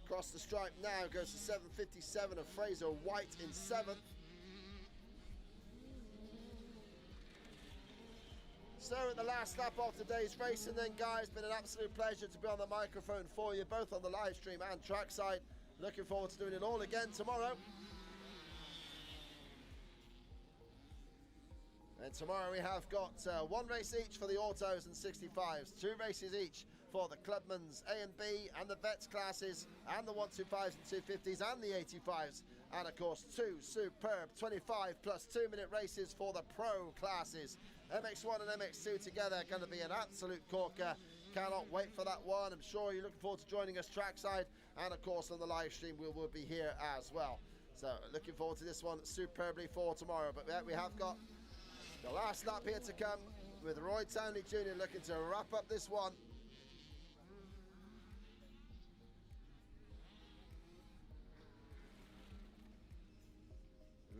Across the stripe now goes to 7:57 of Fraser White in 7th. So at the last lap of today's racing then, guys, been an absolute pleasure to be on the microphone for you, both on the live stream and trackside. Looking forward to doing it all again tomorrow. And tomorrow we have got 1 race each for the autos and 65s, 2 races each for the Clubman's A and B and the Vets classes, and the 125s and 250s and the 85s, and of course 2 superb 25 plus 2-minute races for the Pro classes. MX1 and MX2 together, going to be an absolute corker. Cannot wait for that one. I'm sure you're looking forward to joining us trackside, and of course on the live stream we will be here as well. So looking forward to this one superbly for tomorrow. But yeah, we have got the last lap here to come with Roy Townley Jr. looking to wrap up this one.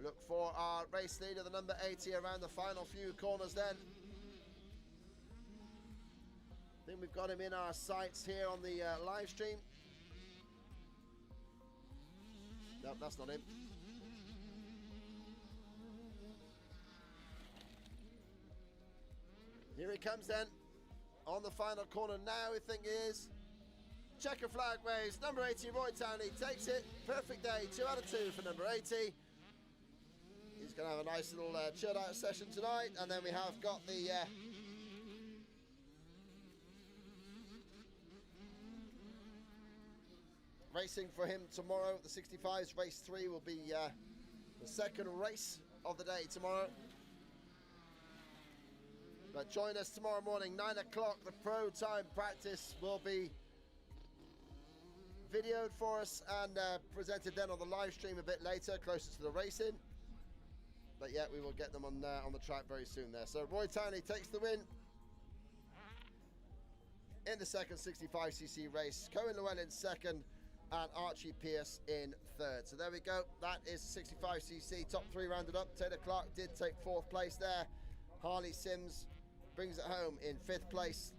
Look for our race leader, the number 80, around the final few corners then. I think we've got him in our sights here on the live stream. No, that's not him. Here he comes then, on the final corner now, I think it is. Checker flag waves, number 80, Roy Townley takes it. Perfect day, 2 out of 2 for number 80. He's going to have a nice little chilled out session tonight. And then we have got the racing for him tomorrow. The 65s race 3 will be the second race of the day tomorrow. But join us tomorrow morning, 9 o'clock. The Pro Time practice will be videoed for us and presented then on the live stream a bit later, closer to the racing. But yeah, we will get them on the track very soon there. So Roy Townley takes the win in the second 65cc race. Cohen Llewellyn second, and Archie Pierce in third. So there we go. That is 65cc top 3 rounded up. Taylor Clark did take 4th place there. Harley Sims brings it home in 5th place.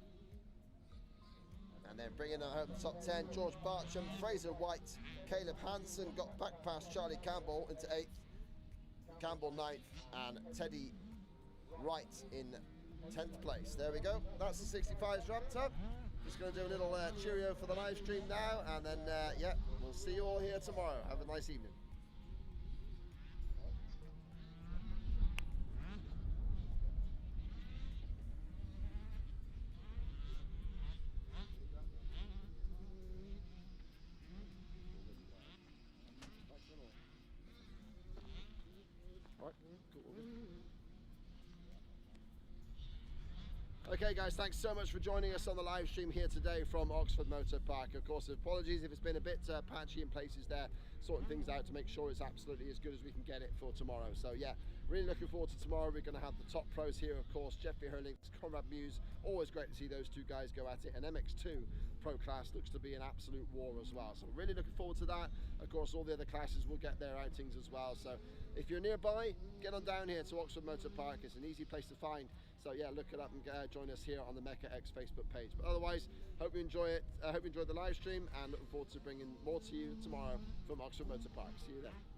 And then bringing it home top 10, George Bartram, Fraser White, Caleb Hansen got back past Charlie Campbell into 8th. Campbell 9th, and Teddy Wright in 10th place. There we go. That's the 65s wrapped up. Just going to do a little cheerio for the live stream now, and then yeah, we'll We'll see you all here tomorrow. Have a nice evening. Okay guys, thanks so much for joining us on the live stream here today from Oxford Motor Park. Of course, apologies if it's been a bit patchy in places there, sorting things out to make sure it's absolutely as good as we can get it for tomorrow. So yeah, really looking forward to tomorrow. We're going to have the top pros here, of course, Jeffrey Herlings, Conrad Muse. Always great to see those two guys go at it. And MX2 Pro class looks to be an absolute war as well. So really looking forward to that. Of course, all the other classes will get their outings as well. So if you're nearby, get on down here to Oxford Motor Park. It's an easy place to find. So yeah, look it up and join us here on the Mecca-X Facebook page. But otherwise, hope you enjoy it. Hope you enjoyed the live stream, and looking forward to bringing more to you tomorrow from Oxford Motor Park. See you then.